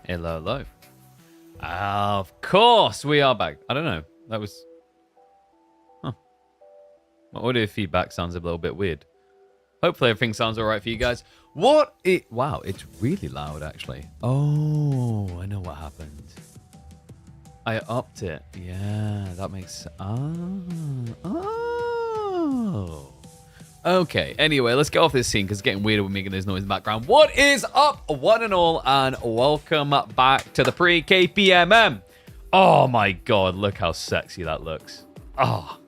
Hello, hello. Of course, we are back. I don't know. That was... Huh. My audio feedback sounds a little bit weird. Hopefully everything sounds all right for you guys. Wow, it's really loud, actually. Oh, I know what happened. I upped it. Yeah, that makes... Oh. Okay, anyway, let's get off this scene because it's getting weirder with making this noise in the background. What is up, one and all, and welcome back to the pre-KPMM. Oh my god, look how sexy that looks. Oh.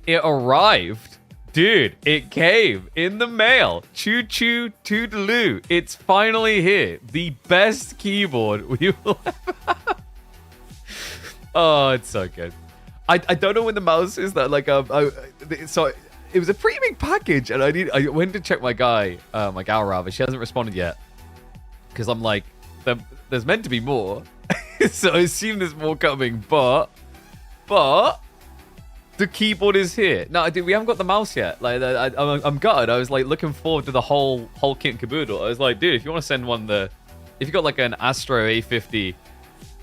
It arrived. Dude, it came in the mail. Choo-choo, toodaloo. It's finally here. The best keyboard we will ever have. Oh, it's so good. I don't know when the mouse is that so it was a pretty big package and I went to check my gal rather. She hasn't responded yet because I'm like there's meant to be more. So I assume there's more coming, but the keyboard is here. No, dude, we haven't got the mouse yet. Like I'm gutted. I was like looking forward to the whole kit and caboodle. I was like, dude, if you want to send one if you got like an Astro A50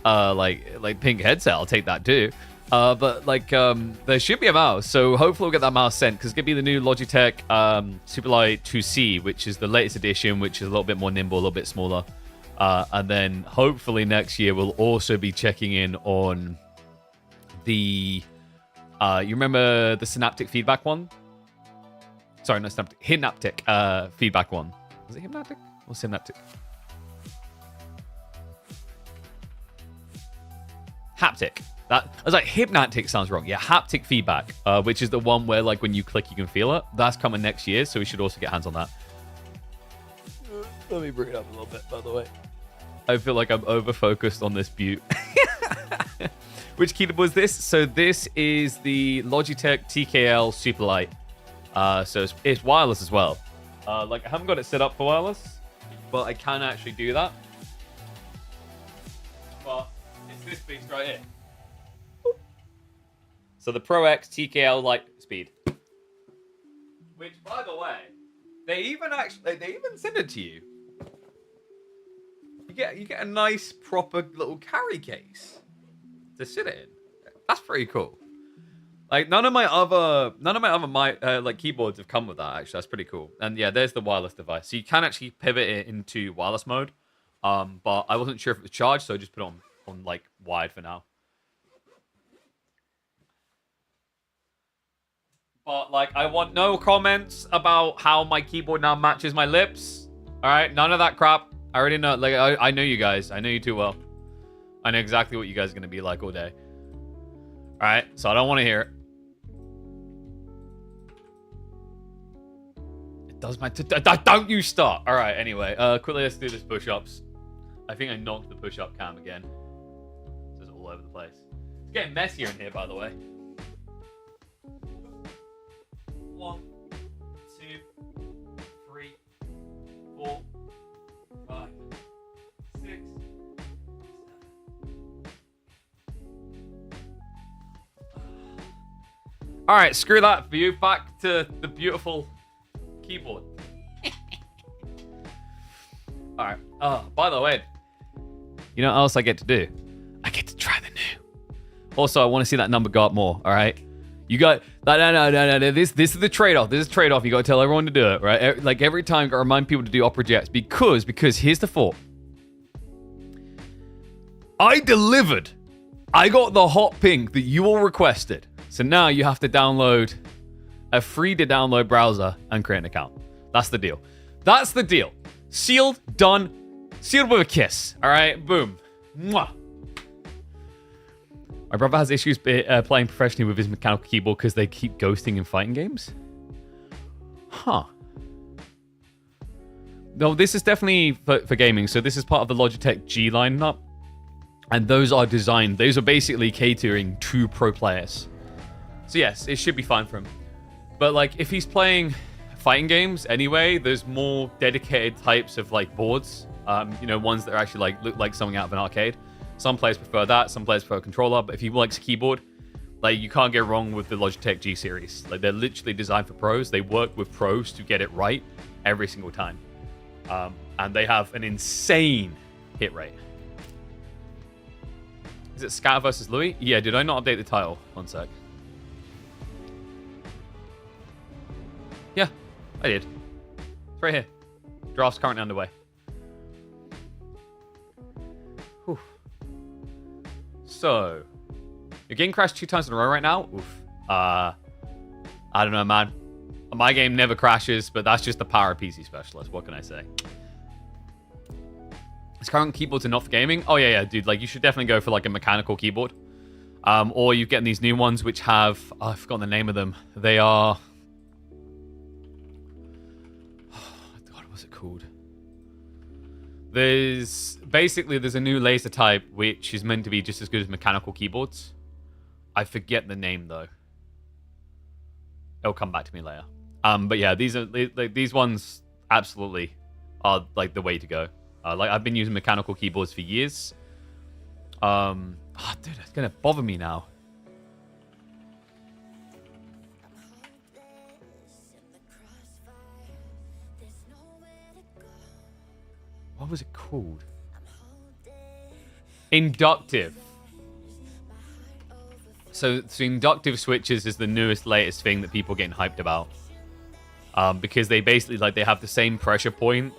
like pink headset, I'll take that too. But there should be a mouse, so hopefully we'll get that mouse sent because it's gonna be the new Logitech Superlight 2C, which is the latest edition, which is a little bit more nimble, a little bit smaller. And then hopefully next year we'll also be checking in on the you remember the Synaptic feedback one? Sorry, not Synaptic, Hinaptic feedback one. Was it Hypnatic or Synaptic? Haptic. I was like, hypnatic sounds wrong. Yeah, haptic feedback, which is the one where, like, when you click, you can feel it. That's coming next year, so we should also get hands on that. Let me bring it up a little bit, by the way. I feel like I'm over-focused on this butte. Which keyboard was this? So this is the Logitech TKL Superlight. So it's wireless as well. I haven't got it set up for wireless, but I can actually do that. But it's this beast right here. So the Pro X TKL Light Speed, which, by the way, they even send it to you. You get a nice proper little carry case to sit it in. That's pretty cool. Like none of my other keyboards have come with that. Actually, that's pretty cool. And yeah, there's the wireless device. So you can actually pivot it into wireless mode. But I wasn't sure if it was charged, so I just put it on like wired for now. But, like, I want no comments about how my keyboard now matches my lips. All right? None of that crap. I already know. Like, I know you guys. I know you too well. I know exactly what you guys are going to be like all day. All right? So I don't want to hear it. It does my... Don't you start. All right, anyway. Quickly, let's do this push-ups. I think I knocked the push-up cam again. This is all over the place. It's getting messier in here, by the way. 1, 2, 3, 4, 5, 6, 7. All right, screw that view. Back to the beautiful keyboard. All right. Oh, by the way, you know what else I get to do? I get to try the new. Also, I want to see that number go up more. All right. You got no. This is the trade-off. This is trade-off. You got to tell everyone to do it, right? Like every time, you got to remind people to do opera jets because here's the thought. I delivered. I got the hot pink that you all requested. So now you have to download a free-to-download browser and create an account. That's the deal. That's the deal. Sealed, done, sealed with a kiss. All right, boom. Mwah. My brother has issues playing professionally with his mechanical keyboard because they keep ghosting in fighting games. Huh. No, this is definitely for gaming. So this is part of the Logitech G lineup. And those are basically catering to pro players. So yes, it should be fine for him. But like if he's playing fighting games anyway, there's more dedicated types of like boards. Ones that are actually like look like something out of an arcade. Some players prefer that, some players prefer a controller, but if he likes a keyboard, like you can't get wrong with the Logitech G series. Like they're literally designed for pros. They work with pros to get it right every single time. And they have an insane hit rate. Is it Scatter versus Louis? Yeah, did I not update the title? One sec. Yeah, I did. It's right here. Draft's currently underway. Whew. So, your game crashed 2 times in a row right now? Oof. I don't know, man. My game never crashes, but that's just the power of PC Specialist. What can I say? Is current keyboards enough for gaming? Oh, yeah, dude. Like, you should definitely go for, like, a mechanical keyboard. Or you get these new ones which have... Oh, I've forgotten the name of them. They are... God, what's it called? There's a new laser type which is meant to be just as good as mechanical keyboards. I forget the name, though. It'll come back to me later. But yeah, these ones absolutely are, like, the way to go. Like, I've been using mechanical keyboards for years. Dude, it's gonna bother me now. What was it called? Inductive. So inductive switches is the newest, latest thing that people are getting hyped about. Because they basically, like, they have the same pressure point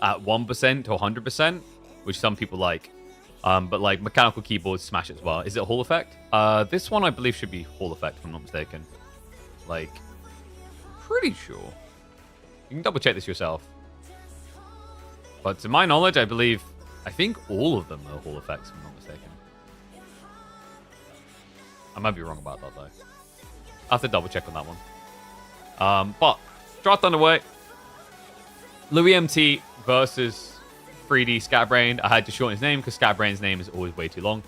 at 1% to 100%, which some people like. But, like, mechanical keyboards smash it as well. Is it Hall Effect? This one, I believe, should be Hall Effect, if I'm not mistaken. Like, pretty sure. You can double check this yourself. But to my knowledge, I think all of them are Hall Effects, if I'm not mistaken. I might be wrong about that, though. I have to double check on that one. But, draft underway. Louis MT versus 3D Scatterbrain. I had to shorten his name because Scatterbrain's name is always way too long.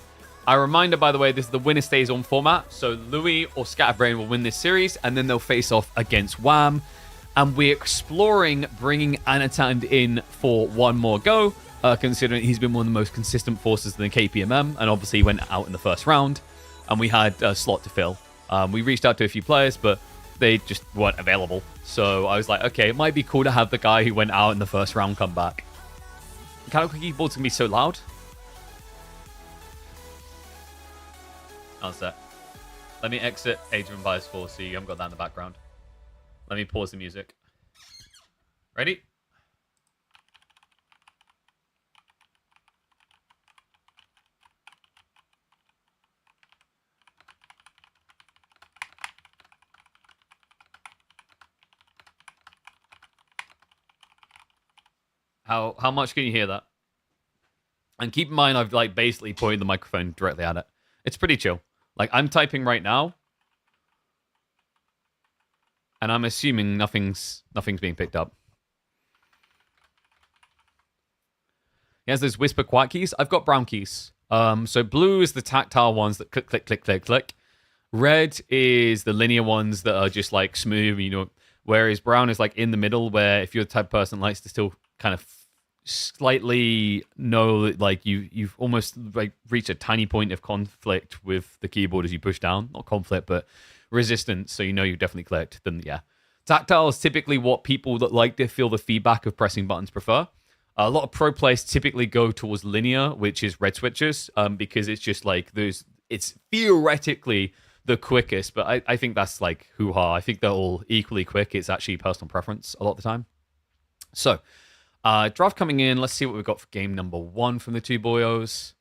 A reminder, by the way, this is the winner stays on format. So Louis or Scatterbrain will win this series, and then they'll face off against Wham. And we're exploring bringing Anatand in for one more go, considering he's been one of the most consistent forces in the KPMM, and obviously he went out in the first round, and we had a slot to fill. We reached out to a few players, but they just weren't available. So I was like, okay, it might be cool to have the guy who went out in the first round come back. Mechanical keyboards can be so loud. That's that. Let me exit Age of Empires 4 so you haven't got that in the background. Let me pause the music. Ready? How much can you hear that? And keep in mind, I've, like, basically pointed the microphone directly at it. It's pretty chill. Like, I'm typing right now, and I'm assuming nothing's being picked up. He has those whisper quiet keys. I've got brown keys. So blue is the tactile ones that click, click, click, click, click. Red is the linear ones that are just, like, smooth, you know. Whereas brown is, like, in the middle, where if you're the type of person that likes to still kind of slightly know that, like, you've almost, like, reached a tiny point of conflict with the keyboard as you push down. Not conflict, but resistance, so you know you've definitely clicked. Then, yeah. Tactile is typically what people that like to feel the feedback of pressing buttons prefer. A lot of pro players typically go towards linear, which is red switches, because it's just, like, it's theoretically the quickest, but I think that's, like, hoo-ha. I think they're all equally quick. It's actually personal preference a lot of the time. So, draft coming in. Let's see what we've got for game number 1 from the two boyos.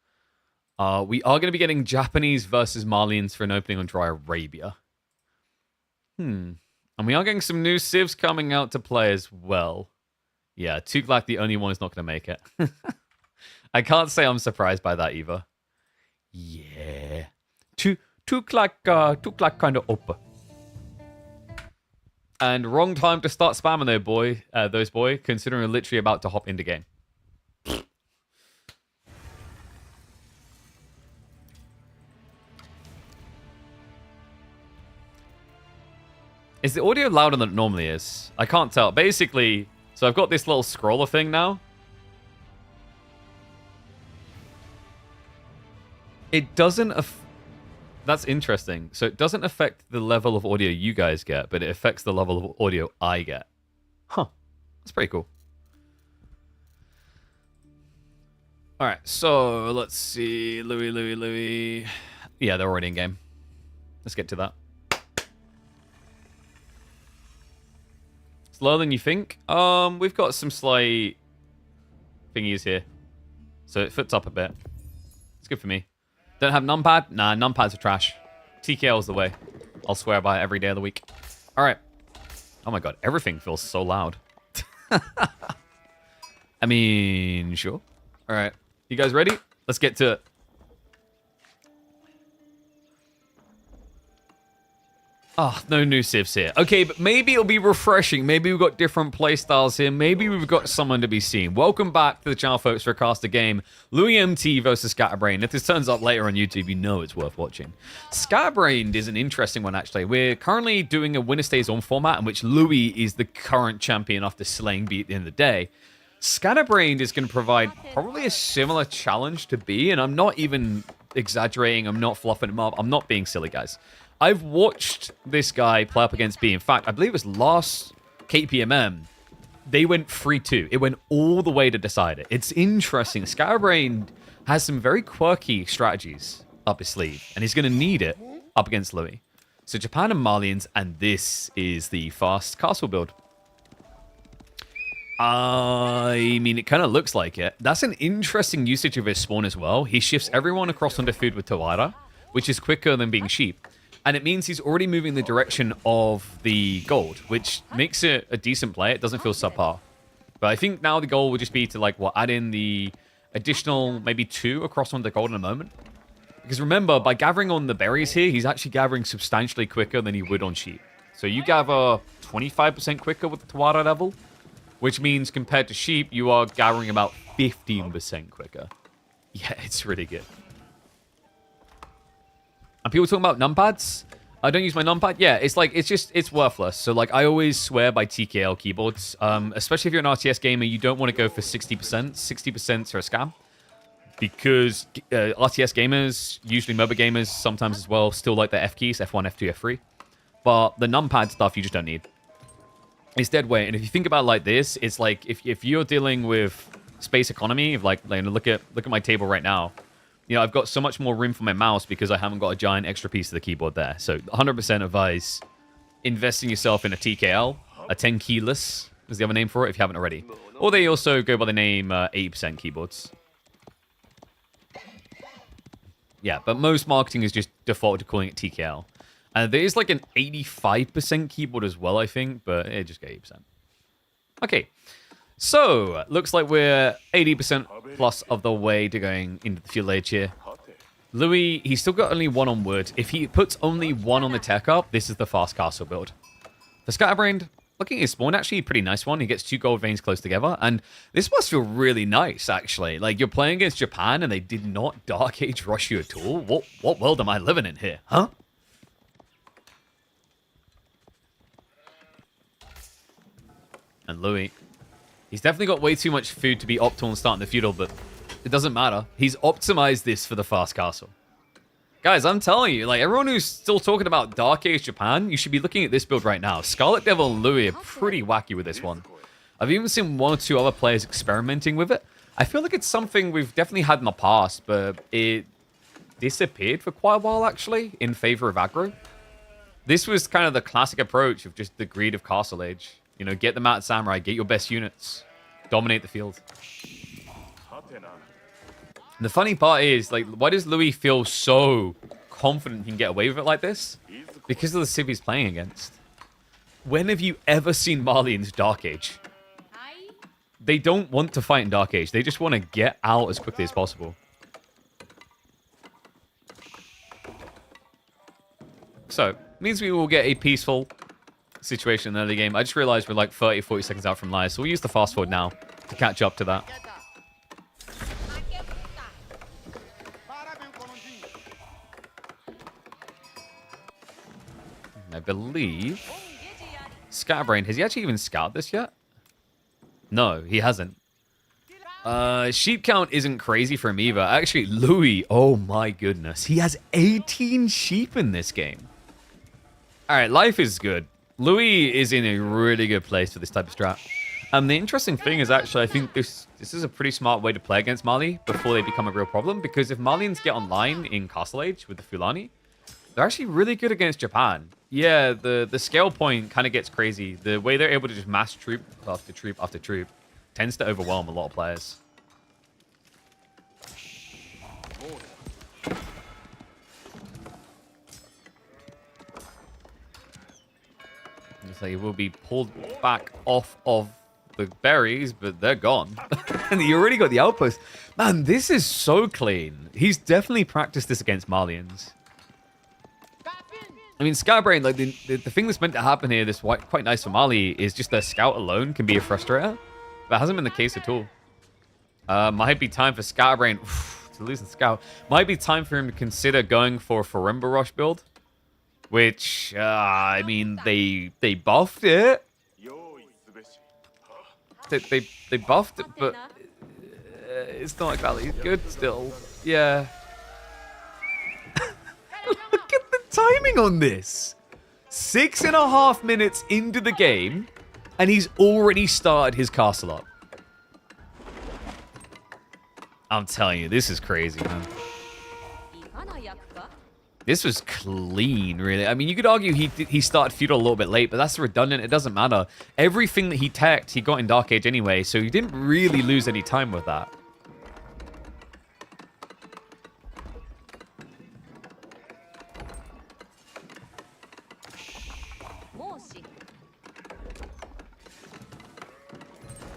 We are going to be getting Japanese versus Malians for an opening on Dry Arabia. And we are getting some new civs coming out to play as well. Yeah, Tuklak, the only one, is not going to make it. I can't say I'm surprised by that either. Yeah. Tuklak kind of up. And wrong time to start spamming those boy, considering we're literally about to hop into game. Is the audio louder than it normally is? I can't tell. Basically, so I've got this little scroller thing now. It doesn't... That's interesting. So it doesn't affect the level of audio you guys get, but it affects the level of audio I get. Huh. That's pretty cool. All right, so let's see. Louis. Yeah, they're already in game. Let's get to that. Slower than you think. We've got some slight thingies here, so it fits up a bit. It's good for me. Don't have numpad? Nah, numpads are trash. TKL is the way. I'll swear by it every day of the week. All right. Oh my god, everything feels so loud. I mean, sure. All right, you guys ready? Let's get to it. Oh, no new civs here. Okay, but maybe it'll be refreshing. Maybe we've got different playstyles here. Maybe we've got someone to be seen. Welcome back to the channel, folks, for a caster game. Louis MT versus Scatterbrained. If this turns up later on YouTube, you know it's worth watching. Scatterbrained is an interesting one, actually. We're currently doing a winner stays on format in which Louis is the current champion after slaying B at the end of the day. Scatterbrained is going to provide probably a similar challenge to B, and I'm not even exaggerating. I'm not fluffing him up. I'm not being silly, guys. I've watched this guy play up against B. In fact, I believe it was last KPMM. They went 3-2. It went all the way to decide it. It's interesting. Scatterbrained has some very quirky strategies up his sleeve, and he's going to need it up against Louis. So Japan and Malians, and this is the fast castle build. I mean, it kind of looks like it. That's an interesting usage of his spawn as well. He shifts everyone across onto food with Tawara, which is quicker than being sheep. And it means he's already moving the direction of the gold, which makes it a decent play. It doesn't feel subpar. But I think now the goal would just be to, like, add in the additional maybe 2 across on the gold in a moment. Because remember, by gathering on the berries here, he's actually gathering substantially quicker than he would on sheep. So you gather 25% quicker with the Tawara level, which means compared to sheep, you are gathering about 15% quicker. Yeah, it's really good. And people talking about numpads? I don't use my numpad. Yeah, it's worthless. So, like, I always swear by TKL keyboards. Especially if you're an RTS gamer, you don't want to go for 60%. 60% are a scam. Because RTS gamers, usually MOBA gamers, sometimes as well, still like their F keys, F1, F2, F3. But the numpad stuff, you just don't need. It's dead weight. And if you think about it like this, it's like if you're dealing with space economy, of like look at my table right now. You know, I've got so much more room for my mouse because I haven't got a giant extra piece of the keyboard there. So 100% advise investing yourself in a TKL, a 10 keyless is the other name for it if you haven't already. Or they also go by the name 80% keyboards. Yeah, but most marketing is just default to calling it TKL. And there is like an 85% keyboard as well, I think, but it just get 80%. Okay. So, looks like we're 80% plus of the way to going into the field age here. Louis, he's still got only 1 on wood. If he puts only 1 on the tech up, this is the fast castle build. For Scatterbrained, looking at his spawn, actually a pretty nice one. He gets 2 gold veins close together, and this must feel really nice, actually. Like, you're playing against Japan, and they did not Dark Age rush you at all? What world am I living in here, huh? And Louis... he's definitely got way too much food to be optimal and starting the feudal, but it doesn't matter. He's optimized this for the fast castle. Guys, I'm telling you, like, everyone who's still talking about Dark Age Japan, you should be looking at this build right now. Scarlet Devil and Louis are pretty wacky with this one. I've even seen 1 or 2 other players experimenting with it. I feel like it's something we've definitely had in the past, but it disappeared for quite a while, actually, in favor of aggro. This was kind of the classic approach of just the greed of Castle Age. You know, get them out of Samurai, get your best units, dominate the field. And the funny part is, like, why does Louis feel so confident he can get away with it like this? Because of the civ he's playing against. When have you ever seen Malians Dark Age? They don't want to fight in Dark Age. They just want to get out as quickly as possible. So, means we will get a peaceful situation in the early game. I just realized we're like 30, 40 seconds out from live, so we'll use the fast forward now to catch up to that. I believe Scatterbrain, has he actually even scouted this yet? No, he hasn't. Sheep count isn't crazy for him either. Actually, Louis, oh my goodness. He has 18 sheep in this game. Alright, life is good. Louis is in a really good place for this type of strat. The interesting thing is actually, I think this is a pretty smart way to play against Mali before they become a real problem. Because if Malians get online in Castle Age with the Fulani, they're actually really good against Japan. Yeah, the scale point kind of gets crazy. The way they're able to just mass troop after troop after troop tends to overwhelm a lot of players. It's like it will be pulled back off of the berries, but they're gone. And you already got the outpost. Man, this is so clean. He's definitely practiced this against Malians. I mean, Scatterbrain, like the thing that's meant to happen here, this quite nice for Mali, is just their scout alone can be a frustrator. That hasn't been the case at all. Might be time for Scatterbrain to lose the scout. Might be time for him to consider going for a Farimba Rush build. Which, I mean, they buffed it. They buffed it, but it's not exactly good still. Yeah. Look at the timing on this. 6.5 minutes into the game, and he's already started his castle up. I'm telling you, this is crazy, man. This was clean, really. I mean, you could argue he started feudal a little bit late, but that's redundant. It doesn't matter. Everything that he teched, he got in Dark Age anyway, so he didn't really lose any time with that.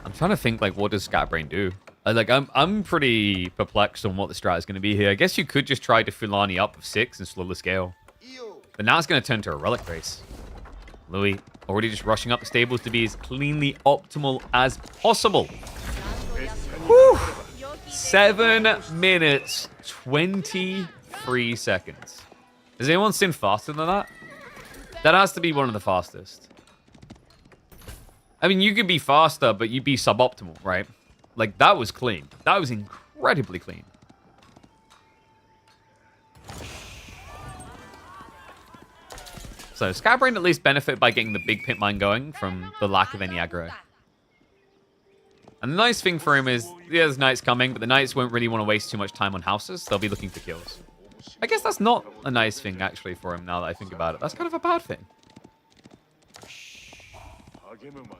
I'm trying to think, like, what does Scatterbrain do? Like, I'm pretty perplexed on what the strat is going to be here. I guess you could just try to Fulani up of 6 and slow the scale. But now it's going to turn to a relic race. Louis already just rushing up the stables to be as cleanly optimal as possible. Whew. 7 minutes, 23 seconds. Has anyone seen faster than that? That has to be one of the fastest. I mean, you could be faster, but you'd be suboptimal, right? Like, that was clean. That was incredibly clean. So, Scatterbrain at least benefit by getting the big pit mine going from the lack of any aggro. And the nice thing for him is, yeah, there's knights coming, but the knights won't really want to waste too much time on houses. They'll be looking for kills. I guess that's not a nice thing, actually, for him, now that I think about it. That's kind of a bad thing.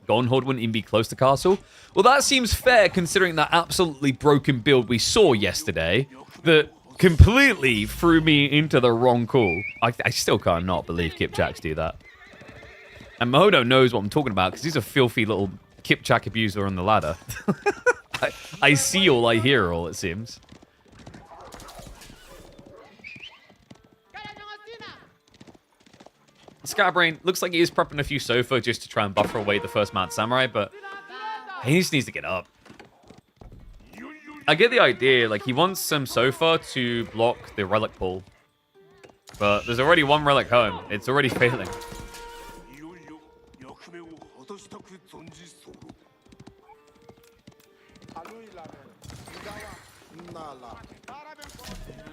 Golden Horde wouldn't even be close to castle. Well, that seems fair considering that absolutely broken build we saw yesterday that completely threw me into the wrong call. I still can't not believe Kipchaks do that. And Mahodo knows what I'm talking about because he's a filthy little Kipchak abuser on the ladder. I see all, I hear all, it seems. Scatterbrain looks like he is prepping a few Sofa just to try and buffer away the first Mount Samurai, but he just needs to get up. I get the idea, like he wants some Sofa to block the relic pull, but there's already one relic home. It's already failing.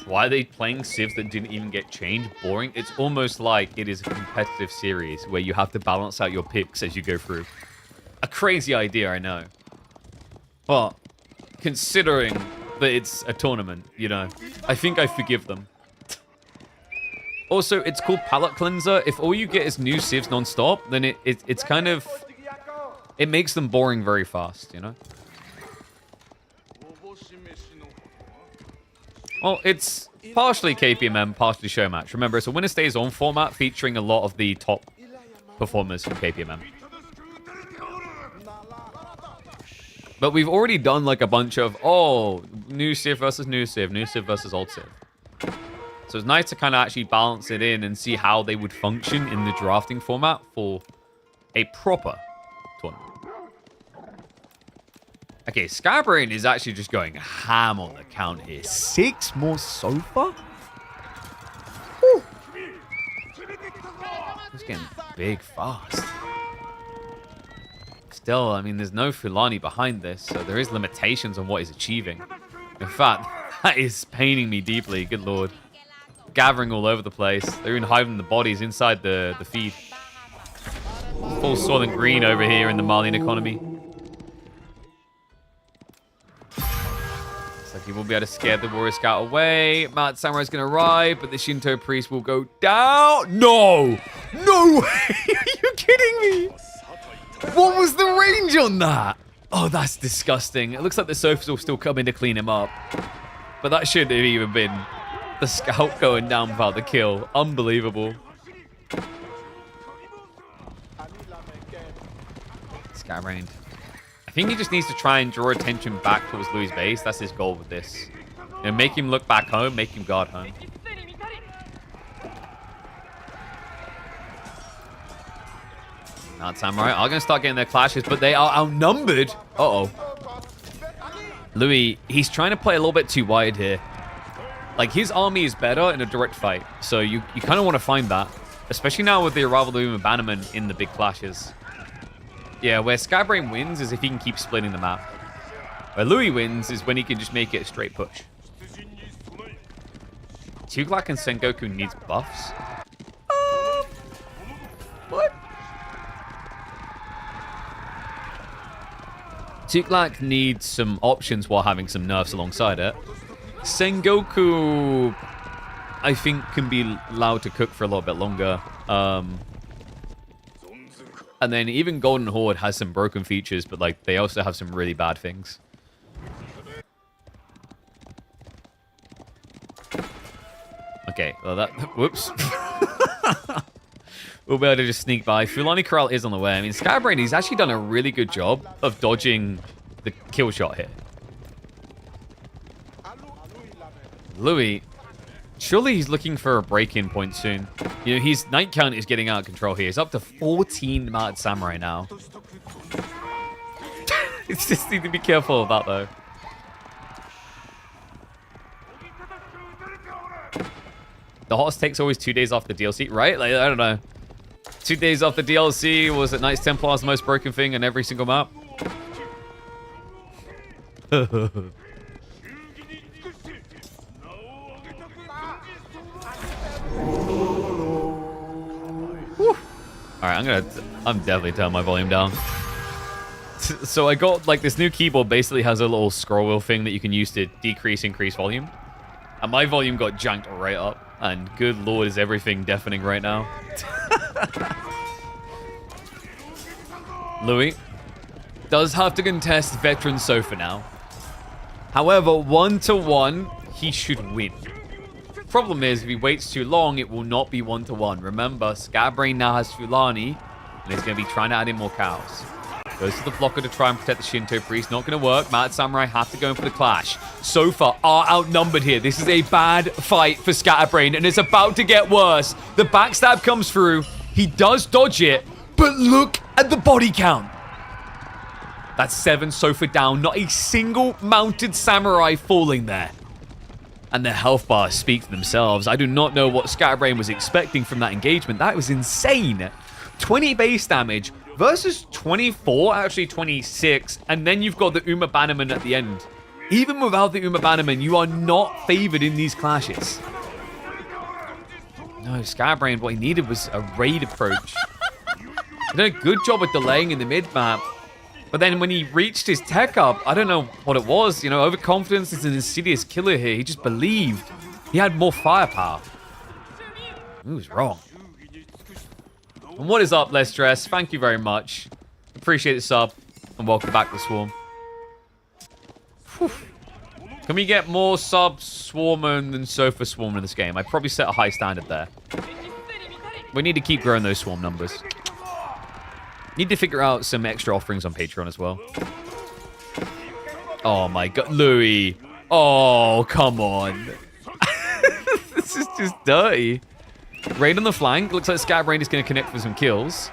Why are they playing civs that didn't even get changed? Boring. It's almost like it is a competitive series where you have to balance out your picks as you go through. A crazy idea, I know. But considering that it's a tournament, you know, I think I forgive them. Also, it's called Palette Cleanser. If all you get is new civs non-stop, then it's kind of... It makes them boring very fast, you know? Well, it's partially KPMM, partially Showmatch. Remember, it's a winner stays on format featuring a lot of the top performers from KPMM. But we've already done like a bunch of, oh, new Civ versus new Civ, new Civ versus old Civ. So it's nice to kind of actually balance it in and see how they would function in the drafting format for a proper tournament. Okay, Scatterbrain is actually just going ham on the count here. 6 more Sofa? Whew. It's getting big fast. Still, I mean, there's no Fulani behind this, so there is limitations on what he's achieving. In fact, that is paining me deeply, good lord. Gathering all over the place. They're even hiding the bodies inside the feed. Full Soylent Green over here in the Malian economy. Looks like he will be able to scare the Warrior Scout away. Mad Samurai's going to arrive, but the Shinto Priest will go down. No! No way! Are you kidding me? What was the range on that? Oh, that's disgusting. It looks like the Sofas will still come in to clean him up. But that shouldn't have even been the Scout going down without the kill. Unbelievable. Scatterbrained. I think he just needs to try and draw attention back towards Louis' base. That's his goal with this. You know, make him look back home, make him guard home. Mad Samurai are going to start getting their clashes, but they are outnumbered. Uh-oh. Louis, he's trying to play a little bit too wide here. Like, his army is better in a direct fight, so you kind of want to find that. Especially now with the arrival of Uma Bannerman in the big clashes. Yeah, where Scatterbrain wins is if he can keep splitting the map. Where Louis wins is when he can just make it a straight push. Tuglak and Sengoku needs buffs. What? Tuglak needs some options while having some nerfs alongside it. Sengoku, I think, can be allowed to cook for a little bit longer. And then even Golden Horde has some broken features, but like they also have some really bad things. Okay, well that... Whoops. We'll be able to just sneak by. Fulani Corral is on the way. I mean, Scatterbrain, he's actually done a really good job of dodging the kill shot here. Louis, surely he's looking for a break-in point soon. You know, his knight count is getting out of control here. He's up to 14 Mad Samurai now. It's just need to be careful of that, though. The hottest take's always 2 days off the DLC, right? Like, I don't know. 2 days off the DLC, was it Knights Templars the most broken thing on every single map? Alright, I'm definitely turning my volume down. So I got, like, this new keyboard basically has a little scroll wheel thing that you can use to increase volume. And my volume got janked right up. And good lord, is everything deafening right now. Louis does have to contest veteran Sofa now. However, 1-to-1, he should win. Problem is, if he waits too long, it will not be 1-to-1. Remember, Scatterbrain now has Fulani, and he's going to be trying to add in more cows. Goes to the blocker to try and protect the Shinto Priest. Not going to work. Mad Samurai have to go in for the clash. Sofa are outnumbered here. This is a bad fight for Scatterbrain, and it's about to get worse. The backstab comes through. He does dodge it, but look at the body count. That's 7 Sofa down. Not a single mounted samurai falling there. And the health bars speak for themselves. I do not know what Scatterbrain was expecting from that engagement. That was insane. 20 base damage versus 24, actually 26. And then you've got the Uma Bannerman at the end. Even without the Uma Bannerman, you are not favored in these clashes. No, Scatterbrain, what he needed was a raid approach. He did a good job of delaying in the mid-map. But then when he reached his tech up, I don't know what it was. You know, overconfidence is an insidious killer here. He just believed he had more firepower. He was wrong. And what is up, Less Stress? Thank you very much. Appreciate the sub. And welcome back to Swarm. Whew. Can we get more sub Swarming than Sofa Swarm in this game? I probably set a high standard there. We need to keep growing those Swarm numbers. Need to figure out some extra offerings on Patreon as well. Oh my god, Louis. Oh, come on. This is just dirty. Raid on the flank. Looks like Scatterbrain is going to connect for some kills.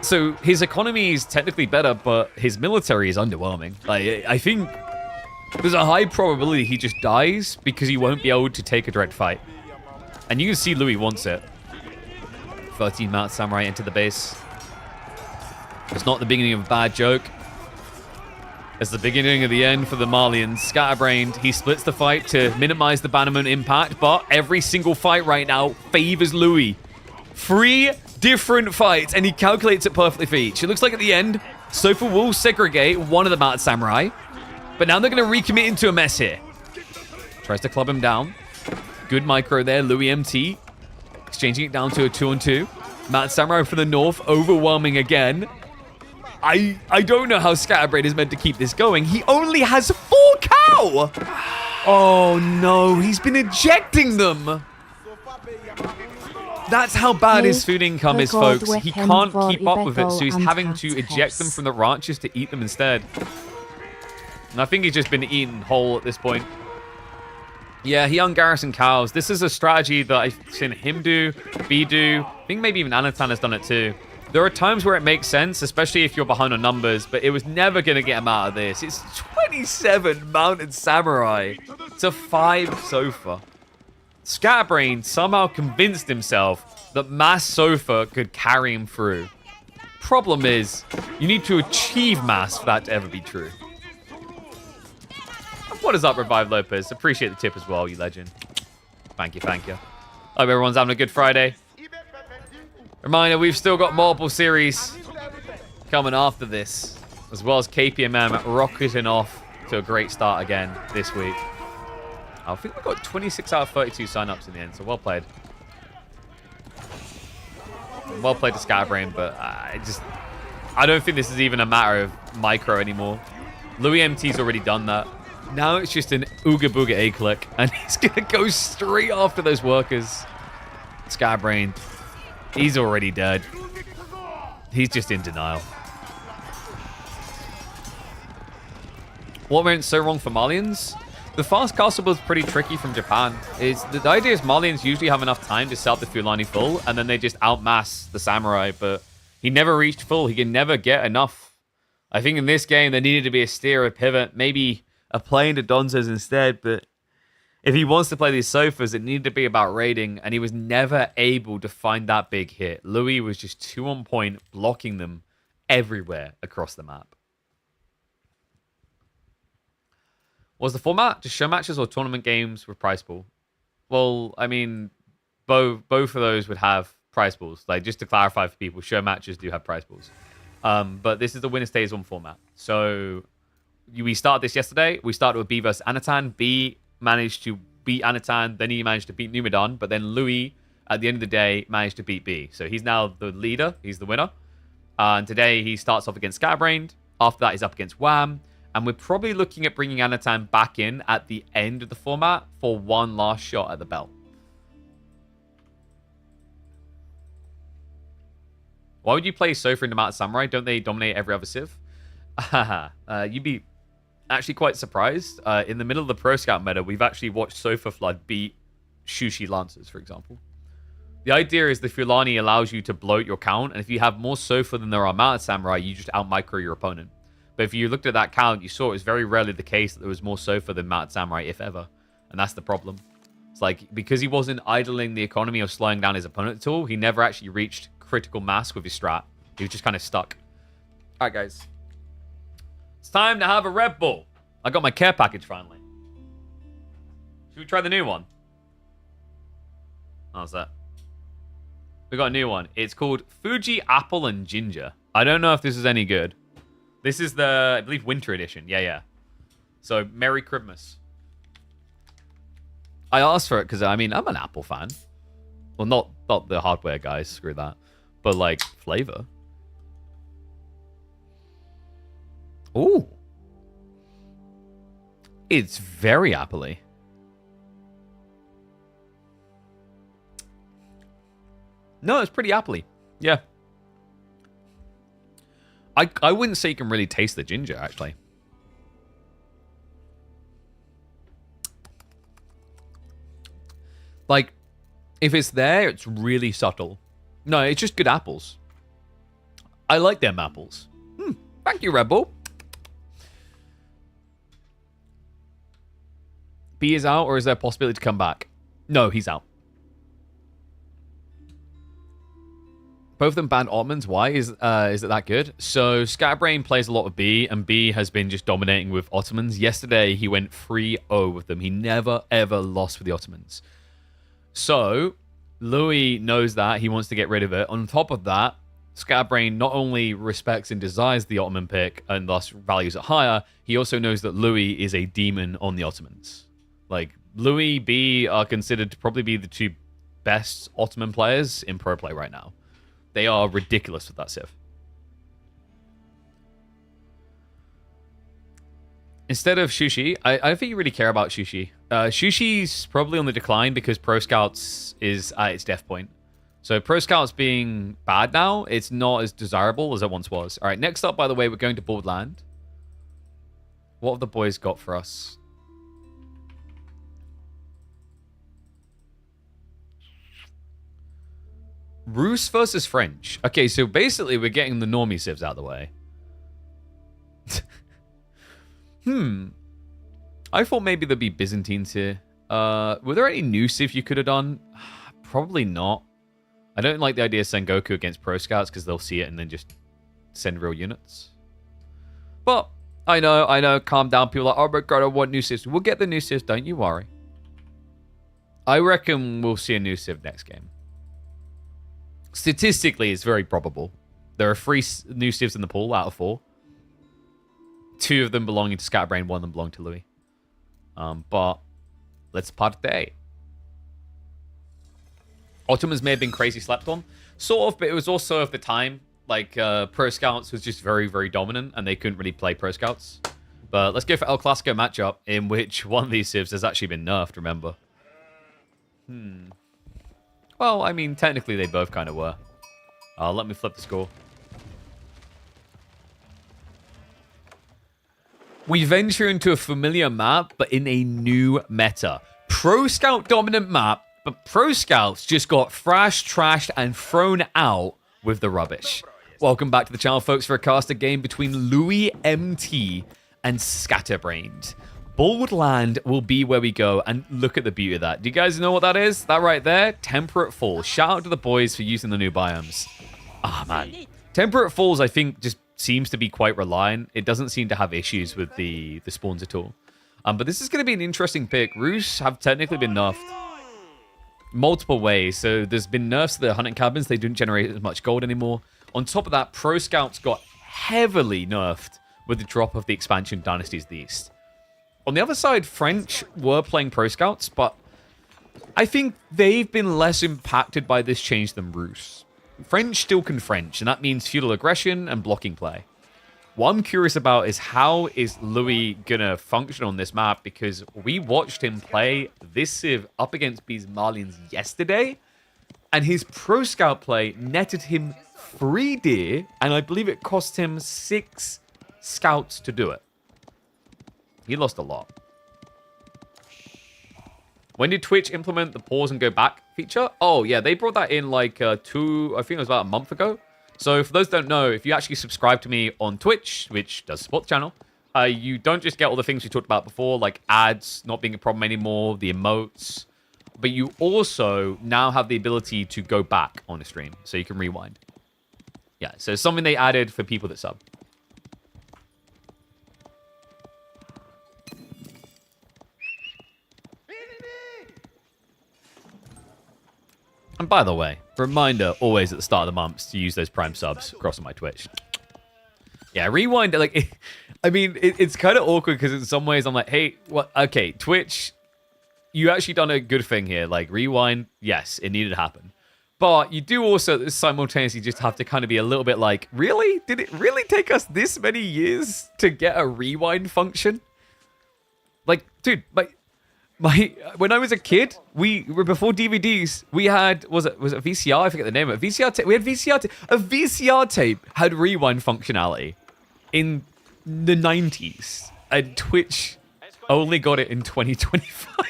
So his economy is technically better, but his military is underwhelming. Like, I think there's a high probability he just dies because he won't be able to take a direct fight. And you can see Louis wants it. 13 Mount Samurai enter the base. It's not the beginning of a bad joke. It's the beginning of the end for the Malians. Scatterbrained, he splits the fight to minimize the Bannerman impact, but every single fight right now favors Louis. 3 different fights, and he calculates it perfectly for each. It looks like at the end, Sofa will segregate one of the Mount Samurai, but now they're going to recommit into a mess here. Tries to club him down. Good micro there. Louis MT exchanging it down to a 2-on-2. Matt Samurai from the north, overwhelming again. I don't know how Scatterbrain is meant to keep this going. He only has 4 cow! Oh no, he's been ejecting them! That's how bad his food income is, folks. He can't keep up with it, so he's having to eject them from the ranches to eat them instead. And I think he's just been eaten whole at this point. Yeah, he ungarrisoned cows. This is a strategy that I've seen him do, B do. I think maybe even Anatan has done it too. There are times where it makes sense, especially if you're behind on numbers, but it was never going to get him out of this. It's 27 mounted samurai to 5 Sofa. Scatterbrain somehow convinced himself that mass Sofa could carry him through. Problem is, you need to achieve mass for that to ever be true. What is up, Revive Lopez? Appreciate the tip as well, you legend. Thank you, thank you. Hope everyone's having a good Friday. Reminder, we've still got multiple series coming after this, as well as KPMM rocketing off to a great start again this week. I think we got 26 out of 32 sign-ups in the end, so well played. Well played to Scatterbrain, but I don't think this is even a matter of micro anymore. Louis MT's already done that. Now it's just an Ooga Booga A-click, and he's going to go straight after those workers. Scatterbrain, he's already dead. He's just in denial. What went so wrong for Malians? The fast castle was pretty tricky from Japan. The idea is Malians usually have enough time to set up the Fulani full, and then they just outmass the samurai, but he never reached full. He can never get enough. I think in this game, there needed to be a steer, a pivot, maybe a play into Donzos instead, but if he wants to play these Sofas, it needed to be about raiding, and he was never able to find that big hit. Louis was just too on point, blocking them everywhere across the map. Was the format just show matches or tournament games with prize pool? Well, I mean, both of those would have prize pools. Like, just to clarify for people, show matches do have prize pools. But this is the winner stays on format. So we started this yesterday. We started with B versus Anatan. B managed to beat Anatan. Then he managed to beat Numidan. But then Louis, at the end of the day, managed to beat B. So he's now the leader. He's the winner. And today he starts off against Scatterbrained. After that, he's up against Wham. And we're probably looking at bringing Anatan back in at the end of the format for one last shot at the belt. Why would you play Sofa in the Mount Samurai? Don't they dominate every other Civ? You'd be actually quite surprised. In the middle of the Pro Scout meta, we've actually watched Sofa Flood beat Shushi Lancers, for example. The idea is the Fulani allows you to bloat your count, and if you have more Sofa than there are Mounted Samurai, you just out-micro your opponent. But if you looked at that count, you saw it was very rarely the case that there was more Sofa than Mounted Samurai, if ever. And that's the problem. It's like, because he wasn't idling the economy or slowing down his opponent at all, he never actually reached critical mass with his strat. He was just kind of stuck. Alright, guys. It's time to have a Red Bull. I got my care package finally. Should we try the new one? How's that? We got a new one. It's called Fuji Apple and Ginger. I don't know if this is any good. This is the, I believe, winter edition. Yeah. So, Merry Christmas. I asked for it because, I mean, I'm an Apple fan. Well, not the hardware guys. Screw that. But, like, flavor. Ooh. It's very apple-y. No, it's pretty apple-y. Yeah. I wouldn't say you can really taste the ginger, actually. Like, if it's there, it's really subtle. No, it's just good apples. I like them apples. Thank you, Red Bull. B is out, or is there a possibility to come back? No, he's out. Both of them banned Ottomans. Why? Is it that good? So, Scatterbrain plays a lot of B, and B has been just dominating with Ottomans. Yesterday, he went 3-0 with them. He never, ever lost with the Ottomans. So, Louis knows that. He wants to get rid of it. On top of that, Scatterbrain not only respects and desires the Ottoman pick, and thus values it higher, he also knows that Louis is a demon on the Ottomans. Like, Louis, B are considered to probably be the two best Ottoman players in pro play right now. They are ridiculous with that Civ. Instead of Shushi, I don't think you really care about Shushi. Shushi's probably on the decline because Pro Scouts is at its death point. So Pro Scouts being bad now, it's not as desirable as it once was. All right, next up, by the way, we're going to Boardland. What have the boys got for us? Rus versus French. Okay, so basically we're getting the normie civs out of the way. I thought maybe there'd be Byzantines here. Were there any new civ you could have done? Probably not. I don't like the idea of Sengoku against Pro Scouts because they'll see it and then just send real units. But I know, calm down. People are like, oh my god, I want new civs. We'll get the new civs, don't you worry. I reckon we'll see a new civ next game. Statistically, it's very probable. There are 3 new civs in the pool out of 4. 2 of them belonging to Scatterbrain, 1 of them belong to Louis. But let's partay. Ottomans may have been crazy slept on. Sort of, but it was also of the time. Like, Pro Scouts was just very, very dominant, and they couldn't really play Pro Scouts. But let's go for El Clasico matchup, in which one of these civs has actually been nerfed, remember? Well, I mean, technically they both kind of were. Let me flip the score. We venture into a familiar map, but in a new meta. Pro Scout dominant map, but Pro Scouts just got thrashed, trashed, and thrown out with the rubbish. Welcome back to the channel, folks, for a caster game between Louis MT and Scatterbrained. Boldland will be where we go, and look at the beauty of that. Do you guys know what that is? That right there? Temperate Fall. Shout out to the boys for using the new biomes. Ah, man. Temperate Falls, I think, just seems to be quite reliant. It doesn't seem to have issues with the spawns at all. But this is going to be an interesting pick. Rus have technically been nerfed multiple ways. So there's been nerfs to the hunting cabins. They don't generate as much gold anymore. On top of that, Pro Scouts got heavily nerfed with the drop of the expansion Dynasties of the East. On the other side, French were playing Pro Scouts, but I think they've been less impacted by this change than Rus. French still can French, and that means feudal aggression and blocking play. What I'm curious about is how is Louis gonna function on this map, because we watched him play this civ up against these Malians yesterday, and his Pro Scout play netted him 3 deer, and I believe it cost him 6 scouts to do it. He lost a lot. When did Twitch implement the pause and go back feature? Oh, yeah, they brought that in like I think it was about a month ago. So for those who don't know, if you actually subscribe to me on Twitch, which does support the channel, you don't just get all the things we talked about before, like ads not being a problem anymore, the emotes, but you also now have the ability to go back on a stream, so you can rewind. Yeah, so it's something they added for people that sub. And by the way, reminder always at the start of the months to use those Prime subs across on my Twitch. Yeah, rewind. Like, I mean, it's kind of awkward because in some ways I'm like, hey, what? Okay, Twitch, you actually done a good thing here. Like, rewind, yes, it needed to happen. But you do also simultaneously just have to kind of be a little bit like, really? Did it really take us this many years to get a rewind function? Like, dude, when I was a kid, we were before DVDs. We had was it VCR? I forget the name of it. VCR tape. We had VCR tape. A VCR tape had rewind functionality in the 90s, and Twitch only got it in 2025.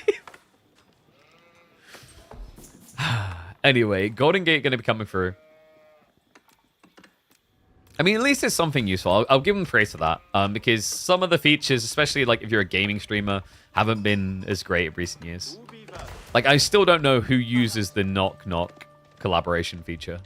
Anyway, Golden Gate going to be coming through. I mean, at least it's something useful. I'll give them praise for that, because some of the features, especially like if you're a gaming streamer, haven't been as great in recent years. Like, I still don't know who uses the knock knock collaboration feature.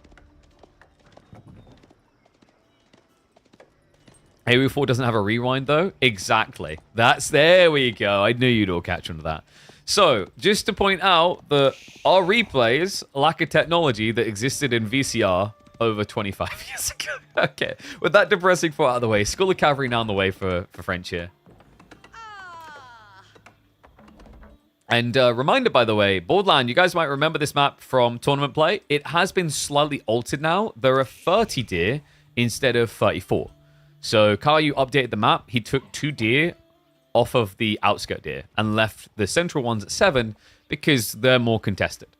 Halo 4 doesn't have a rewind though. Exactly. There we go. I knew you'd all catch on to that. So, just to point out that our replays lack a technology that existed in VCR over 25 years ago. Okay, with that depressing thought out of the way, School of Cavalry now on the way for French here. And reminder, by the way, Borderland, you guys might remember this map from tournament play. It has been slightly altered now. There are 30 deer instead of 34. So Caillou updated the map. He took 2 deer off of the outskirt deer and left the central ones at 7 because they're more contested.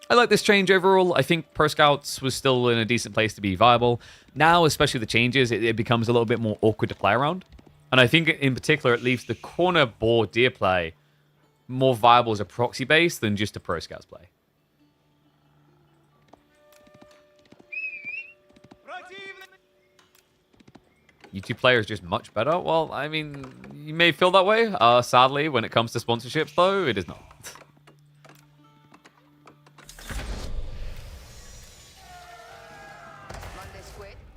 I like this change overall. I think Pro Scouts was still in a decent place to be viable. Now, especially the changes, it becomes a little bit more awkward to play around. And I think in particular, it leaves the corner boar deer play more viable as a proxy base than just a Pro Scouts play. YouTube player is just much better. Well, I mean, you may feel that way. Sadly, when it comes to sponsorships, though, it is not.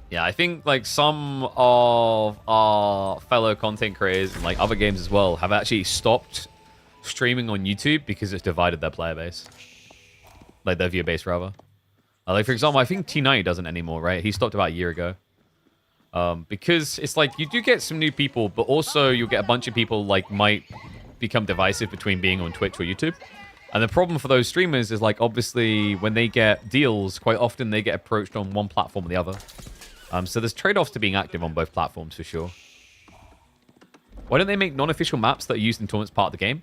Yeah, I think like some of our fellow content creators and like other games as well have actually stopped streaming on YouTube because it's divided their player base. Like their viewer base, rather. Like, for example, I think T90 doesn't anymore, right? He stopped about a year ago. Because it's like you do get some new people, but also you'll get a bunch of people like might become divisive between being on Twitch or YouTube. And the problem for those streamers is like obviously when they get deals, quite often they get approached on one platform or the other. So there's trade-offs to being active on both platforms for sure. Why don't they make non-official maps that are used in tournaments part of the game?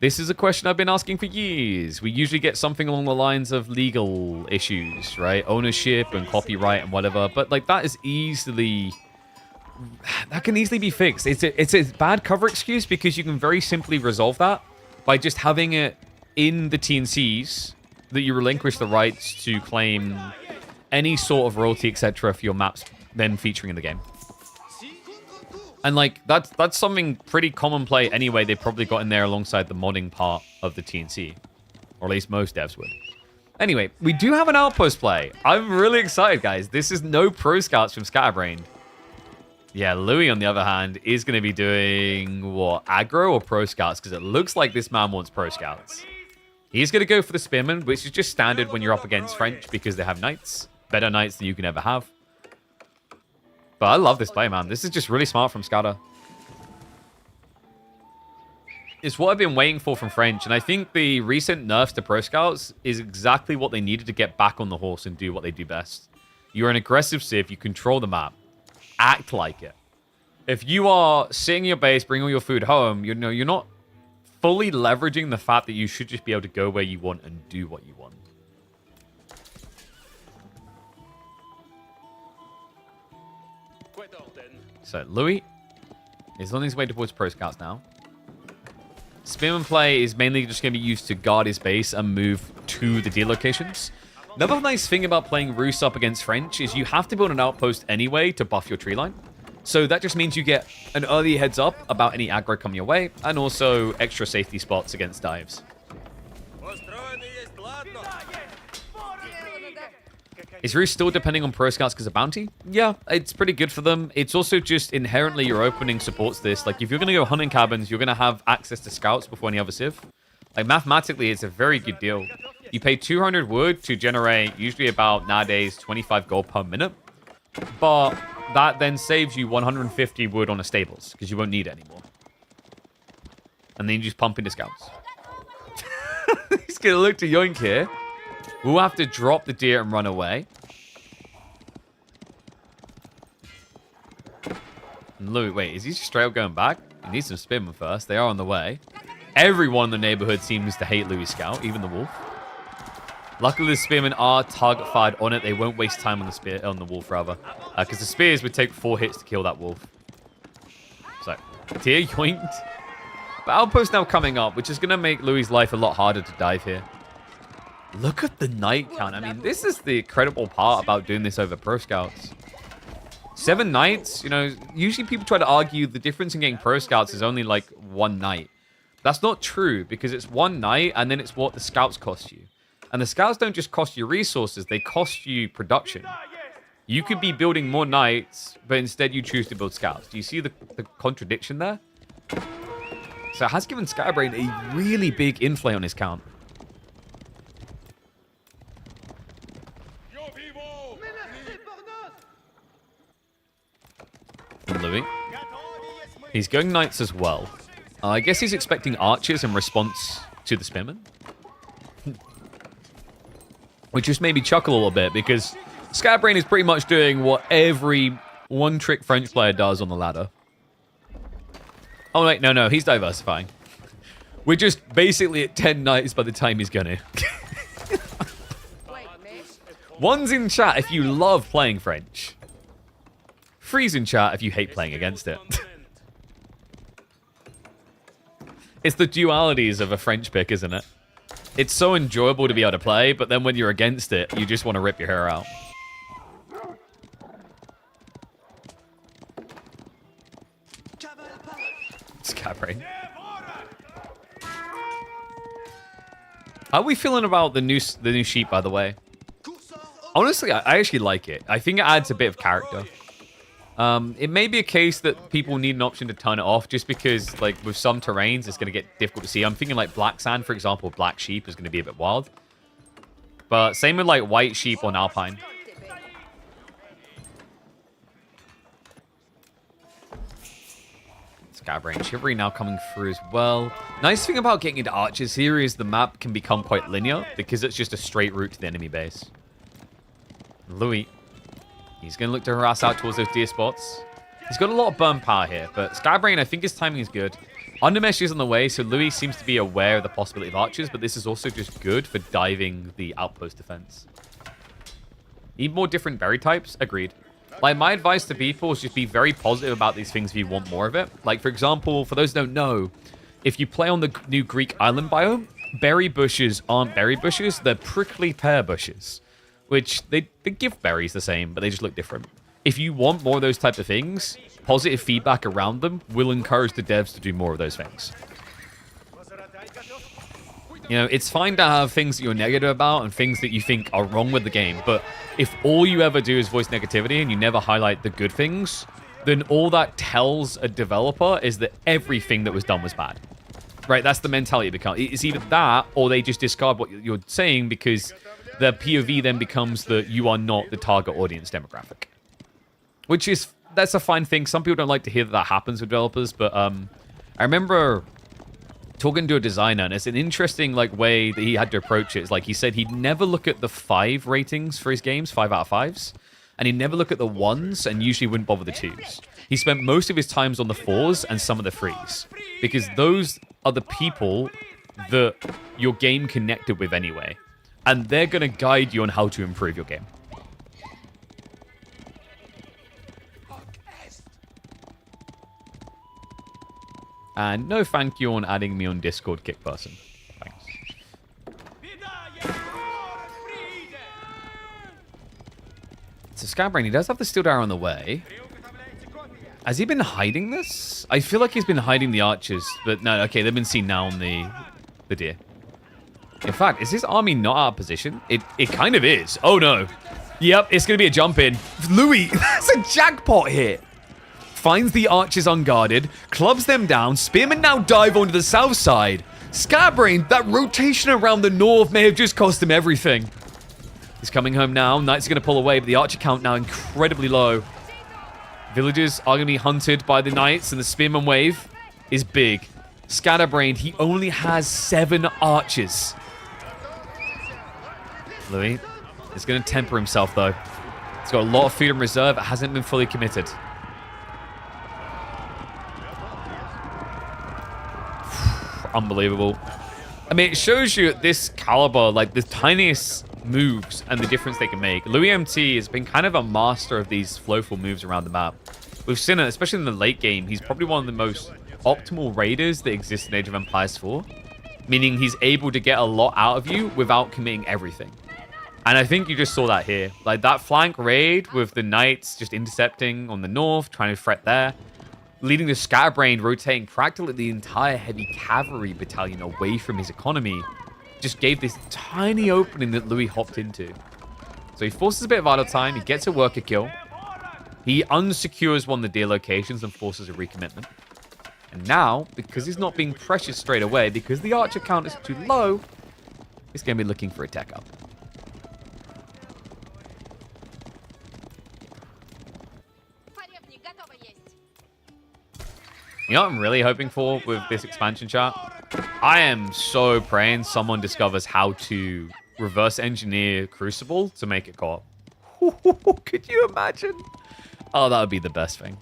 This is a question I've been asking for years. We usually get something along the lines of legal issues, right? Ownership and copyright and whatever. But like that is easily... That can easily be fixed. It's a bad cover excuse because you can very simply resolve that by just having it in the TNCs that you relinquish the rights to claim any sort of royalty, etc. for your maps then featuring in the game. And like that's something pretty common play anyway. They probably got in there alongside the modding part of the TNC, or at least most devs would. Anyway, we do have an outpost play. I'm really excited, guys. This is no Pro Scouts from Scatterbrained. Yeah, Louis, on the other hand, is going to be doing what, aggro or Pro Scouts? Because it looks like this man wants Pro Scouts. He's going to go for the Spearman, which is just standard when you're up against French because they have knights. Better knights than you can ever have. But I love this play, man. This is just really smart from Scatter. It's what I've been waiting for from French, and I think the recent nerfs to Pro Scouts is exactly what they needed to get back on the horse and do what they do best. You're an aggressive civ, you control the map. Act like it. If you are sitting in your base, bring all your food home, you're not fully leveraging the fact that you should just be able to go where you want and do what you want. So, Louis is on his way towards Pro Scouts now. Spearman play is mainly just going to be used to guard his base and move to the deal locations. Another nice thing about playing Roos up against French is you have to build an outpost anyway to buff your tree line. So that just means you get an early heads up about any aggro coming your way, and also extra safety spots against dives. Is Roos still depending on Pro Scouts because of bounty? Yeah, it's pretty good for them. It's also just inherently your opening supports this. Like, if you're going to go hunting cabins, you're going to have access to scouts before any other civ. Like, mathematically, it's a very good deal. You pay 200 wood to generate usually about, nowadays, 25 gold per minute. But that then saves you 150 wood on a stables, because you won't need it anymore. And then you just pump into scouts. He's going to look to yoink here. We'll have to drop the deer and run away. And Louis, wait, is he straight up going back? He needs some spearmen first. They are on the way. Everyone in the neighborhood seems to hate Louis' scout, even the wolf. Luckily, the spearmen are target-fired on it. They won't waste time on the wolf, rather. Because the spears would take 4 hits to kill that wolf. So, deer yoinked. But outpost now coming up, which is going to make Louis' life a lot harder to dive here. Look at the knight count. I mean, this is the incredible part about doing this over Pro Scouts. 7 knights, usually people try to argue the difference in getting Pro Scouts is only like 1 knight. That's not true, because it's 1 knight and then it's what the scouts cost you. And the scouts don't just cost you resources, they cost you production. You could be building more knights, but instead you choose to build scouts. Do you see the contradiction there? So it has given Scatterbrain a really big inflay on his count. Louis. He's going knights as well. I guess he's expecting archers in response to the spearmen. Which just made me chuckle a little bit, because Scatterbrain is pretty much doing what every one-trick French player does on the ladder. Oh, wait, no, he's diversifying. We're just basically at 10 knights by the time he's gonna. One's in chat if you love playing French. Three's in chat if you hate playing against it. It's the dualities of a French pick, isn't it? It's so enjoyable to be able to play, but then when you're against it, you just want to rip your hair out. Scatterbrain. How are we feeling about the new sheep, by the way? Honestly, I actually like it. I think it adds a bit of character. It may be a case that people need an option to turn it off, just because, like, with some terrains, it's going to get difficult to see. I'm thinking, like, black sand, for example, black sheep is going to be a bit wild. But same with, like, white sheep on Alpine. Scatterbrain Chivalry now coming through as well. Nice thing about getting into archers here is the map can become quite linear, because it's just a straight route to the enemy base. Louis. He's going to look to harass out towards those deer spots. He's got a lot of burn power here, but Scatterbrain, I think his timing is good. Undermesh is on the way, so Louis seems to be aware of the possibility of archers, but this is also just good for diving the outpost defense. Need more different berry types? Agreed. Like, my advice to people is just be very positive about these things if you want more of it. Like, for example, for those who don't know, if you play on the new Greek island biome, berry bushes aren't berry bushes, they're prickly pear bushes. Which, they give berries the same, but they just look different. If you want more of those types of things, positive feedback around them will encourage the devs to do more of those things. You know, it's fine to have things that you're negative about and things that you think are wrong with the game, but if all you ever do is voice negativity and you never highlight the good things, then all that tells a developer is that everything that was done was bad. Right, that's the mentality it becomes. It's either that, or they just discard what you're saying because the POV then becomes that you are not the target audience demographic. Which is, that's a fine thing. Some people don't like to hear that that happens with developers, but I remember talking to a designer, and it's an interesting way that he had to approach it. It's like he said he'd never look at the 5 ratings for his games, 5 out of 5s, and he'd never look at the 1s and usually wouldn't bother the 2s. He spent most of his times on the 4s and some of the 3s, because those are the people that your game connected with anyway. And they're going to guide you on how to improve your game. And no thank you on adding me on Discord, kick person. Thanks. So Scatterbrain, he does have the steel arrow on the way. Has he been hiding this? I feel like he's been hiding the archers, but no, okay, they've been seen now on the deer. In fact, is his army not out of position? It kind of is. Oh, no. Yep, it's going to be a jump in. Louis, that's a jackpot hit. Finds the archers unguarded, clubs them down. Spearmen now dive onto the south side. Scatterbrain, that rotation around the north may have just cost him everything. He's coming home now. Knights are going to pull away, but the archer count now incredibly low. Villagers are going to be hunted by the knights, and the spearman wave is big. Scatterbrain, he only has 7 archers. Louis is going to temper himself, though. He's got a lot of food in reserve. It hasn't been fully committed. Unbelievable. I mean, it shows you at this caliber, the tiniest moves and the difference they can make. Louis MT has been kind of a master of these flowful moves around the map. We've seen it, especially in the late game. He's probably one of the most optimal raiders that exists in Age of Empires 4. Meaning he's able to get a lot out of you without committing everything. And I think you just saw that here. That flank raid with the knights just intercepting on the north, trying to threat there. Leading the Scatterbrain, rotating practically the entire heavy cavalry battalion away from his economy. Just gave this tiny opening that Louis hopped into. So he forces a bit of idle time. He gets a worker kill. He unsecures one of the deer locations and forces a recommitment. And now, because he's not being pressured straight away, because the archer count is too low, he's going to be looking for a tech up. You know what I'm really hoping for with this expansion chat? I am so praying someone discovers how to reverse engineer Crucible to make it co-op. Could you imagine? Oh, that would be the best thing.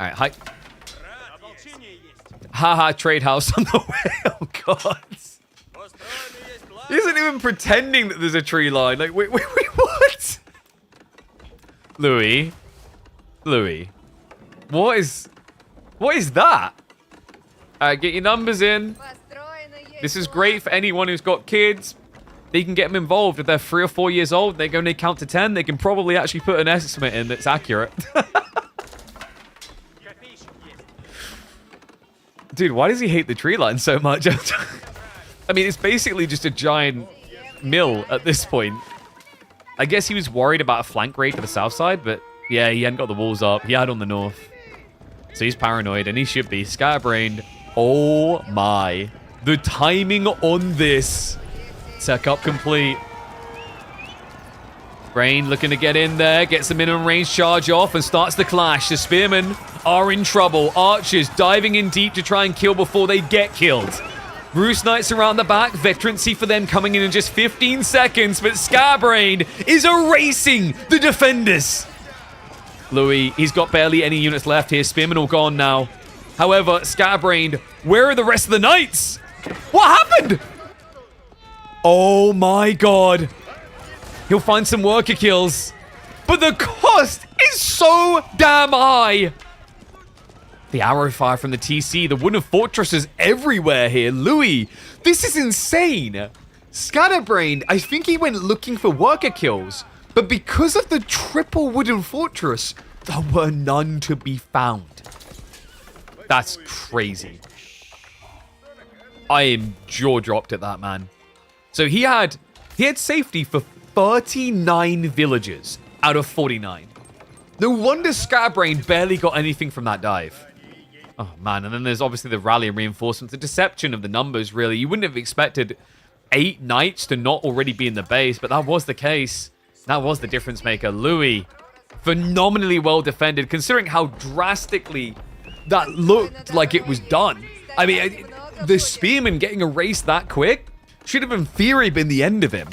Alright, hi. Haha, trade house on the way. Oh, God. He isn't even pretending that there's a tree line. Like, wait, what? Louis. What is that? Alright, get your numbers in. This is great for anyone who's got kids. They can get them involved. If they're 3 or 4 years old, they go and they count to 10. They can probably actually put an estimate in that's accurate. Dude, why does he hate the tree line so much? I mean, it's basically just a giant mill at this point. I guess he was worried about a flank raid to the south side, but yeah, he hadn't got the walls up. He had on the north. So he's paranoid, and he should be. Scatterbrained. Oh my. The timing on this. Tech up complete. Brain looking to get in there, gets the minimum range charge off and starts the clash. The spearmen are in trouble. Archers diving in deep to try and kill before they get killed. Roost Knights around the back. Veterancy for them coming in just 15 seconds, but Scatterbrained is erasing the defenders. Louis, he's got barely any units left here. Spearmen all gone now. However, Scatterbrained, where are the rest of the Knights? What happened? Oh my God. He'll find some worker kills. But the cost is so damn high. The arrow fire from the TC. The wooden fortresses everywhere here. Louis, this is insane. Scatterbrained, I think he went looking for worker kills. But because of the triple wooden fortress, there were none to be found. That's crazy. I am jaw-dropped at that, man. So he had safety for 39 villagers out of 49. No wonder Scatterbrained barely got anything from that dive. Oh, man. And then there's obviously the rally and reinforcements. The deception of the numbers, really. You wouldn't have expected 8 knights to not already be in the base, but that was the case. That was the difference maker. Louis, phenomenally well defended, considering how drastically that looked like it was done. I mean, the spearman getting erased that quick should have in theory been the end of him.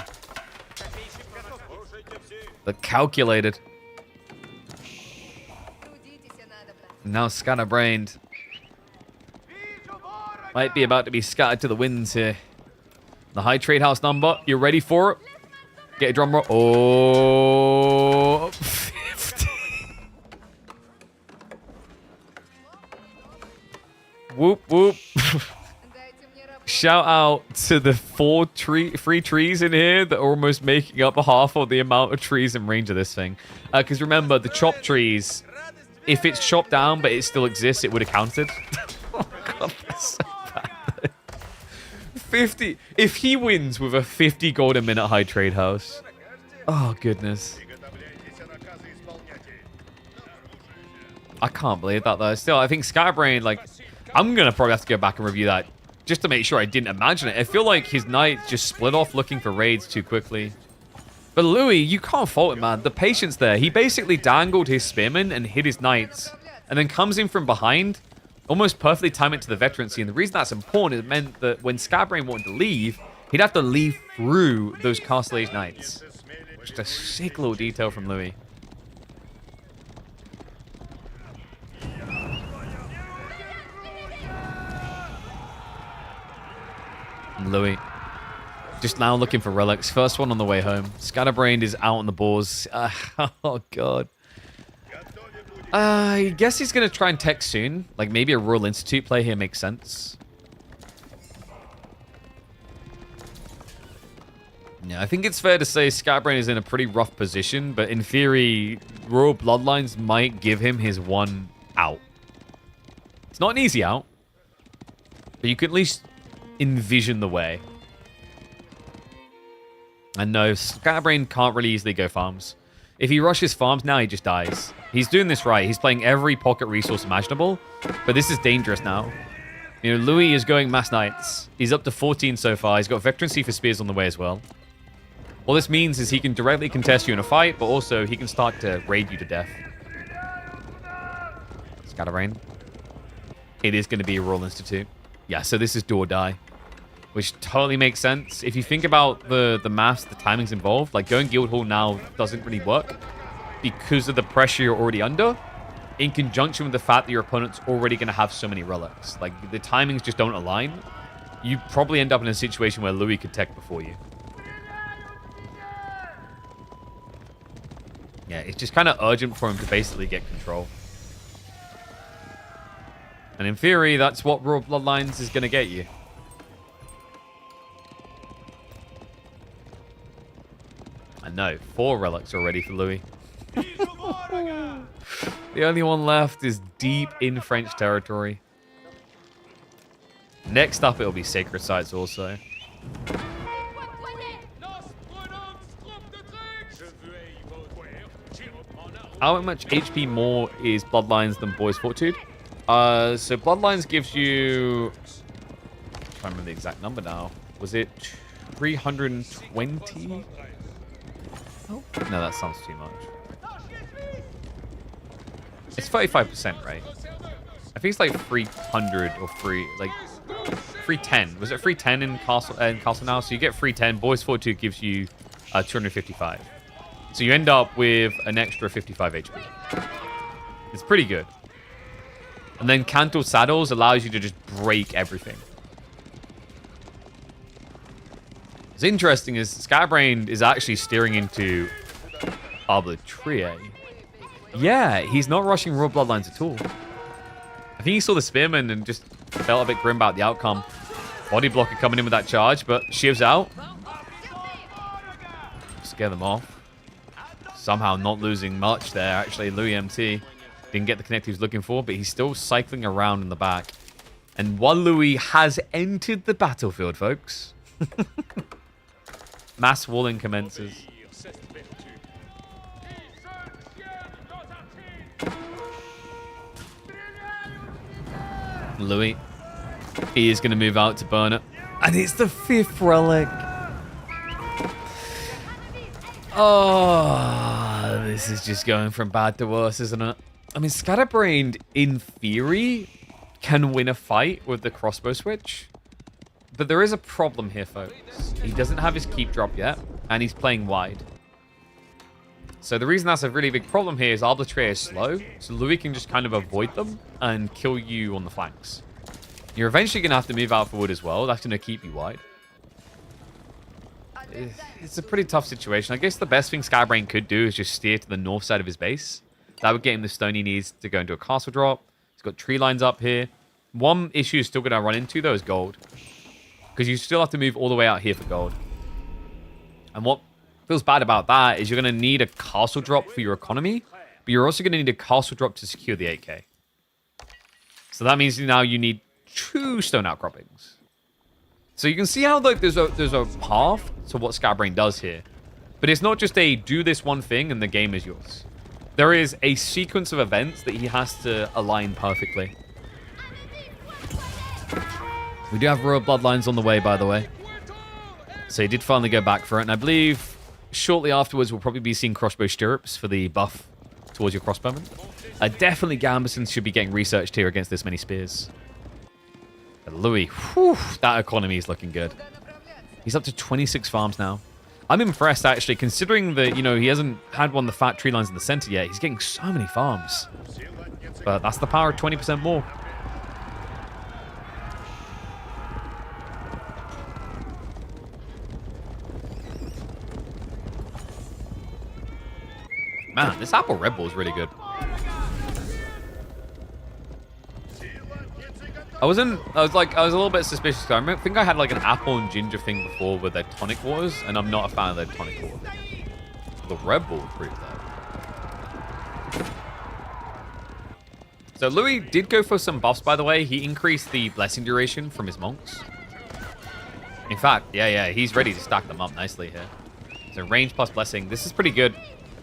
But calculated. Now Scatterbrained might be about to be scattered to the winds here. The high trade house number. You ready for it? Get a drum roll. Oh, 50. Whoop, whoop. Shout out to the 4 free trees in here that are almost making up half of the amount of trees in range of this thing. Because remember, the chopped trees, if it's chopped down but it still exists, it would have counted. Oh God, that's so bad. 50. If he wins with a 50 gold a minute high trade house. Oh, goodness. I can't believe that, though. Still, I think Scatterbrained, like, I'm going to probably have to go back and review that just to make sure I didn't imagine it. I feel like his knights just split off looking for raids too quickly. But Louis, you can't fault him, man. The patience there. He basically dangled his spearmen and hit his knights, and then comes in from behind, almost perfectly time it to the veterancy. And the reason that's important is it meant that when Scatterbrained wanted to leave, he'd have to leave through those Castle Age knights. Just a sick little detail from Louis. Louis, just now looking for relics. First one on the way home. Scatterbrained is out on the boars. Oh, God. I guess he's going to try and tech soon. Like, maybe a Royal Institute play here makes sense. Yeah, I think it's fair to say Scatterbrained is in a pretty rough position, but in theory, Royal Bloodlines might give him his one out. It's not an easy out, but you can at least envision the way. And no, Scatterbrained can't really easily go farms. If he rushes farms now, he just dies. He's doing this right. He's playing every pocket resource imaginable, but this is dangerous now. You know, Louis is going mass knights. He's up to 14 so far. He's got veterancy for spears on the way as well. All this means is he can directly contest you in a fight, but also he can start to raid you to death. Scatterbrain. It is going to be a Royal Institute. Yeah, so this is do or die, which totally makes sense. If you think about the maths, the timings involved, like going Guildhall now doesn't really work because of the pressure you're already under, in conjunction with the fact that your opponent's already going to have so many relics. Like, the timings just don't align. You probably end up in a situation where Louis could tech before you. Yeah, it's just kind of urgent for him to basically get control. And in theory, that's what Royal Bloodlines is going to get you. I know, 4 relics already for Louis. The only one left is deep in French territory. Next up, it'll be Sacred Sites also. How much HP more is Bloodlines than Boy's Fortitude? So Bloodlines gives you... I'm trying to remember the exact number now. Was it 320? Oh, no, that sounds too much. It's 35%, right? I think it's like 300 or 310. Was it 310 in Castle now? So you get 310. Boy's Fortitude gives you 255. So you end up with an extra 55 HP. It's pretty good. And then Cantle Saddles allows you to just break everything. What's interesting is Scatterbrain is actually steering into Arbitraire. Yeah, he's not rushing Royal Bloodlines at all. I think he saw the Spearman and just felt a bit grim about the outcome. Body blocker coming in with that charge, but Shiv's out. Scare them off. Somehow not losing much there. Actually, Louis MT didn't get the connect he was looking for, but he's still cycling around in the back. And while Louis has entered the battlefield, folks, mass walling commences. Louis, he is going to move out to burn it. And it's the 5th relic. Oh, this is just going from bad to worse, isn't it? I mean, Scatterbrained, in theory, can win a fight with the crossbow switch. But there is a problem here, folks. He doesn't have his keep drop yet, and he's playing wide. So the reason that's a really big problem here is Arbitraire is slow, so Louis can just kind of avoid them and kill you on the flanks. You're eventually going to have to move out forward as well. That's going to keep you wide. It's a pretty tough situation. I guess the best thing Scatterbrain could do is just steer to the north side of his base. That would get him the stone he needs to go into a castle drop. He's got tree lines up here. One issue is still going to run into, though, is gold. Because you still have to move all the way out here for gold. And what feels bad about that is you're going to need a castle drop for your economy, but you're also going to need a castle drop to secure the 8k. So that means now you need 2 stone outcroppings. So you can see how like there's a path to what Scatterbrain does here. But it's not just a do this one thing and the game is yours. There is a sequence of events that he has to align perfectly. We do have Royal Bloodlines on the way, by the way. So he did finally go back for it. And I believe shortly afterwards, we'll probably be seeing crossbow stirrups for the buff towards your crossbowman. Definitely Gambison should be getting researched here against this many spears. But Louis, whew, that economy is looking good. He's up to 26 farms now. I'm impressed, actually, considering that, you know, he hasn't had one of the fat tree lines in the center yet. He's getting so many farms. But that's the power of 20% more. Man, this apple Red Bull is really good. I was a little bit suspicious. I think I had like an apple and ginger thing before with their tonic waters, and I'm not a fan of their tonic water. The Red Bull proves that. So Louis did go for some buffs, by the way. He increased the blessing duration from his monks. In fact, yeah, he's ready to stack them up nicely here. So range plus blessing. This is pretty good.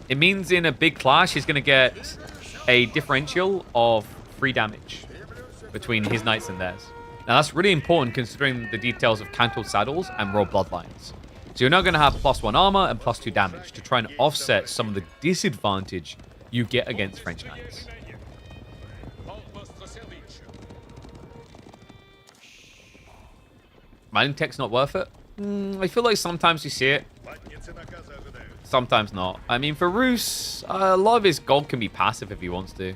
It means in a big clash, he's going to get a differential of 3 damage between his knights and theirs. Now, that's really important considering the details of Cantled Saddles and Royal Bloodlines. So you're now going to have +1 armor and +2 damage to try and offset some of the disadvantage you get against French knights. Mining tech's not worth it? I feel like sometimes you see it. Sometimes not. I mean, for Roos, a lot of his gold can be passive if he wants to.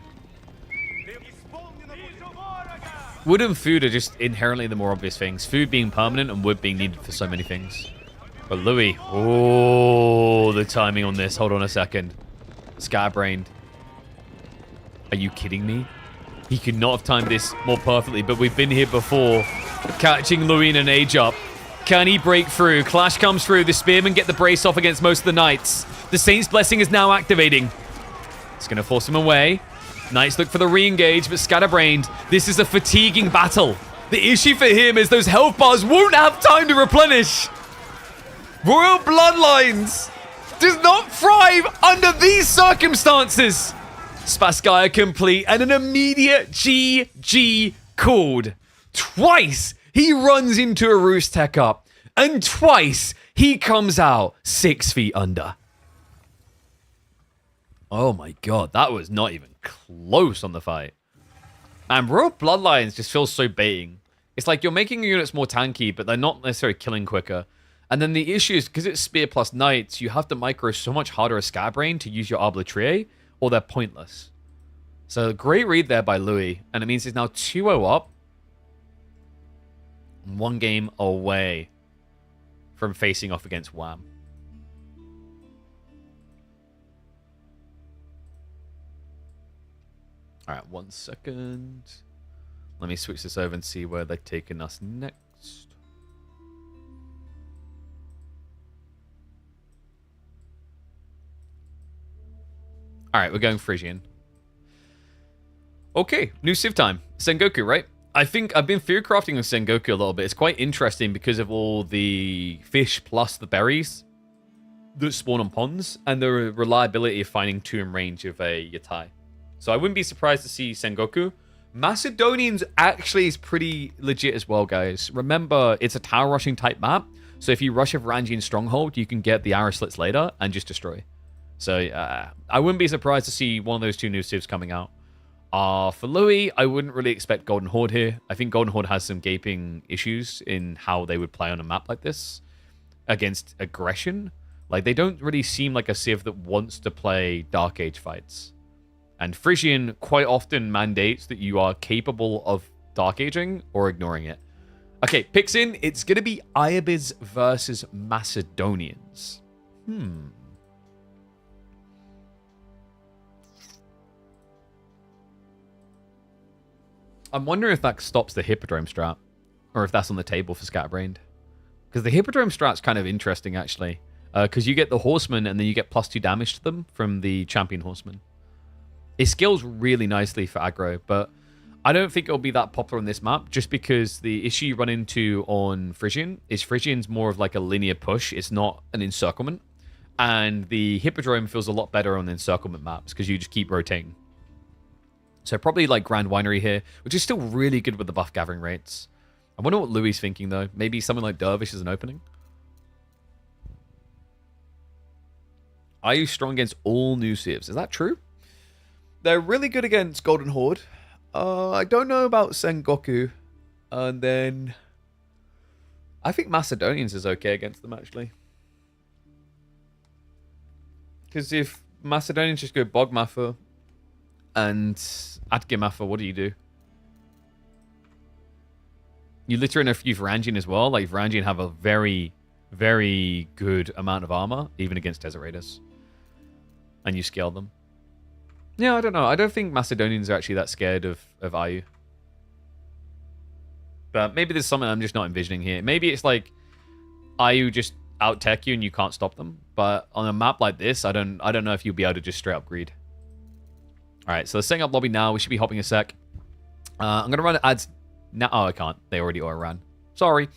Wood and food are just inherently the more obvious things. Food being permanent and wood being needed for so many things. But Louis, oh, the timing on this. Hold on a second. Scatterbrained. Are you kidding me? He could not have timed this more perfectly, but we've been here before. Catching Louis in an age up. Can he break through? Clash comes through. The Spearmen get the brace off against most of the Knights. The Saint's Blessing is now activating. It's going to force him away. Knights look for the re-engage, but Scatterbrained. This is a fatiguing battle. The issue for him is those health bars won't have time to replenish. Royal Bloodlines does not thrive under these circumstances. Spasskaya complete and an immediate GG called. Twice he runs into a Roost Tech up, and twice he comes out 6 feet under. Oh my god, that was not even close on the fight. And Royal Bloodlines just feels so baiting. It's like you're making your units more tanky, but they're not necessarily killing quicker. And then the issue is, because it's Spear plus Knights, you have to micro so much harder as Scatterbrain to use your Arbitrier, or they're pointless. So great read there by Louis, and it means he's now 2-0 up. 1 game away from facing off against Wham. All right, 1 second. Let me switch this over and see where they're taking us next. All right, we're going Frisian. Okay, new Civ time. Sengoku, right? I think I've been fear crafting with Sengoku a little bit. It's quite interesting because of all the fish plus the berries that spawn on ponds and the reliability of finding 2 in range of a Yatai. So I wouldn't be surprised to see Sengoku. Macedonians actually is pretty legit as well, guys. Remember, it's a tower rushing type map. So if you rush a Varangian stronghold, you can get the arrow slits later and just destroy. So I wouldn't be surprised to see one of those 2 new civs coming out. For Louis, I wouldn't really expect Golden Horde here. I think Golden Horde has some gaping issues in how they would play on a map like this against aggression. Like, they don't really seem like a civ that wants to play Dark Age fights. And Frisian quite often mandates that you are capable of Dark Aging or ignoring it. Okay, picks in. It's going to be Iabis versus Macedonians. I'm wondering if that stops the Hippodrome strat, or if that's on the table for Scatterbrained. Because the Hippodrome strat's kind of interesting, actually. Because you get the Horsemen, and then you get +2 damage to them from the Champion Horseman. It scales really nicely for aggro, but I don't think it'll be that popular on this map, just because the issue you run into on Frisian is Frisian's more of like a linear push. It's not an encirclement. And the Hippodrome feels a lot better on encirclement maps, because you just keep rotating. So probably like Grand Winery here, which is still really good with the buff gathering rates. I wonder what Louis is thinking, though. Maybe something like Dervish is an opening. Are you strong against all new civs? Is that true? They're really good against Golden Horde. I don't know about Sengoku. And then I think Macedonians is okay against them, actually. Because if Macedonians just go Bogmather and Atgimather, what do you do? You litter in a few Varangian as well. Like, Varangian have a very, very good amount of armor, even against Desert Raiders. And you scale them. Yeah, I don't know. I don't think Macedonians are actually that scared of Ayu. But maybe there's something I'm just not envisioning here. Maybe it's like Ayu just out-tech you and you can't stop them. But on a map like this, I don't know if you'll be able to just straight up greed. Alright, so setting up lobby now. We should be hopping a sec. I'm going to run ads now. Oh, I can't. They already auto-ran. Sorry.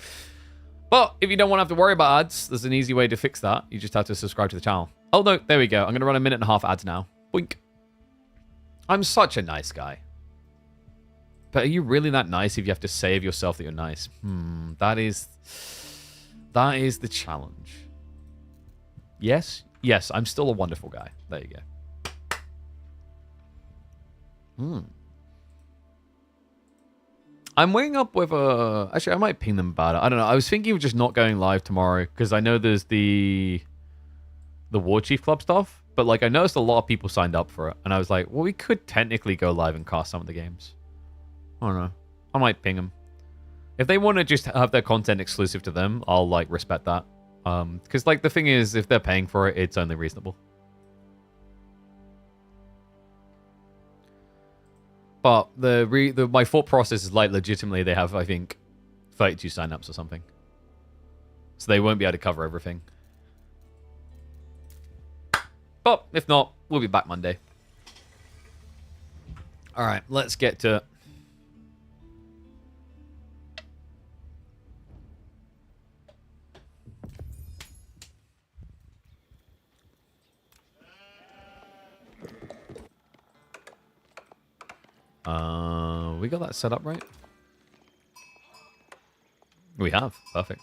But if you don't want to have to worry about ads, there's an easy way to fix that. You just have to subscribe to the channel. Oh, no. There we go. I'm going to run 1.5 ads now. Boink. I'm such a nice guy. But are you really that nice if you have to say of yourself that you're nice? That is the challenge. Yes? Yes, I'm still a wonderful guy. There you go. I'm weighing up whether... Actually, I might ping them about it. I don't know. I was thinking of just not going live tomorrow because I know there's the War Chief Club stuff. But, like, I noticed a lot of people signed up for it. And I was like, well, we could technically go live and cast some of the games. I don't know. I might ping them. If they want to just have their content exclusive to them, I'll, like, respect that. Because, like, the thing is, if they're paying for it, it's only reasonable. But my thought process is, like, legitimately they have, I think, 32 signups or something. So they won't be able to cover everything. But if not, we'll be back Monday. All right, let's get to... we got that set up right? We have. Perfect.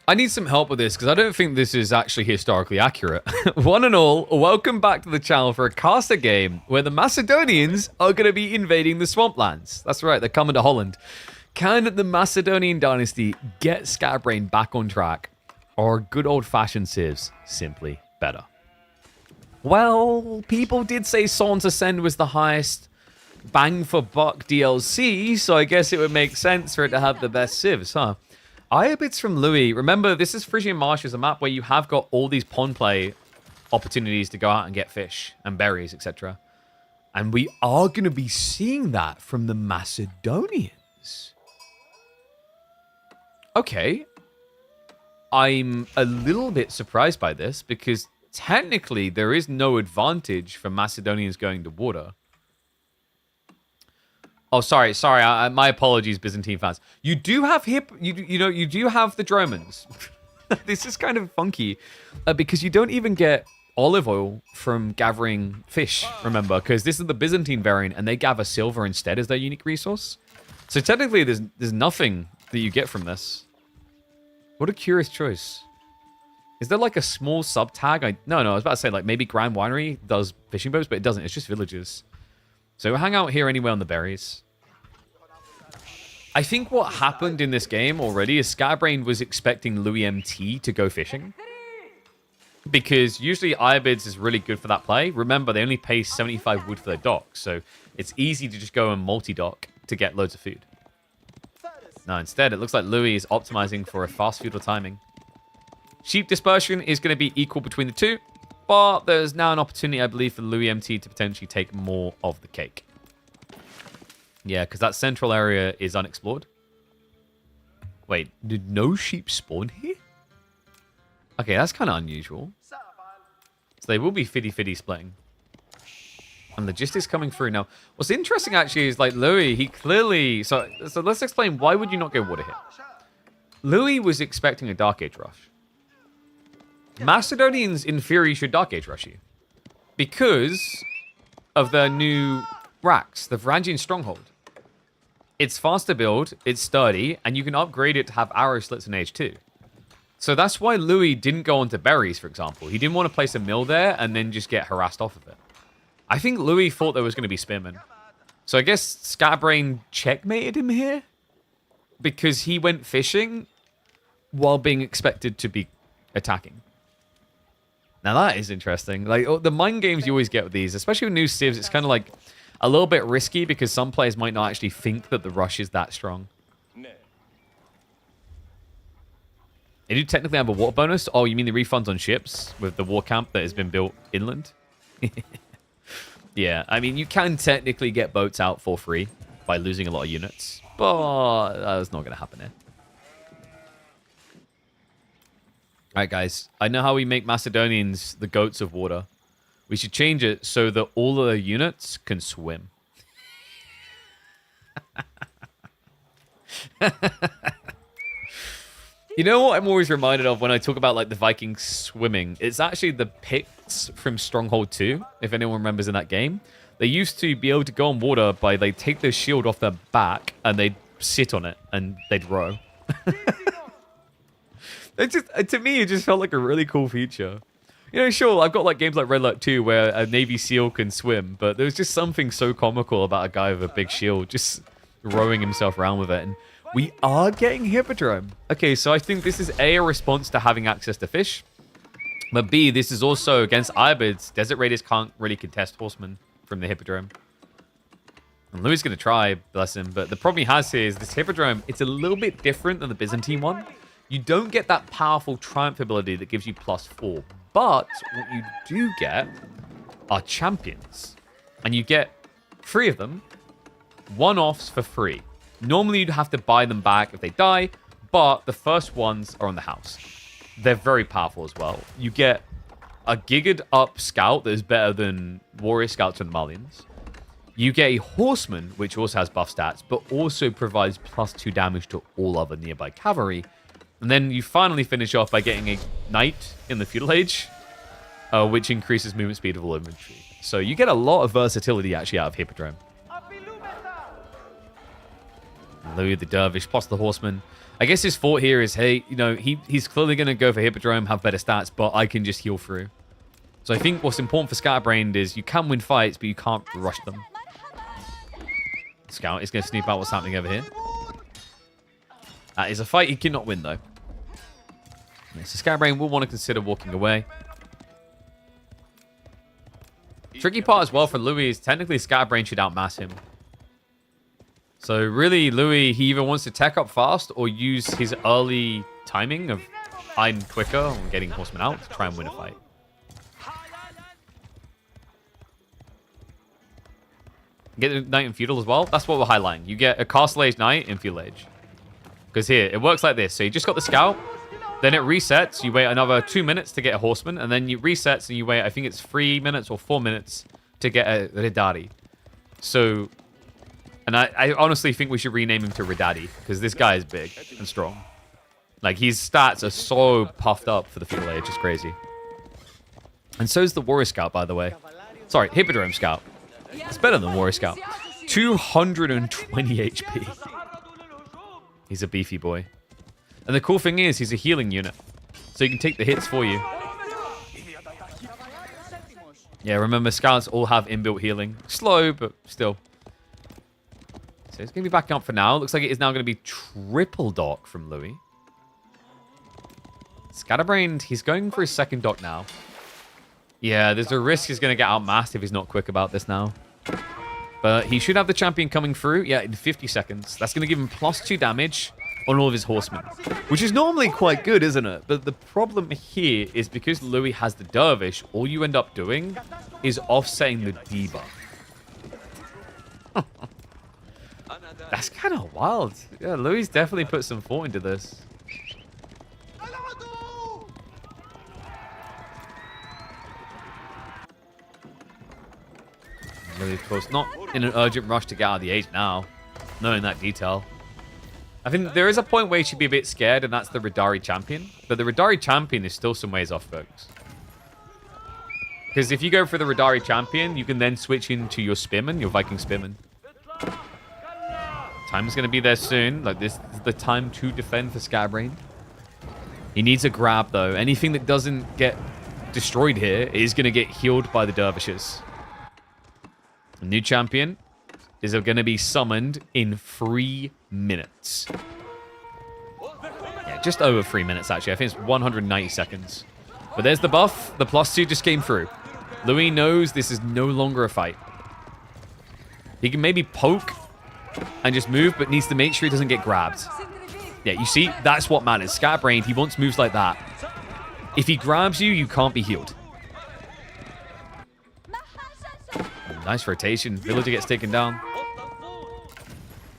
I need some help with this because I don't think this is actually historically accurate. One and all, welcome back to the channel for a caster game where the Macedonians are going to be invading the swamplands. That's right, they're coming to Holland. Can the Macedonian dynasty get Scatterbrain back on track? Or are good old-fashioned civs simply better? Well, people did say Sons Ascend was the highest bang for buck DLC, so I guess it would make sense for it to have the best civs, huh? Iobits from Louis. Remember, this is Frisian Marshes, a map where you have got all these pond play opportunities to go out and get fish and berries, etc. And we are going to be seeing that from the Macedonians. Okay. I'm a little bit surprised by this because technically there is no advantage for Macedonians going to water. Oh, sorry. My apologies, Byzantine fans. You do have you do have the Dromans. This is kind of funky because you don't even get olive oil from gathering fish, remember, because this is the Byzantine variant and they gather silver instead as their unique resource. So technically there's nothing that you get from this. What a curious choice. Is there like a small sub tag? No, I was about to say like maybe Grand Winery does fishing boats, but it doesn't. It's just villages. So we'll hang out here anyway on the berries. I think what happened in this game already is Scatterbrain was expecting Louis MT to go fishing. Because usually Iobits is really good for that play. Remember, they only pay 75 wood for their dock, so it's easy to just go and multi-dock to get loads of food. No, instead, it looks like Louis is optimizing for a fast feudal timing. Sheep dispersion is going to be equal between the two, but there's now an opportunity, I believe, for Louis MT to potentially take more of the cake. Yeah, because that central area is unexplored. Wait, did no sheep spawn here? Okay, that's kind of unusual. So they will be fiddy splitting. And logistics coming through. Now, what's interesting actually is like Louis, he clearly... So let's explain, why would you not go water here? Louis was expecting a Dark Age rush. Macedonians, in theory, should Dark Age rush you. Because of their new racks, the Varangian Stronghold. It's fast to build, it's sturdy, and you can upgrade it to have arrow slits in age 2. So that's why Louis didn't go onto berries, for example. He didn't want to place a mill there and then just get harassed off of it. I think Louis thought there was going to be spearmen. So I guess Scatterbrain checkmated him here. Because he went fishing while being expected to be attacking. Now that is interesting. Like the mind games you always get with these, especially with new civs, it's kind of like a little bit risky because some players might not actually think that the rush is that strong. They do technically have a water bonus. Oh, you mean the refunds on ships with the war camp that has been built inland? Yeah, I mean, you can technically get boats out for free by losing a lot of units, but that's not going to happen here. All right, guys. I know how we make Macedonians the goats of water. We should change it so that all of the units can swim. You know what I'm always reminded of when I talk about like the Vikings swimming? It's actually the Picts from Stronghold 2, if anyone remembers in that game. They used to be able to go on water by they take their shield off their back and they'd sit on it and they'd row. It just, to me, it just felt like a really cool feature. You know, sure, I've got like games like Red Alert 2 where a Navy SEAL can swim, but there's just something so comical about a guy with a big shield just rowing himself around with it. And we are getting Hippodrome. Okay, so I think this is A response to having access to fish, but B, this is also against Ibids. Desert Raiders can't really contest Horsemen from the Hippodrome. And Louis going to try, bless him, but the problem he has here is this Hippodrome, it's a little bit different than the Byzantine one. You don't get that powerful Triumph ability that gives you +4. But what you do get are champions. And you get 3 of them, one-offs for free. Normally, you'd have to buy them back if they die, but the first ones are on the house. They're very powerful as well. You get a gigaed up scout that is better than warrior scouts and Malians. You get a horseman, which also has buff stats, but also provides +2 damage to all other nearby cavalry. And then you finally finish off by getting a knight in the feudal age, which increases movement speed of all infantry. So you get a lot of versatility actually out of Hippodrome. Louis the Dervish plus the horseman. I guess his thought here is, hey, you know, he's clearly going to go for Hippodrome, have better stats, but I can just heal through. So I think what's important for Scatterbrained is you can win fights, but you can't rush them. Scout is going to sneak out what's happening over here. That is a fight he cannot win, though. So Scatterbrain will want to consider walking away. Tricky part as well for Louis is technically Scatterbrain should outmass him. So really, Louis, he either wants to tech up fast or use his early timing of I'm quicker on getting Horseman out to try and win a fight. Get the Knight in Feudal as well. That's what we're highlighting. You get a Castle Age Knight in Feudal Age. Because here, it works like this. So you just got the Scout. Then it resets. You wait another 2 minutes to get a Horseman. And then it resets and you wait, I think it's 3 minutes or 4 minutes to get a Ridari. So, and I honestly think we should rename him to Ridadi. Because this guy is big and strong. Like, his stats are so puffed up for the Feudal Age. It's crazy. And so is the Warrior Scout, by the way. Sorry, Hippodrome Scout. It's better than Warrior Scout. 220 HP. He's a beefy boy. And the cool thing is, he's a healing unit. So he can take the hits for you. Yeah, remember, Scouts all have inbuilt healing. Slow, but still. So it's going to be backing up for now. Looks like it is now going to be triple dock from Louis. Scatterbrained, he's going for his second dock now. Yeah, there's a risk he's going to get outmassed if he's not quick about this now. But he should have the champion coming through, yeah, in 50 seconds. That's going to give him +2 damage on all of his horsemen, which is normally quite good, isn't it? But the problem here is because Louis has the Dervish, all you end up doing is offsetting the debuff. That's kind of wild. Yeah, Louis definitely put some thought into this. Really, of course, not in an urgent rush to get out of the age now, knowing that detail. I think there is a point where you should be a bit scared, and that's the Ridari champion. But the Ridari champion is still some ways off, folks. Because if you go for the Ridari champion, you can then switch into your Spearman, your Viking Spearman. Time's going to be there soon. Like, this is the time to defend for Scatterbrained. He needs a grab, though. Anything that doesn't get destroyed here is going to get healed by the Dervishes. The new champion is going to be summoned in 3 minutes. Yeah, just over 3 minutes, actually. I think it's 190 seconds. But there's the buff. The +2 just came through. Louis knows this is no longer a fight. He can maybe poke and just move, but needs to make sure he doesn't get grabbed. Yeah, you see? That's what matters. Scatterbrained, he wants moves like that. If he grabs you, you can't be healed. Nice rotation. Villager gets taken down.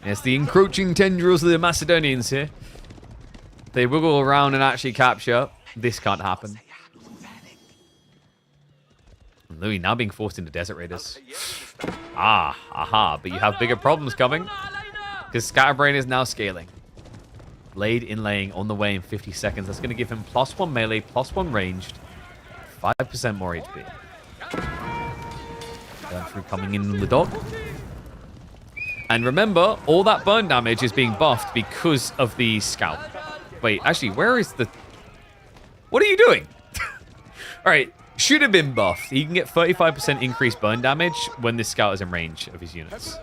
It's the encroaching tendrils of the Macedonians here. They wiggle around and actually capture. This can't happen. Louis now being forced into Desert Raiders. But you have bigger problems coming. Because Scatterbrain is now scaling. Blade inlaying on the way in 50 seconds. That's going to give him +1 melee, +1 ranged. 5% more HP. Burn through coming in the dog. And remember, all that burn damage is being buffed because of the Scout. Wait, actually, where is the... What are you doing? All right, should have been buffed. He can get 35% increased burn damage when this scout is in range of his units.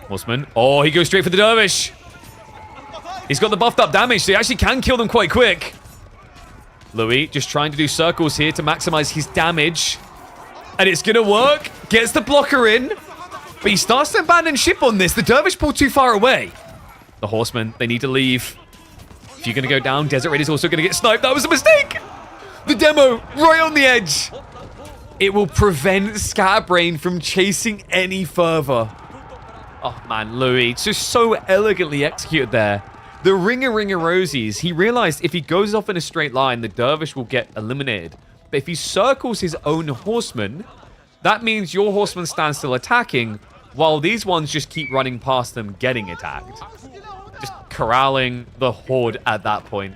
Horseman. Oh, he goes straight for the dervish. He's got the buffed up damage, so he actually can kill them quite quick. Louis just trying to do circles here to maximize his damage. And it's going to work. Gets the blocker in. But he starts to abandon ship on this. The dervish pulled too far away. The horsemen, they need to leave. If you're going to go down, Desert Raider's also going to get sniped. That was a mistake. The demo right on the edge. It will prevent Scatterbrain from chasing any further. Oh, man, Louis. It's just so elegantly executed there. The ringer rosies. He realized if he goes off in a straight line, the dervish will get eliminated. But if he circles his own horseman, that means your horseman stands still attacking, while these ones just keep running past them, getting attacked. Just corralling the horde at that point.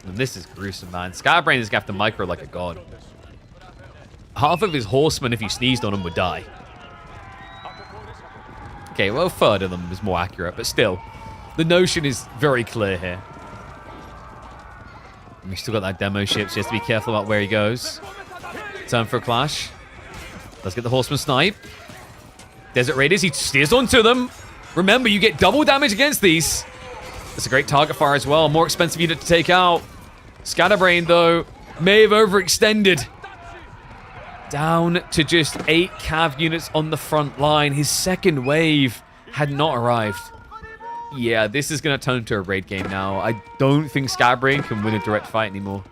And this is gruesome, man. Scatterbrain is going to have to micro like a god. Half of his horsemen, if you sneezed on them, would die. Okay, well, a third of them is more accurate, but still. The notion is very clear here. And we still got that demo ship, so he has to be careful about where he goes. Turn for a clash. Let's get the horseman snipe. Desert Raiders, he steers onto them. Remember, you get double damage against these. That's a great target fire as well. More expensive unit to take out. Scatterbrain, though, may have overextended. Down to just 8 cav units on the front line. His second wave had not arrived. Yeah, this is going to turn into a raid game now. I don't think Scatterbrain can win a direct fight anymore.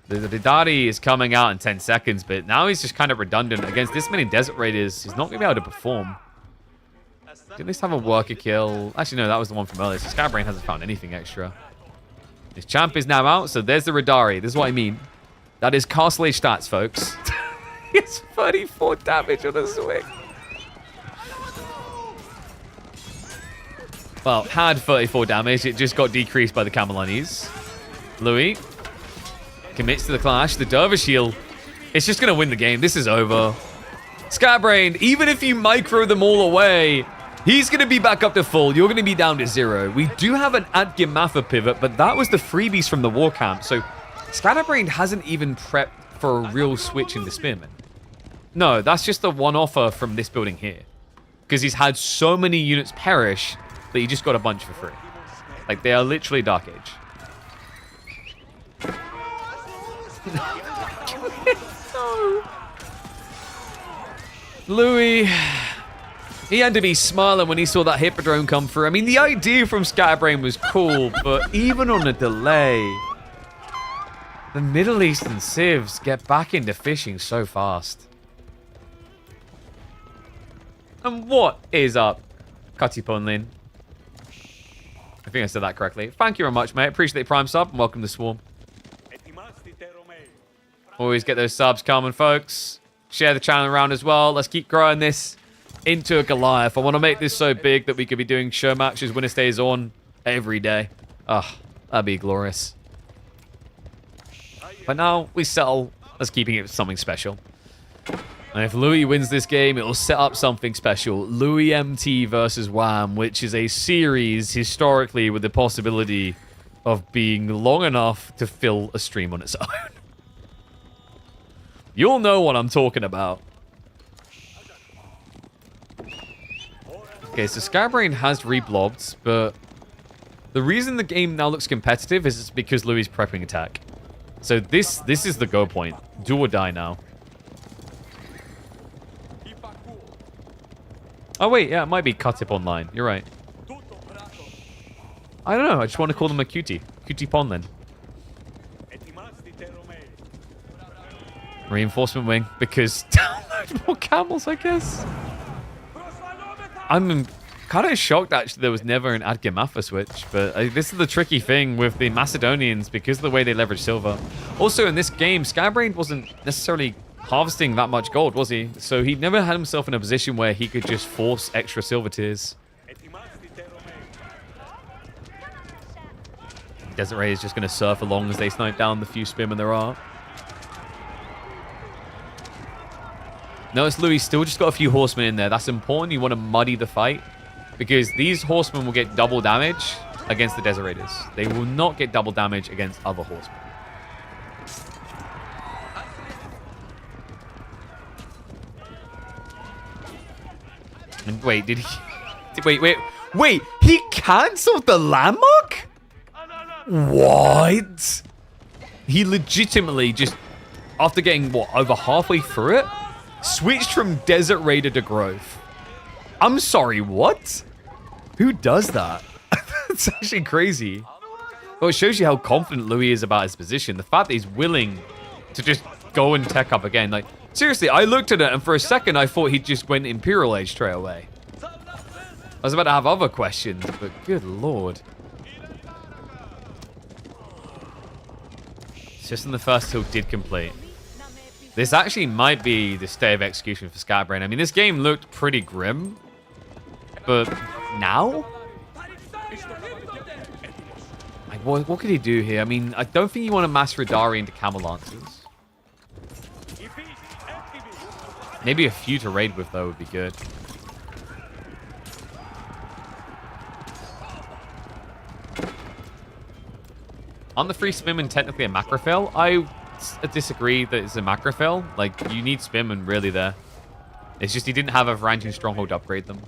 The Didari is coming out in 10 seconds, but now he's just kind of redundant. Against this many Desert Raiders, he's not going to be able to perform. Did at least have a worker kill. Actually, no, that was the one from earlier. So Scatterbrain hasn't found anything extra. His champ is now out, so there's the Radari. This is what I mean. That is Castle Age stats, folks. It's 34 damage on a swing. Well, had 34 damage. It just got decreased by the Camelanies. Louis commits to the clash. The Dervish heal. It's just going to win the game. This is over. Scatterbrain, even if you micro them all away, he's going to be back up to full. You're going to be down to 0. We do have an Adgimatha pivot, but that was the freebies from the war camp. So Scatterbrain hasn't even prepped for a real switch in the Spearman. No, that's just the one offer from this building here. Because he's had so many units perish that he just got a bunch for free. Like, they are literally Dark Age. No. Louis, he had to be smiling when he saw that Hippodrome come through. I mean, the idea from Scatterbrain was cool, but even on a delay, the Middle Eastern civs get back into fishing so fast. And what is up, Cutty Ponlin? I think I said that correctly. Thank you very much, mate. Appreciate the Prime sub and welcome to Swarm. Always get those subs coming, folks. Share the channel around as well. Let's keep growing this into a Goliath. I want to make this so big that we could be doing show matches, winner stays on every day. Ah, that'd be glorious. But now we settle as keeping it something special. And if Louis wins this game, it will set up something special. Louis MT versus Wham, which is a series historically with the possibility of being long enough to fill a stream on its own. You'll know what I'm talking about. Okay, so Scatterbrain has reblobbed, but the reason the game now looks competitive is it's because Louis is prepping attack. So this is the go point. Do or die now. Oh wait, yeah, it might be Cutip Online. You're right. I don't know, I just want to call them a cutie. Cutie Ponlin. Reinforcement wing, because download more camels, I guess. I'm kind of shocked, actually, there was never an Adgimatha switch, but this is the tricky thing with the Macedonians because of the way they leverage silver. Also, in this game, Scatterbrain wasn't necessarily harvesting that much gold, was he? So he never had himself in a position where he could just force extra silver tiers. Desert Ray is just going to surf along as they snipe down the few spearmen there are. Notice Louis still just got a few horsemen in there. That's important. You want to muddy the fight because these horsemen will get double damage against the Desert Raiders. They will not get double damage against other horsemen. And wait, did he... Wait, he cancelled the landmark? What? He legitimately just, after getting, what, over halfway through it, switched from Desert Raider to Growth. I'm sorry, what? Who does that? That's actually crazy. Well, it shows you how confident Louis is about his position. The fact that he's willing to just go and tech up again. Like, seriously, I looked at it and for a second I thought he just went Imperial Age straight away. I was about to have other questions, but good lord. System the first hill did complete. This actually might be the state of execution for Scatterbrain. I mean, this game looked pretty grim, but now? Like, what could he do here? I mean, I don't think you want to mass Radari into Camel Lancers. Maybe a few to raid with, though, would be good. Aren't the free Spimmen technically a macrophil? I disagree that it's a macrophil. Like, you need Spimmen really there. It's just he didn't have a Varangian Stronghold to upgrade them.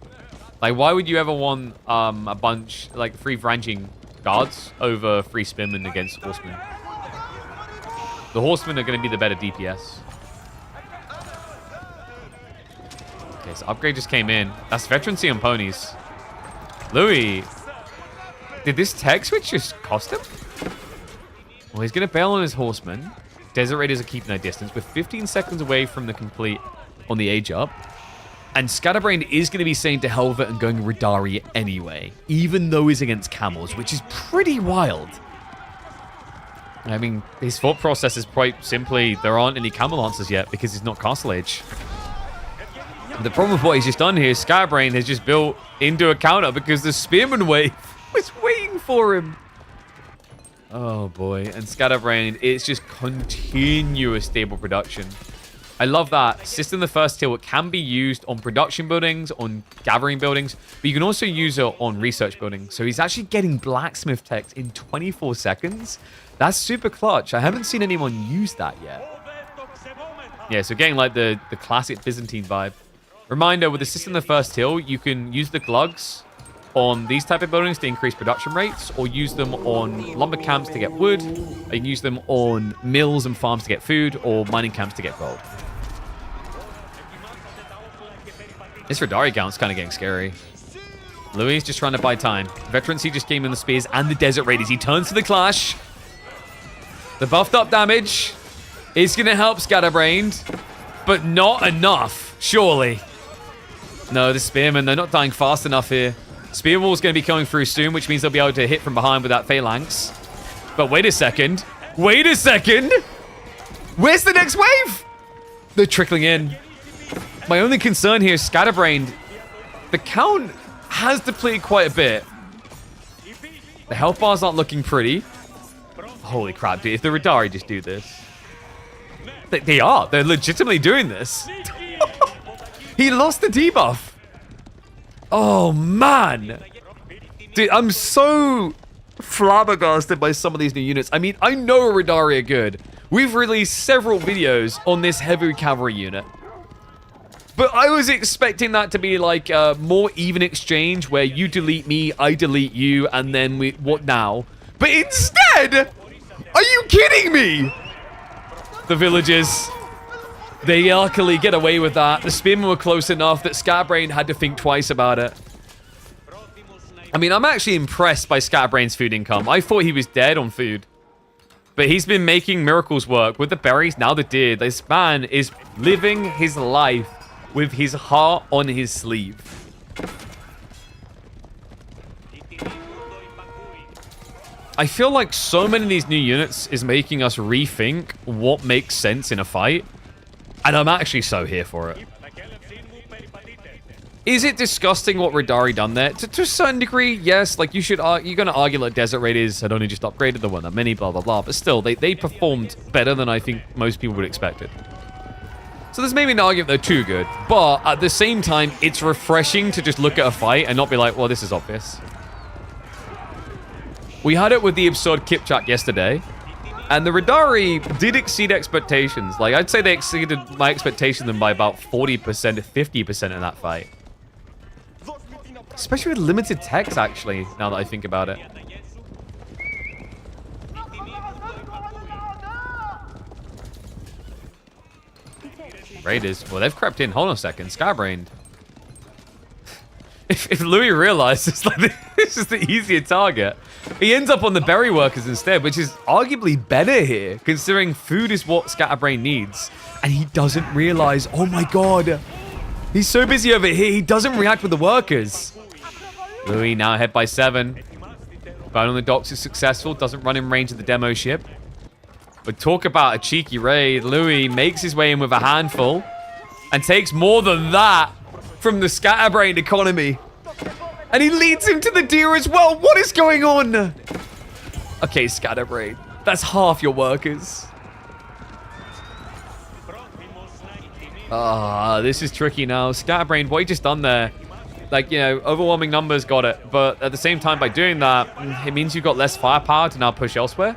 Like, why would you ever want a bunch, like, free Varangian guards over free Spimmen against Horsemen? The Horsemen are going to be the better DPS. Okay, so upgrade just came in. That's veterancy on ponies. Louis, did this tech switch just cost him? Well, he's going to bail on his horsemen. Desert Raiders are keeping their distance. We're 15 seconds away from the complete on the age up. And Scatterbrain is going to be saying to Helvet and going Radari anyway, even though he's against camels, which is pretty wild. I mean, his thought process is quite simply, there aren't any camel answers yet because he's not Castle Age. The problem with what he's just done here is Scatterbrain has just built into a counter because the Spearman wave was waiting for him. Oh boy, and Scatterbrain, it's just continuous stable production. I love that. System the first tier, it can be used on production buildings, on gathering buildings, but you can also use it on research buildings. So he's actually getting blacksmith tech in 24 seconds. That's super clutch. I haven't seen anyone use that yet. Yeah, so getting like the classic Byzantine vibe. Reminder, with the system the first hill, you can use the glugs on these type of buildings to increase production rates, or use them on lumber camps to get wood, or you can use them on mills and farms to get food, or mining camps to get gold. This Radari count's kind of getting scary. Louis just trying to buy time. Veterancy just came in the spears and the Desert Raiders. He turns to the clash. The buffed up damage is going to help Scatterbrained, but not enough, surely. No, the Spearmen, they're not dying fast enough here. Spear Wall's going to be coming through soon, which means they'll be able to hit from behind with that phalanx. But wait a second. Wait a second. Where's the next wave? They're trickling in. My only concern here is Scatterbrained. The count has depleted quite a bit. The health bars aren't looking pretty. Holy crap, dude. If the Radari just do this. They are. They're legitimately doing this. He lost the debuff. Oh, man. Dude, I'm so flabbergasted by some of these new units. I mean, I know Radari are good. We've released several videos on this heavy cavalry unit. But I was expecting that to be like a more even exchange where you delete me, I delete you, and then what now? But instead, are you kidding me? The villagers, they luckily get away with that. The Spearmen were close enough that Scatterbrain had to think twice about it. I mean, I'm actually impressed by Scatterbrain's food income. I thought he was dead on food. But he's been making miracles work with the berries, now the deer. This man is living his life with his heart on his sleeve. I feel like so many of these new units is making us rethink what makes sense in a fight. And I'm actually so here for it. Is it disgusting what Radari done there? To a certain degree, yes. Like, you're going to argue like Desert Raiders had only just upgraded, there weren't that many, blah, blah, blah. But still, they performed better than I think most people would expect it. So there's maybe an argument they're too good. But at the same time, it's refreshing to just look at a fight and not be like, well, this is obvious. We had it with the absurd Kipchak yesterday, and the Radari did exceed expectations. Like, I'd say they exceeded my expectation by about 40% to 50% in that fight. Especially with limited text, actually, now that I think about it. Raiders, well, they've crept in. Hold on a second. Skybrained. If Louis realizes like this is the easier target, he ends up on the berry workers instead, which is arguably better here, considering food is what Scatterbrain needs. And he doesn't realize, oh my god, he's so busy over here, he doesn't react with the workers. Louis now ahead by 7. Burn on the docks is successful, doesn't run in range of the demo ship. But talk about a cheeky raid. Louis makes his way in with a handful and takes more than that from the Scatterbrain economy. And he leads him to the deer as well. What is going on? Okay, Scatterbrain. That's half your workers. This is tricky now. Scatterbrain, what he just done there, like, you know, overwhelming numbers got it. But at the same time, by doing that, it means you've got less firepower to now push elsewhere.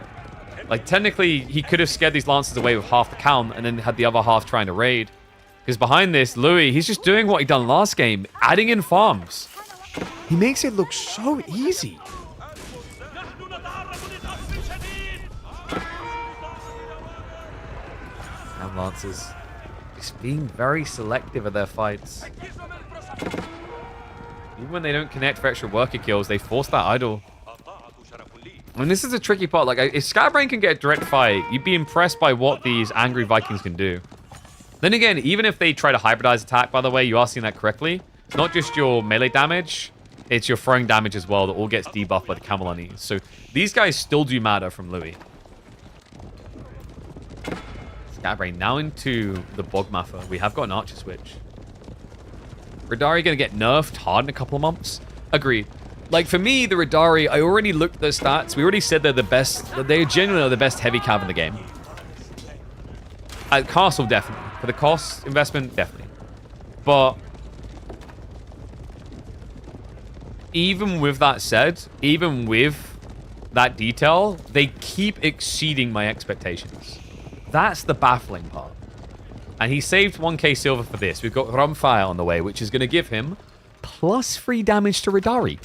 Like, technically, he could have scared these Lancers away with half the count and then had the other half trying to raid. Because behind this, Louis, he's just doing what he done last game, adding in farms. He makes it look so easy. And Lancers just being very selective at their fights. Even when they don't connect for extra worker kills, they force that idle. And this is a tricky part. Like, if Scatterbrain can get a direct fight, you'd be impressed by what these angry Vikings can do. Then again, even if they try to hybridize attack, by the way, you are seeing that correctly. It's not just your melee damage, it's your throwing damage as well that all gets debuffed by the camel unease. So these guys still do matter from Louis. Scatterbrain now into the Bogmaffer. We have got an Archer switch. Radari going to get nerfed hard in a couple of months? Agreed. Like, for me, the Radari, I already looked at their stats. We already said they're the best. They genuinely are the best heavy cav in the game. At Castle, definitely. For the cost investment, definitely. But even with that said, even with that detail, they keep exceeding my expectations. That's the baffling part. And he saved 1k silver for this. We've got Rumfire on the way, which is going to give him +3 damage to Radari.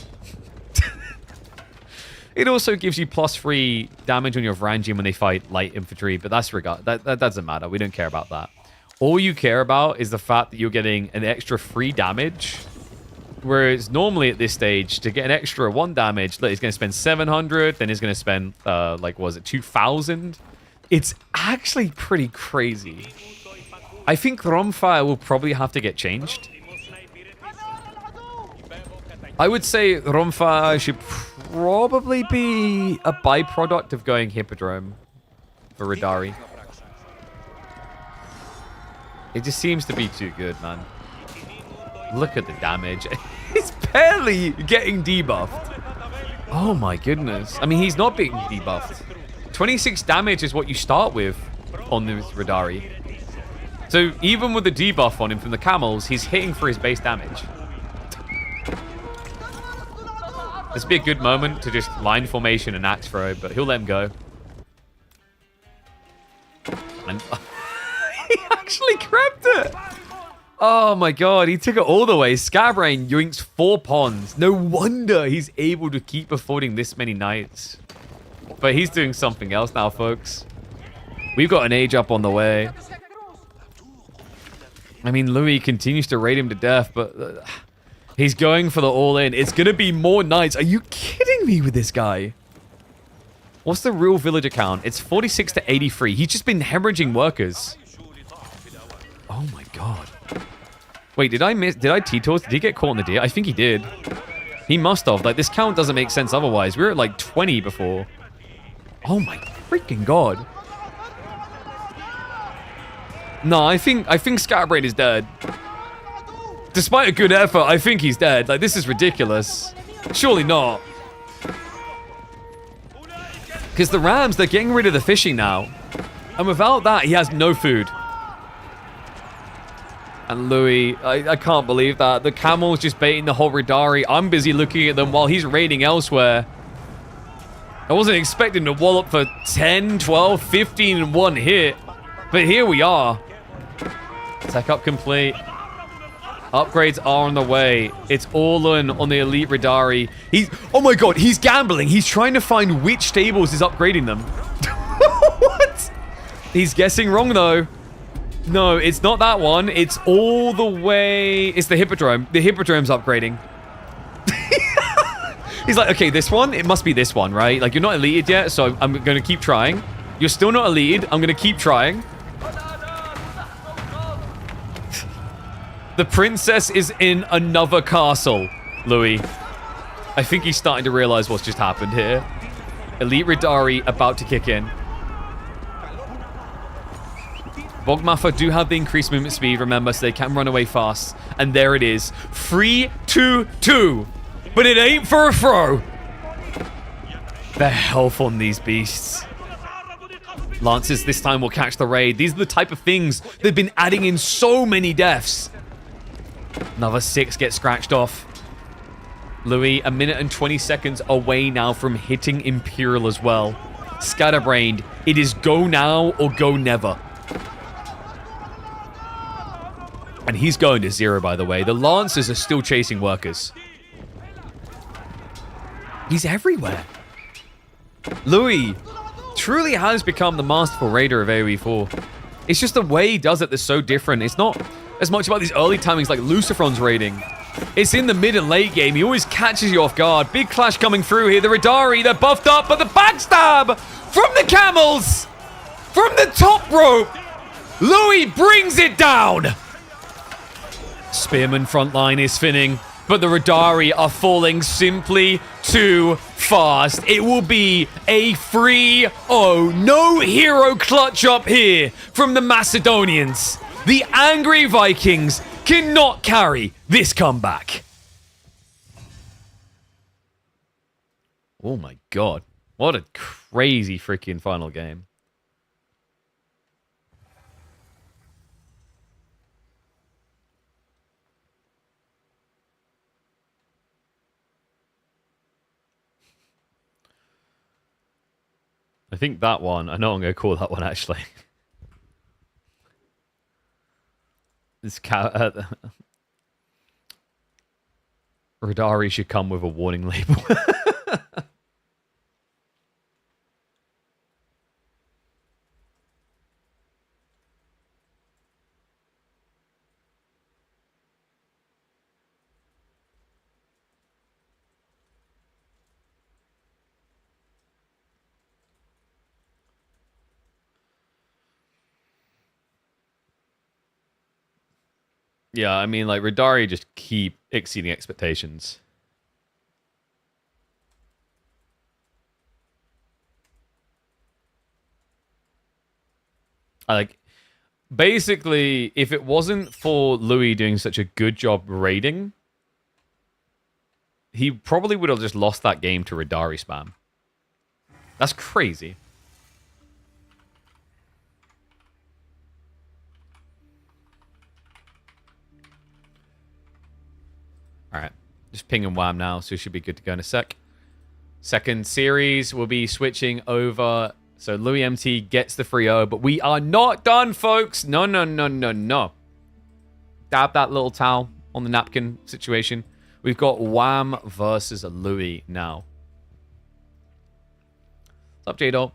It also gives you +3 damage on your Varangian when they fight light infantry, but that doesn't matter. We don't care about that. All you care about is the fact that you're getting an extra 3 damage, whereas normally at this stage, to get an extra 1 damage, he's going to spend 700, then he's going to spend, like, what was it, 2,000? It's actually pretty crazy. I think Rumfire will probably have to get changed. I would say Rumfire should probably be a byproduct of going Hippodrome for Radari. It just seems to be too good, man. Look at the damage. He's barely getting debuffed. Oh my goodness. I mean, he's not being debuffed. 26 damage is what you start with on this Radari. So even with the debuff on him from the camels, he's hitting for his base damage. This would be a good moment to just line formation and axe throw, but he'll let him go. And he actually grabbed it. Oh my god, he took it all the way. Scatterbrain yoinks 4 pawns. No wonder he's able to keep affording this many knights. But he's doing something else now, folks. We've got an age up on the way. I mean, Louis continues to raid him to death, but he's going for the all-in. It's going to be more knights. Are you kidding me with this guy? What's the real villager count? It's 46 to 83. He's just been hemorrhaging workers. Oh my god. Wait, did I T-toss? Did he get caught in the deer? I think he did. He must have. Like, this count doesn't make sense otherwise. We were at like 20 before. Oh my freaking god. No, I think Scatterbrain is dead. Despite a good effort, I think he's dead. Like, this is ridiculous. Surely not. Because the Rams, they're getting rid of the fishing now. And without that, he has no food. And Louis, I can't believe that. The camel's just baiting the whole Radari. I'm busy looking at them while he's raiding elsewhere. I wasn't expecting to wallop for 10, 12, 15 in one hit. But here we are. Tech up complete. Upgrades are on the way. It's all in on the Elite Radari. Oh my god, he's gambling. He's trying to find which stables is upgrading them. What? He's guessing wrong though. No, it's not that one. It's all the way... It's the Hippodrome. The Hippodrome's upgrading. He's like, okay, this one, it must be this one, right? Like, you're not elite yet, so I'm going to keep trying. You're still not elite. I'm going to keep trying. The princess is in another castle, Louis. I think he's starting to realize what's just happened here. Elite Radari about to kick in. Bogmaffa do have the increased movement speed, remember, so they can run away fast. And there it is. 3-2-2. But it ain't for a throw. The health on these beasts. Lancers this time will catch the raid. These are the type of things they've been adding in so many deaths. Another 6 get scratched off. Louis, 1 minute and 20 seconds away now from hitting Imperial as well. Scatterbrained, it is go now or go never. And he's going to 0, by the way. The Lancers are still chasing workers. He's everywhere. Louis truly has become the masterful raider of AoE 4. It's just the way he does it that's so different. It's not as much about these early timings like Luciferon's raiding. It's in the mid and late game. He always catches you off guard. Big clash coming through here. The Radari, they're buffed up, but the backstab from the camels! From the top rope! Louis brings it down! Spearman front line is thinning, but the Radari are falling simply too fast. It will be a 3-0. No hero clutch up here from the Macedonians. The angry Vikings cannot carry this comeback. Oh my god. What a crazy freaking final game. I think that one, I know I'm going to call that one actually. This Radari should come with a warning label. Yeah, I mean, like, Radari just keep exceeding expectations. Basically, if it wasn't for Louis doing such a good job raiding, he probably would have just lost that game to Radari spam. That's crazy. Alright, just ping and wham now, so we should be good to go in a sec. Second series will be switching over. So Louis MT gets the 3-0, but we are not done, folks. No, no, no, no, no. Dab that little towel on the napkin situation. We've got Wham versus Louis now. What's up, J-Dol?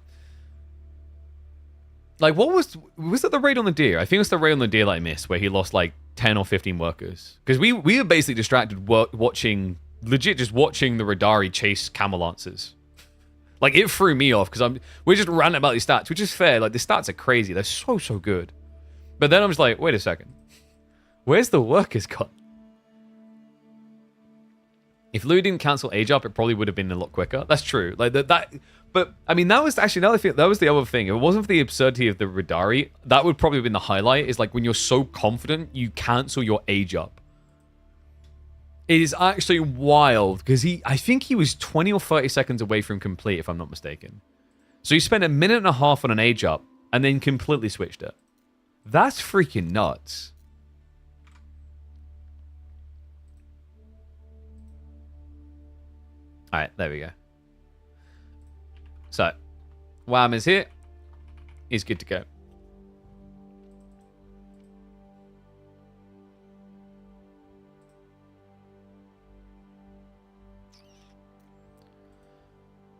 Like, what was it the raid on the deer? I think it was the raid on the deer that I missed, where he lost like 10 or 15 workers. Because we were basically distracted watching, legit just watching the Radari chase camel lancers. Like, it threw me off because we're just ranting about these stats, which is fair. Like, the stats are crazy. They're so, so good. But then I'm just like, wait a second. Where's the workers gone? If Louis didn't cancel age up, it probably would have been a lot quicker. That's true. Like, but, I mean, that was actually, that was the other thing. If it wasn't for the absurdity of the Radari, that would probably have been the highlight, is like when you're so confident, you cancel your age up. It is actually wild, because I think he was 20 or 30 seconds away from complete, if I'm not mistaken. So he spent 1.5 minutes on an age up, and then completely switched it. That's freaking nuts. Alright, there we go. So, Wham is here. He's good to go.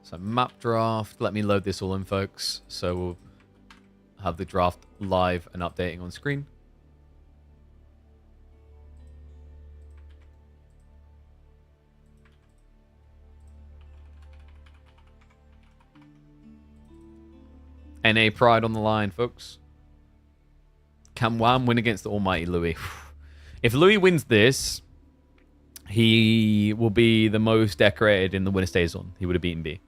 So map draft. Let me load this all in, folks. So we'll have the draft live and updating on screen. NA Pride on the line, folks. Can Wham win against the almighty Louis? If Louis wins this, he will be the most decorated in the winner stays on. He would have beaten B.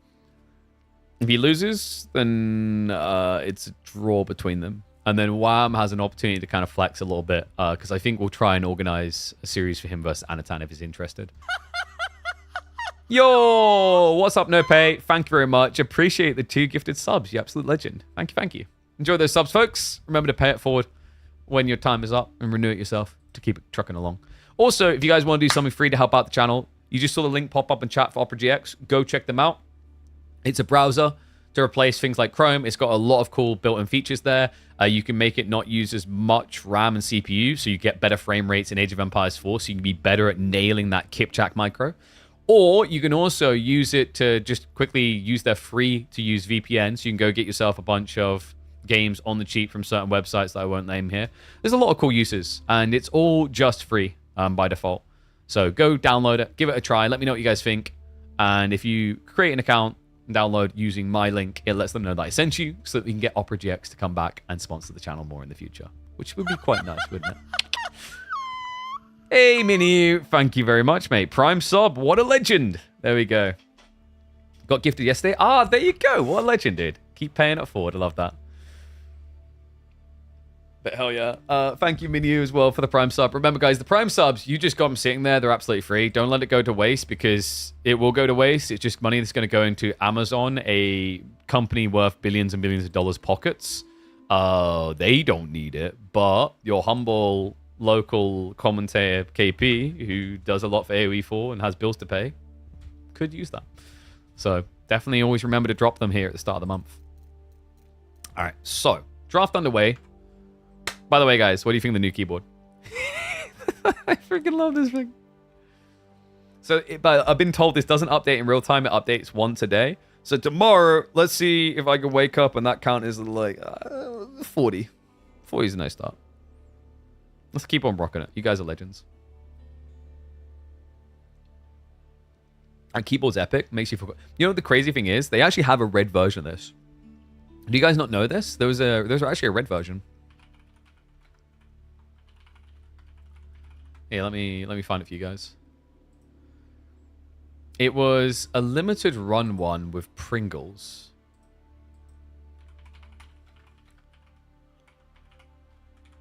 If he loses, then it's a draw between them. And then Wham has an opportunity to kind of flex a little bit, because I think we'll try and organize a series for him versus Anatan if he's interested. Yo, what's up, No Pay? Thank you very much. Appreciate the 2 gifted subs. You absolute legend. Thank you, thank you. Enjoy those subs, folks. Remember to pay it forward when your time is up and renew it yourself to keep it trucking along. Also, if you guys want to do something free to help out the channel, you just saw the link pop up in chat for Opera GX. Go check them out. It's a browser to replace things like Chrome. It's got a lot of cool built-in features there. You can make it not use as much RAM and CPU, so you get better frame rates in Age of Empires 4, so you can be better at nailing that Kipchak micro. Or you can also use it to just quickly use their free-to-use VPN, so you can go get yourself a bunch of games on the cheap from certain websites that I won't name here. There's a lot of cool uses, and it's all just free by default. So go download it, give it a try, let me know what you guys think. And if you create an account, download using my link, it lets them know that I sent you so that we can get Opera GX to come back and sponsor the channel more in the future, which would be quite nice, wouldn't it? Hey, Mini, thank you very much, mate. Prime sub, what a legend. There we go. Got gifted yesterday. Ah, there you go. What a legend, dude. Keep paying it forward. I love that. But hell yeah. Thank you, Mini, as well, for the Prime sub. Remember, guys, the Prime subs, you just got them sitting there. They're absolutely free. Don't let it go to waste, because it will go to waste. It's just money that's going to go into Amazon, a company worth billions and billions of dollars pockets. They don't need it, but your humble local commentator KP, who does a lot for AoE4 and has bills to pay, could use that. So definitely always remember to drop them here at the start of the month. All right, so draft underway. By the way, guys, what do you think of the new keyboard? I freaking love this thing. So, but I've been told this doesn't update in real time. It updates once a day. So tomorrow, let's see if I can wake up and that count is like 40. 40 is a nice start. Let's keep on rocking it. You guys are legends. And keyboard's epic. Makes you forget. You know what the crazy thing is? They actually have a red version of this. Do you guys not know this? There's actually a red version. Yeah, let me find it for you guys. It was a limited run one with Pringles.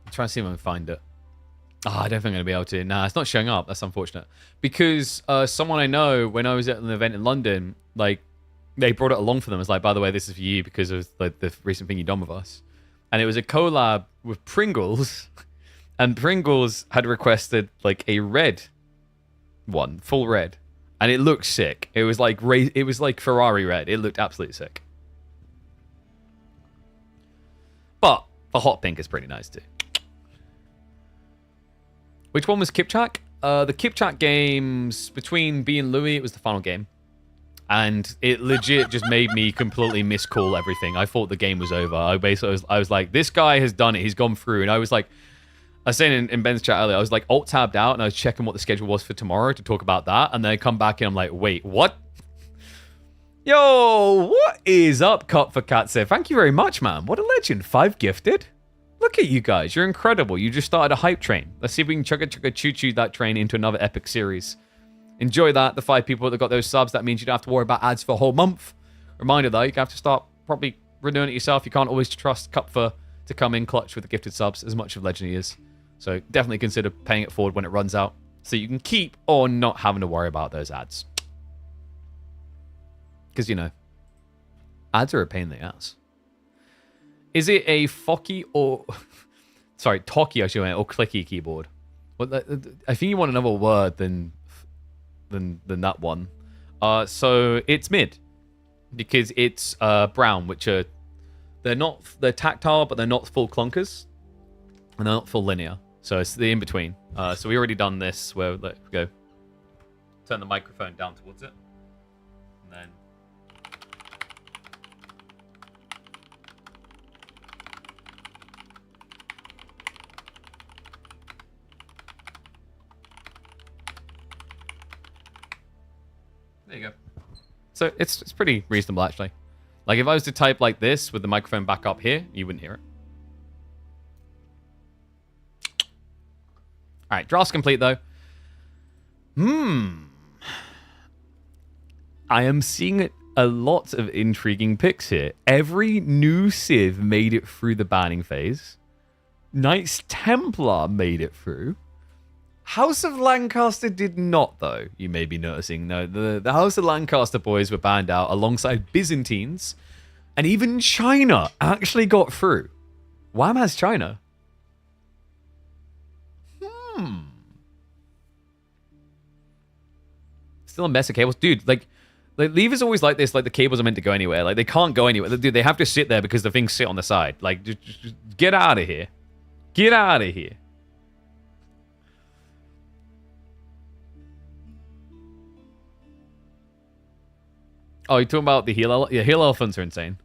I'm trying to see if I can find it. Oh, I don't think I'm going to be able to. Nah, it's not showing up. That's unfortunate. Because someone I know, when I was at an event in London, like, they brought it along for them. It's like, by the way, this is for you because of like the recent thing you've done with us. And it was a collab with Pringles. And Pringles had requested like a red one, full red. And it looked sick. It was like Ferrari red. It looked absolutely sick. But the hot pink is pretty nice too. Which one was Kipchak? The Kipchak games between B and Louis, it was the final game. And it legit just made me completely miscall everything. I thought the game was over. I was like, this guy has done it. He's gone through. And I was like, I was saying in Ben's chat earlier, I was like alt-tabbed out and I was checking what the schedule was for tomorrow to talk about that. And then I come back and I'm like, wait, what? Yo, what is up, Cut for Katse? Thank you very much, man. What a legend. 5 gifted. Look at you guys. You're incredible. You just started a hype train. Let's see if we can chugga choo-choo that train into another epic series. Enjoy that. The 5 people that got those subs, that means you don't have to worry about ads for a whole month. Reminder, though, you have to start probably renewing it yourself. You can't always trust Cupfer to come in clutch with the gifted subs, as much of legend he is. So definitely consider paying it forward when it runs out, so you can keep on not having to worry about those ads. Because, you know, ads are a pain in the ass. Is it a Focky or... Sorry, Toki, I should say, or clicky keyboard? Well, I think you want another word than that one. So it's mid. because it's brown, which are they're tactile, but they're not full clunkers, and they're not full linear. So it's the in between. So we already done this where let we go. Turn the microphone down towards it, and then. There you go. So it's pretty reasonable, actually. Like, if I was to type like this with the microphone back up here, you wouldn't hear it. All right, draft's complete, though. I am seeing a lot of intriguing picks here. Every new Civ made it through the banning phase. Knights Templar made it through. House of Lancaster did not, though, you may be noticing. No, the House of Lancaster boys were banned out alongside Byzantines, and even China actually got through. Wham has China. Still a mess of cables. Dude, like Lever's always like this, like the cables are meant to go anywhere. Like, they can't go anywhere. Dude, they have to sit there because the things sit on the side. Like, just get out of here. Get out of here. Oh, you're talking about the heel? Yeah, heel elephants are insane.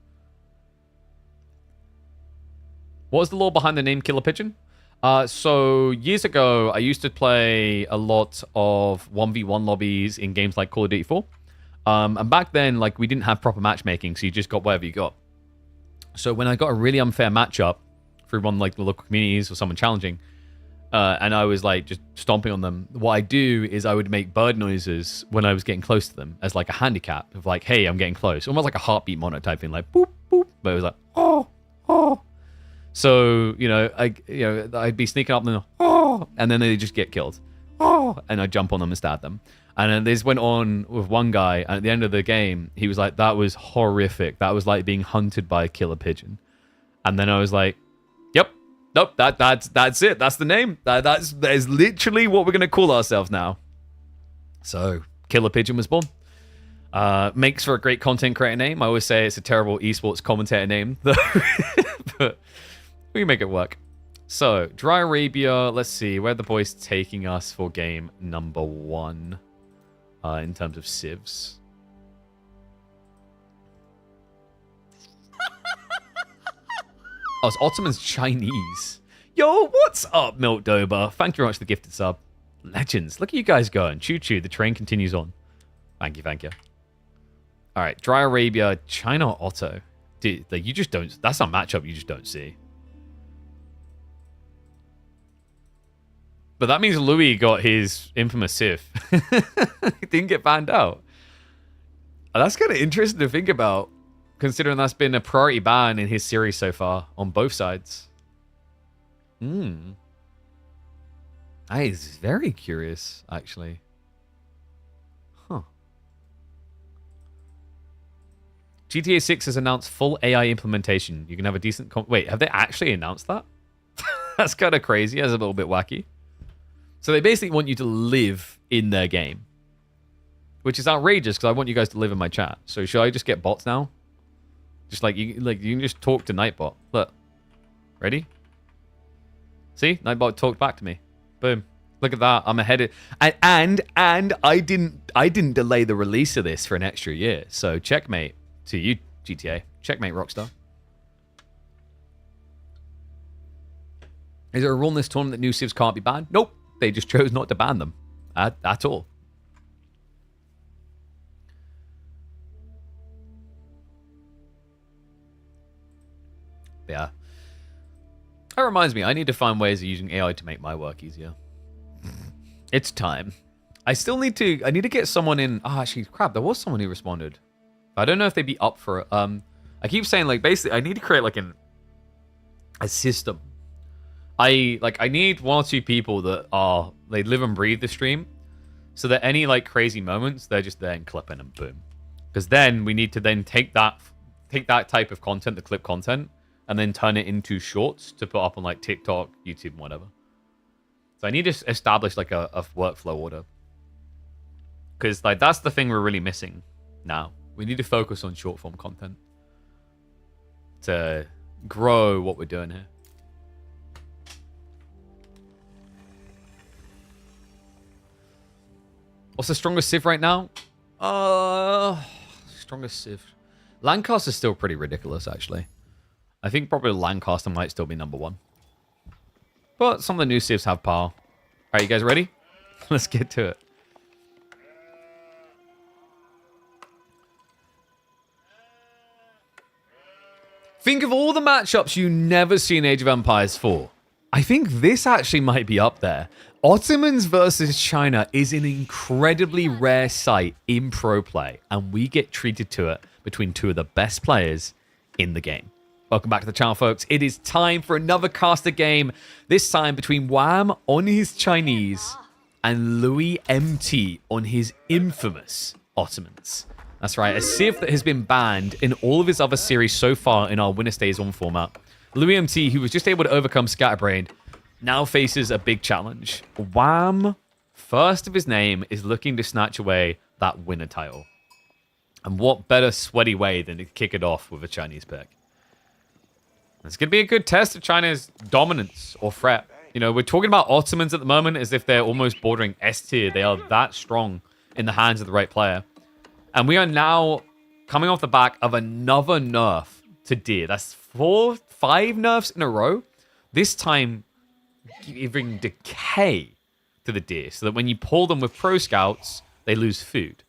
What was the lore behind the name Killer Pigeon? So years ago, I used to play a lot of 1v1 lobbies in games like Call of Duty 4. And back then, like, we didn't have proper matchmaking, so you just got whatever you got. So when I got a really unfair matchup through one like the local communities or someone challenging, and I was like just stomping on them, what I do is I would make bird noises when I was getting close to them as like a handicap of like, hey, I'm getting close. Almost like a heartbeat monitor type thing, like boop, boop. But it was like, oh, oh. So, I'd be sneaking up and oh, and then they just get killed. Oh, and I'd jump on them and stab them. And then this went on with one guy, and at the end of the game, he was like, that was horrific. That was like being hunted by a killer pigeon. And then I was like, yep, nope, that's it. That's the name. That is literally what we're going to call ourselves now. So, Killer Pigeon was born. Makes for a great content creator name. I always say it's a terrible esports commentator name, though. But we make it work. So, Dry Arabia, let's see. Where are the boys taking us for game number 1 in terms of civs? Oh, it's Ottoman's Chinese. Yo, what's up, Milkdober? Thank you very much for the gifted sub. Legends. Look at you guys going. Choo-choo. The train continues on. Thank you, thank you. All right, Dry Arabia, China, Otto. Dude, like, you just don't... That's a matchup you just don't see. But that means Louis got his infamous Civ. He didn't get banned out. That's kind of interesting to think about, considering that's been a priority ban in his series so far on both sides. That is very curious, actually. Huh. GTA 6 has announced full AI implementation. You can have a decent... Wait, have they actually announced that? That's kind of crazy. That's a little bit wacky. So they basically want you to live in their game, which is outrageous because I want you guys to live in my chat. So should I just get bots now? Just like you can just talk to Nightbot. Look, ready? See, Nightbot talked back to me. Boom. Look at that. I'm ahead of... And I didn't delay the release of this for an extra year. So checkmate to you, GTA. Checkmate, Rockstar. Is there a rule in this tournament that new civs can't be banned? Nope. They just chose not to ban them at all. Yeah. That reminds me, I need to find ways of using AI to make my work easier. It's time. I need to get someone in. Oh, actually, crap, there was someone who responded. I don't know if they'd be up for it. I keep saying, like, basically, I need to create, like, a system. I need 1 or 2 people that they live and breathe the stream, so that any, like, crazy moments, they're just there and clipping and boom. Because then we need to then take that type of content, the clip content, and then turn it into shorts to put up on, like, TikTok, YouTube, and whatever. So I need to establish, like, a workflow order. Because, like, that's the thing we're really missing now. We need to focus on short form content to grow what we're doing here. What's the strongest Civ right now? Strongest Civ. Lancaster's still pretty ridiculous, actually. I think probably Lancaster might still be number one. But some of the new Civs have power. All right, you guys ready? Let's get to it. Think of all the matchups you never see in Age of Empires 4. I think this actually might be up there. Ottomans versus China is an incredibly rare sight in pro play, and we get treated to it between two of the best players in the game. Welcome back to the channel, folks. It is time for another caster game, this time between Wham on his Chinese and Louis MT on his infamous Ottomans. That's right, a Civ that has been banned in all of his other series so far in our Winner Stays On format. Louis MT, who was just able to overcome Scatterbrain, now faces a big challenge. Wham, first of his name, is looking to snatch away that winner title. And what better sweaty way than to kick it off with a Chinese pick? It's going to be a good test of China's dominance or threat. You know, we're talking about Ottomans at the moment as if they're almost bordering S tier. They are that strong in the hands of the right player. And we are now coming off the back of another nerf to Deer. That's 5 nerfs in a row. This time, giving decay to the Deer so that when you pull them with Pro Scouts, they lose food.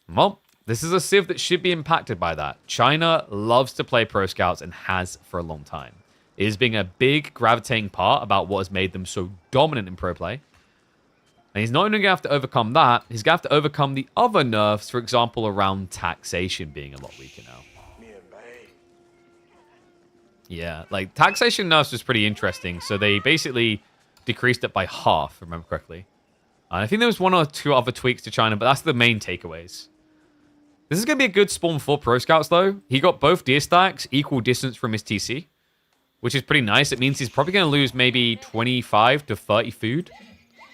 Well, this is a Civ that should be impacted by that. China loves to play Pro Scouts and has for a long time. It is being a big gravitating part about what has made them so dominant in pro play. And he's not only going to have to overcome that, he's going to have to overcome the other nerfs, for example, around taxation being a lot weaker now. Yeah, like taxation nerfs was pretty interesting. So they basically decreased it by half, if I remember correctly. And I think there was 1 or 2 other tweaks to China, but that's the main takeaways. This is going to be a good spawn for Pro Scouts, though. He got both deer stacks, equal distance from his TC, which is pretty nice. It means he's probably going to lose maybe 25 to 30 food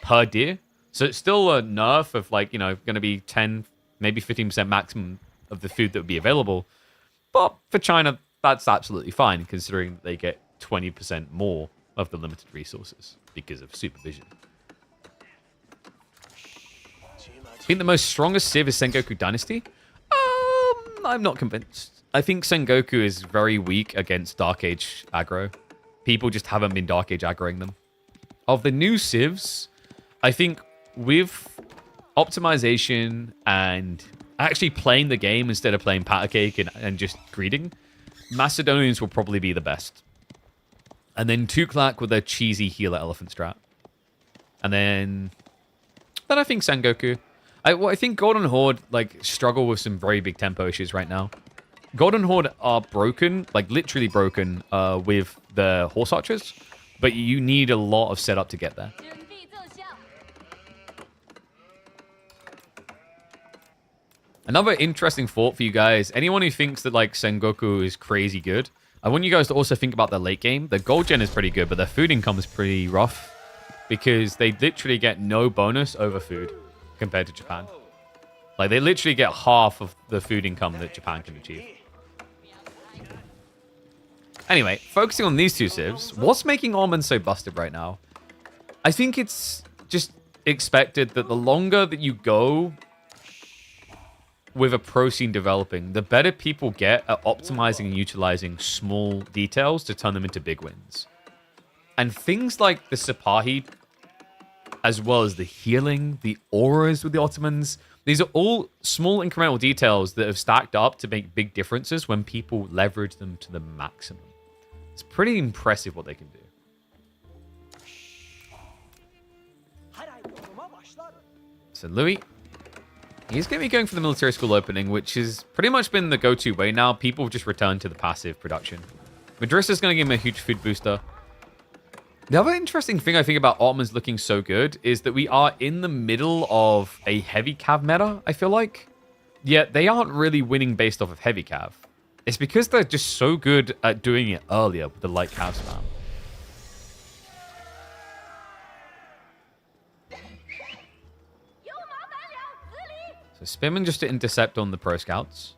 per deer. So it's still a nerf of, like, you know, going to be 10, maybe 15% maximum of the food that would be available. But for China, that's absolutely fine, considering they get 20% more of the limited resources because of supervision. I think the most strongest Civ is Sengoku Dynasty. I'm not convinced. I think Sengoku is very weak against Dark Age aggro. People just haven't been Dark Age aggroing them. Of the new Civs, I think with optimization and actually playing the game instead of playing patty cake and just greeting, Macedonians will probably be the best. And then Tuklak with a cheesy healer elephant strat. And then I think Sengoku. I think Golden Horde like struggle with some very big tempo issues right now. Golden Horde are broken, like literally broken, with the horse archers, but you need a lot of setup to get there. Another interesting thought for you guys, anyone who thinks that like Sengoku is crazy good, I want you guys to also think about their late game. Their gold gen is pretty good, but their food income is pretty rough because they literally get no bonus over food compared to Japan. Like, they literally get half of the food income that Japan can achieve. Anyway, focusing on these two Civs, what's making Ormond so busted right now? I think it's just expected that the longer that you go with a pro scene developing, the better people get at optimizing and utilizing small details to turn them into big wins. And things like the Sipahi, as well as the healing, the auras with the Ottomans, these are all small incremental details that have stacked up to make big differences when people leverage them to the maximum. It's pretty impressive what they can do. So Louis, he's going to be going for the military school opening, which has pretty much been the go-to way now. People just return to the passive production. Madrissa's going to give him a huge food booster. The other interesting thing I think about Ottomans looking so good is that we are in the middle of a heavy cav meta, I feel like. Yet they aren't really winning based off of heavy cav. It's because they're just so good at doing it earlier with the light cav spam. So Spearman just to intercept on the Pro Scouts.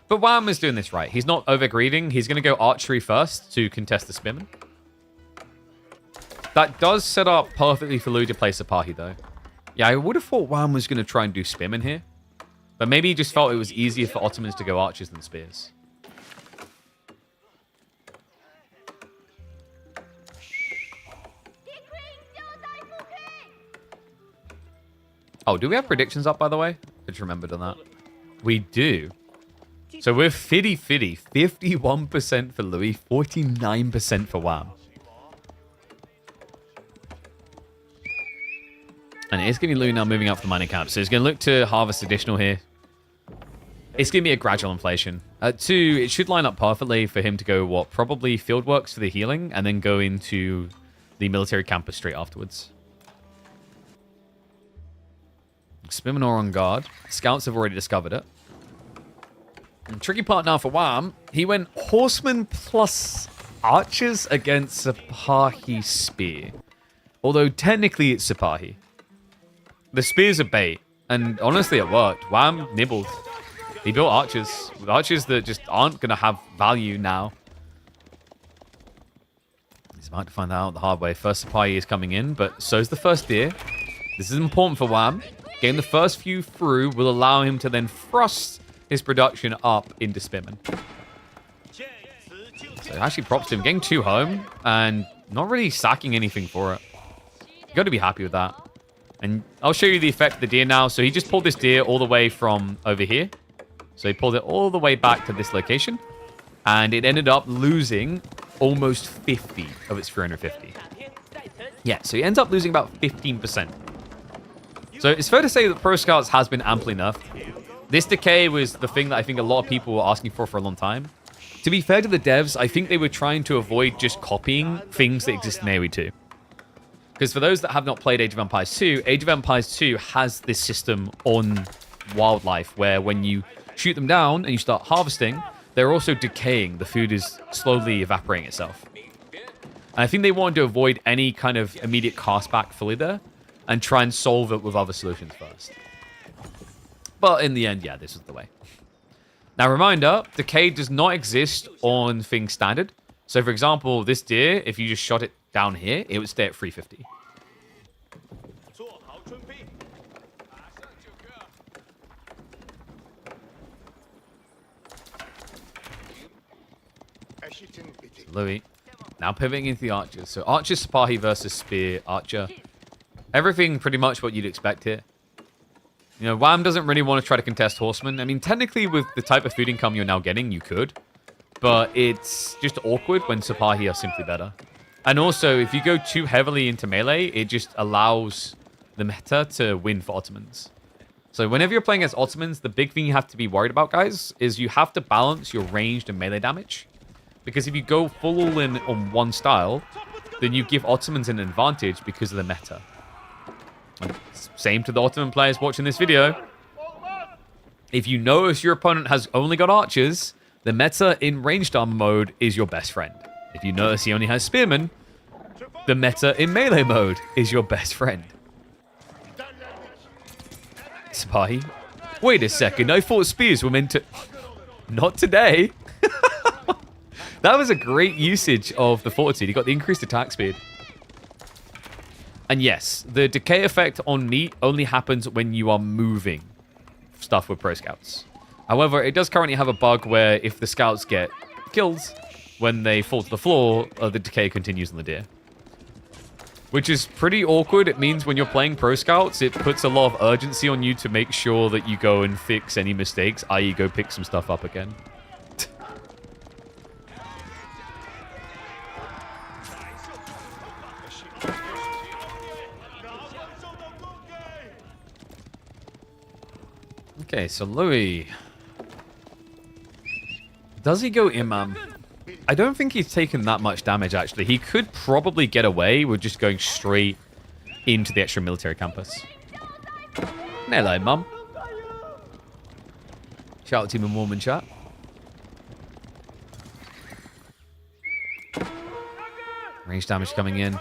But Wham is doing this right. He's not overgreeding. He's going to go archery first to contest the Spearman. That does set up perfectly for Louis to play Sipahi, though. Yeah, I would have thought Wham was going to try and do Spearman here. But maybe he just felt it was easier for Ottomans to go archers than spears. Oh, do we have predictions up, by the way? I just remembered on that. We do. So we're 50-50. 51% for Louis, 49% for Wham. And it's going to be Louis now moving up for the mining camp. So he's going to look to harvest additional here. It's going to be a gradual inflation. At 2, it should line up perfectly for him to go, what, probably fieldworks for the healing, and then go into the military campus straight afterwards. Spimanor on guard. Scouts have already discovered it. And tricky part now for Wham. He went horseman plus archers against Sipahi spear. Although technically it's Sipahi. The spear's a bait. And honestly it worked. Wham nibbled. He built archers. With archers that just aren't going to have value now. He's about to find out the hard way. First Sipahi is coming in, but so's the first deer. This is important for Wham. Getting the first few through will allow him to then thrust his production up into Spearman. So actually props to him. Getting 2 home and not really sacking anything for it. You got to be happy with that. And I'll show you the effect of the deer now. So he just pulled this deer all the way from over here. So he pulled it all the way back to this location. And it ended up losing almost 50 of its 350. Yeah, so he ends up losing about 15%. So it's fair to say that Pro Scouts has been amply nerfed. This decay was the thing that I think a lot of people were asking for a long time. To be fair to the devs, I think they were trying to avoid just copying things that exist in AoE 2. Because for those that have not played Age of Empires 2, Age of Empires 2 has this system on wildlife where when you shoot them down and you start harvesting, they're also decaying. The food is slowly evaporating itself. And I think they wanted to avoid any kind of immediate cast back fully there and try and solve it with other solutions first. But in the end, yeah, this is the way. Now, reminder, decay does not exist on things standard. So, for example, this deer, if you just shot it down here, it would stay at 350. Louis, now pivoting into the archers. So, archer Sipahi versus spear archer. Everything pretty much what you'd expect here. You know, Wham doesn't really want to try to contest horsemen. I mean, technically, with the type of food income you're now getting, you could. But it's just awkward when Sipahi are simply better. And also, if you go too heavily into melee, it just allows the meta to win for Ottomans. So whenever you're playing as Ottomans, the big thing you have to be worried about, guys, is you have to balance your ranged and melee damage. Because if you go full all-in on one style, then you give Ottomans an advantage because of the meta. And same to the Ottoman players watching this video. If you notice your opponent has only got archers, the meta in ranged armor mode is your best friend. If you notice he only has spearmen, the meta in melee mode is your best friend. Sipahi. Wait a second, I thought spears were meant to... Not today. That was a great usage of the fortitude. He got the increased attack speed. And yes, the decay effect on meat only happens when you are moving stuff with Pro Scouts. However, it does currently have a bug where if the Scouts get killed, when they fall to the floor, the decay continues on the deer. Which is pretty awkward. It means when you're playing Pro Scouts, it puts a lot of urgency on you to make sure that you go and fix any mistakes, i.e. go pick some stuff up again. Okay, so Louis. Does he go Imam? I don't think he's taken that much damage, actually. He could probably get away with just going straight into the extra military campus. Hello, Mum. Shout out to Team Warm and chat. Range damage coming in.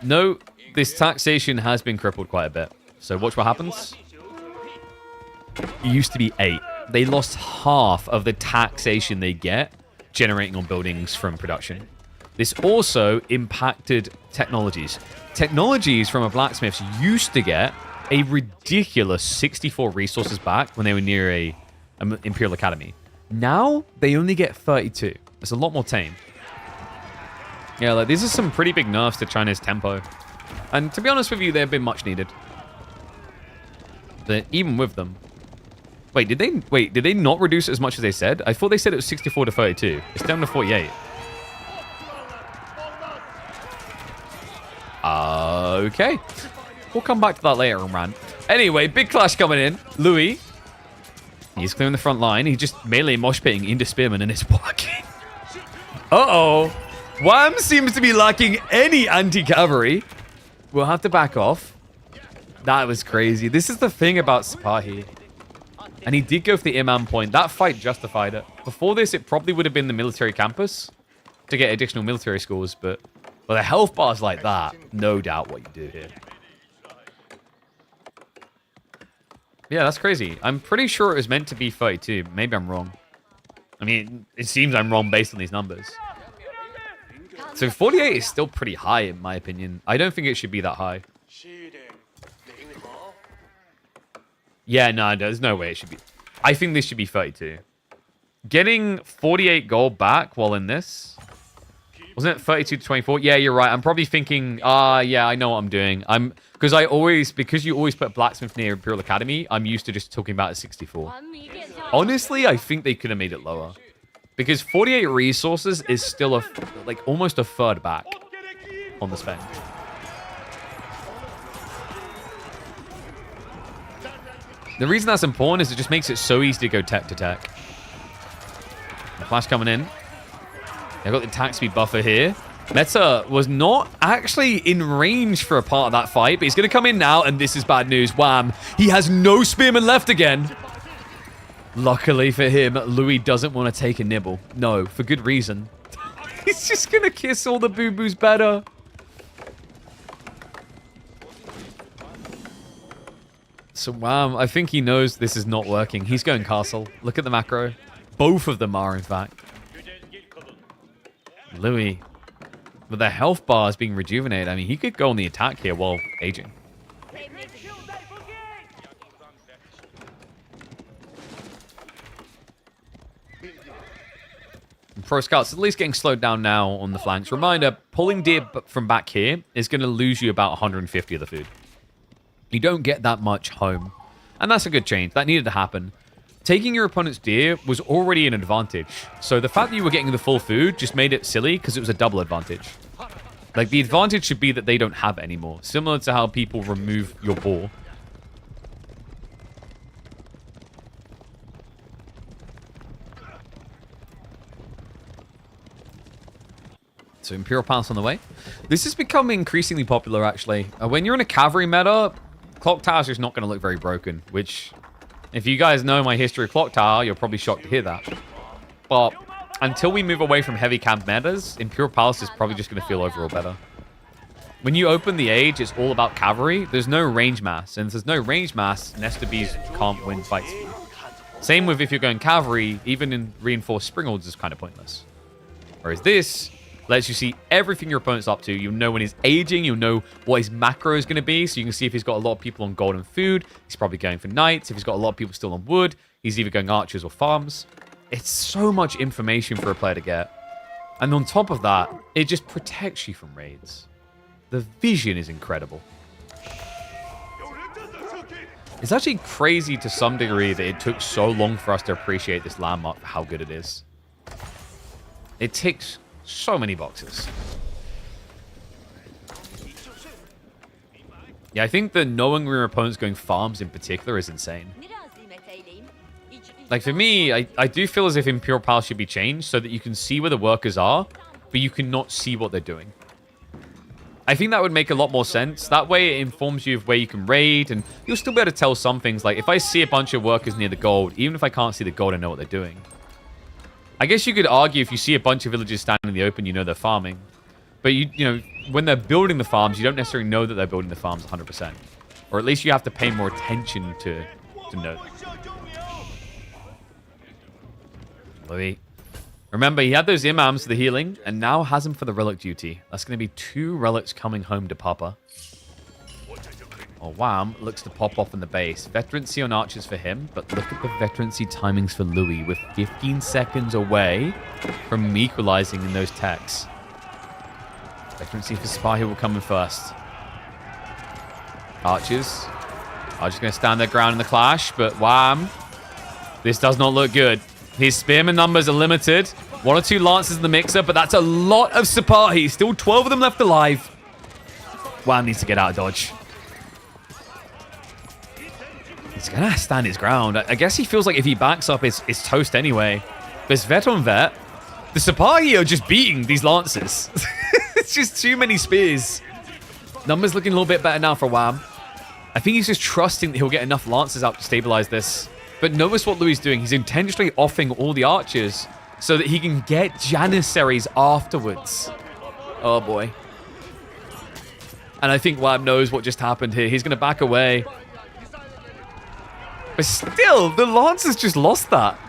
No, this taxation has been crippled quite a bit. So watch what happens. It used to be 8. They lost half of the taxation they get generating on buildings from production. This also impacted technologies. Technologies from a blacksmiths used to get a ridiculous 64 resources back when they were near a Imperial Academy. Now, they only get 32. It's a lot more tame. Yeah, like, these are some pretty big nerfs to China's tempo. And to be honest with you, they've been much needed. But even with them... Wait, did they not reduce it as much as they said? I thought they said it was 64 to 32. It's down to 48. Okay. We'll come back to that later on, man. Anyway, big clash coming in. Louis. He's clearing the front line. He's just melee mosh pitting into Spearman and it's working. Uh-oh. Wham seems to be lacking any anti-cavalry. We'll have to back off. That was crazy. This is the thing about Sipahi. And he did go for the Imam point. That fight justified it. Before this, it probably would have been the military campus to get additional military scores, but with a health bars like that, no doubt what you do here. Yeah, that's crazy. I'm pretty sure it was meant to be 32. Maybe I'm wrong. I mean, it seems I'm wrong based on these numbers. So 48 is still pretty high, in my opinion. I don't think it should be that high. Yeah, no, there's no way it should be. I think this should be 32. Getting 48 gold back while in this. Wasn't it 32 to 24? Yeah, you're right. I'm probably thinking, yeah, I know what I'm doing. Because you always put Blacksmith near Imperial Academy, I'm used to just talking about a 64. Honestly, I think they could have made it lower. Because 48 resources is still almost a third back on the spend. The reason that's important is it just makes it so easy to go tech to tech. The flash coming in. They've got the attack speed buffer here. Meta was not actually in range for a part of that fight, but he's going to come in now, and this is bad news. Wham! He has no spearmen left again. Luckily for him, Louis doesn't want to take a nibble. No, for good reason. He's just going to kiss all the boo-boos better. So, Wham, I think he knows this is not working. He's going castle. Look at the macro. Both of them are, in fact. Louis, with the health bars being rejuvenated, I mean, he could go on the attack here while aging. Pro Scouts at least getting slowed down now on the flanks. Reminder, pulling deer from back here is going to lose you about 150 of the food. You don't get that much home. And that's a good change. That needed to happen. Taking your opponent's deer was already an advantage. So the fact that you were getting the full food just made it silly because it was a double advantage. Like, the advantage should be that they don't have it anymore. Similar to how people remove your boar. So Imperial Palace on the way. This has become increasingly popular, actually. When you're in a cavalry meta, Clock Tower's just not going to look very broken, which, if you guys know my history of Clock Tower, you're probably shocked to hear that. But until we move away from heavy camp metas, Imperial Palace is probably just going to feel overall better. When you open the age, it's all about cavalry. There's no range mass, and if there's no range mass, Nesta Bees can't win fights for you. Same with if you're going cavalry, even in reinforced springholds is kind of pointless. Whereas this lets you see everything your opponent's up to. You know when he's aging. You'll know what his macro is going to be. So you can see if he's got a lot of people on golden food, he's probably going for knights. If he's got a lot of people still on wood, he's either going archers or farms. It's so much information for a player to get. And on top of that, it just protects you from raids. The vision is incredible. It's actually crazy to some degree that it took so long for us to appreciate this landmark for how good it is. It ticks so many boxes. Yeah, I think that knowing where your opponent's going farms in particular is insane. Like, for me, I do feel as if Imperial Palace should be changed so that you can see where the workers are, but you cannot see what they're doing. I think that would make a lot more sense. That way it informs you of where you can raid, and you'll still be able to tell some things. Like, if I see a bunch of workers near the gold, even if I can't see the gold, I know what they're doing. I guess you could argue if you see a bunch of villagers standing in the open, you know they're farming. But, you know, when they're building the farms, you don't necessarily know that they're building the farms 100%. Or at least you have to pay more attention to to note. Louis. Remember, he had those imams for the healing, and now has him for the relic duty. That's going to be 2 relics coming home to Papa. Oh, Wham looks to pop off in the base. Veterancy on archers for him, but look at the veterancy timings for Louis. We're 15 seconds away from equalizing in those techs. Veterancy for Spahi will come in first. Archers. Archers going to stand their ground in the clash, but Wham. This does not look good. His spearman numbers are limited. 1 or 2 lances in the mixer, but that's a lot of Sipahi. Still 12 of them left alive. Wham needs to get out of dodge. He's going to stand his ground. I guess he feels like if he backs up, it's toast anyway. But it's vet on vet. The Sipahi are just beating these lances. It's just too many spears. Numbers looking a little bit better now for Wham. I think he's just trusting that he'll get enough lances out to stabilize this. But notice what Louis is doing. He's intentionally offing all the archers so that he can get Janissaries afterwards. Oh, boy. And I think Wham knows what just happened here. He's going to back away. But still, the Lancers just lost that.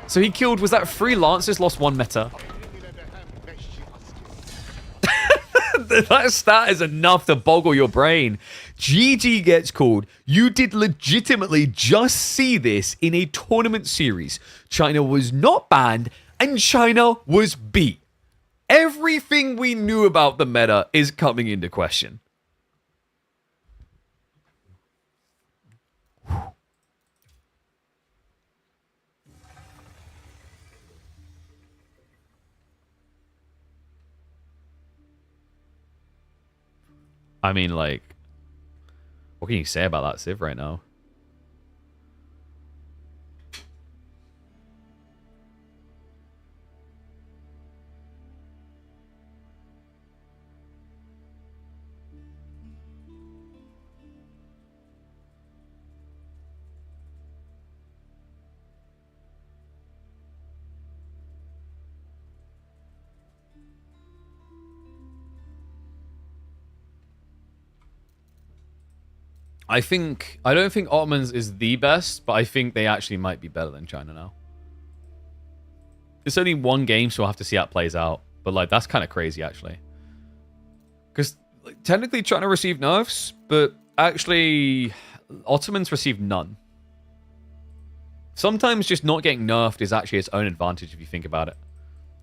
So he killed, was that 3 Lancers, lost 1 meta? That stat is enough to boggle your brain. GG gets called. You did legitimately just see this in a tournament series. China was not banned, and China was beat. Everything we knew about the meta is coming into question. I mean, like, what can you say about that Civ right now? I don't think Ottomans is the best, but I think they actually might be better than China now. It's only 1 game, so we'll have to see how it plays out. But, like, that's kind of crazy, actually. Because, like, technically China received nerfs, but actually Ottomans received none. Sometimes just not getting nerfed is actually its own advantage if you think about it.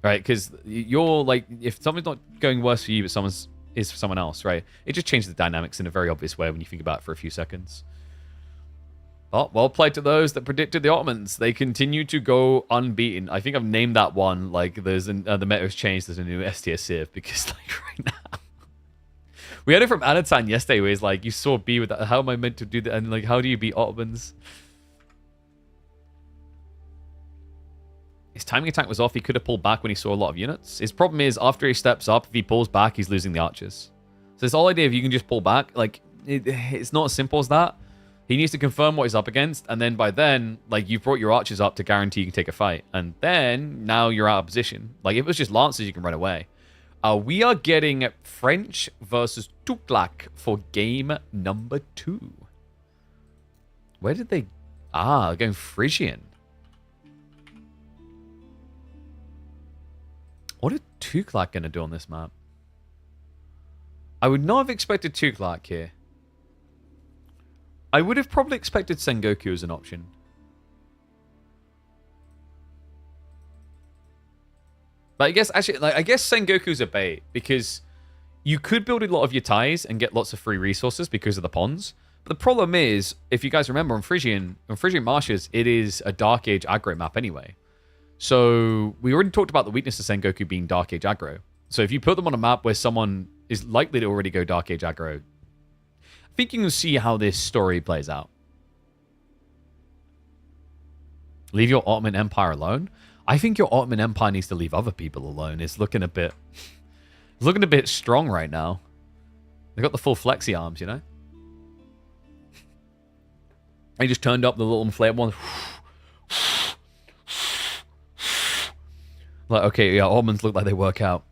Right? Because you're, like, if something's not going worse for you, but someone's is for someone else, right? It just changes the dynamics in a very obvious way when you think about it for a few seconds. Oh, well played to those that predicted the Ottomans. They continue to go unbeaten. I think I've named that one, like, there's the meta has changed, there's a new S tier Civ, because, like, right now... We had it from Anatan yesterday, where he's like, you saw B with that, how am I meant to do that? And, like, how do you beat Ottomans? His timing attack was off. He could have pulled back when he saw a lot of units. His problem is, after he steps up, if he pulls back, he's losing the archers. So this whole idea of you can just pull back, like, it's not as simple as that. He needs to confirm what he's up against, and then by then, like, you've brought your archers up to guarantee you can take a fight. And then, now you're out of position. Like, if it was just lancers, you can run away. We are getting French versus Tuklak for game number 2. Where did they... Ah, going Frisian. What are Tuklak going to do on this map? I would not have expected Tuklak here. I would have probably expected Sengoku as an option. But I guess, actually, like, I guess Sengoku's a bait, because you could build a lot of your ties and get lots of free resources because of the ponds. But the problem is, if you guys remember, on Frisian Marshes, it is a Dark Age aggro map anyway. So we already talked about the weakness of Sengoku being Dark Age aggro. So if you put them on a map where someone is likely to already go Dark Age aggro, I think you can see how this story plays out. Leave your Ottoman Empire alone? I think your Ottoman Empire needs to leave other people alone. It's looking a bit strong right now. They got the full flexi arms, you know? They just turned up the little inflatable ones. Like, okay, yeah, Ottomans look like they work out.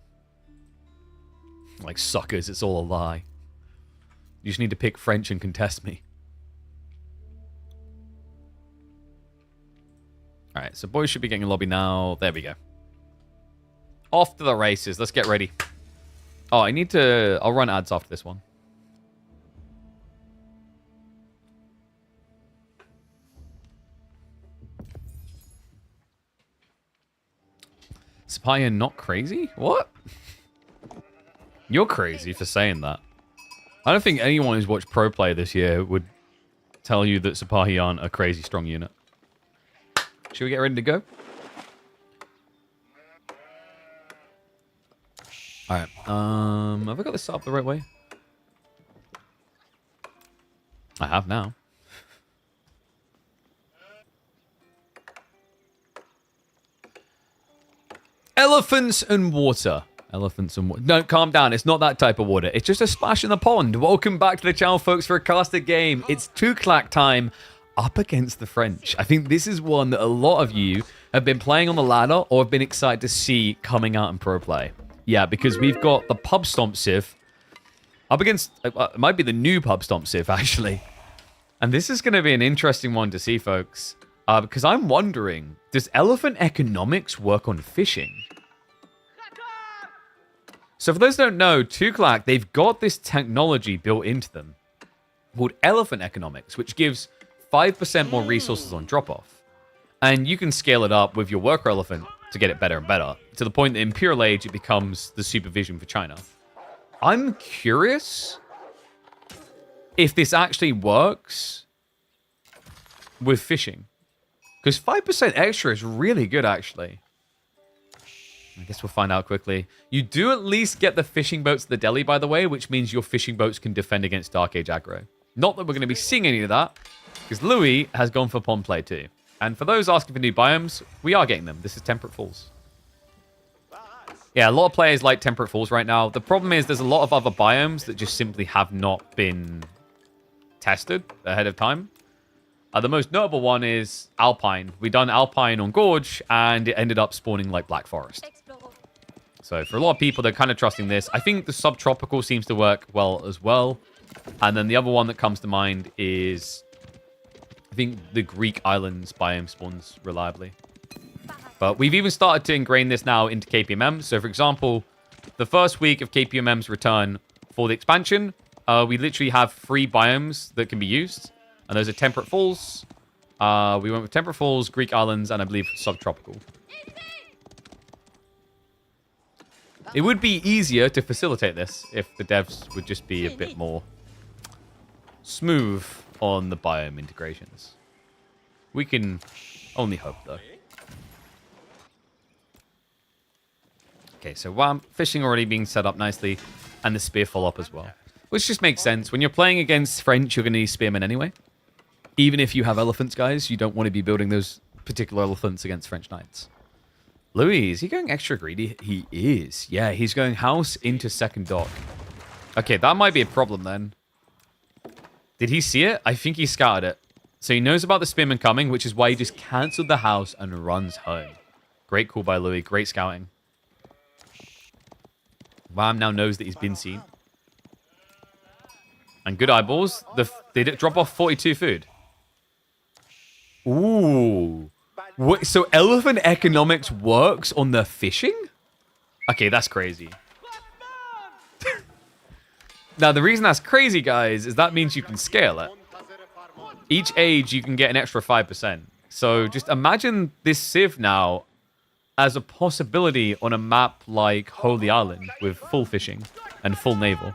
Like suckers, it's all a lie. You just need to pick French and contest me. right, so boys should be getting a lobby now. There we go. Off to the races. Let's get ready. Oh, I need to... I'll run ads after this one. Spire not crazy? What? You're crazy for saying that. I don't think anyone who's watched Pro Play this year would tell you that Sipahi aren't a crazy strong unit. Should we get ready to go? Alright. Have I got this set up the right way? I have now. Elephants and water. Elephants and water. No, calm down. It's not that type of water. It's just a splash in the pond. Welcome back to the channel, folks, for a casted game. It's 2 time up against the French. I think this is one that a lot of you have been playing on the ladder or have been excited to see coming out in Pro Play. Yeah, because we've got the Pub Stomp Civ up against... it might be the new Pub Stomp Civ, actually. And this is going to be an interesting one to see, folks. Because I'm wondering, does elephant economics work on fishing? So for those who don't know, Tuklak, they've got this technology built into them called elephant economics, which gives 5% more resources on drop-off. And you can scale it up with your worker elephant to get it better and better, to the point that in Imperial Age, it becomes the supervision for China. I'm curious if this actually works with fishing. Because 5% extra is really good, actually. I guess we'll find out quickly. You do at least get the fishing boats to the deli, by the way, which means your fishing boats can defend against Dark Age aggro. Not that we're going to be seeing any of that, because Louis has gone for pond play too. And for those asking for new biomes, we are getting them. This is Temperate Falls. Yeah, a lot of players like Temperate Falls right now. The problem is there's a lot of other biomes that just simply have not been tested ahead of time. The most notable one is Alpine. We done Alpine on Gorge, and it ended up spawning like Black Forest. So for a lot of people, they're kind of trusting this. I think the Subtropical seems to work well as well. And then the other one that comes to mind is, I think the Greek Islands biome spawns reliably. But we've even started to ingrain this now into KPMM. So for example, the first week of KPMM's return for the expansion, we literally have 3 biomes that can be used. And those are Temperate Falls. We went with Temperate Falls, Greek Islands, and I believe Subtropical. It would be easier to facilitate this if the devs would just be a bit more smooth on the biome integrations. We can only hope, though. Okay, so fishing already being set up nicely, and the spear follow-up as well. Which just makes sense. When you're playing against French, you're going to need spearmen anyway. Even if you have elephants, guys, you don't want to be building those particular elephants against French knights. Louis, is he going extra greedy? He is. Yeah, he's going house into second dock. Okay, that might be a problem then. Did he see it? I think he scouted it. So he knows about the spearmen coming, which is why he just cancelled the house and runs home. Great call by Louis. Great scouting. Wham now knows that he's been seen. And good eyeballs. They did drop off 42 food. Ooh. What, so elephant economics works on the fishing? Okay, that's crazy. Now, the reason that's crazy, guys, is that means you can scale it. Each age, you can get an extra 5%. So just imagine this Civ now as a possibility on a map like Holy Island with full fishing and full naval.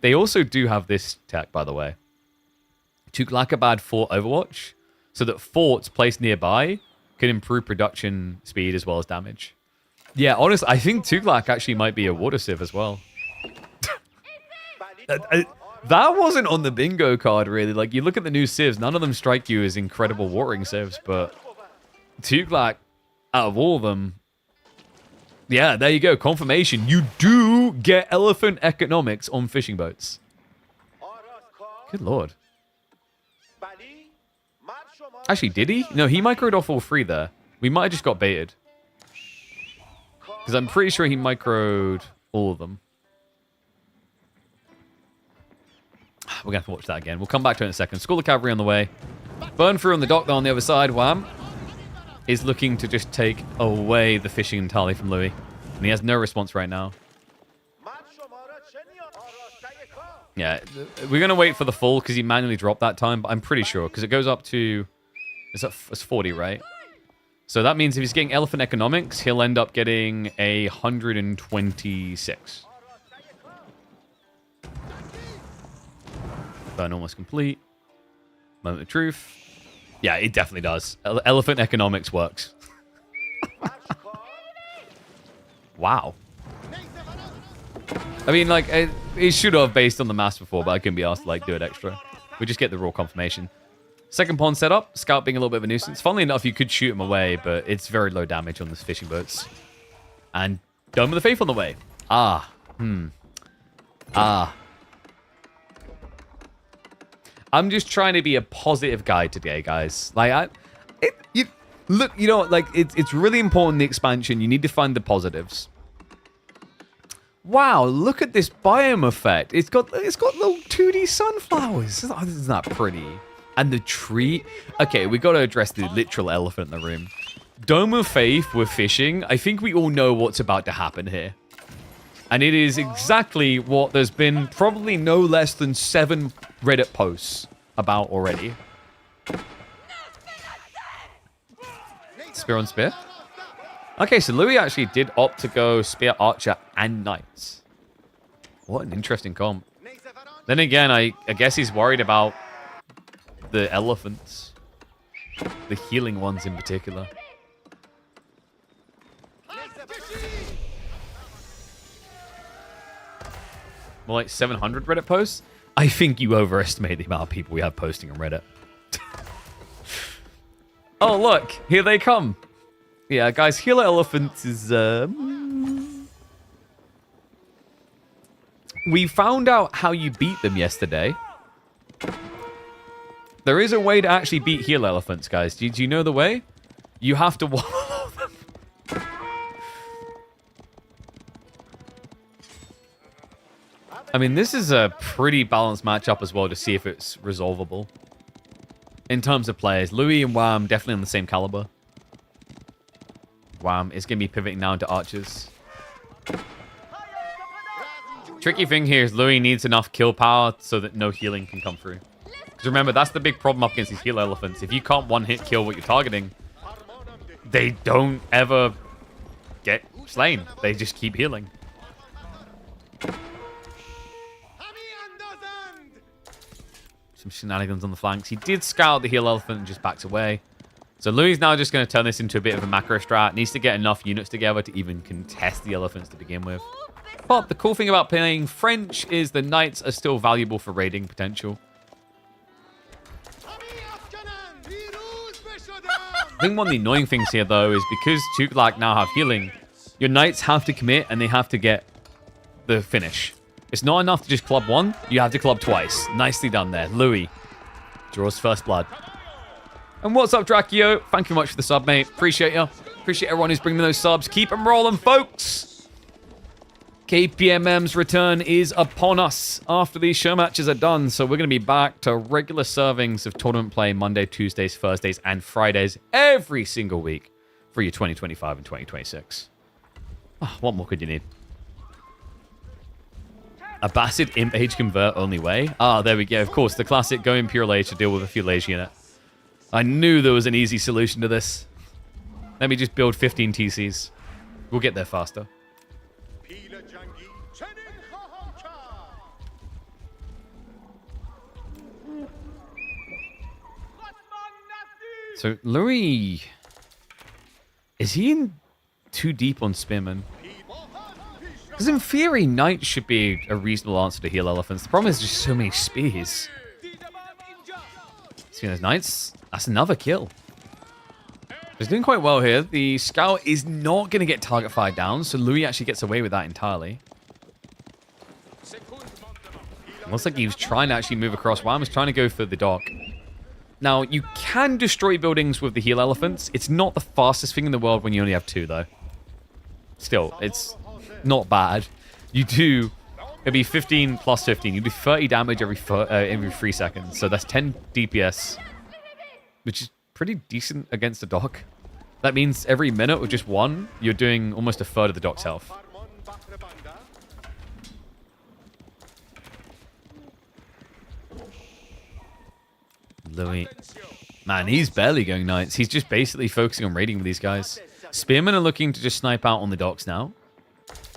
They also do have this tech, by the way. Tuklakabad Fort Overwatch, so that forts placed nearby can improve production speed as well as damage. Yeah, honestly, I think Tuklak actually might be a water civ as well. That wasn't on the bingo card, really. Like, you look at the new civs, none of them strike you as incredible watering civs, but Tuklak, out of all of them, yeah, there you go. Confirmation. You do get elephant economics on fishing boats. Good lord. Actually, did he? No, he microed off all 3 there. We might have just got baited. Because I'm pretty sure he microed all of them. We're going to have to watch that again. We'll come back to it in a second. School of Cavalry on the way. Burn through on the dock, though, on the other side. Wham is looking to just take away the fishing entirely from Louis. And he has no response right now. Yeah, we're going to wait for the full because he manually dropped that time, but I'm pretty sure because it goes up to... It's 40, right? So that means if he's getting elephant economics, he'll end up getting 126. Burn almost complete. Moment of truth. Yeah, it definitely does. Elephant economics works. Wow. I mean, like, it should have based on the mass before, but I couldn't be asked to, like, do it extra. We just get the raw confirmation. Second pawn setup. Scout being a little bit of a nuisance. Funnily enough, you could shoot him away, but it's very low damage on the fishing boats. And Dome of the Faith on the way. I'm just trying to be a positive guy today, guys. Like, look, you know, like, it's really important, the expansion. You need to find the positives. Wow, look at this biome effect. It's got little 2D sunflowers. Isn't that pretty? And the tree. Okay, we got to address the literal elephant in the room. Dome of Faith with fishing. I think we all know what's about to happen here. And it is exactly what there's been probably no less than 7 Reddit posts about already. Spear on spear. Okay, so Louis actually did opt to go spear, archer, and knights. What an interesting comp. Then again, I guess he's worried about the elephants. The healing ones in particular. More like 700 Reddit posts? I think you overestimate the amount of people we have posting on Reddit. Oh, look. Here they come. Yeah, guys, healer elephants is... We found out how you beat them yesterday. There is a way to actually beat healer elephants, guys. Do you know the way? You have to wallow them. I mean, this is a pretty balanced matchup as well to see if it's resolvable. In terms of players, Louis and Wham definitely on the same caliber. Wham is going to be pivoting now into archers. Tricky thing here is Louis needs enough kill power so that no healing can come through. Because remember, that's the big problem up against these healer elephants. If you can't one-hit kill what you're targeting, they don't ever get slain. They just keep healing. Some shenanigans on the flanks. He did scout the heal elephant and just backed away. So Louis is now just going to turn this into a bit of a macro strat. Needs to get enough units together to even contest the elephants to begin with. But the cool thing about playing French is the knights are still valuable for raiding potential. I think one of the annoying things here, though, is because Tuglak now have healing, your knights have to commit and they have to get the finish. It's not enough to just club one. You have to club twice. Nicely done there. Louis draws first blood. And what's up, Dracchio? Thank you very much for the sub, mate. Appreciate you. Appreciate everyone who's bringing those subs. Keep them rolling, folks. KPMM's return is upon us after these show matches are done. So we're going to be back to regular servings of tournament play Monday, Tuesdays, Thursdays, and Fridays every single week for your 2025 and 2026. Oh, what more could you need? A Bassid Imp Age Convert only way? Ah, there we go. Of course, the classic go in Pure Lage to deal with a few Lage unit. I knew there was an easy solution to this. Let me just build 15 TCs. We'll get there faster. So, Louis... Is he in too deep on Spearman? Because in theory, Knight should be a reasonable answer to heal elephants. The problem is just so many spears. See those Knights? That's another kill. He's doing quite well here. The Scout is not going to get target fire down, so Louis actually gets away with that entirely. Looks like he was trying to actually move across. Wham was trying to go for the dock. Now, you can destroy buildings with the heal elephants. It's not the fastest thing in the world when you only have 2, though. Still, it's not bad. You do... It'll be 15 plus 15. You do 30 damage every 3 seconds. So that's 10 DPS which is pretty decent against the dock. That means every minute with just one, you're doing almost a third of the dock's health. Louis. Man, he's barely going knights. He's just basically focusing on raiding with these guys. Spearmen are looking to just snipe out on the docks now.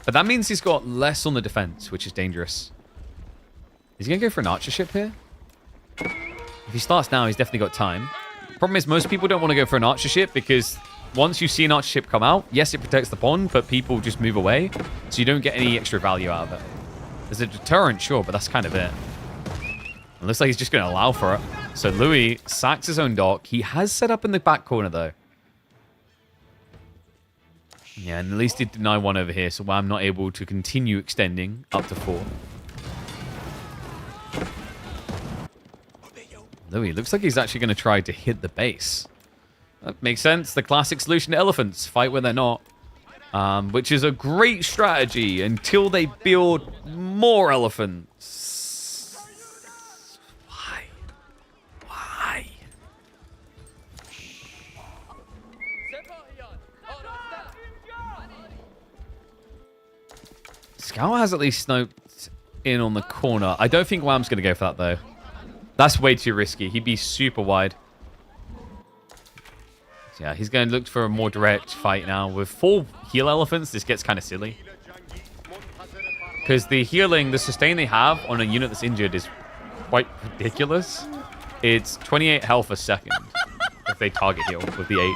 But that means he's got less on the defense, which is dangerous. Is he going to go for an archer ship here? If he starts now, he's definitely got time. Problem is, most people don't want to go for an archer ship because once you see an archer ship come out, yes, it protects the pond, but people just move away, so you don't get any extra value out of it. There's a deterrent, sure, but that's kind of it. It looks like he's just going to allow for it. So Louis sacks his own dock. He has set up in the back corner, though. Yeah, and at least he deny one over here, so I'm not able to continue extending up to 4. Louis looks like he's actually going to try to hit the base. That makes sense. The classic solution to elephants. Fight when they're not. Which is a great strategy until they build more elephants. Why? Why? Scout has at least snoped in on the corner. I don't think Wham's going to go for that, though. That's way too risky. He'd be super wide. So yeah, he's going to look for a more direct fight now. With 4 heal elephants, this gets kind of silly. Because the healing, the sustain they have on a unit that's injured is quite ridiculous. It's 28 health a second if they target heal with the 8.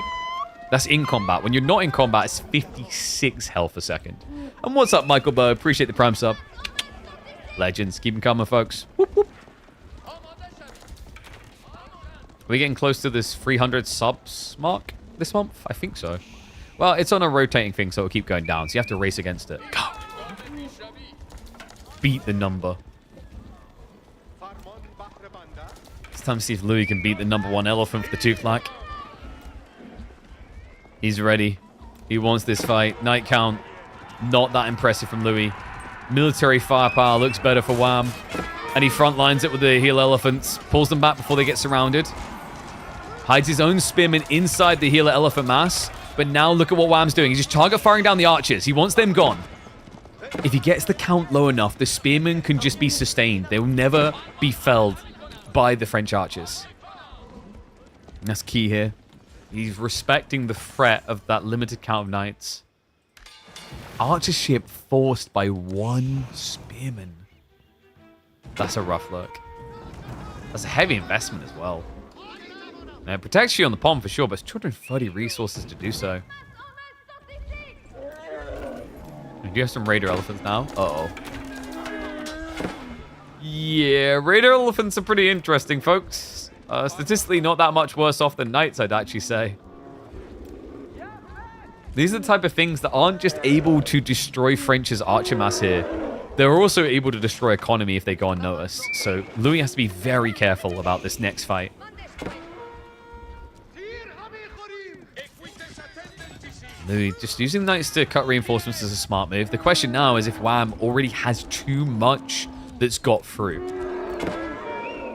That's in combat. When you're not in combat, it's 56 health a second. And what's up, Michael Bow? Appreciate the prime sub. Legends. Keep them coming, folks. Whoop, whoop. Are we getting close to this 300 subs mark this month? I think so. Well, it's on a rotating thing, so it'll keep going down. So you have to race against it. Go. Beat the number. It's time to see if Louis can beat the #1 elephant for the 2 flag. He's ready. He wants this fight. Knight count. Not that impressive from Louis. Military firepower looks better for Wham. And he front lines it with the heal elephants. Pulls them back before they get surrounded. Hides his own spearmen inside the healer elephant mass. But now look at what Wham's doing. He's just target firing down the archers. He wants them gone. If he gets the count low enough, the spearmen can just be sustained. They will never be felled by the French archers. And that's key here. He's respecting the threat of that limited count of knights. Archer ship forced by 1 spearman. That's a rough look. That's a heavy investment as well. Now, it protects you on the pond for sure, but it's 230 resources to do so. We do have some raider elephants now. Uh-oh. Yeah, raider elephants are pretty interesting, folks. Statistically, not that much worse off than knights, I'd actually say. These are the type of things that aren't just able to destroy French's archer mass here. They're also able to destroy economy if they go unnoticed. So Louis has to be very careful about this next fight. Louis just using knights to cut reinforcements is a smart move. The question now is if Wham already has too much that's got through.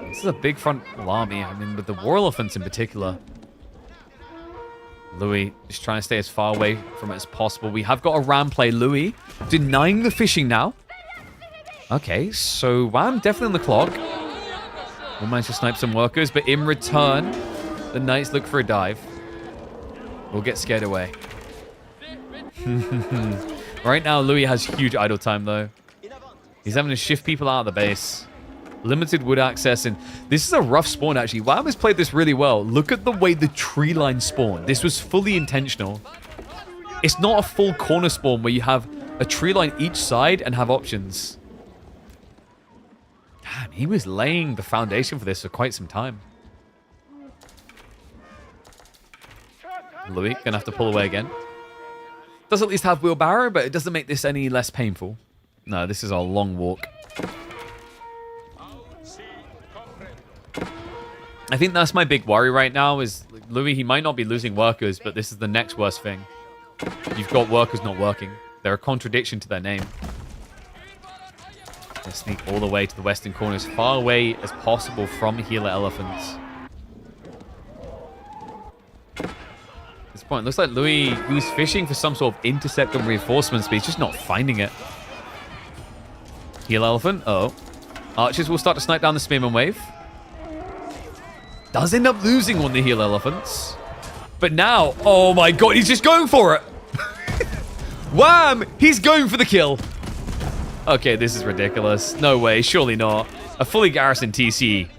This is a big frontal army. I mean, with the war elephants in particular. Louis is trying to stay as far away from it as possible. We have got a ram play. Louis denying the fishing now. Okay, so Wham definitely on the clock. We'll manage to snipe some workers, but in return, the knights look for a dive. We'll get scared away. Right now, Louis has huge idle time, though. He's having to shift people out of the base. Limited wood access, and this is a rough spawn, actually. Wham has played this really well. Look at the way the tree line spawned. This was fully intentional. It's not a full corner spawn where you have a tree line each side and have options. Damn, he was laying the foundation for this for quite some time. Louis gonna have to pull away again. Does at least have wheelbarrow, but it doesn't make this any less painful. No, this is a long walk. I think that's my big worry right now is Louis, he might not be losing workers, but this is the next worst thing. You've got workers not working. They're a contradiction to their name. They sneak all the way to the western corner as far away as possible from healer elephants. point. Looks like Louis, who's fishing for some sort of intercept and reinforcements, but he's just not finding it. Heal Elephant. Oh. Archers will start to snipe down the Spearman wave. Does end up losing one of the Heal Elephants. But now, oh my god, he's just going for it. Wham! He's going for the kill. Okay, this is ridiculous. No way, surely not. A fully garrisoned TC.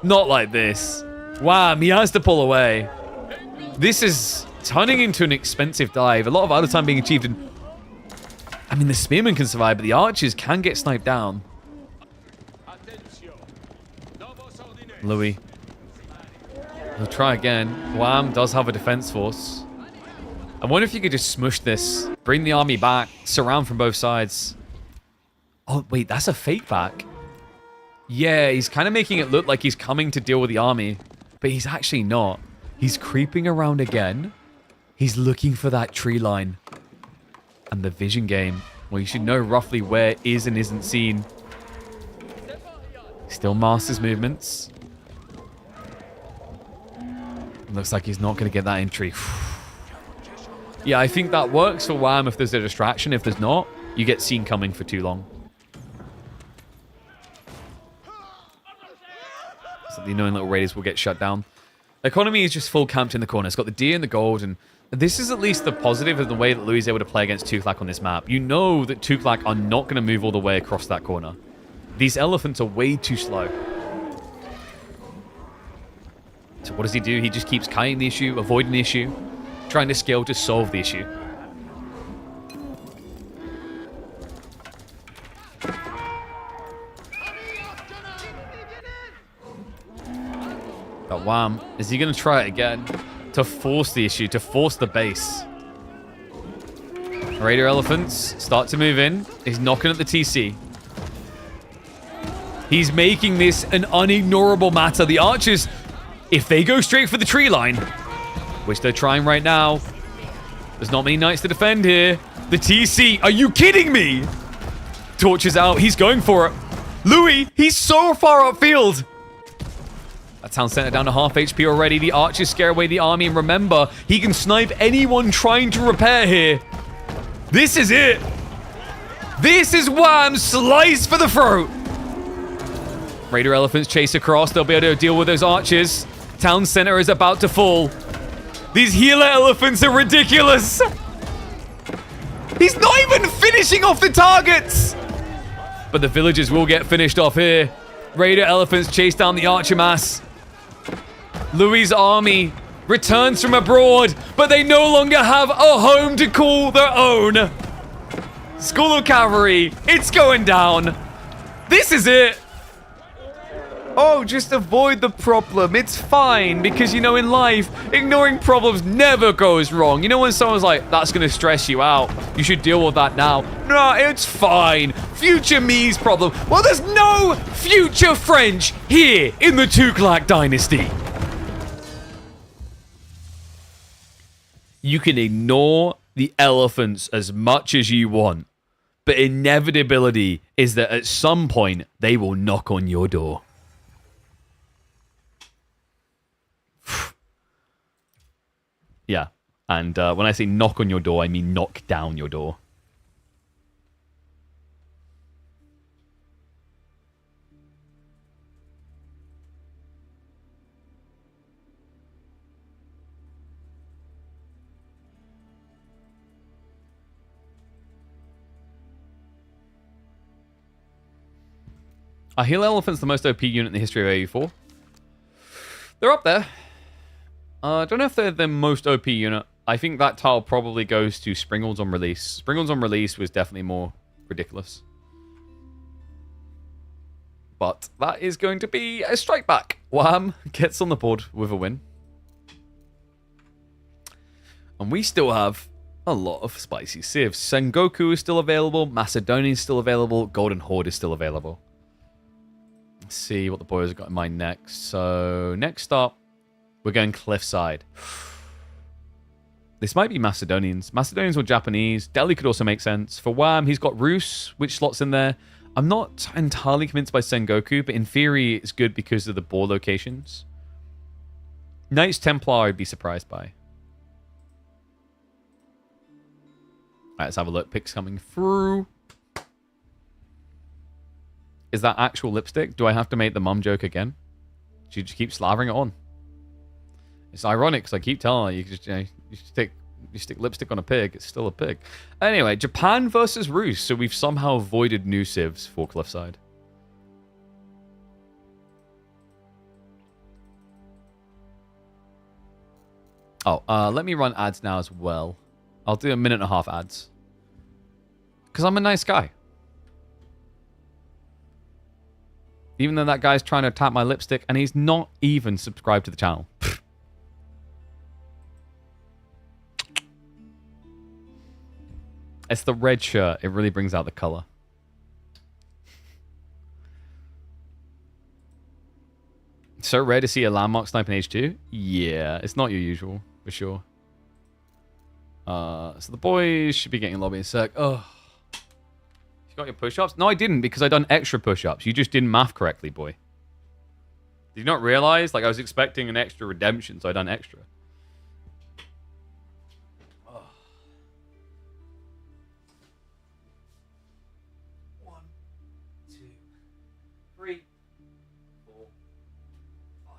Not like this. Wham, he has to pull away. This is turning into an expensive dive. A lot of other time being achieved. And I mean, the Spearmen can survive, but the Archers can get sniped down. Louis. He'll try again. Wham does have a defense force. I wonder if you could just smush this. Bring the army back. Surround from both sides. Oh, wait, that's a fake back. Yeah, he's kind of making it look like he's coming to deal with the army. But he's actually not. He's creeping around again. He's looking for that tree line. And the vision game. Well, you should know roughly where is and isn't seen. Still masters movements. Looks like he's not going to get that entry. Yeah, I think that works for Wham if there's a distraction. If there's not, you get seen coming for too long. So the annoying little raiders will get shut down. Economy is just full camped in the corner. It's got the deer and the gold, and this is at least the positive of the way that Louis is able to play against Tuklak on this map. You know that Tuklak are not going to move all the way across that corner. These elephants are way too slow. So what does he do? He just keeps kiting the issue, avoiding the issue, trying to scale to solve the issue. But Wham, is he going to try it again? To force the issue, to force the base. Raider elephants start to move in. He's knocking at the TC. He's making this an unignorable matter. The archers, if they go straight for the tree line, which they're trying right now, there's not many knights to defend here. The TC, are you kidding me? Torches out, he's going for it. Louis, he's so far upfield. That town center down to half HP already. The archers scare away the army, and remember, he can snipe anyone trying to repair here. This is it. This is Wham slice for the throat. Raider elephants chase across. They'll be able to deal with those archers. Town center is about to fall. These healer elephants are ridiculous. He's not even finishing off the targets. But the villagers will get finished off here. Raider elephants chase down the archer mass. Louis' army returns from abroad, but they no longer have a home to call their own. School of Cavalry, it's going down. This is it. Oh, just avoid the problem. It's fine, because, you know, in life, ignoring problems never goes wrong. You know when someone's like, that's going to stress you out. You should deal with that now. No, it's fine. Future me's problem. Well, there's no future French here in the Tuklak Dynasty. You can ignore the elephants as much as you want, but inevitability is that at some point, they will knock on your door. Yeah, and when I say knock on your door, I mean knock down your door. Are Hill Elephants the most OP unit in the history of AE4? They're up there. I don't know if they're the most OP unit. I think that tile probably goes to Springald's on release. Springald's on release was definitely more ridiculous. But that is going to be a strike back. Wham gets on the board with a win. And we still have a lot of spicy civs. Sengoku is still available. Macedonian is still available. Golden Horde is still available. Let's see what the boys have got in mind next. So, next up, we're going Cliffside. This might be Macedonians. Macedonians or Japanese. Delhi could also make sense. For Wham, he's got Rus, which slots in there. I'm not entirely convinced by Sengoku, but in theory, it's good because of the boar locations. Knights Templar, I'd be surprised by. let's have a look. Pics coming through. Is that actual lipstick? Do I have to make the mum joke again? She just keeps slathering it on. It's ironic because I keep telling her you stick lipstick on a pig, it's still a pig. Anyway, Japan versus Rus. So we've somehow avoided new civs for Cliffside. Oh, let me run ads now as well. I'll do 1.5 minute ads. Because I'm a nice guy. Even though that guy's trying to tap my lipstick and he's not even subscribed to the channel. It's the red shirt. It really brings out the color. So rare to see a landmark snipe in H2? Yeah, it's not your usual, for sure. So the boys should be getting lobby in a sec. Oh. You got your push-ups? No, I didn't, because I done extra push-ups. You just didn't math correctly, boy. Did you not realize? Like, I was expecting an extra redemption, so I done extra. Oh. 1, 2, 3, 4, 5,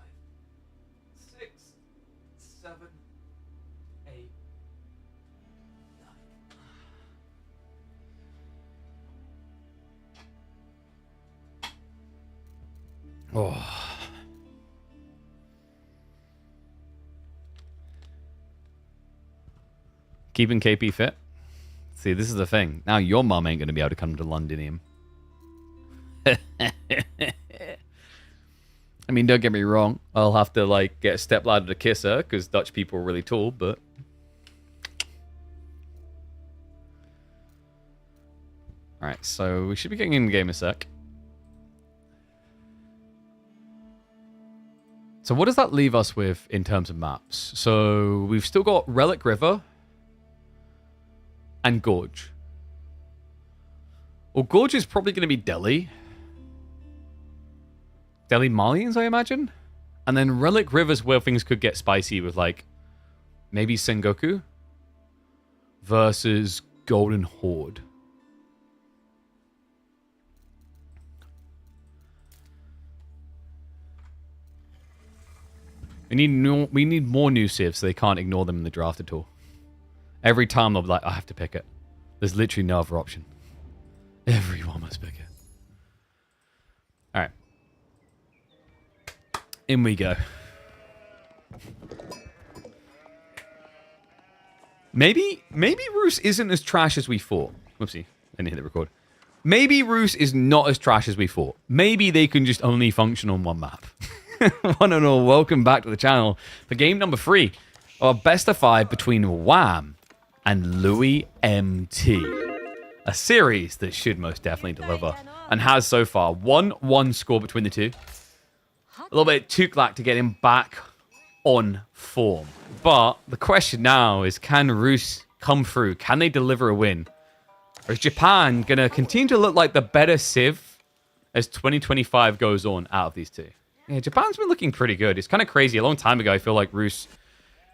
6, 7, 8, 9. Oh. Keeping KP fit. See, this is the thing. Now your mum ain't going to be able to come to Londonium. I mean, don't get me wrong. I'll have to, like, get a stepladder to kiss her, because Dutch people are really tall, but... Alright, so we should be getting in the game in a sec. So what does that leave us with in terms of maps? So we've still got Relic River and Gorge. Well, Gorge is probably going to be Delhi. Delhi Malians, I imagine. And then Relic River's where things could get spicy with, like, maybe Sengoku versus Golden Horde. We need more new civs so they can't ignore them in the draft at all. Every time they'll be like, I have to pick it. There's literally no other option. Everyone must pick it. Alright. In we go. Maybe Rus isn't as trash as we thought. Whoopsie. I didn't hit the record. Maybe Rus is not as trash as we thought. Maybe they can just only function on one map. One and all, welcome back to the channel for game number 3 of best of 5 between Wham and Louis MT. A series that should most definitely deliver and has so far. 1-1 score between the two. A little bit too lack to get him back on form. But the question now is, can Rus come through? Can they deliver a win? Or is Japan going to continue to look like the better civ as 2025 goes on out of these two? Yeah, Japan's been looking pretty good. It's kind of crazy. A long time ago, I feel like Rus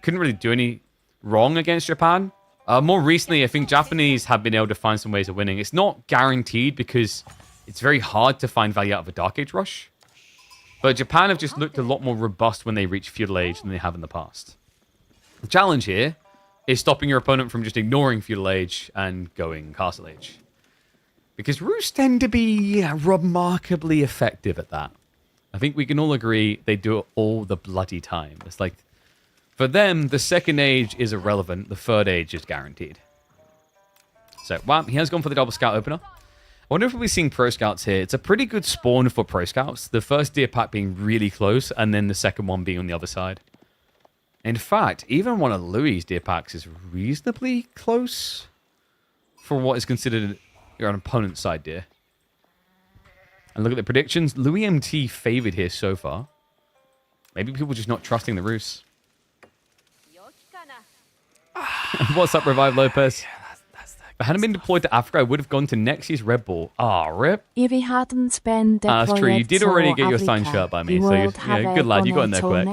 couldn't really do any wrong against Japan. More recently, I think Japanese have been able to find some ways of winning. It's not guaranteed because it's very hard to find value out of a Dark Age rush. But Japan have just looked a lot more robust when they reach Feudal Age than they have in the past. The challenge here is stopping your opponent from just ignoring Feudal Age and going Castle Age. Because Rus tend to be remarkably effective at that. I think we can all agree they do it all the bloody time. It's like, for them, the second age is irrelevant. The third age is guaranteed. So, wow, he has gone for the double scout opener. I wonder if we'll be seeing pro scouts here. It's a pretty good spawn for pro scouts. The first deer pack being really close, and then the second one being on the other side. In fact, even one of Louis' deer packs is reasonably close for what is considered your opponent's side deer. And look at the predictions. Louis MT favored here so far. Maybe people just not trusting the Rus. What's up, Revive Lopez? If I hadn't been deployed to Africa, I would have gone to next year's Red Bull. Ah, rip. That's true. You did already get your signed shirt by me, so yeah, good lad. You got in there quick.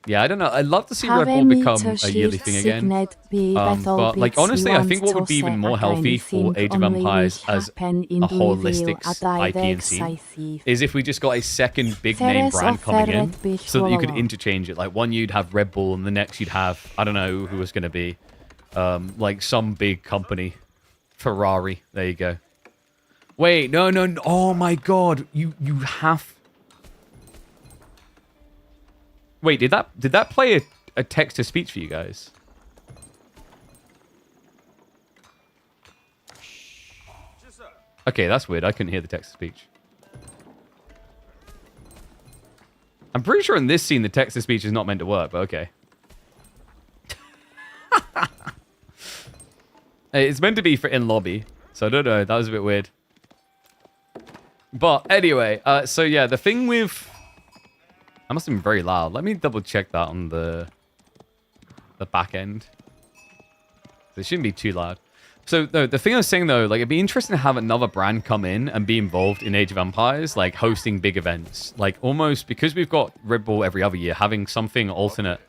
Yeah, I don't know. I'd love to see Red Bull become a yearly thing again. But like honestly, I think what would be even more healthy for Age of Empires as a holistic IP and scene is if we just got a second big name brand coming in, so that you could interchange it. Like one you'd have Red Bull, and the next you'd have, I don't know who was going to be, like some big company, Ferrari. There you go. Wait, no. Oh my God, you have. Wait, did that play a text to speech for you guys? Okay, that's weird. I couldn't hear the text to speech. I'm pretty sure in this scene the text to speech is not meant to work, but okay. It's meant to be for in lobby, so I don't know. That was a bit weird. But anyway, so yeah, the thing with... That must have been very loud. Let me double check that on the back end. It shouldn't be too loud. So the thing I was saying though, like it'd be interesting to have another brand come in and be involved in Age of Empires, like hosting big events. Like almost because we've got Red Bull every other year, having something alternate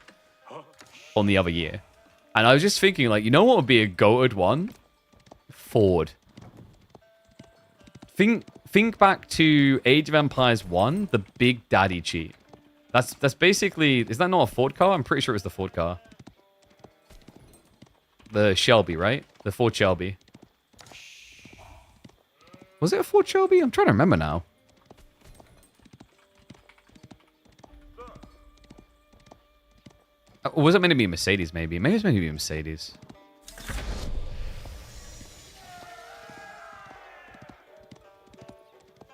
on the other year. And I was just thinking, like, you know what would be a goated one? Ford. Think back to Age of Empires 1, the Big Daddy cheat. That's basically... Is that not a Ford car? I'm pretty sure it was the Ford car. The Shelby, right? The Ford Shelby. Was it a Ford Shelby? I'm trying to remember now. Or was it meant to be a Mercedes, maybe? Maybe it's meant to be a Mercedes.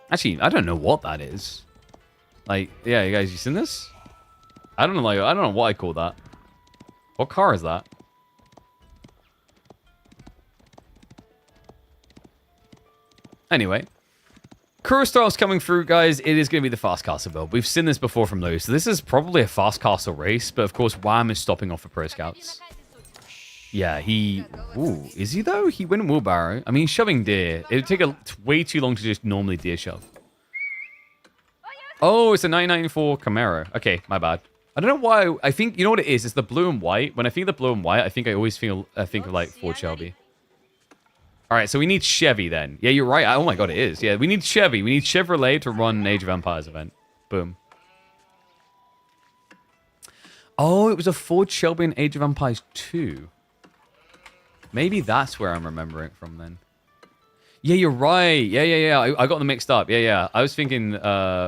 Actually, I don't know what that is. Like, yeah, you guys, you seen this? I don't know, like, I don't know what I call that. What car is that? Anyway, Kurostyle's coming through, guys. It is going to be the Fast Castle build. We've seen this before from Lou, so this is probably a Fast Castle race, but of course, Wham is stopping off for Pro Scouts. Yeah, he... Ooh, is he though? He went wheelbarrow. I mean, he's shoving deer. It would take way too long to just normally deer shove. Oh, it's a 1994 Camaro. Okay, my bad. I don't know why. I think, you know what it is? It's the blue and white. When I think of the blue and white, I think I always think of like Ford Shelby. All right, so we need Chevy then. Yeah, you're right. Oh my God, it is. Yeah, we need Chevy. We need Chevrolet to run an Age of Empires event. Boom. Oh, it was a Ford Shelby in Age of Empires 2. Maybe that's where I'm remembering it from then. Yeah, you're right. Yeah. I got them mixed up. Yeah. I was thinking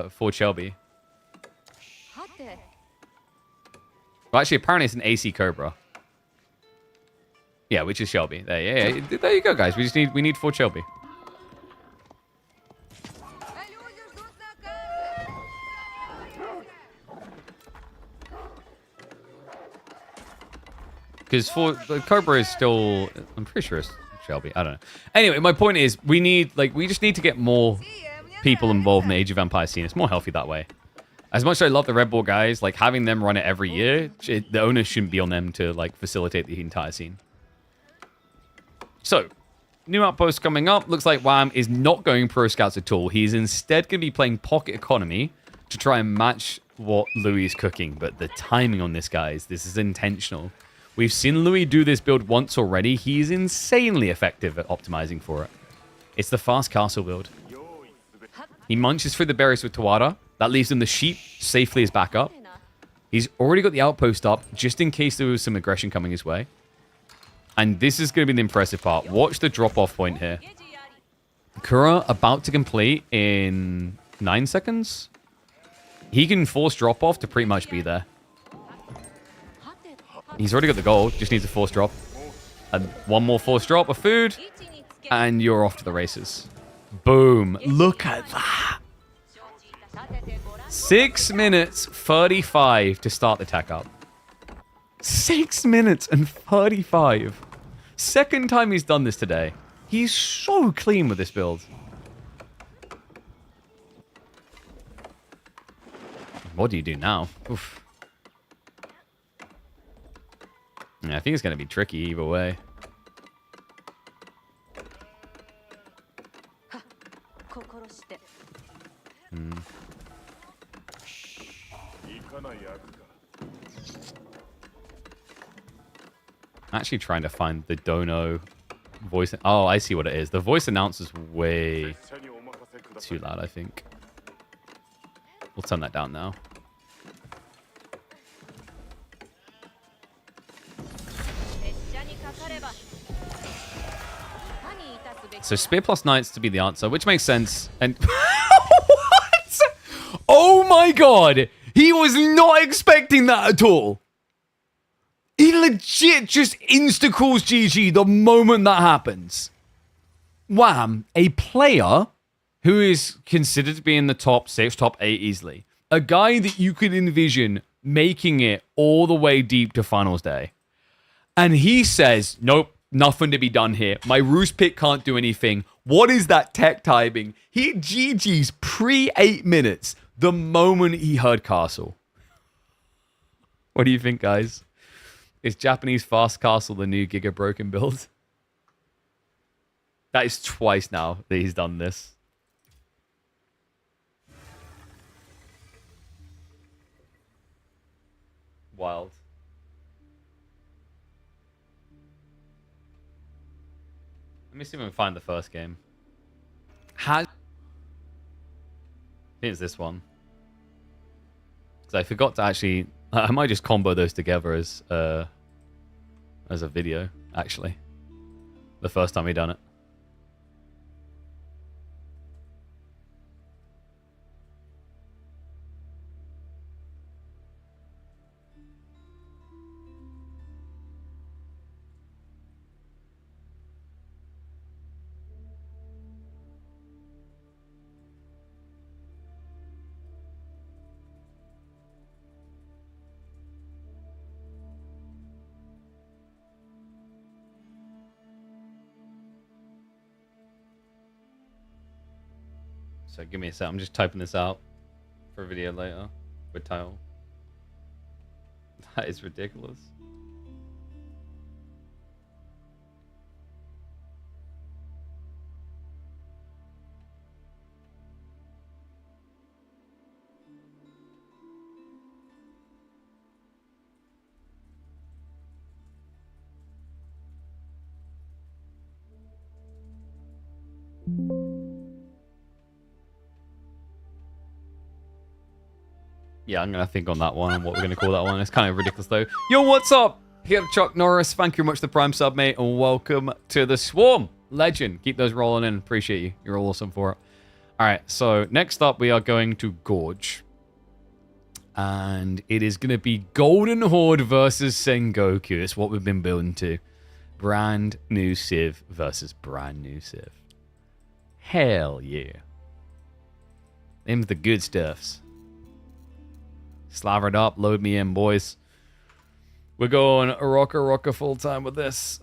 Ford Shelby. Well, actually, apparently it's an AC Cobra. Yeah, which is Shelby. There you go, guys. We need Ford Shelby. Because the Cobra is still, I'm pretty sure it's Shelby. I don't know. Anyway, my point is, we just need to get more people involved in the Age of Empires scene. It's more healthy that way. As much as I love the Red Bull guys, like having them run it every year, the onus shouldn't be on them to like facilitate the entire scene. So, new outpost coming up. Looks like Wham is not going Pro Scouts at all. He's instead going to be playing Pocket Economy to try and match what Louis is cooking. But the timing on this, guys, this is intentional. We've seen Louis do this build once already. He's insanely effective at optimizing for it. It's the Fast Castle build. He munches through the berries with Tawada. That leaves him the sheep safely as backup. He's already got the outpost up just in case there was some aggression coming his way. And this is going to be the impressive part. Watch the drop-off point here. Kura about to complete in 9 seconds. He can force drop-off to pretty much be there. He's already got the gold. Just needs a force drop. And one more force drop of food. And you're off to the races. Boom. Look at that. 6 minutes 35 to start the tech up. 6 minutes and 35. Second time he's done this today. He's so clean with this build. What do you do now? Oof. Yeah, I think it's going to be tricky either way. I'm actually trying to find the Dono voice. Oh, I see what it is. The voice announcer's way too loud, I think. We'll turn that down now. So Spear plus Knights to be the answer, which makes sense. And what? Oh my god! He was not expecting that at all. He legit just insta-calls GG the moment that happens. Wham, a player who is considered to be in the top 6, top 8 easily. A guy that you could envision making it all the way deep to finals day. And he says, nope, nothing to be done here. My Roost pick can't do anything. What is that tech timing? He GG's pre-8 minutes the moment he heard Castle. What do you think, guys? Is Japanese Fast Castle the new Giga Broken build? That is twice now that he's done this. Wild. Let me see if I can find the first game. I think it's this one. Because I forgot to actually... I might just combo those together as a video, actually. The first time we done it. So give me a sec. I'm just typing this out for a video later with title. That is ridiculous. Yeah, I'm going to think on that one and what we're going to call that one. It's kind of ridiculous, though. Yo, what's up? Here, Chuck Norris. Thank you very much for the Prime sub, mate, and welcome to the Swarm. Legend. Keep those rolling in. Appreciate you. You're awesome for it. All right, so next up, we are going to Gorge. And it is going to be Golden Horde versus Sengoku. It's what we've been building to. Brand new Civ versus brand new Civ. Hell yeah. Them's the good stuffs. Slavered up, load me in, boys. We're going Rocka full time with this.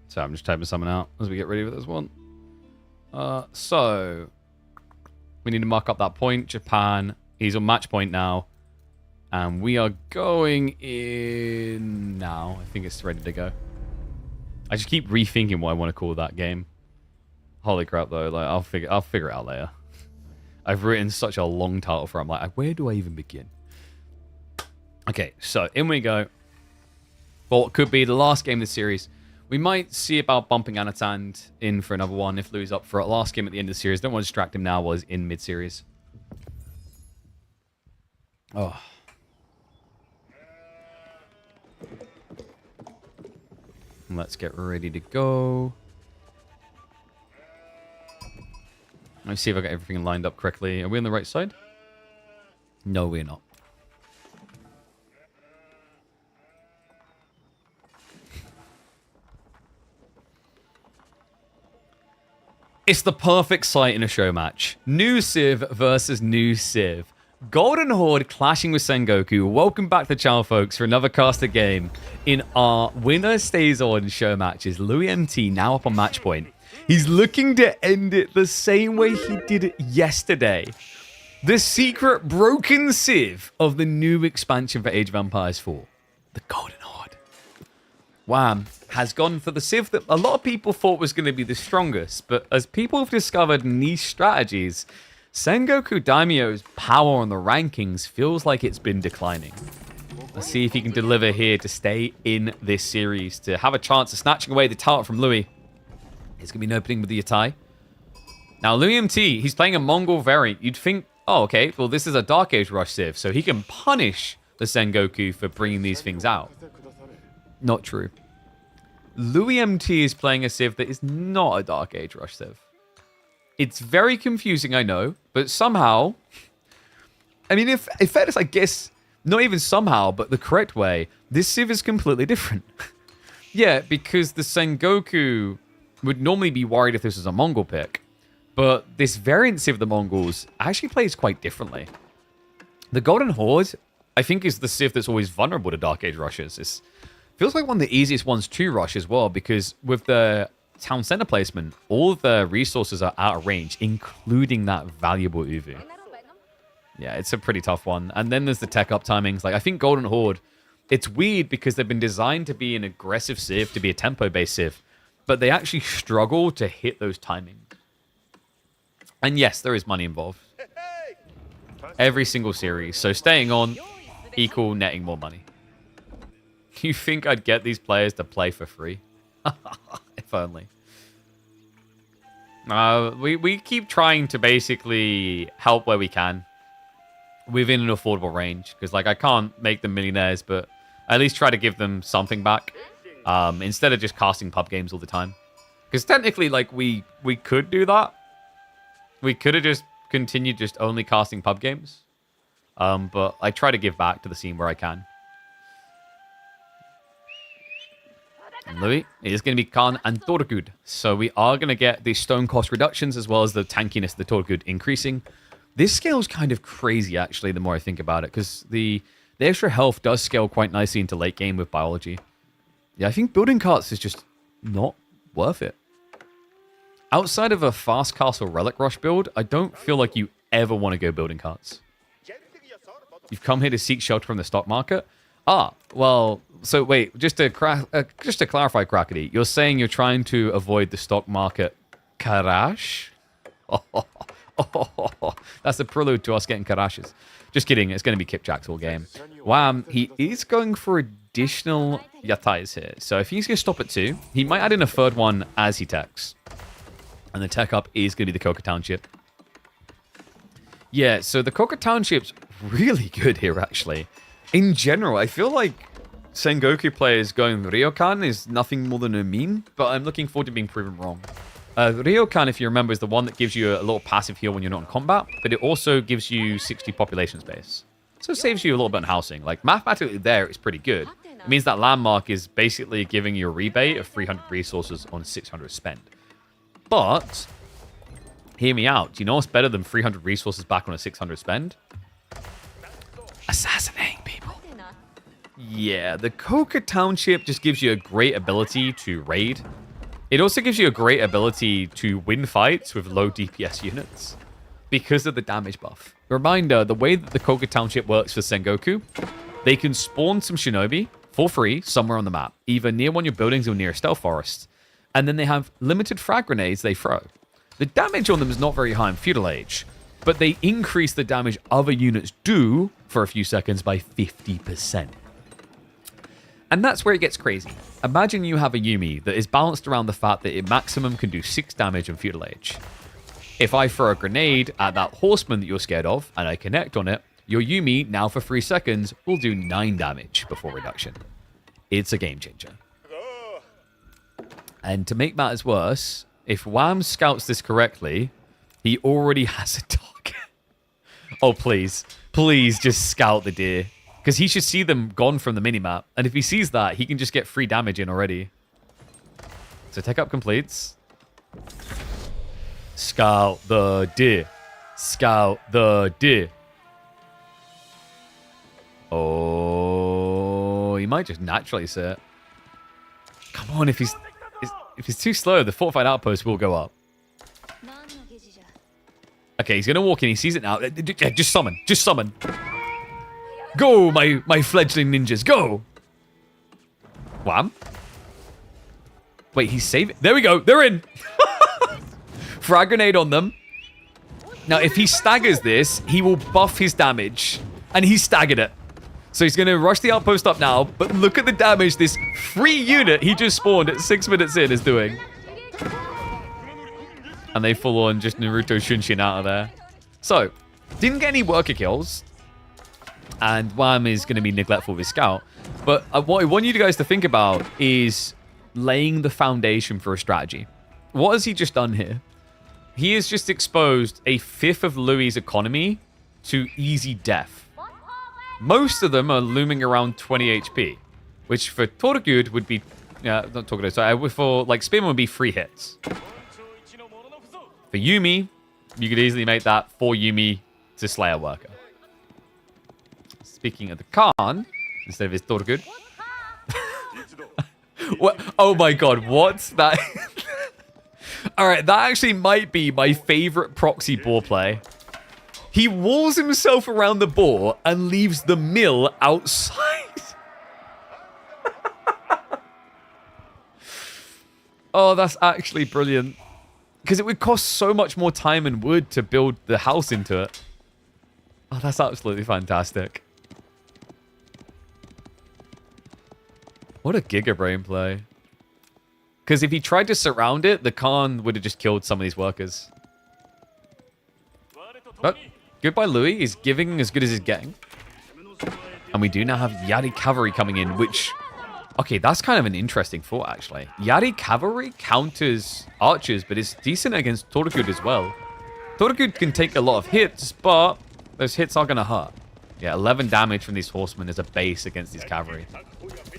So I'm just typing something out as we get ready for this one. So we need to mark up that point. Japan, he's on match point now. And we are going in now. I think it's ready to go. I just keep rethinking what I want to call that game. Holy crap, though. Like I'll figure it out later. I've written such a long title for it. I'm like, where do I even begin? Okay, so in we go. For what could be the last game of the series. We might see about bumping Anatand in for another one if Lou's up for it. Last game at the end of the series. Don't want to distract him now. Was in mid-series. Oh. Let's get ready to go. Let me see if I got everything lined up correctly. Are we on the right side? No, we're not. It's the perfect sight in a show match. New Civ versus new Civ. Golden Horde clashing with Sengoku. Welcome back to the channel, folks, for another casted game in our winner stays on show matches. Louis MT now up on match point. He's looking to end it the same way he did it yesterday. The secret broken Civ of the new expansion for Age of Empires 4. The Golden Horde. Wham has gone for the Civ that a lot of people thought was going to be the strongest, but as people have discovered niche strategies, Sengoku Daimyo's power on the rankings feels like it's been declining. Let's see if he can deliver here to stay in this series, to have a chance of snatching away the talent from Louis. It's going to be an opening with the Yatai. Now, Louis MT, he's playing a Mongol variant. You'd think, oh, okay, well, this is a Dark Age Rush Civ, so he can punish the Sengoku for bringing these things out. Not true. Louis MT is playing a Civ that is not a Dark Age Rush Civ. It's very confusing, I know, but somehow, I mean, if fairness, I guess, not even somehow, but the correct way, this Civ is completely different. Yeah, because the Sengoku would normally be worried if this was a Mongol pick, but this variant Civ of the Mongols actually plays quite differently. The Golden Horde, I think, is the Civ that's always vulnerable to Dark Age rushes. It feels like one of the easiest ones to rush as well, because with the town center placement, all of the resources are out of range, including that valuable Uvu. Yeah, it's a pretty tough one. And then there's the tech up timings. Like, I think Golden Horde, it's weird because they've been designed to be an aggressive Civ, to be a tempo-based Civ, but they actually struggle to hit those timings. And yes, there is money involved. Every single series. So staying on equal netting more money. You think I'd get these players to play for free? If only. We keep trying to basically help where we can within an affordable range, because like I can't make them millionaires, but at least try to give them something back instead of just casting pub games all the time. Because technically, like we could do that. We could have just continued just only casting pub games, but I try to give back to the scene where I can. And Louis is going to be Khan and Torgud. So we are going to get the stone cost reductions as well as the tankiness of the Torgud increasing. This scale is kind of crazy, actually, the more I think about it, because the extra health does scale quite nicely into late game with biology. Yeah, I think building carts is just not worth it. Outside of a fast castle relic rush build, I don't feel like you ever want to go building carts. You've come here to seek shelter from the stock market? Ah, well, so wait, just to clarify, Crackety, you're saying you're trying to avoid the stock market crash? That's a prelude to us getting crashes. Just kidding, it's going to be Kipjack's all game. Wham, he is going for additional Yatais here. So if he's going to stop at 2, he might add in a third one as he techs. And the tech up is going to be the Coca Township. Yeah, so the Coca Township's really good here, actually. In general, I feel like Sengoku players going Ryokan is nothing more than a meme, but I'm looking forward to being proven wrong. Ryokan, if you remember, is the one that gives you a little passive heal when you're not in combat, but it also gives you 60 population space. So it saves you a little bit on housing. Like, mathematically there, it's pretty good. It means that landmark is basically giving you a rebate of 300 resources on 600 spend. But, hear me out. Do you know what's better than 300 resources back on a 600 spend? Assassinating people. Yeah, the Coca Township just gives you a great ability to raid. It also gives you a great ability to win fights with low DPS units because of the damage buff. Reminder, the way that the Coca Township works for Sengoku, they can spawn some shinobi for free somewhere on the map, either near one of your buildings or near a stealth forest. And then they have limited frag grenades they throw. The damage on them is not very high in Feudal Age, but they increase the damage other units do for a few seconds by 50%. And that's where it gets crazy. Imagine you have a Yuumi that is balanced around the fact that it maximum can do 6 damage in Feudal Age. If I throw a grenade at that horseman that you're scared of, and I connect on it, your Yuumi, now for 3 seconds, will do 9 damage before reduction. It's a game changer. And to make matters worse, if Wham scouts this correctly, he already has a target. Oh, please. Please just scout the deer. Because he should see them gone from the minimap. And if he sees that, he can just get free damage in already. So tech up completes. Scout the deer. Scout the deer. Oh, he might just naturally sit. Come on, if he's too slow, the fortified outpost will go up. Okay, he's gonna walk in. He sees it now. Just summon. Just summon. Go, my fledgling ninjas. Go. Wham. Wait, he's saving. There we go. They're in. Frag grenade on them. Now, if he staggers this, he will buff his damage. And he staggered it. So he's going to rush the outpost up now. But look at the damage this free unit he just spawned at 6 minutes in is doing. And they full on just Naruto Shunshin out of there. So, didn't get any worker kills. And Wham is going to be neglectful of his scout. But what I want you guys to think about is laying the foundation for a strategy. What has he just done here? He has just exposed a fifth of Louis' economy to easy death. Most of them are looming around 20 HP, which for Torgud would be, not Torgud, sorry, for like Spearman would be 3 hits. For Yumi, you could easily make that 4 Yumi to slay a worker. Speaking of the Khan, instead of his Torgud. What? Oh my god, what's that? Alright, that actually might be my favorite proxy boar play. He walls himself around the boar and leaves the mill outside. Oh, that's actually brilliant. Because it would cost so much more time and wood to build the house into it. Oh, that's absolutely fantastic. What a Giga Brain play. Because if he tried to surround it, the Khan would have just killed some of these workers. But goodbye, Louis. He's giving as good as he's getting. And we do now have Yari Cavalry coming in, which... Okay, that's kind of an interesting thought, actually. Yari Cavalry counters archers, but it's decent against Torgud as well. Torgud can take a lot of hits, but those hits are going to hurt. Yeah, 11 damage from these horsemen is a base against these cavalry.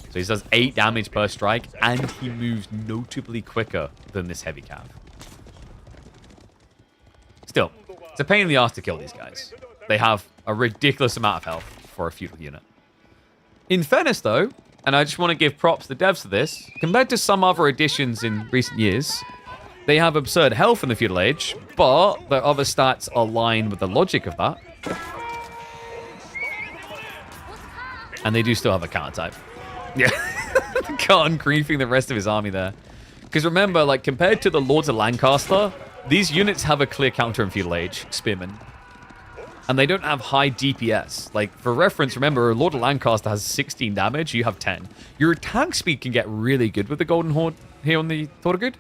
So he does 8 damage per strike, and he moves notably quicker than this heavy cav. Still, it's a pain in the ass to kill these guys. They have a ridiculous amount of health for a feudal unit. In fairness, though, and I just want to give props to devs for this, compared to some other editions in recent years, they have absurd health in the feudal age, but their other stats align with the logic of that. And they do still have a counter type. Yeah. Khan griefing the rest of his army there. Because remember, like, compared to the Lords of Lancaster, these units have a clear counter in Feudal Age, Spearmen. And they don't have high DPS. Like, for reference, remember, Lord of Lancaster has 16 damage, you have 10. Your attack speed can get really good with the Golden Horde here on the Torgud.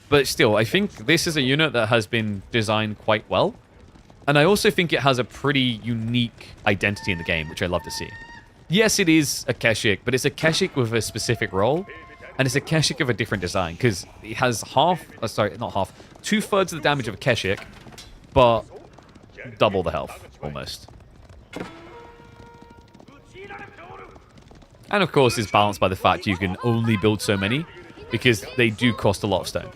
But still, I think this is a unit that has been designed quite well. And I also think it has a pretty unique identity in the game, which I love to see. Yes, it is a Keshik, but it's a Keshik with a specific role. And it's a Keshik of a different design, because it has sorry, not half, 2/3 of the damage of a Keshik, but double the health, almost. And of course, it's balanced by the fact you can only build so many, because they do cost a lot of stone.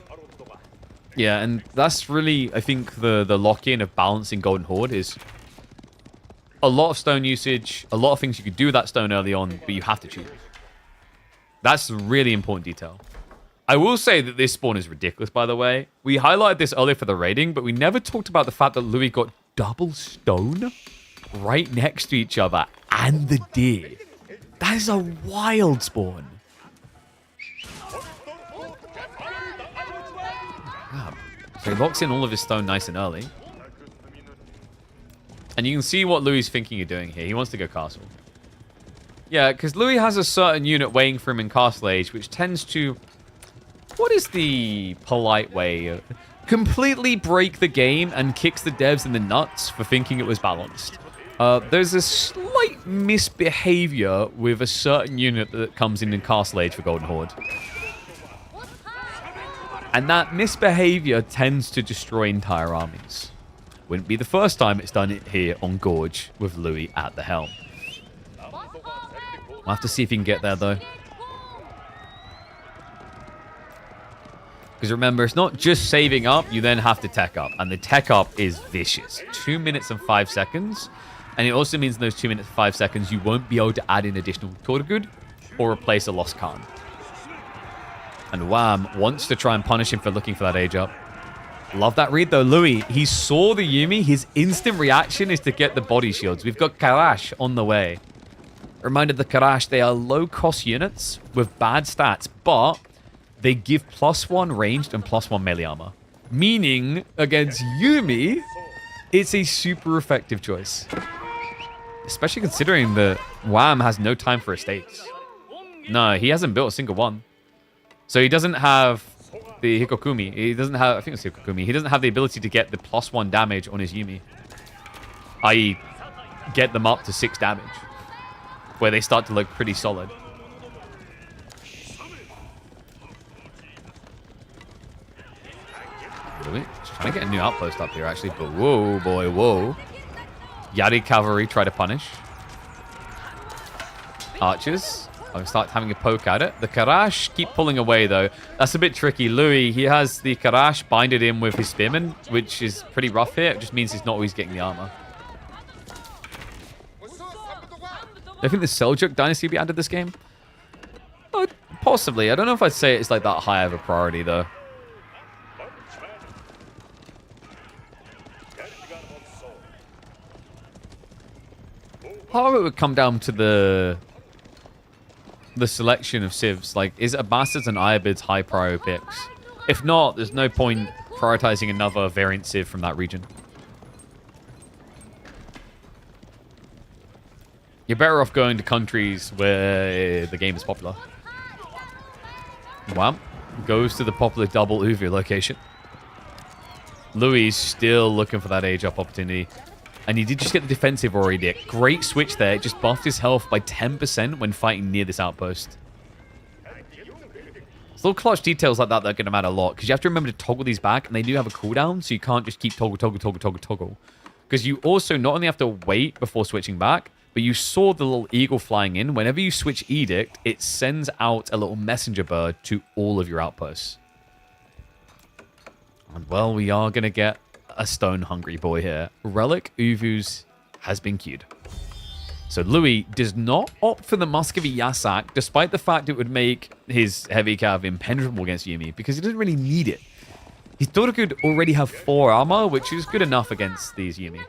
Yeah, and that's really, I think, the lock-in of balancing Golden Horde is a lot of stone usage, a lot of things you could do with that stone early on, but you have to choose. That's a really important detail. I will say that this spawn is ridiculous, by the way. We highlighted this earlier for the raiding, but we never talked about the fact that Louis got double stone right next to each other and the deer. That is a wild spawn. So he locks in all of his stone nice and early. And you can see what Louis is thinking of doing here. He wants to go castle. Yeah, because Louis has a certain unit waiting for him in Castle Age, which tends to... What is the polite way? Completely break the game and kicks the devs in the nuts for thinking it was balanced. There's a slight misbehavior with a certain unit that comes in Castle Age for Golden Horde. And that misbehavior tends to destroy entire armies. Wouldn't be the first time it's done it here on Gorge with Louis at the helm. We'll have to see if he can get there, though. Because remember, it's not just saving up, you then have to tech up. And the tech up is vicious. 2 minutes and 5 seconds. And it also means in those 2 minutes and 5 seconds, you won't be able to add in additional Torgud or replace a lost Khan. And Wham wants to try and punish him for looking for that age up. Love that read though. Louis, he saw the Yuumi. His instant reaction is to get the body shields. We've got Karash on the way. Reminder, the Karash, they are low-cost units with bad stats, but they give +1 ranged and +1 melee armor. Meaning, against Yuumi, it's a super effective choice. Especially considering that Wham has no time for estates. No, he hasn't built a single one. So he doesn't have the Hikokumi. He doesn't have, I think it's Hikokumi. He doesn't have the ability to get the +1 damage on his Yuumi. I.e., get them up to 6 damage. Where they start to look pretty solid. Really? Just trying to get a new outpost up here, actually. But whoa, boy, whoa. Yari cavalry try to punish. Archers. I'll start having a poke at it. The Karash keep pulling away, though. That's a bit tricky. Louis, he has the Karash binded in with his spearmen, which is pretty rough here. It just means he's not always getting the armor. I think the Seljuk Dynasty will be added this game. Oh, possibly. I don't know if I'd say it's like that high of a priority, though. Part of it would come down to the selection of civs. Like, is it Bastards and Iabid's high priority picks? If not, there's no point prioritizing another variant civ from that region. You're better off going to countries where the game is popular. Wham. Goes to the popular double Uvir location. Louis still looking for that age up opportunity. And he did just get the defensive already. Great switch there. It just buffed his health by 10% when fighting near this outpost. It's little clutch details like that that are going to matter a lot. Because you have to remember to toggle these back. And they do have a cooldown. So you can't just keep toggle. Because you also not only have to wait before switching back. But you saw the little eagle flying in. Whenever you switch Edict, it sends out a little messenger bird to all of your outposts. And well, we are going to get a stone-hungry boy here. Relic Uvus has been queued. So Louis does not opt for the Muscovy Yasak, despite the fact it would make his heavy cav impenetrable against Yuumi, because he doesn't really need it. He thought it could already have 4 armor, which is good enough against these Yuumi.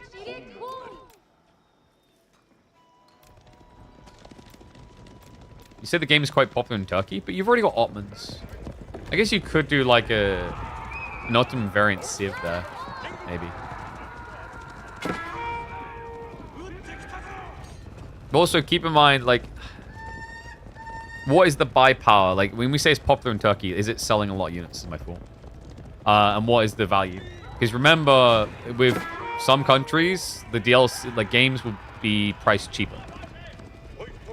You said the game is quite popular in Turkey, but you've already got Ottomans. I guess you could do like an Ottoman variant civ there, maybe. But also keep in mind, like, what is the buy power? Like, when we say it's popular in Turkey, is it selling a lot of units, is my thought. And what is the value? Because remember, with some countries, the DLC, like, games will be priced cheaper.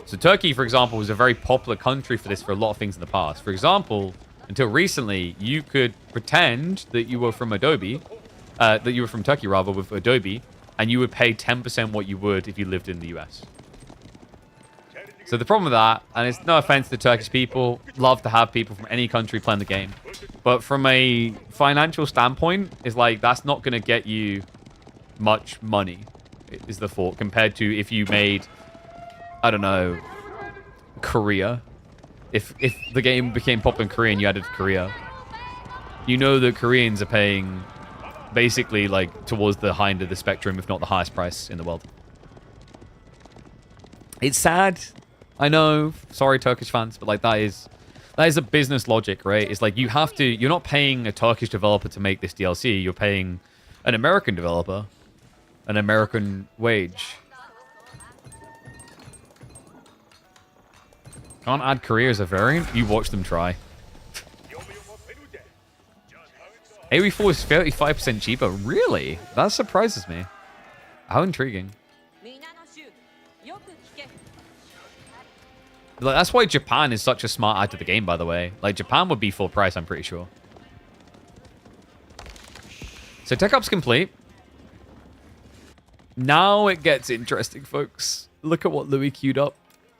So Turkey, for example, was a very popular country for this for a lot of things in the past. For example, until recently, you could pretend that you were from Adobe, that you were from Turkey, rather, with Adobe, and you would pay 10% what you would if you lived in the US. So the problem with that, and it's no offense to Turkish people, love to have people from any country playing the game. But from a financial standpoint, it's like, that's not going to get you much money, is the thought, compared to if you made, I don't know, Korea. If the game became popular in Korea and you added Korea, you know that Koreans are paying basically like towards the high end of the spectrum, if not the highest price in the world. It's sad, I know. Sorry, Turkish fans, but like that is a business logic, right? It's like you're not paying a Turkish developer to make this DLC. You're paying an American developer an American wage. Can't add Korea as a variant? You watch them try. AoE4 is 35% cheaper. Really? That surprises me. How intriguing. Like, that's why Japan is such a smart add to the game, by the way. Like, Japan would be full price, I'm pretty sure. So, tech up's complete. Now it gets interesting, folks. Look at what Louis queued up.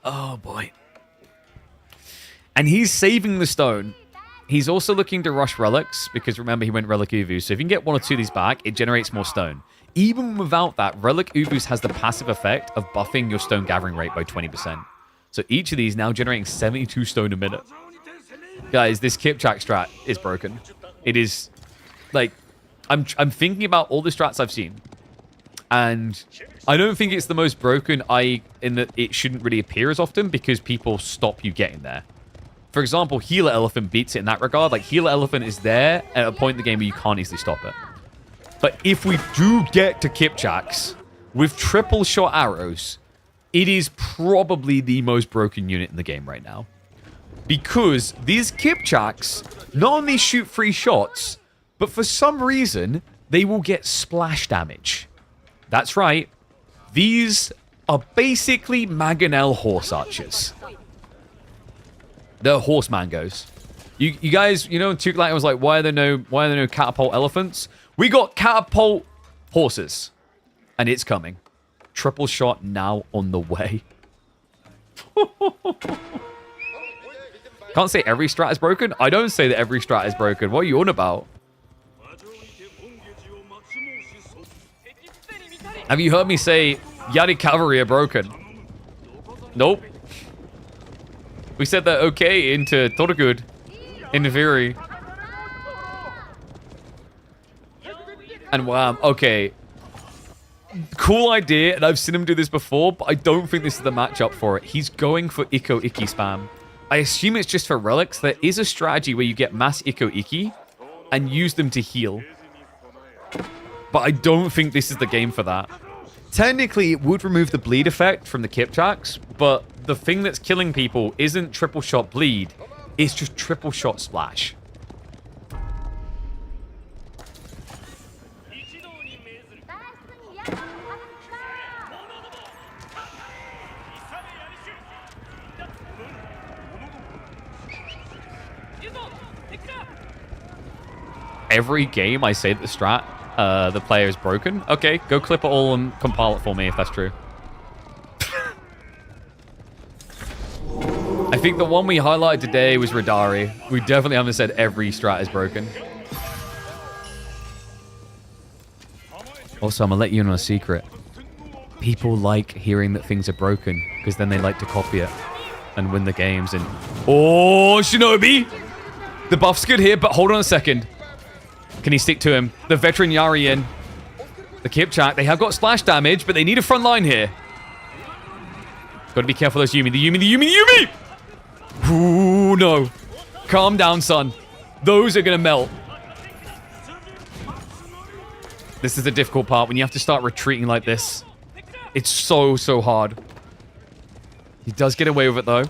Oh, boy. And he's saving the stone. He's also looking to rush relics, because remember, he went Relic Uvu. So if you can get 1 or 2 of these back, it generates more stone. Even without that, Relic Uvus has the passive effect of buffing your stone gathering rate by 20%. So each of these now generating 72 stone a minute. Guys, this Kipchak strat is broken. It is, like, I'm thinking about all the strats I've seen. And I don't think it's the most broken, in that it shouldn't really appear as often because people stop you getting there. For example, Healer Elephant beats it in that regard. Like, Healer Elephant is there at a point in the game where you can't easily stop it. But if we do get to Kipchaks with triple shot arrows, it is probably the most broken unit in the game right now. Because these Kipchaks not only shoot 3 shots, but for some reason, they will get splash damage. That's right. These are basically Mangonel horse archers. They're horse mangoes. You guys, you know, Tukulak was like, why are there no catapult elephants? We got catapult horses. And it's coming. Triple shot now on the way. Can't say every strat is broken. I don't say that every strat is broken. What are you on about? Have you heard me say Yari cavalry are broken? Nope. We said that okay into Torgud. In theory. And wow, okay. Cool idea, and I've seen him do this before, but I don't think this is the matchup for it. He's going for Ikko Ikki spam. I assume it's just for relics. There is a strategy where you get mass Ikko Ikki and use them to heal. But I don't think this is the game for that. Technically, it would remove the bleed effect from the Kipchaks, but the thing that's killing people isn't triple shot bleed, it's just triple shot splash. Every game I say that the strat, the player is broken. Okay, go clip it all and compile it for me if that's true. I think the one we highlighted today was Radari. We definitely haven't said every strat is broken. Also, I'm gonna let you in on a secret. People like hearing that things are broken because then they like to copy it and win the games. And oh, Shinobi! The buff's good here, but hold on a second. Can he stick to him? The veteran Yari in. The Kipchak, they have got splash damage, but they need a front line here. Gotta be careful of those Yumi. The Yumi! Ooh, no. Calm down, son. Those are gonna melt. This is the difficult part when you have to start retreating like this. It's so hard. He does get away with it, though.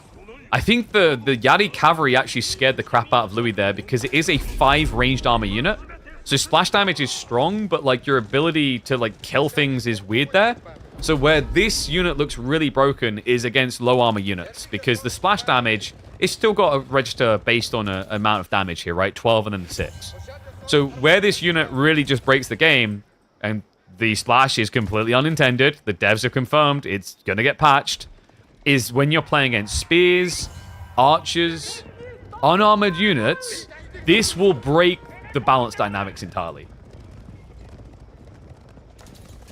I think the Yari cavalry actually scared the crap out of Louis there because it is a 5 ranged armor unit. So splash damage is strong, but like your ability to like kill things is weird there. So where this unit looks really broken is against low armor units because the splash damage is still got a register based on an amount of damage here, right? 12 and then 6. So where this unit really just breaks the game, and the splash is completely unintended, the devs have confirmed it's going to get patched, is when you're playing against spears, archers, unarmored units, this will break the balance dynamics entirely.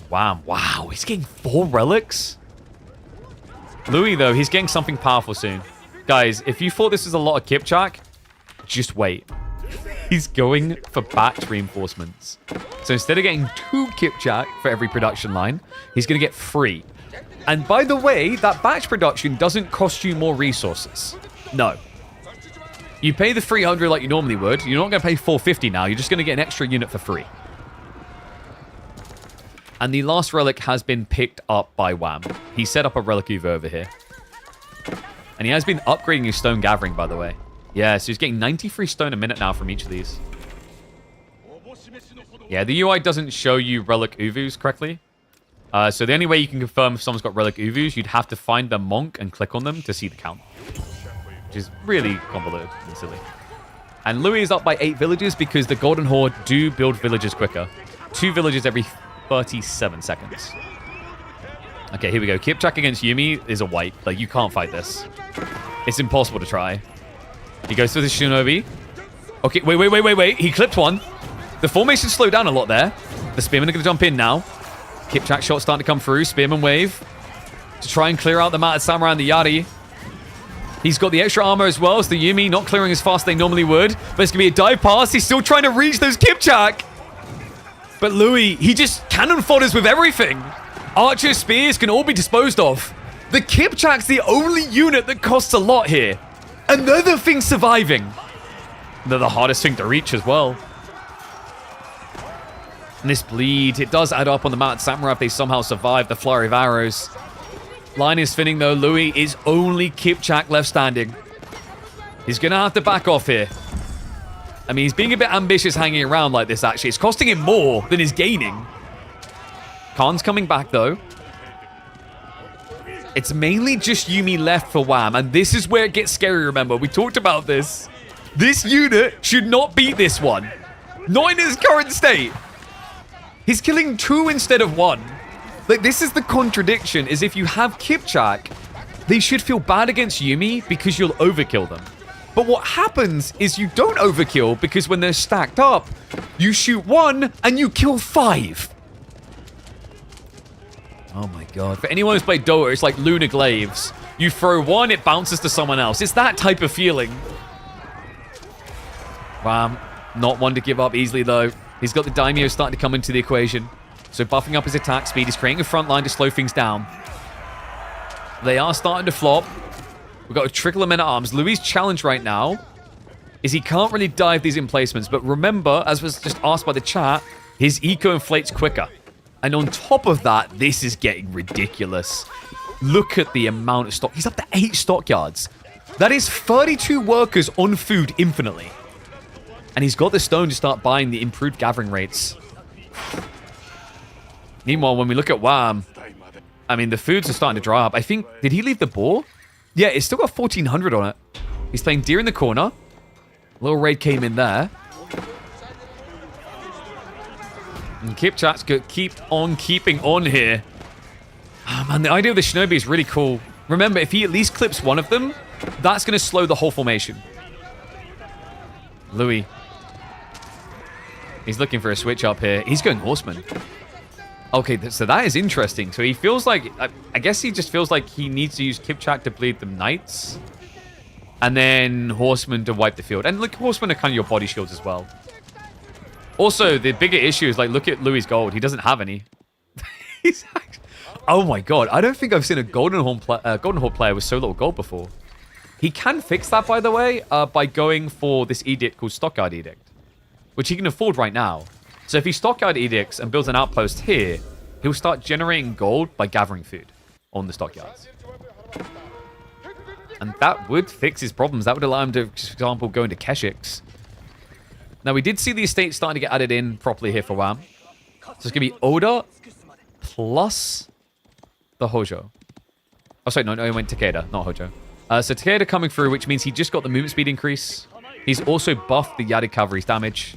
Wow, he's getting 4 relics? Louis, though, he's getting something powerful soon. Guys, if you thought this was a lot of Kipchak, just wait. He's going for batch reinforcements. So instead of getting 2 Kipchak for every production line, he's going to get 3. And by the way, that batch production doesn't cost you more resources. No. You pay the 300 like you normally would. You're not going to pay 450 now. You're just going to get an extra unit for free. And the last relic has been picked up by Wham. He set up a relic Uva over here. And he has been upgrading his stone gathering, by the way. Yeah, so he's getting 93 stone a minute now from each of these. Yeah, the UI doesn't show you relic Uvus correctly. So the only way you can confirm if someone's got relic Uvus, you'd have to find the monk and click on them to see the count. Which is really convoluted and silly. And Louis is up by 8 villages because the Golden Horde do build villages quicker. 2 villages every 37 seconds. Okay, here we go. Kipchak against Yumi is a wipe. Like, you can't fight this. It's impossible to try. He goes for the Shinobi. Okay, wait. He clipped one. The formation slowed down a lot there. The Spearmen are going to jump in now. Kipchak shot starting to come through. Spearman wave to try and clear out the Mounted Samurai and the Yari. He's got the extra armor as well, so the Yumi not clearing as fast as they normally would. But it's going to be a dive pass. He's still trying to reach those Kipchak. But Louis, he just cannon fodders with everything. Archer spears can all be disposed of. The Kipchak's the only unit that costs a lot here. Another thing surviving. They're the hardest thing to reach as well. And this bleed, it does add up on the Mounted Samurai if they somehow survive the flurry of arrows. Line is thinning though. Louis is only Kipchak left standing. He's going to have to back off here. I mean, he's being a bit ambitious hanging around like this, actually. It's costing him more than he's gaining. Khan's coming back, though. It's mainly just Yumi left for Wham, and this is where it gets scary, remember. We talked about this. This unit should not beat this one. Not in his current state. He's killing 2 instead of 1. Like, this is the contradiction, is if you have Kipchak, they should feel bad against Yumi because you'll overkill them. But what happens is you don't overkill because when they're stacked up, you shoot 1 and you kill 5. Oh my god. For anyone who's played Dota, it's like Lunar Glaives. You throw 1, it bounces to someone else. It's that type of feeling. Wow. Not one to give up easily, though. He's got the Daimyo starting to come into the equation. So buffing up his attack speed. He's creating a front line to slow things down. They are starting to flop. We've got a trickle of men-at-arms. Louis' challenge right now is he can't really dive these emplacements. But remember, as was just asked by the chat, his eco inflates quicker. And on top of that, this is getting ridiculous. Look at the amount of stock. He's up to 8 stockyards. That is 32 workers on food infinitely. And he's got the stone to start buying the improved gathering rates. Meanwhile, when we look at Wham, I mean, the foods are starting to dry up. I think, did he leave the boar? Yeah, it's still got 1,400 on it. He's playing deer in the corner. Little raid came in there. And Kipchak's going to keep on keeping on here. Oh, man, the idea of the Shinobi is really cool. Remember, if he at least clips one of them, that's going to slow the whole formation. Louis. He's looking for a switch up here. He's going Horseman. Okay, so that is interesting. So he feels like... I guess he just feels like he needs to use Kipchak to bleed the Knights. And then Horseman to wipe the field. And look, Horsemen are kind of your body shields as well. Also, the bigger issue is, like, look at Louis' gold. He doesn't have any. He's actually, oh my god. I don't think I've seen a Golden Horde player with so little gold before. He can fix that, by the way, by going for this edict called Stockyard Edict. Which he can afford right now. So if he Stockyard Edicts and builds an outpost here, he'll start generating gold by gathering food on the stockyards. And that would fix his problems. That would allow him to, for example, go into Keshiks. Now, we did see the estate starting to get added in properly here for Wham. So it's going to be Oda plus the Hojo. Oh, sorry, no, he went Takeda, not Hojo. So Takeda coming through, which means he just got the movement speed increase. He's also buffed the Yadi Cavalry's damage.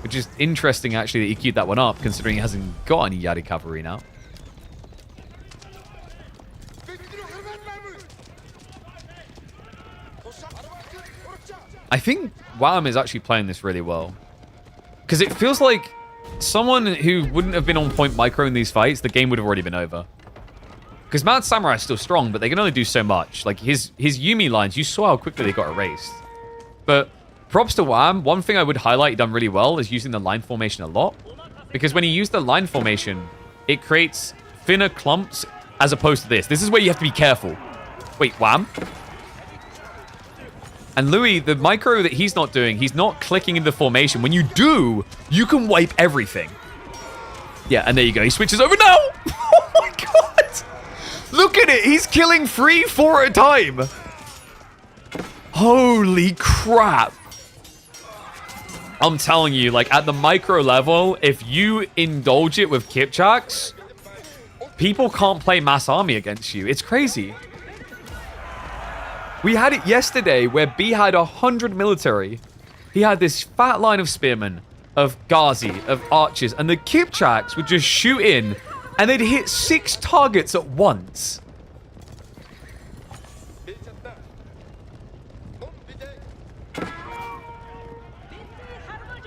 Which is interesting, actually, that he queued that one up, considering he hasn't got any Yadi Cavalry now. I think Wham is actually playing this really well. Because it feels like someone who wouldn't have been on point micro in these fights, the game would have already been over. Because Mount Samurai is still strong, but they can only do so much. Like, his Yumi lines, you saw how quickly they got erased. But props to Wham. One thing I would highlight he done really well is using the line formation a lot. Because when you use the line formation, it creates thinner clumps as opposed to this. This is where you have to be careful. Wait, Wham? And Louis, the micro that he's not doing, he's not clicking in the formation. When you do, you can wipe everything. Yeah, and there you go. He switches over now. Oh my god. Look at it. He's killing 3, 4 at a time. Holy crap. I'm telling you, like, at the micro level, if you indulge it with Kipchaks, people can't play mass army against you. It's crazy. We had it yesterday where B had 100 military. He had this fat line of spearmen, of Ghazi, of archers, and the Kipchaks would just shoot in, and they'd hit 6 targets at once.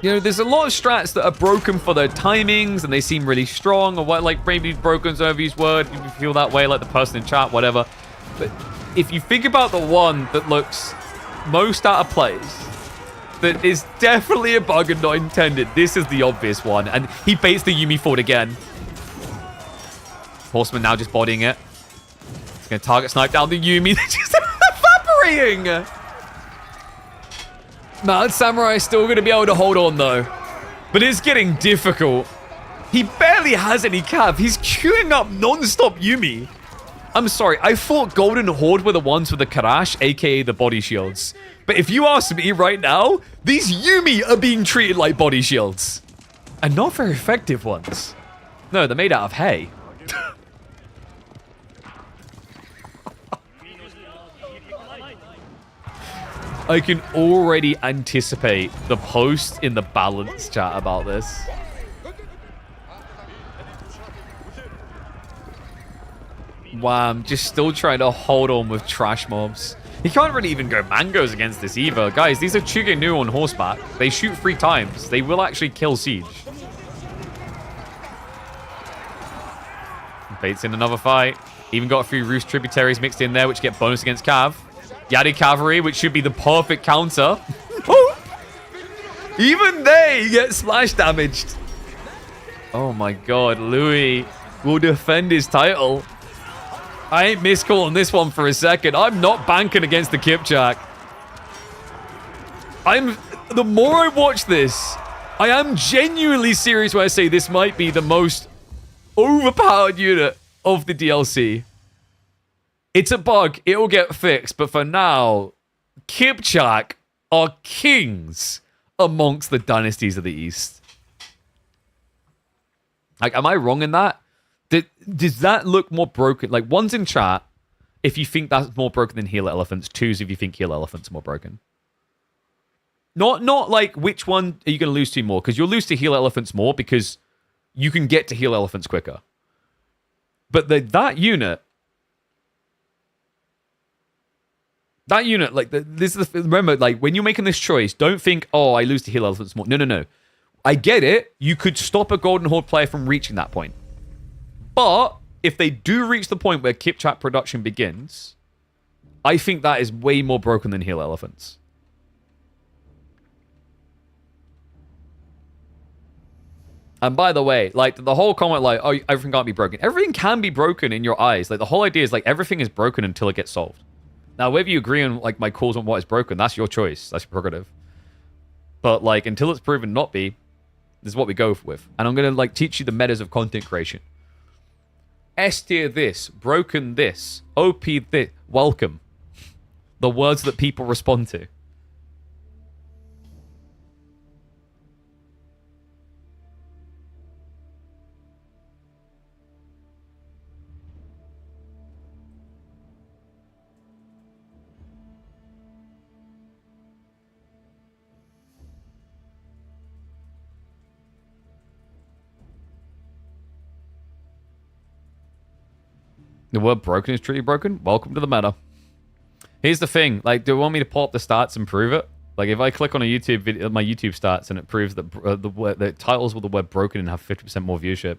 You know, there's a lot of strats that are broken for their timings and they seem really strong, or what, like maybe broken's an overused word, if you feel that way, like the person in chat, whatever. But if you think about the one that looks most out of place, that is definitely a bug and not intended, this is the obvious one. And he baits the Yumi forward again. Horseman now just bodying it. He's going to target snipe down the Yumi. They're just evaporating. Mad Samurai is still going to be able to hold on, though. But it's getting difficult. He barely has any cav. He's queuing up non-stop Yumi. I'm sorry, I thought Golden Horde were the ones with the Karash, aka the body shields. But if you ask me right now, these Yumi are being treated like body shields. And not very effective ones. No, they're made out of hay. I can already anticipate the post in the balance chat about this. Wow, I'm just still trying to hold on with trash mobs. He can't really even go mangoes against this either. Guys, these are Chugenu on horseback. They shoot 3 times. They will actually kill Siege. Baits in another fight. Even got a few Roost tributaries mixed in there, which get bonus against Cav. Yadi Cavalry, which should be the perfect counter. Even they get splash damaged. Oh my god, Louis will defend his title. I ain't miscalling this one for a second. I'm not banking against the Kipchak. The more I watch this, I am genuinely serious when I say this might be the most overpowered unit of the DLC. It's a bug. It will get fixed. But for now, Kipchak are kings amongst the dynasties of the East. Like, am I wrong in that? Does that look more broken? Like, one's in chat if you think that's more broken than Healer Elephants. Two's if you think Healer Elephants are more broken. Not like which one are you going to lose to more? Because you'll lose to Healer Elephants more because you can get to Healer Elephants quicker. But that unit... That unit, like, remember, like, when you're making this choice, don't think, oh, I lose to Heal Elephants more. No. I get it. You could stop a Golden Horde player from reaching that point. But if they do reach the point where Kipchak production begins, I think that is way more broken than Heal Elephants. And by the way, like, the whole comment, like, oh, everything can't be broken. Everything can be broken in your eyes. Like, the whole idea is, like, everything is broken until it gets solved. Now, whether you agree on, like, my calls on what is broken, that's your choice. That's your prerogative. But, like, until it's proven not be, this is what we go with. And I'm going to, like, teach you the metas of content creation. S tier this, broken this, OP this, welcome. The words that people respond to. The word broken is truly broken. Welcome to the meta. Here's the thing. Like, do you want me to pull up the stats and prove it? Like, if I click on a YouTube video, my YouTube stats, and it proves that the titles with the word broken and have 50% more viewership,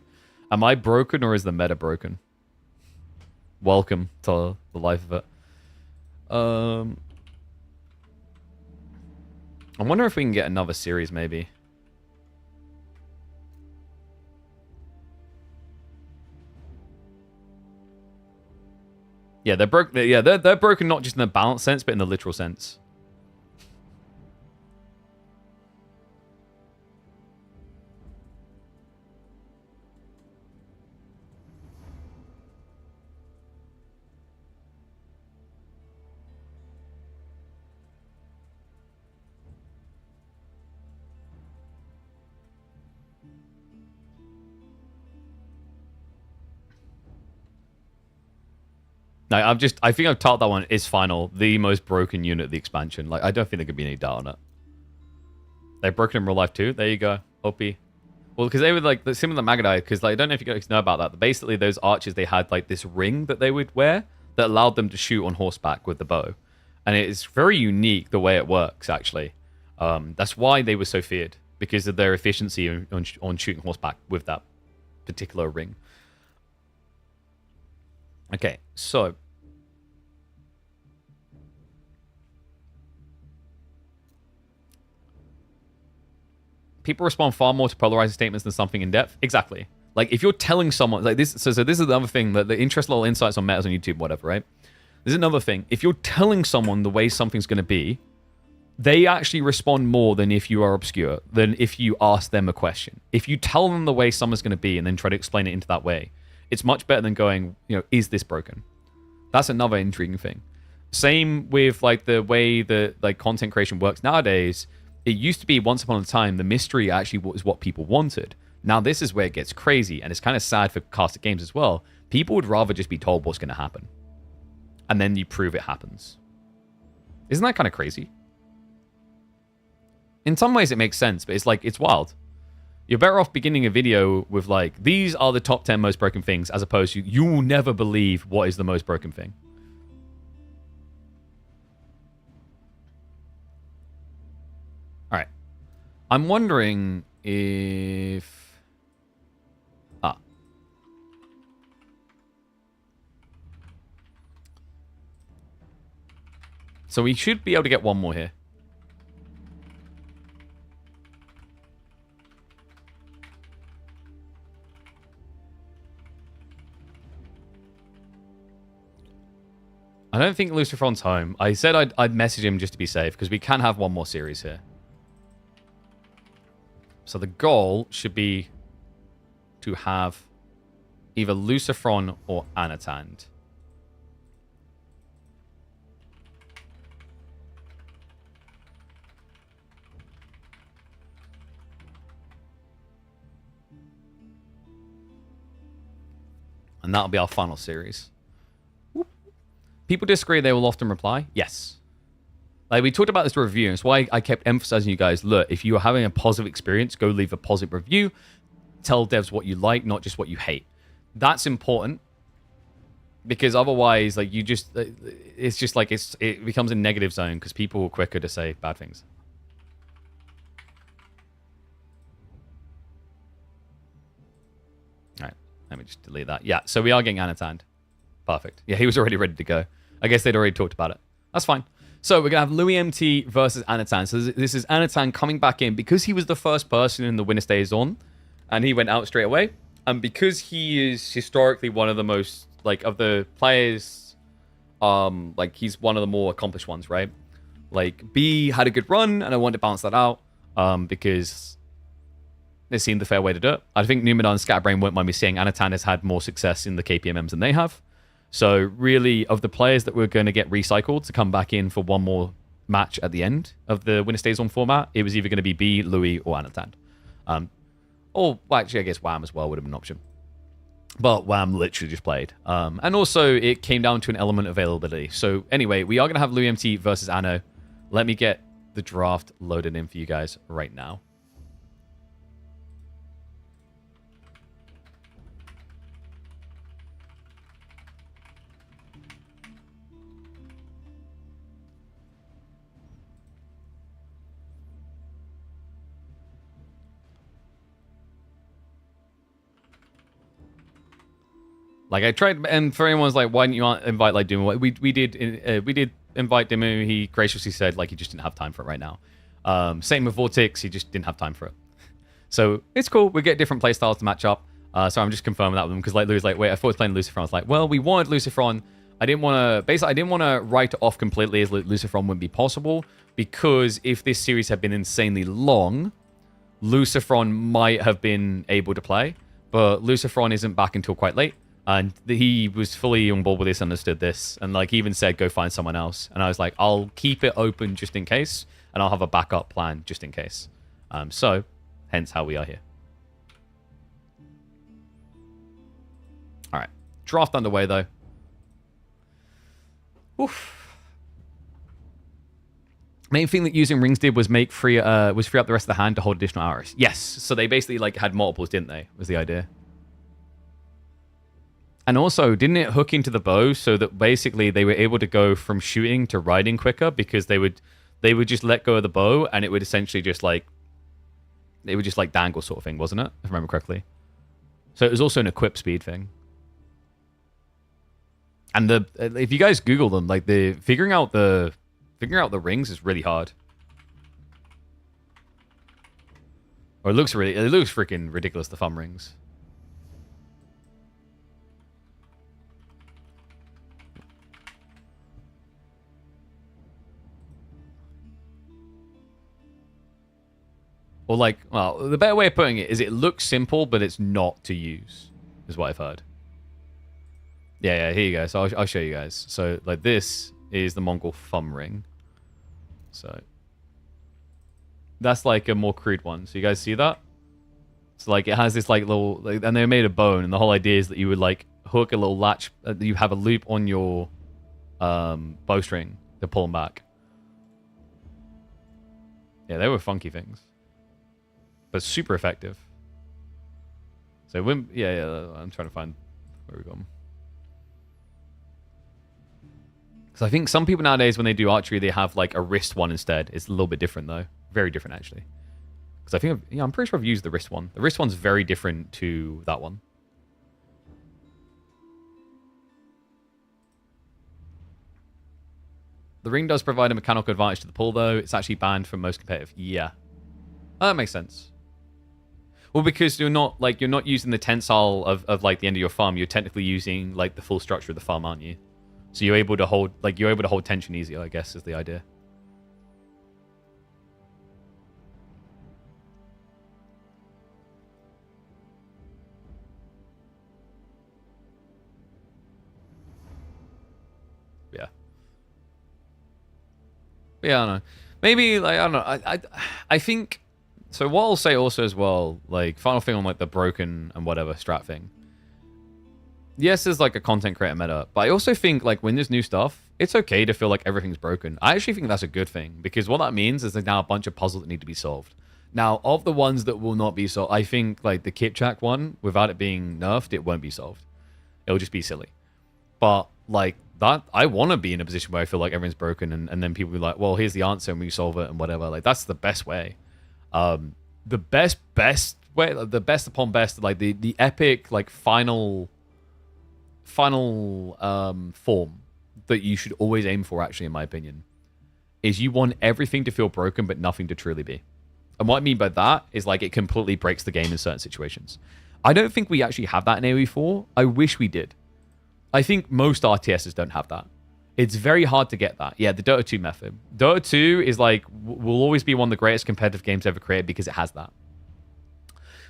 am I broken or is the meta broken? Welcome to the life of it. I wonder if we can get another series, maybe. Yeah, they're broken. Yeah, they're broken not just in the balance sense, but in the literal sense. Like, I think I've told that one is final, the most broken unit of the expansion. Like, I don't think there could be any doubt on it. They're broken in real life too. There you go. OP. Well, because they were like similar to Magadai, because like, I don't know if you guys know about that, but basically those archers, they had like this ring that they would wear that allowed them to shoot on horseback with the bow. And it is very unique the way it works, actually. That's why they were so feared. because of their efficiency on shooting horseback with that particular ring. Okay, so people respond far more to polarizing statements than something in depth. Exactly. Like if you're telling someone like this, so this is the other thing, that the interest level insights on metas on YouTube, whatever, right? This is another thing. If you're telling someone the way something's going to be, they actually respond more than if you are obscure, than if you ask them a question. If you tell them the way something's going to be and then try to explain it into that way, it's much better than going, is this broken? That's another intriguing thing. Same with like the way that like content creation works nowadays. It used to be once upon a time, the mystery actually was what people wanted. Now this is where it gets crazy, and it's kind of sad for casted games as well. People would rather just be told what's going to happen. And then you prove it happens. Isn't that kind of crazy? In some ways it makes sense, but it's wild. You're better off beginning a video with like, these are the top 10 most broken things, as opposed to, you will never believe what is the most broken thing. All right. I'm wondering if... So we should be able to get one more here. I don't think Luciferon's home. I said I'd message him just to be safe, because we can have one more series here. So the goal should be to have either Luciferon or Anatand. And that'll be our final series. Whoop. People disagree, they will often reply. Yes. Like, we talked about this review, and it's why I kept emphasizing you guys, look, if you are having a positive experience, go leave a positive review. Tell devs what you like, not just what you hate. That's important. Because otherwise, like, you just... It's just like, it becomes a negative zone, because people are quicker to say bad things. Let me just delete that. Yeah, so we are getting Anatand. Perfect. Yeah, he was already ready to go. I guess they'd already talked about it. That's fine. So we're going to have Louis MT versus Anatand. So this is Anatand coming back in because he was the first person in the winner stays on, and he went out straight away. And because he is historically one of the most, like, of the players, like, he's one of the more accomplished ones, right? Like, B had a good run, and I wanted to balance that out because... it seemed the fair way to do it. I think Numenor and Scatterbrain won't mind me saying Anatand has had more success in the KPMMs than they have. So really, of the players that were going to get recycled to come back in for one more match at the end of the winner stays on format, it was either going to be B, Louis, or Anatand. Or, well, actually, I guess Wham as well would have been an option. But Wham literally just played. And also, it came down to an element of availability. So anyway, we are going to have Louis MT versus Anno. Let me get the draft loaded in for you guys right now. Like, I tried, and for anyone's like, why didn't you invite, like, Dimu? We did invite Dimu. He graciously said, like, he just didn't have time for it right now. Same with Vortex. He just didn't have time for it. So, it's cool. We get different playstyles to match up. So, I'm just confirming that with him, because, like, Louis like, wait, I thought I was playing Luciferon. I was like, well, we wanted Luciferon. I didn't want to, basically, I didn't want to write it off completely as Luciferon wouldn't be possible, because if this series had been insanely long, Luciferon might have been able to play, but Luciferon isn't back until quite late. And he was fully on board with this, understood this, and like even said, go find someone else. And I was like, I'll keep it open just in case, and I'll have a backup plan just in case. So, hence how we are here. All right, draft underway though. Oof. Main thing that using rings did was free up the rest of the hand to hold additional arrows. Yes, so they basically like had multiples, didn't they? Was the idea. And also, didn't it hook into the bow so that basically they were able to go from shooting to riding quicker because they would just let go of the bow and it would essentially just like It would just like dangle sort of thing, wasn't it? If I remember correctly. So it was also an equip speed thing. And if you guys Google them, like figuring out the rings is really hard. Or it looks freaking ridiculous, the thumb rings. Or like, well, the better way of putting it is it looks simple, but it's not to use, is what I've heard. Yeah, here you go. So I'll show you guys. So like this is the Mongol thumb ring. So that's like a more crude one. So you guys see that? So like it has this like little, like, and they made a bone, and the whole idea is that you would like hook a little latch, you have a loop on your bowstring to pull them back. Yeah, they were funky things. But super effective. So when, yeah, I'm trying to find where we go. So I think some people nowadays, when they do archery, they have like a wrist one instead. It's a little bit different though, very different actually. Because I think, I'm pretty sure I've used the wrist one. The wrist one's very different to that one. The ring does provide a mechanical advantage to the pull though. It's actually banned from most competitive. Yeah, that makes sense. Well, because you're not using the tensile of like the end of your thumb. You're technically using like the full structure of the thumb, aren't you? So you're able to hold tension easier, I guess, is the idea. Yeah. Yeah, I don't know. Maybe like I don't know. I think. So what I'll say also as well, like, final thing on, like, the broken and whatever strat thing. Yes, there's, like, a content creator meta, but I also think, like, when there's new stuff, it's okay to feel like everything's broken. I actually think that's a good thing, because what that means is there's now a bunch of puzzles that need to be solved. Now, of the ones that will not be solved, I think, like, the Kipchak one, without it being nerfed, it won't be solved. It'll just be silly. But, like, that, I want to be in a position where I feel like everything's broken, and then people be like, well, here's the answer, and we solve it, and whatever. Like, that's the best way. The best way, the best upon best, like the epic, like final form that you should always aim for, actually, in my opinion, is you want everything to feel broken but nothing to truly be. And what I mean by that is like it completely breaks the game in certain situations. I don't think we actually have that in AoE4. I wish we did. I think most RTSs don't have that. It's very hard to get that. Yeah, the Dota 2 method. Dota 2 is like, will always be one of the greatest competitive games ever created because it has that.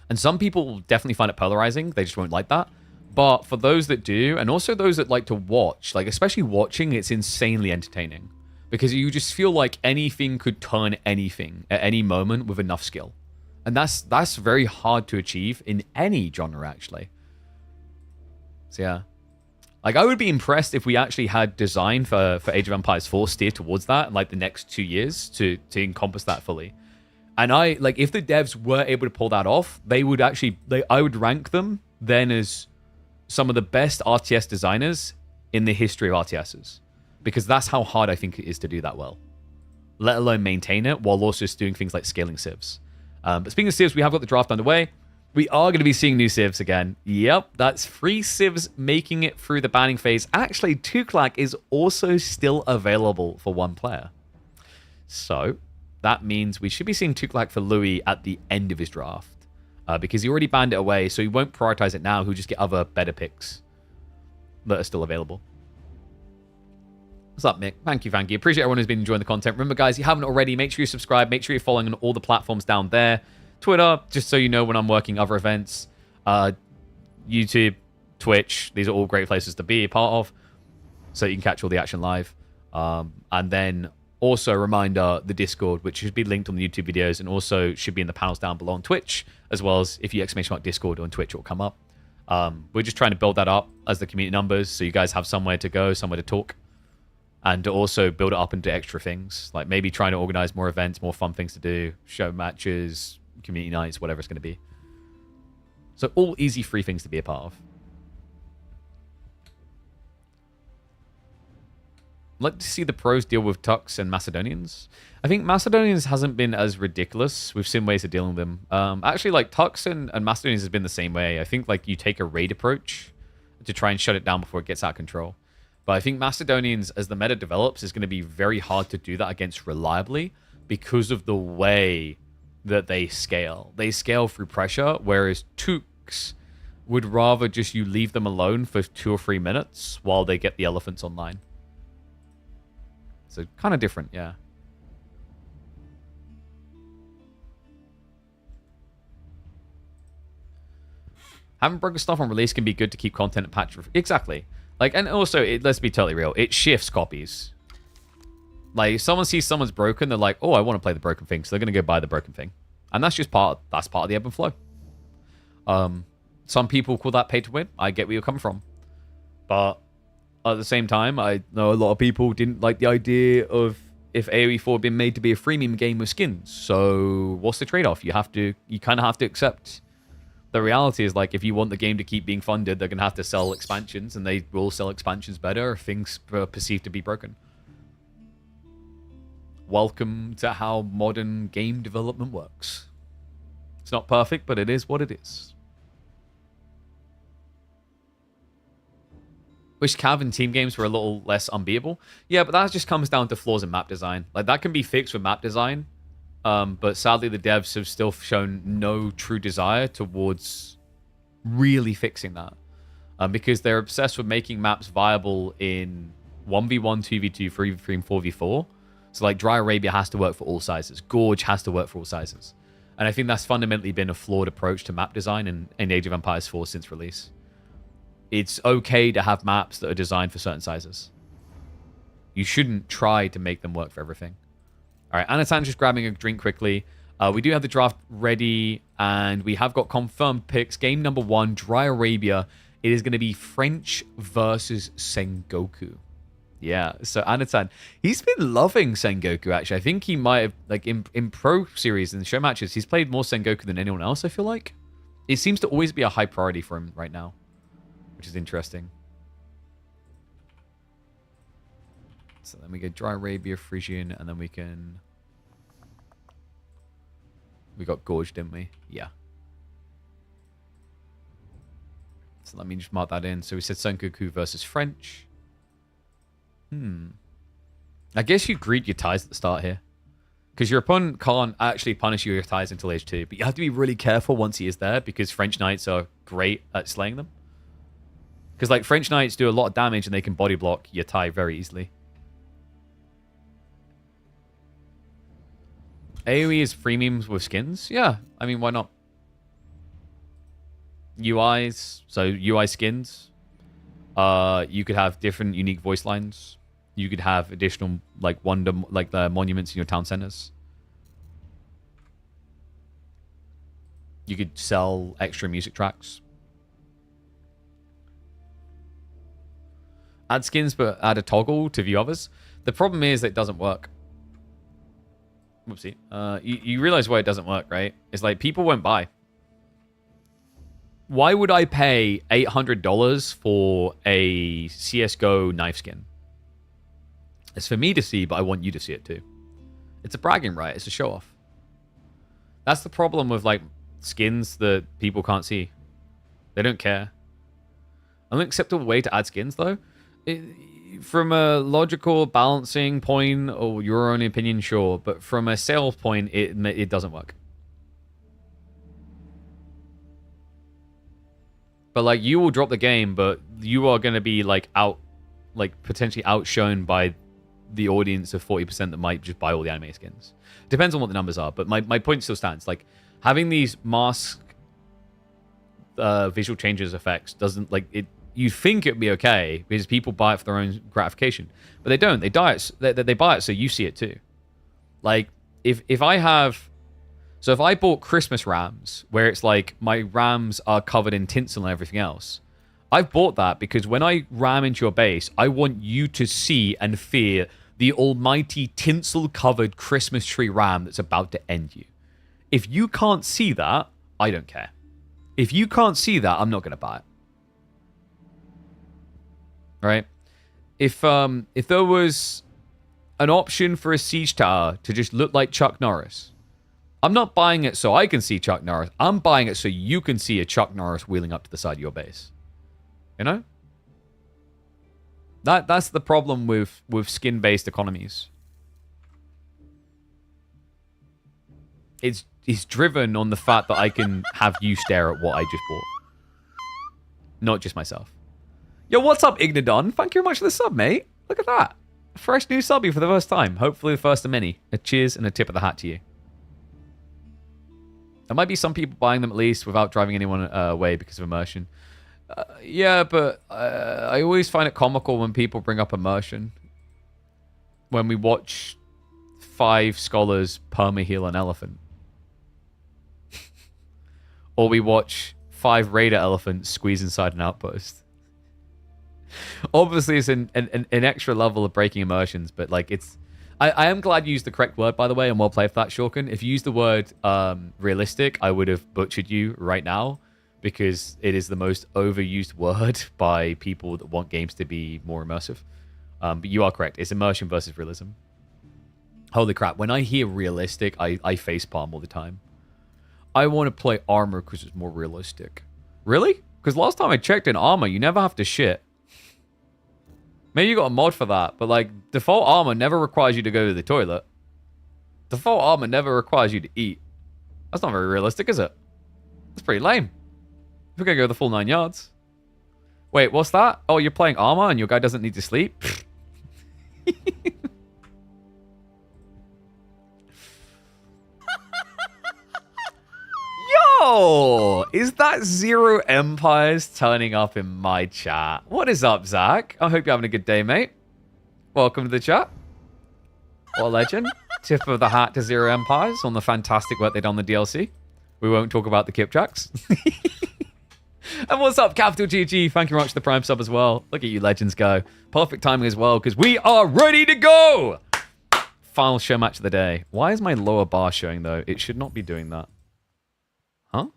And some people will definitely find it polarizing. They just won't like that. But for those that do, and also those that like to watch, like especially watching, it's insanely entertaining. Because you just feel like anything could turn anything at any moment with enough skill. And that's very hard to achieve in any genre, actually. So yeah. Like, I would be impressed if we actually had design for Age of Empires 4 steer towards that in, like, the next 2 years to encompass that fully. And if the devs were able to pull that off, they would actually, I would rank them then as some of the best RTS designers in the history of RTSs. Because that's how hard I think it is to do that well. Let alone maintain it, while also doing things like scaling civs. But speaking of civs, we have got the draft underway. We are going to be seeing new civs again. Yep, that's 3 civs making it through the banning phase. Actually, Tuklak is also still available for 1 player. So, that means we should be seeing Tuklak for Louis at the end of his draft. Because he already banned it away, so he won't prioritize it now. He'll just get other better picks that are still available. What's up, Mick? Thank you. Appreciate everyone who's been enjoying the content. Remember, guys, if you haven't already, make sure you subscribe. Make sure you're following on all the platforms down there. Twitter, just so you know when I'm working other events. YouTube, Twitch, these are all great places to be a part of, so you can catch all the action live. And then also a reminder, the Discord, which should be linked on the YouTube videos and also should be in the panels down below on Twitch, as well as if you exclamation mark Discord on Twitch, it will come up. We're just trying to build that up as the community numbers, so you guys have somewhere to go, somewhere to talk, and to also build it up into extra things, like maybe trying to organize more events, more fun things to do, show matches, community nights, whatever it's going to be. So all easy, free things to be a part of. like to see the pros deal with Tux and Macedonians. I think Macedonians hasn't been as ridiculous. We've seen ways of dealing with them. Actually, like Tux and Macedonians has been the same way. I think like you take a raid approach to try and shut it down before it gets out of control. But I think Macedonians, as the meta develops, is going to be very hard to do that against reliably because of the way that they scale. They scale through pressure, whereas Tux would rather just you leave them alone for 2 or 3 minutes while they get the elephants online. So kind of different, yeah. Having broken stuff on release can be good to keep content and patch. Exactly. Like, and also, let's be totally real. It shifts copies. Like, if someone sees someone's broken, they're like, oh, I want to play the broken thing. So they're going to go buy the broken thing. And that's just part of the ebb and flow. Some people call that pay to win. I get where you're coming from. But at the same time, I know a lot of people didn't like the idea of if AoE 4 had been made to be a freemium game with skins. So what's the trade-off? You kind of have to accept the reality is, like, if you want the game to keep being funded, they're going to have to sell expansions, and they will sell expansions better if things are perceived to be broken. Welcome to how modern game development works. It's not perfect, but it is what it is. Wish Cav and team games were a little less unbeatable. Yeah, but that just comes down to flaws in map design. Like, that can be fixed with map design. But sadly, the devs have still shown no true desire towards really fixing that. Because they're obsessed with making maps viable in 1v1, 2v2, 3v3, and 4v4. So, like, Dry Arabia has to work for all sizes. Gorge has to work for all sizes. And I think that's fundamentally been a flawed approach to map design in Age of Empires 4 since release. It's okay to have maps that are designed for certain sizes. You shouldn't try to make them work for everything. All right, Anatan's just grabbing a drink quickly. We do have the draft ready, and we have got confirmed picks. Game number 1, Dry Arabia. It is going to be French versus Sengoku. Yeah, so Anatan, he's been loving Sengoku, actually. I think he might have, like, in Pro Series, in the show matches, he's played more Sengoku than anyone else, I feel like. It seems to always be a high priority for him right now, which is interesting. So then we get Dry Arabia, Frisian, and then we can... We got Gorge, didn't we? Yeah. So let me just mark that in. So we said Sengoku versus French. I guess you greet your ties at the start here. Because your opponent can't actually punish your ties until age 2. But you have to be really careful once he is there, because French Knights are great at slaying them. Because, like, French Knights do a lot of damage and they can body block your tie very easily. AoE is freemiums with skins? Yeah, I mean, why not? UIs, so UI skins. You could have different unique voice lines. You could have additional, like, the monuments in your town centers. You could sell extra music tracks. Add skins, but add a toggle to view others. The problem is that it doesn't work. Whoopsie. You realize why it doesn't work, right? It's like people won't buy. Why would I pay $800 for a CSGO knife skin? It's for me to see, but I want you to see it too. It's a bragging right. It's a show off. That's the problem with, like, skins that people can't see. They don't care. An acceptable way to add skins, though, from a logical balancing point, or your own opinion, sure, but from a sales point, it doesn't work. But, like, you will drop the game, but you are going to be, like, potentially outshone by the audience of 40% that might just buy all the anime skins. Depends on what the numbers are, but my point still stands. Like, having these mask visual changes effects doesn't, like, it. You think it'd be okay because people buy it for their own gratification, but they don't. They buy it so you see it too. Like, if I have, so if I bought Christmas rams where it's like my rams are covered in tinsel and everything else, I've bought that because when I ram into your base, I want you to see and fear the almighty tinsel-covered Christmas tree ram that's about to end you. If you can't see that, I don't care. If you can't see that, I'm not going to buy it. Right? If there was an option for a siege tower to just look like Chuck Norris, I'm not buying it so I can see Chuck Norris. I'm buying it so you can see a Chuck Norris wheeling up to the side of your base. You know? That's the problem with skin-based economies. It's driven on the fact that I can have you stare at what I just bought. Not just myself. Yo, what's up, Ignodon? Thank you very much for the sub, mate. Look at that. A fresh new subby for the first time. Hopefully the first of many. A cheers and a tip of the hat to you. There might be some people buying them at least without driving anyone away because of immersion. Yeah, but I always find it comical when people bring up immersion. When we watch 5 scholars perma-heal an elephant. Or we watch 5 raider elephants squeeze inside an outpost. Obviously, it's an extra level of breaking immersions, but like it's... I am glad you used the correct word, by the way, and well played for that, Shorken. If you used the word realistic, I would have butchered you right now, because it is the most overused word by people that want games to be more immersive. But you are correct. It's immersion versus realism. Holy crap. When I hear realistic, I facepalm all the time. I want to play armor because it's more realistic. Really? Because last time I checked in armor, you never have to shit. Maybe you got a mod for that, but like default armor never requires you to go to the toilet. Default armor never requires you to eat. That's not very realistic, is it? That's pretty lame. We're gonna go the full 9 yards. Wait, what's that? Oh, you're playing armor and your guy doesn't need to sleep? Yo! Is that Zero Empires turning up in my chat? What is up, Zach? I hope you're having a good day, mate. Welcome to the chat. What a legend. Tip of the hat to Zero Empires on the fantastic work they done on the DLC. We won't talk about the Kipchaks. And what's up, Capital GG? Thank you very much for the Prime sub as well. Look at you legends go. Perfect timing as well, because we are ready to go! Final show match of the day. Why is my lower bar showing, though? It should not be doing that. Huh?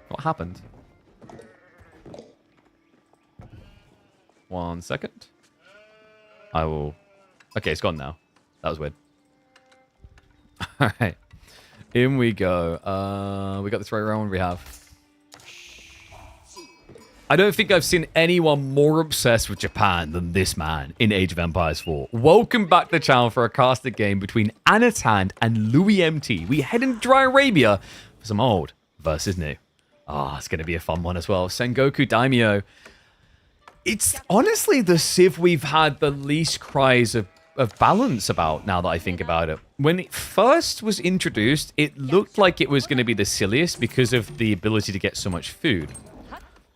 What happened? 1 second. I will... Okay, it's gone now. That was weird. Alright. In we go. We got this right around what we have. I don't think I've seen anyone more obsessed with Japan than this man in Age of Empires 4. Welcome back to the channel for a casted game between Anatan and Louis MT. We head into Dry Arabia for some old versus new. Ah, it's going to be a fun one as well. Sengoku Daimyo. It's honestly the civ we've had the least cries of balance about, now that I think about it. When it first was introduced, it looked like it was going to be the silliest because of the ability to get so much food.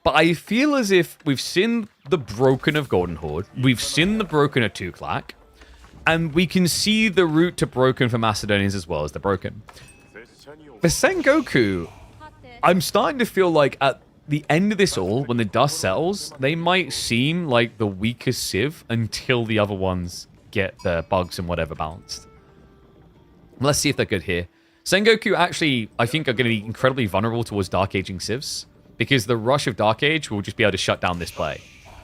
But I feel as if we've seen the broken of Golden Horde, we've seen the broken of Tuklak, and we can see the route to broken for Macedonians as well as the broken. For Sengoku, I'm starting to feel like at the end of this all, when the dust settles, they might seem like the weakest civ until the other ones get their bugs and whatever balanced. Let's see if they're good here. Sengoku actually, I think, are going to be incredibly vulnerable towards Dark Aging civs, because the rush of Dark Age will just be able to shut down this play.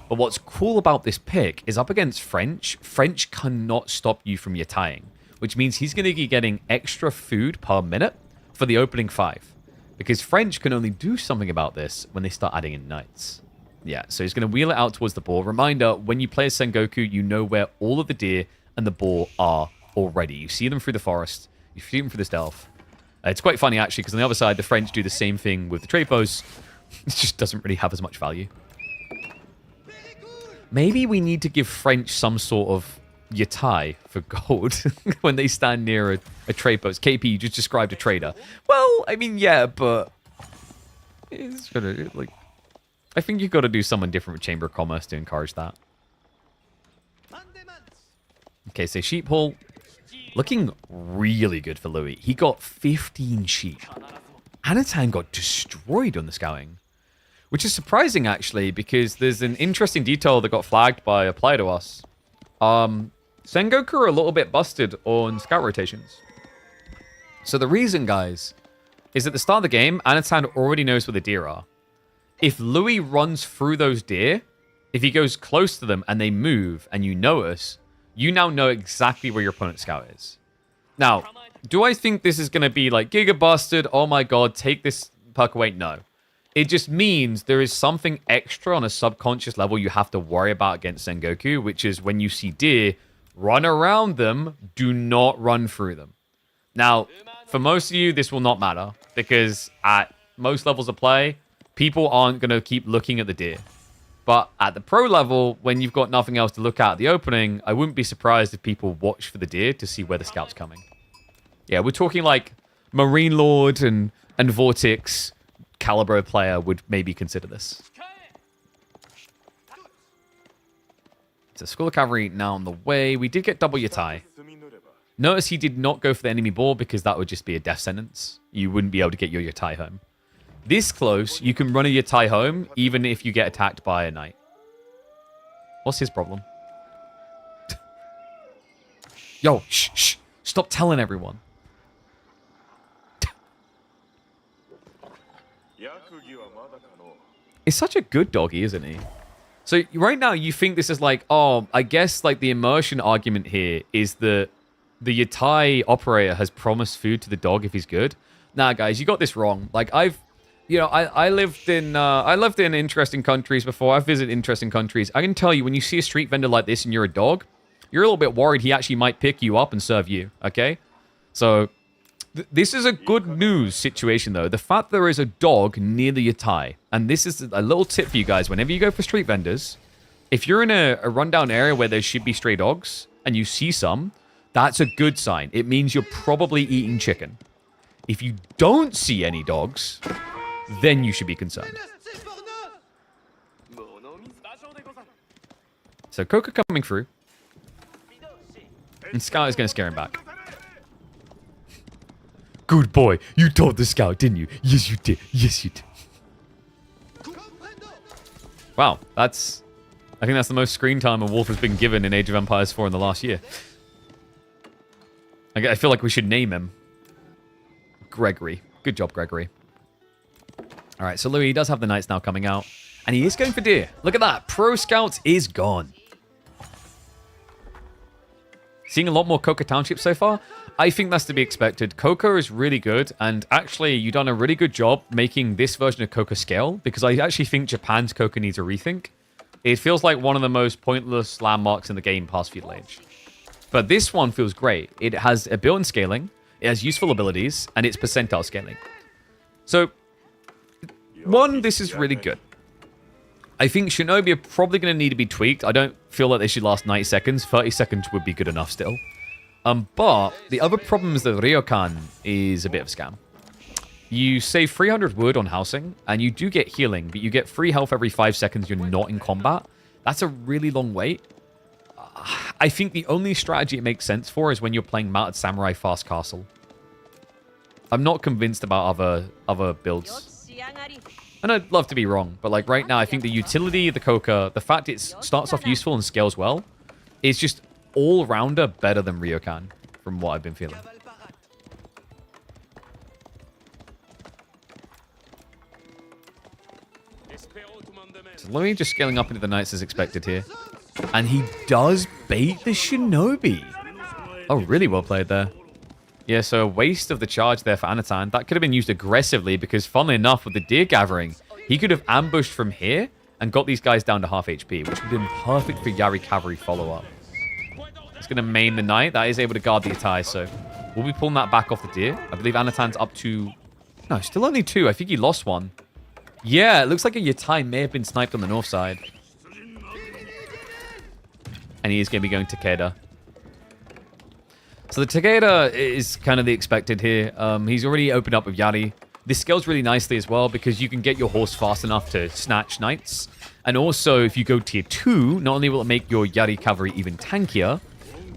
But what's cool about this pick is up against French, French cannot stop you from yattaiing, which means he's going to be getting extra food per minute for the opening 5. Because French can only do something about this when they start adding in knights. Yeah, so he's going to wheel it out towards the boar. Reminder, when you play as Sengoku, you know where all of the deer and the boar are already. You see them through the forest. You see them through the stealth. It's quite funny, actually, because on the other side, the French do the same thing with the trade posts. It just doesn't really have as much value. Maybe we need to give French some sort of yatai for gold when they stand near a trade post. KP, you just described a trader. Well, I mean, yeah, but it's gonna, like, I think you've got to do something different with Chamber of Commerce to encourage that. Okay, so Sheep Hall looking really good for Louis. He got 15 sheep. Anatan got destroyed on the scouting, which is surprising, actually, because there's an interesting detail that got flagged by Apply to Us. Sengoku are a little bit busted on scout rotations. So the reason, guys, is at the start of the game, Anatan already knows where the deer are. If Louis runs through those deer, If he goes close to them and they move and you notice, you now know exactly where your opponent's scout is. Now, do I think this is going to be like Giga Busted? Oh my god, take this puck away? No. It just means there is something extra on a subconscious level you have to worry about against Sengoku, which is when you see deer, run around them, do not run through them. Now, for most of you, this will not matter, because at most levels of play, people aren't going to keep looking at the deer. But at the pro level, when you've got nothing else to look at the opening, I wouldn't be surprised if people watch for the deer to see where the scout's coming. Yeah, we're talking like Marine Lord and Vortex caliber player would maybe consider this. So School of Cavalry now on the way. We did get double Yatai. Notice he did not go for the enemy ball because that would just be a death sentence. You wouldn't be able to get your Yatai home. This close, you can run a Yatai home even if you get attacked by a knight. What's his problem? Yo, shh, shh. Stop telling everyone. He's such a good doggy, isn't he? So right now you think this is like, oh, I guess like the immersion argument here is that the Yatai operator has promised food to the dog if he's good. Nah, guys, you got this wrong. Like I lived in interesting countries before. I've visited interesting countries. I can tell you when you see a street vendor like this and you're a dog, you're a little bit worried he actually might pick you up and serve you. Okay, so this is a good news situation though. The fact there is a dog near the Yatai, and this is a little tip for you guys. Whenever you go for street vendors, if you're in a rundown area where there should be stray dogs and you see some, that's a good sign. It means you're probably eating chicken. If you don't see any dogs, then you should be concerned. So Coca coming through. And Scout is going to scare him back. Good boy. You told the Scout, didn't you? Yes, you did. Yes, you did. Wow. I think that's the most screen time a wolf has been given in Age of Empires 4 in the last year. I feel like we should name him. Gregory. Good job, Gregory. All right, so Louis does have the knights now coming out. And he is going for deer. Look at that. Pro Scout is gone. Seeing a lot more Coca Township so far. I think that's to be expected. Coca is really good. And actually, you've done a really good job making this version of Coca scale. Because I actually think Japan's Coca needs a rethink. It feels like one of the most pointless landmarks in the game past Feudal Age. But this one feels great. It has a built-in scaling. It has useful abilities. And it's percentile scaling. So, one, this is really good. I think Shinobi are probably going to need to be tweaked. I don't feel like they should last 90 seconds. 30 seconds would be good enough still. But the other problem is that Ryokan is a bit of a scam. You save 300 wood on housing, and you do get healing, but you get free health every 5 seconds you're not in combat. That's a really long wait. I think the only strategy it makes sense for is when you're playing Mounted Samurai Fast Castle. I'm not convinced about other builds. And I'd love to be wrong, but like right now, I think the utility of the Coca, the fact it starts off useful and scales well, is just all-rounder better than Ryokan, from what I've been feeling. So Louis just scaling up into the knights as expected here. And he does bait the Shinobi. Oh, really well played there. Yeah, so a waste of the charge there for Anatan. That could have been used aggressively because, funnily enough, with the deer gathering, he could have ambushed from here and got these guys down to half HP, which would have been perfect for Yari Cavalry follow-up. It's going to maim the knight. That is able to guard the Yatai, so we'll be pulling that back off the deer. I believe Anatan's up to... No, still only 2. I think he lost 1. Yeah, it looks like a Yatai may have been sniped on the north side. And he is going to be going to Takeda. So the Takeda is kind of the expected here. He's already opened up with Yari. This scales really nicely as well because you can get your horse fast enough to snatch knights. And also, if you go tier 2, not only will it make your Yari cavalry even tankier,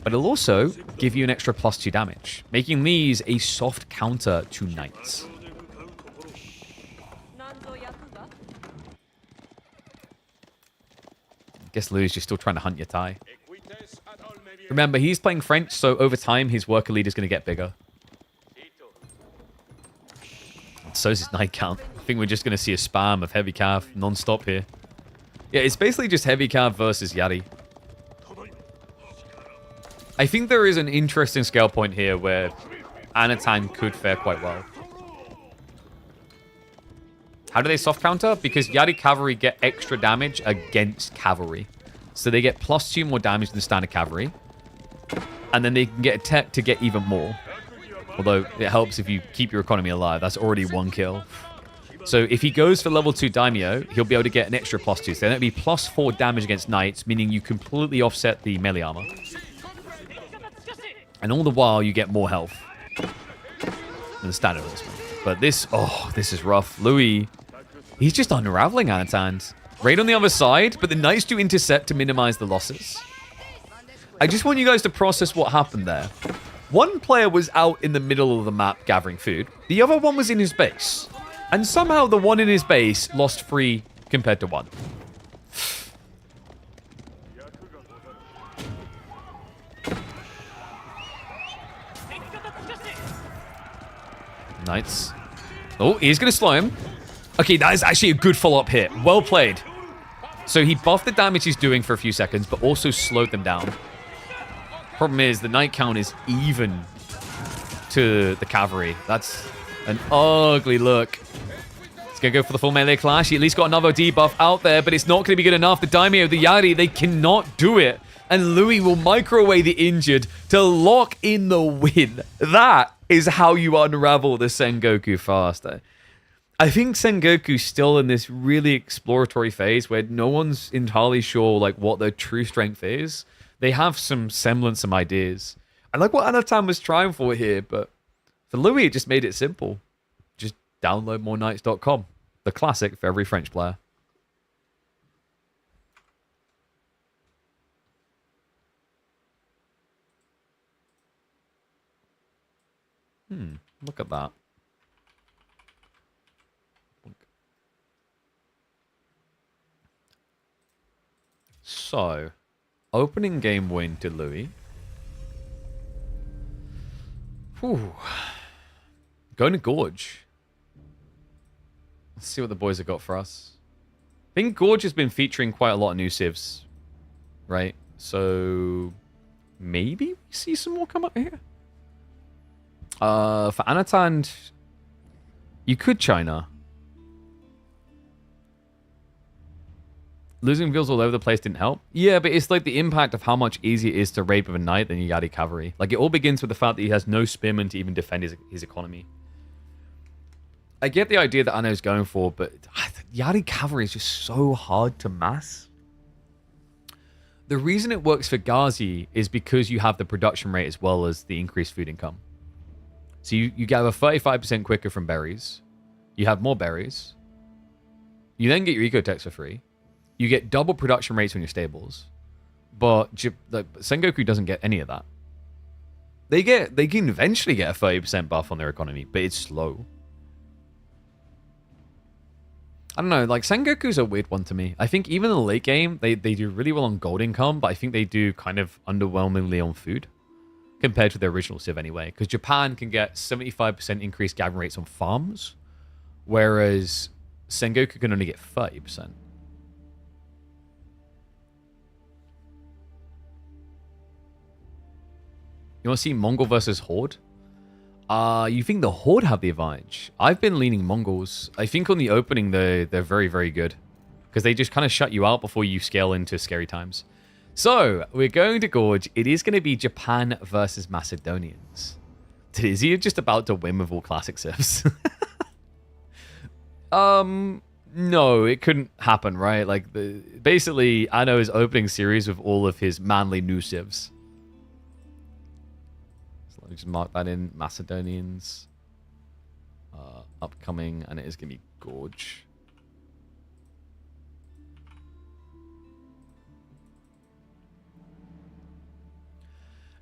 but it'll also give you an extra +2 damage, making these a soft counter to knights. I guess Louis is just still trying to hunt Yatai. Remember, he's playing French, so over time, his worker lead is going to get bigger. And so is his knight count. I think we're just going to see a spam of heavy cav non-stop here. Yeah, it's basically just heavy cav versus Yari. I think there is an interesting scale point here where Anatan could fare quite well. How do they soft counter? Because Yari cavalry get extra damage against cavalry. So they get +2 more damage than standard cavalry. And then they can get a tech to get even more. Although it helps if you keep your economy alive. That's already 1 kill. So if he goes for level 2 Daimyo, he'll be able to get an extra +2. So that'll be +4 damage against knights, meaning you completely offset the melee armor. And all the while, you get more health than the standard horseman. But this, oh, this is rough. Louis, he's just unraveling Anatan. Raid on the other side, but the knights do intercept to minimize the losses. I just want you guys to process what happened there. One player was out in the middle of the map gathering food. The other one was in his base. And somehow the one in his base lost 3 compared to 1. Knights. Oh, he's going to slow him. Okay, that is actually a good follow-up hit. Well played. So he buffed the damage he's doing for a few seconds, but also slowed them down. Problem is, the knight count is even to the cavalry. That's an ugly look. He's going to go for the full melee clash. He at least got another debuff out there, but it's not going to be good enough. The Daimyo, the Yari, they cannot do it. And Louis will microwave the injured to lock in the win. That is how you unravel the Sengoku faster. I think Sengoku's still in this really exploratory phase where no one's entirely sure like what their true strength is. They have some semblance, some ideas. I like what Anatan was trying for here, but for Louis, it just made it simple. Just download moreknights.com, the classic for every French player. Look at that. So, opening game win to Louis. Whew. Going to Gorge. Let's see what the boys have got for us. I think Gorge has been featuring quite a lot of new civs. Right? So, maybe we see some more come up here. For Anatan, you could China. Losing vills all over the place didn't help. Yeah, but it's like the impact of how much easier it is to raid with a knight than Yari cavalry. Like, it all begins with the fact that he has no spearmen to even defend his economy. I get the idea that Anno's going for, but Yari cavalry is just so hard to mass. The reason it works for Ghazi is because you have the production rate as well as the increased food income. So you gather 35% quicker from berries. You have more berries. You then get your ecotechs for free. You get double production rates on your stables. But Sengoku doesn't get any of that. They can eventually get a 30% buff on their economy, but it's slow. I don't know, like Sengoku's a weird one to me. I think even in the late game, they do really well on gold income, but I think they do kind of underwhelmingly on food. Compared to the original Civ anyway. Because Japan can get 75% increased gathering rates on farms. Whereas Sengoku can only get 30%. You want to see Mongol versus Horde? You think the Horde have the advantage? I've been leaning Mongols. I think on the opening, they're very, very good. Because they just kind of shut you out before you scale into scary times. So, we're going to Gorge. It is going to be Japan versus Macedonians. Is he just about to win with all classic civs? No, it couldn't happen, right? Like, basically, Anno is opening series with all of his manly new civs. So let me just mark that in. Macedonians. Upcoming, and it is going to be Gorge.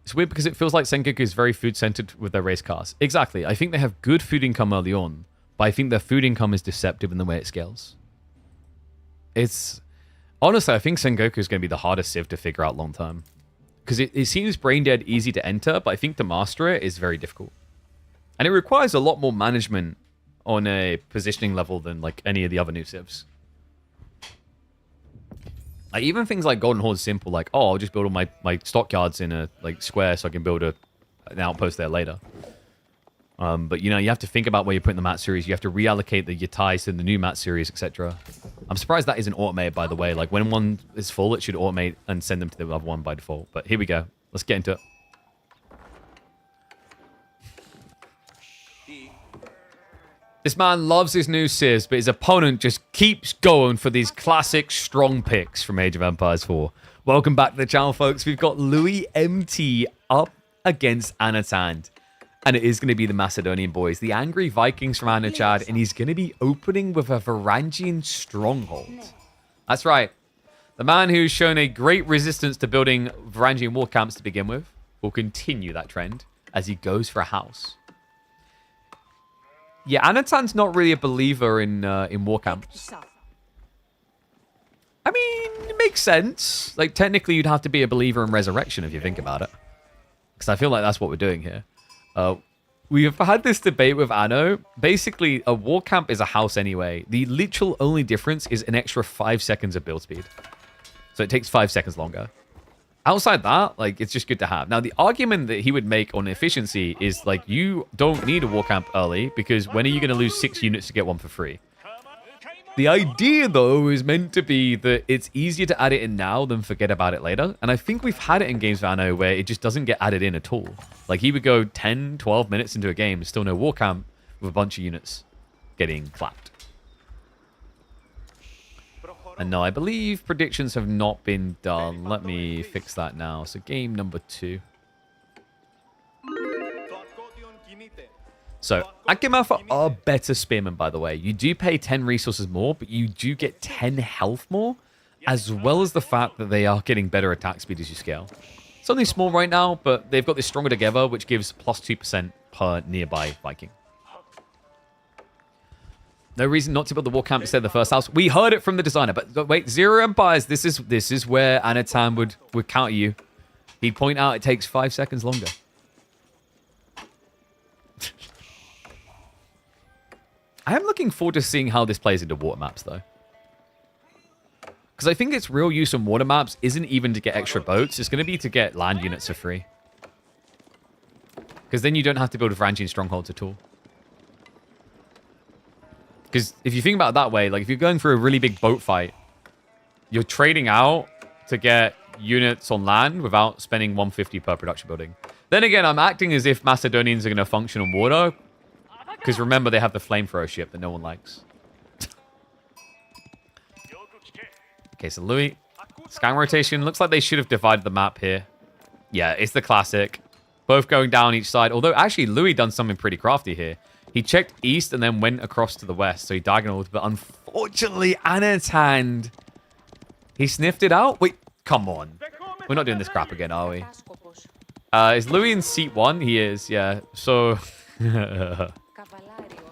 It's weird because it feels like Sengoku is very food-centered with their race cars. Exactly. I think they have good food income early on, but I think their food income is deceptive in the way it scales. Honestly, I think Sengoku is going to be the hardest civ to figure out long-term. Because it seems brain-dead easy to enter, but I think to master it is very difficult. And it requires a lot more management on a positioning level than like any of the other new civs. Like, even things like Golden Horde simple, like, oh, I'll just build all my stockyards in a like square so I can build an outpost there later. But, you know, you have to think about where you're putting the mat series. You have to reallocate your ties to the new mat series, etc. I'm surprised that isn't automated, by the way. Like, when one is full, it should automate and send them to the other one by default. But here we go. Let's get into it. This man loves his new Civ, but his opponent just keeps going for these classic strong picks from Age of Empires 4. Welcome back to the channel, folks. We've got Louis MT up against Anatand. And it is going to be the Macedonian boys, the angry Vikings from Anachad, and he's going to be opening with a Varangian stronghold. That's right. The man who's shown a great resistance to building Varangian war camps to begin with will continue that trend as he goes for a house. Yeah, Anatand's not really a believer in war camps. I mean, it makes sense. Like, technically, you'd have to be a believer in resurrection if you think about it. Because I feel like that's what we're doing here. We've had this debate with Anno. Basically, a war camp is a house anyway. The literal only difference is an extra 5 seconds of build speed. So it takes 5 seconds longer. Outside that, like, it's just good to have. Now, the argument that he would make on efficiency is, like, you don't need a war camp early because when are you going to lose 6 units to get one for free? The idea, though, is meant to be that it's easier to add it in now than forget about it later. And I think we've had it in games of Anno where it just doesn't get added in at all. Like, he would go 10, 12 minutes into a game, still no war camp, with a bunch of units getting clapped. And no, I believe predictions have not been done. Let me fix that now. So game number 2. So, Akimafa are better spearmen, by the way. You do pay 10 resources more, but you do get 10 health more, as well as the fact that they are getting better attack speed as you scale. It's only small right now, but they've got this stronger together, which gives plus 2% per nearby Viking. No reason not to build the war camp instead of the first house. We heard it from the designer, but wait, Zero Empires, this is where Anatan would counter you. He'd point out it takes 5 seconds longer. I am looking forward to seeing how this plays into water maps, though. Because I think its real use on water maps isn't even to get extra boats. It's going to be to get land units for free. Because then you don't have to build Varangian strongholds at all. Because if you think about it that way, like if you're going for a really big boat fight, you're trading out to get units on land without spending 150 per production building. Then again, I'm acting as if Macedonians are going to function on water. Because remember, they have the flamethrower ship that no one likes. Okay, so Louis. Scan rotation. Looks like they should have divided the map here. Yeah, it's the classic. Both going down each side. Although, actually, Louis done something pretty crafty here. He checked east and then went across to the west. So he diagonaled. But unfortunately, Anatand, he sniffed it out. Wait, come on. We're not doing this crap again, are we? Is Louis in seat 1? He is, yeah. So...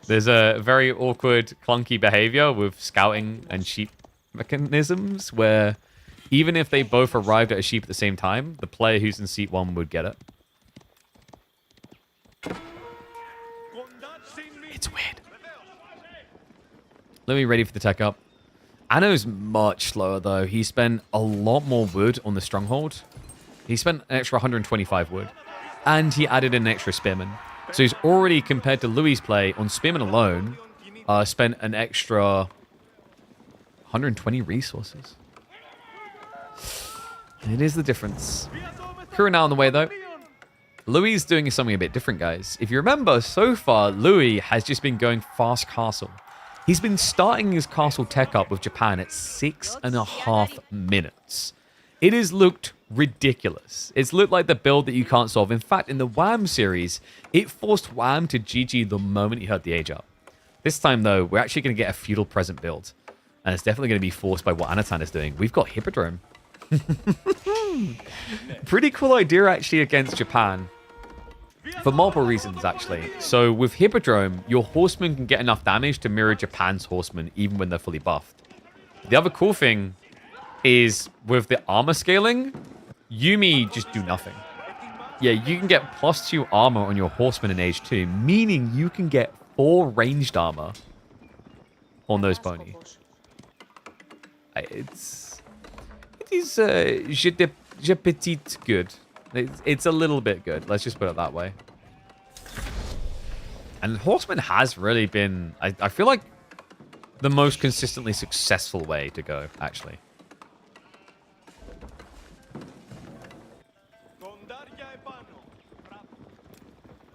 There's a very awkward, clunky behavior with scouting and sheep mechanisms where even if they both arrived at a sheep at the same time, the player who's in seat 1 would get it. It's weird. Let me ready for the tech up. Anno's much slower, though. He spent a lot more wood on the stronghold. He spent an extra 125 wood. And he added an extra spearman. So he's already, compared to Louis' play, on Spearman alone, spent an extra 120 resources. It is the difference. Crew now on the way, though. Louis is doing something a bit different, guys. If you remember, so far, Louis has just been going fast castle. He's been starting his castle tech up with Japan at 6.5 minutes. It has looked ridiculous. It's looked like the build that you can't solve. In fact, in the Wham series, it forced Wham to GG the moment he heard the age up. This time, though, we're actually going to get a feudal present build. And it's definitely going to be forced by what Anatan is doing. We've got Hippodrome. Pretty cool idea, actually, against Japan. For multiple reasons, actually. So with Hippodrome, your horsemen can get enough damage to mirror Japan's horsemen, even when they're fully buffed. The other cool thing is with the armor scaling, Yumi just do nothing. Yeah, you can get +2 armor on your horsemen in age 2, meaning you can get 4 ranged armor on those bony. is je petite good. It's a little bit good. Let's just put it that way. And Horseman has really been, I feel like, the most consistently successful way to go, actually.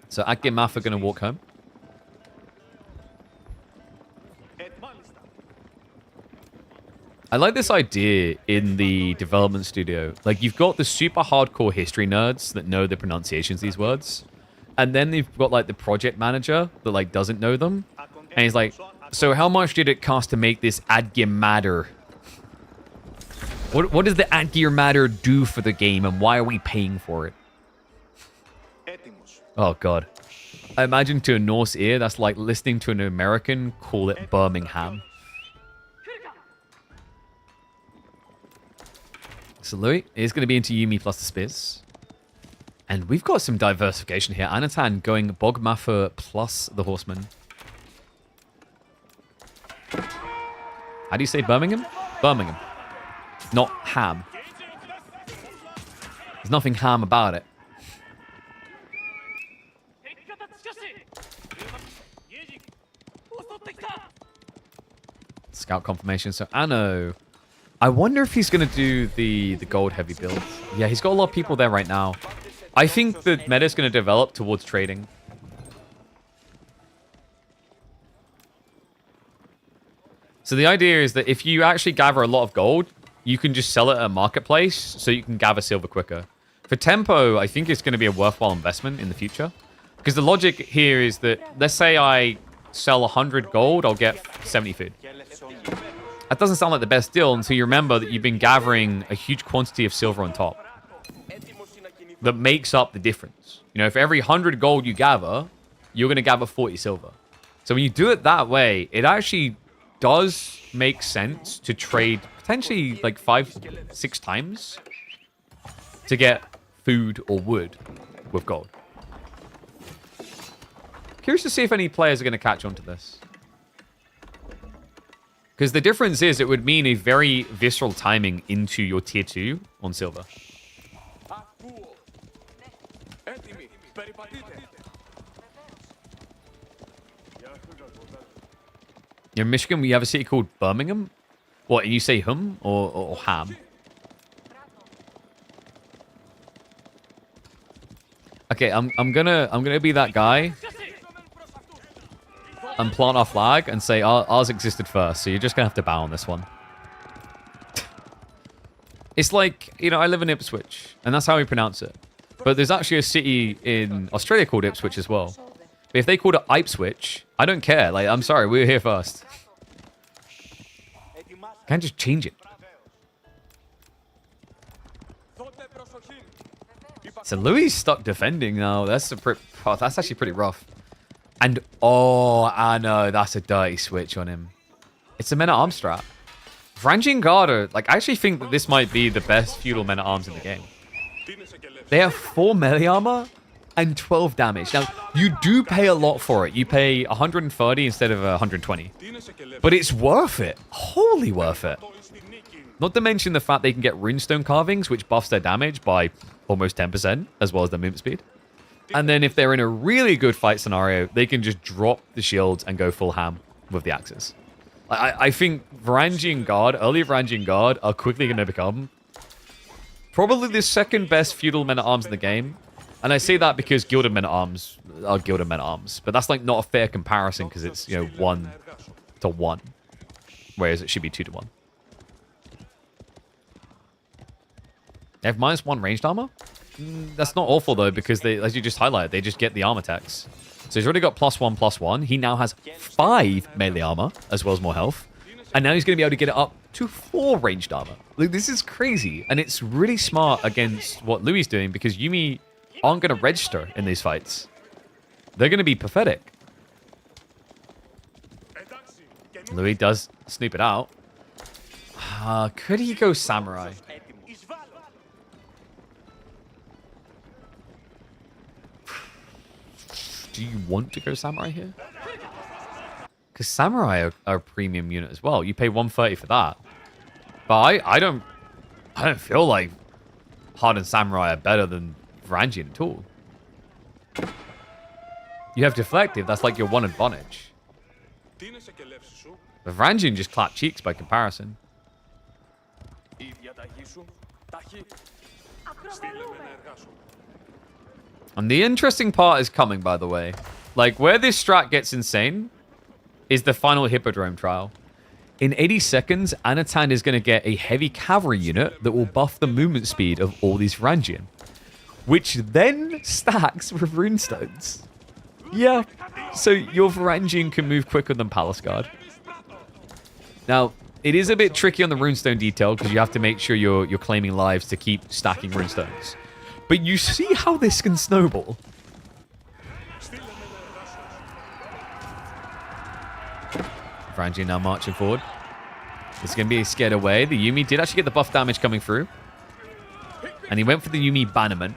So Agge and Math are going to walk home. I like this idea in the development studio. Like, you've got the super hardcore history nerds that know the pronunciations of these words. And then you've got, like, the project manager that, like, doesn't know them. And he's like, so how much did it cost to make this Agge matter? What does the Agge matter do for the game, and why are we paying for it? Oh, God. I imagine to a Norse ear, that's like listening to an American call it Birmingham. So Louis is going to be into Yumi plus the Spears. And we've got some diversification here. Anatan going Bogmaffer plus the Horseman. How do you say Birmingham? Birmingham. Not ham. There's nothing ham about it. Scout confirmation. So Anno, I wonder if he's going to do the gold heavy build. Yeah, he's got a lot of people there right now. I think the meta is going to develop towards trading. So the idea is that if you actually gather a lot of gold, you can just sell it at a marketplace so you can gather silver quicker. For tempo, I think it's going to be a worthwhile investment in the future. Because the logic here is that, let's say I sell 100 gold, I'll get 70 food. That doesn't sound like the best deal until you remember that you've been gathering a huge quantity of silver on top. That makes up the difference. You know, for every 100 gold you gather, you're going to gather 40 silver. So when you do it that way, it actually does make sense to trade potentially like 5-6 times to get food or wood with gold. Curious to see if any players are going to catch on to this. Because the difference is it would mean a very visceral timing into your tier 2 on silver. In Michigan, we have a city called Birmingham. What, and you say hum or ham? Okay, I'm gonna be that guy and plant our flag and say ours existed first, so you're just gonna have to bow on this one. It's like, you know, I live in Ipswich, and that's how we pronounce it. But there's actually a city in Australia called Ipswich as well. But if they called it Ipswich, I don't care. Like, I'm sorry, we were here first. Can't just change it. So Louis is stuck defending now. That's actually pretty rough. And oh, I know that's a dirty switch on him. It's a men-at-arms strat. Vrangian like, I actually think that this might be the best feudal men-at-arms in the game. They have 4 melee armor and 12 damage. Now, you do pay a lot for it. You pay 130 instead of 120. But it's worth it. Wholly worth it. Not to mention the fact they can get runestone carvings, which buffs their damage by almost 10%, as well as their movement speed. And then if they're in a really good fight scenario, they can just drop the shields and go full ham with the axes. I think Varangian Guard, early Varangian Guard, are quickly going to become probably the second best feudal men-at-arms in the game. And I say that because Gilded Men-at-Arms are Gilded Men-at-Arms. But that's like not a fair comparison because it's, you know, 1-to-1. Whereas it should be 2-to-1. They have -1 ranged armor? That's not awful though, because they, as you just highlighted, they just get the armor tax. So he's already got +1/+1. He now has 5 melee armor, as well as more health. And now he's going to be able to get it up to 4 ranged armor. Like, this is crazy. And it's really smart against what Louis is doing, because Yumi aren't going to register in these fights. They're going to be pathetic. Louis does snoop it out. Could he go Samurai? Do you want to go Samurai here? Because Samurai are a premium unit as well. You pay 130 for that. But I don't I don't feel like Hardened Samurai are better than Varangian at all. You have Deflective, that's like your one advantage. The Varangian just clap cheeks by comparison. And the interesting part is coming, by the way. Like, where this strat gets insane is the final Hippodrome trial. In 80 seconds, Anatan is going to get a heavy cavalry unit that will buff the movement speed of all these Varangian, which then stacks with runestones. Yeah, so your Varangian can move quicker than Palace Guard. Now, it is a bit tricky on the runestone detail because you have to make sure you're claiming lives to keep stacking runestones. But you see how this can snowball. Varangian now marching forward. It's going to be scared away. The Yuumi did actually get the buff damage coming through. And he went for the Yuumi bannerman.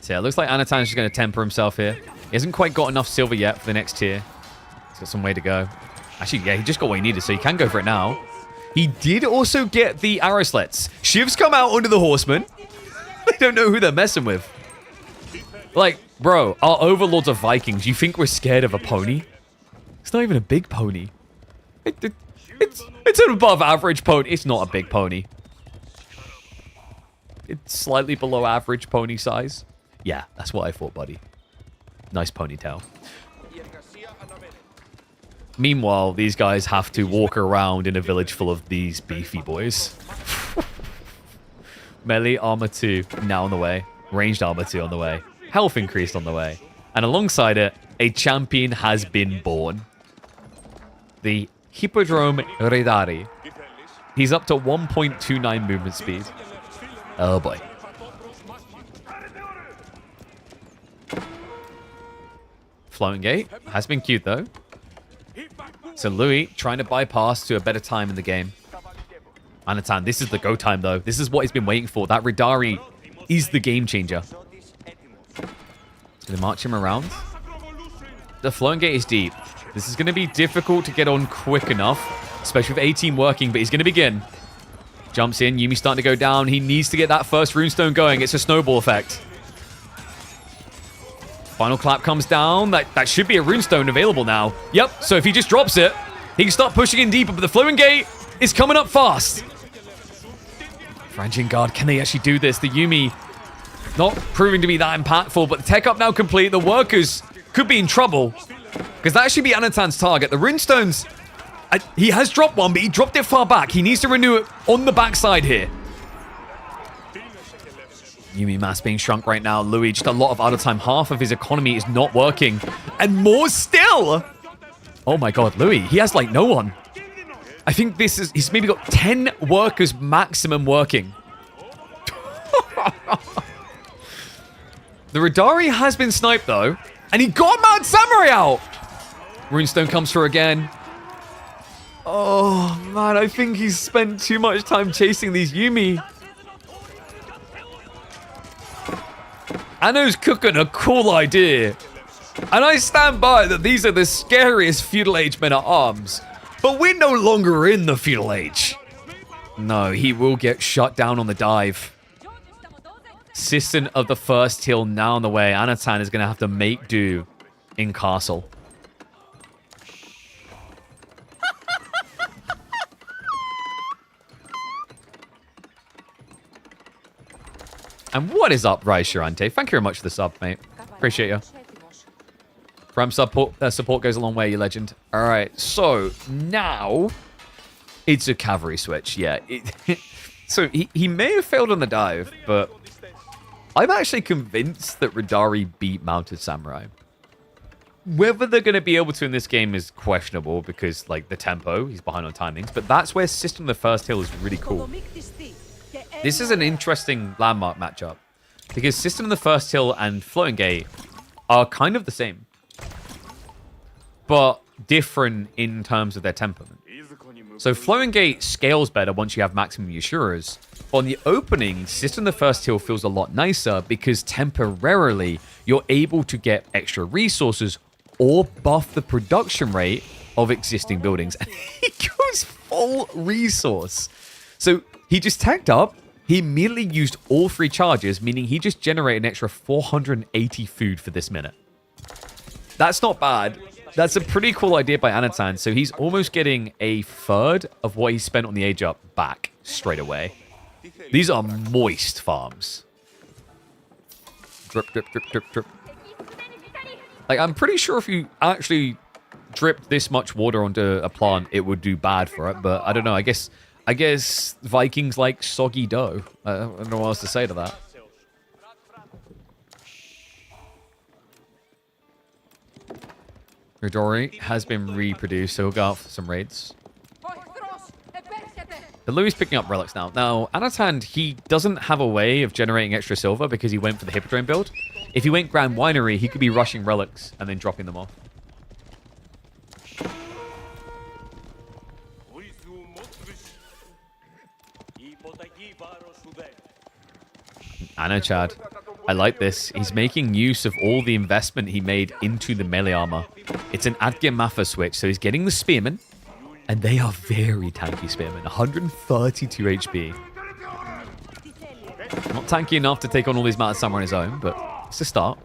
So yeah, it looks like Anatan's just going to temper himself here. He hasn't quite got enough silver yet for the next tier. He's got some way to go. Actually, yeah, he just got what he needed, so he can go for it now. He did also get the arrow sleds. Shivs come out under the horsemen. They don't know who they're messing with. Like, bro, our overlords are Vikings. You think we're scared of a pony? It's not even a big pony. It's an above average pony. It's not a big pony. It's slightly below average pony size. Yeah, that's what I thought, buddy. Nice ponytail. Meanwhile, these guys have to walk around in a village full of these beefy boys. Melee armor 2 now on the way. Ranged armor 2 on the way. Health increased on the way. And alongside it, a champion has been born. The Hippodrome Redari. He's up to 1.29 movement speed. Oh boy. Floating Gate has been cute though. So Louis trying to bypass to a better time in the game. Anatan, this is the go time though. This is what he's been waiting for. That Redari is the game changer. He's going to march him around. The Floating Gate is deep. This is going to be difficult to get on quick enough, especially with 18 working, but he's going to begin. Jumps in. Yumi's starting to go down. He needs to get that first runestone going. It's a snowball effect. Final clap comes down. That should be a runestone available now. Yep, so if he just drops it, he can start pushing in deeper, but the Floating Gate is coming up fast. Varangian Guard, can they actually do this? The Yuumi not proving to be that impactful, but the tech up now complete. The workers could be in trouble because that should be Anatan's target. The runestones, he has dropped one, but he dropped it far back. He needs to renew it on the backside here. Yuumi mass being shrunk right now. Louis, just a lot of out of time. Half of his economy is not working. And more still. Oh my god, Louis, he has like no one. I think he's maybe got 10 workers maximum working. The Redari has been sniped though. And he got Mount Samurai out. Runestone comes through again. Oh man, I think he's spent too much time chasing these Yuumi. Anno's cooking a cool idea. And I stand by that these are the scariest feudal age men at arms. But we're no longer in the feudal age. No, he will get shut down on the dive. Assistant of the first hill now on the way. Anatan is going to have to make do in castle. And what is up, Raishirante? Thank you very much for the sub, mate. Appreciate you. Prime support goes a long way, you legend. All right, so now it's a cavalry switch. Yeah. So he may have failed on the dive, but I'm actually convinced that Redari beat Mounted Samurai. Whether they're going to be able to in this game is questionable because, like, the tempo, he's behind on timings. But that's where System of the First Hill is really cool. This is an interesting landmark matchup because System of the First Hill and Floating Gate are kind of the same, but different in terms of their temperament. So Floating Gate scales better once you have maximum Yashuras. But on the opening, System of the First Hill feels a lot nicer because temporarily you're able to get extra resources or buff the production rate of existing buildings. And he goes full resource. So he just tanked up. He immediately used all 3 charges, meaning he just generated an extra 480 food for this minute. That's not bad. That's a pretty cool idea by Anatan. So he's almost getting a third of what he spent on the age up back straight away. These are moist farms. Drip, drip, drip, drip, drip. Like, I'm pretty sure if you actually dripped this much water onto a plant, it would do bad for it. But I don't know. I guess Vikings like soggy dough. I don't know what else to say to that. Rodori has been reproduced, so we'll go out for some raids. But Louis picking up relics now. Now, Anatan, he doesn't have a way of generating extra silver because he went for the Hippodrome build. If he went Grand Winery, he could be rushing relics and then dropping them off. Anna Chad. I like this. He's making use of all the investment he made into the melee armor. It's an Adgir Maffa switch, so he's getting the Spearmen, and they are very tanky Spearmen. 132 HP. Not tanky enough to take on all these Mounted Samurai on his own, but it's a start.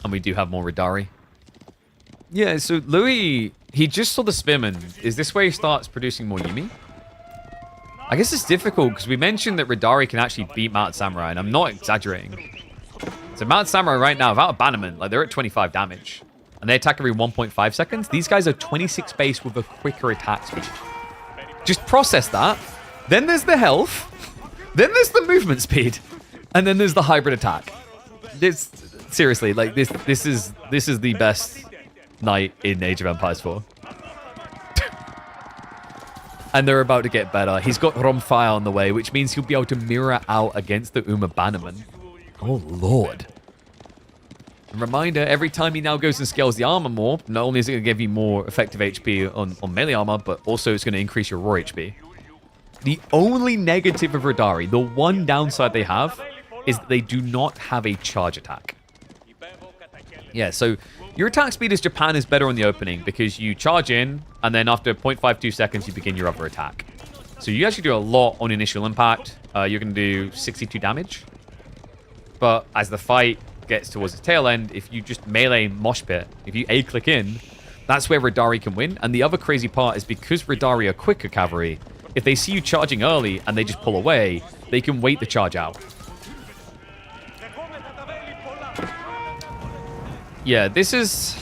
And we do have more Rodari. Yeah, so Louis, he just saw the Spearmen. Is this where he starts producing more Yumi? I guess it's difficult because we mentioned that Rodari can actually beat Mounted Samurai, and I'm not exaggerating. So Mounted Samurai right now, without abandonment, like they're at 25 damage. And they attack every 1.5 seconds. These guys are 26 base with a quicker attack speed. Just process that. Then there's the health. Then there's the movement speed. And then there's the hybrid attack. This, seriously, like this is the best knight in Age of Empires 4. And they're about to get better. He's got Romfire on the way, which means he'll be able to mirror out against the Uma Bannerman. Oh, Lord. And reminder, every time he now goes and scales the armor more, not only is it going to give you more effective HP on melee armor, but also it's going to increase your raw HP. The only negative of Rodari, the one downside they have, is that they do not have a charge attack. Yeah, so your attack speed as Japan is better on the opening because you charge in, and then after 0.52 seconds, you begin your other attack. So you actually do a lot on initial impact. You're going to do 62 damage. But as the fight gets towards the tail end, if you just melee mosh pit, if you A-click in, that's where Rodari can win. And the other crazy part is because Rodari are quicker cavalry, if they see you charging early and they just pull away, they can wait the charge out. Yeah, this is...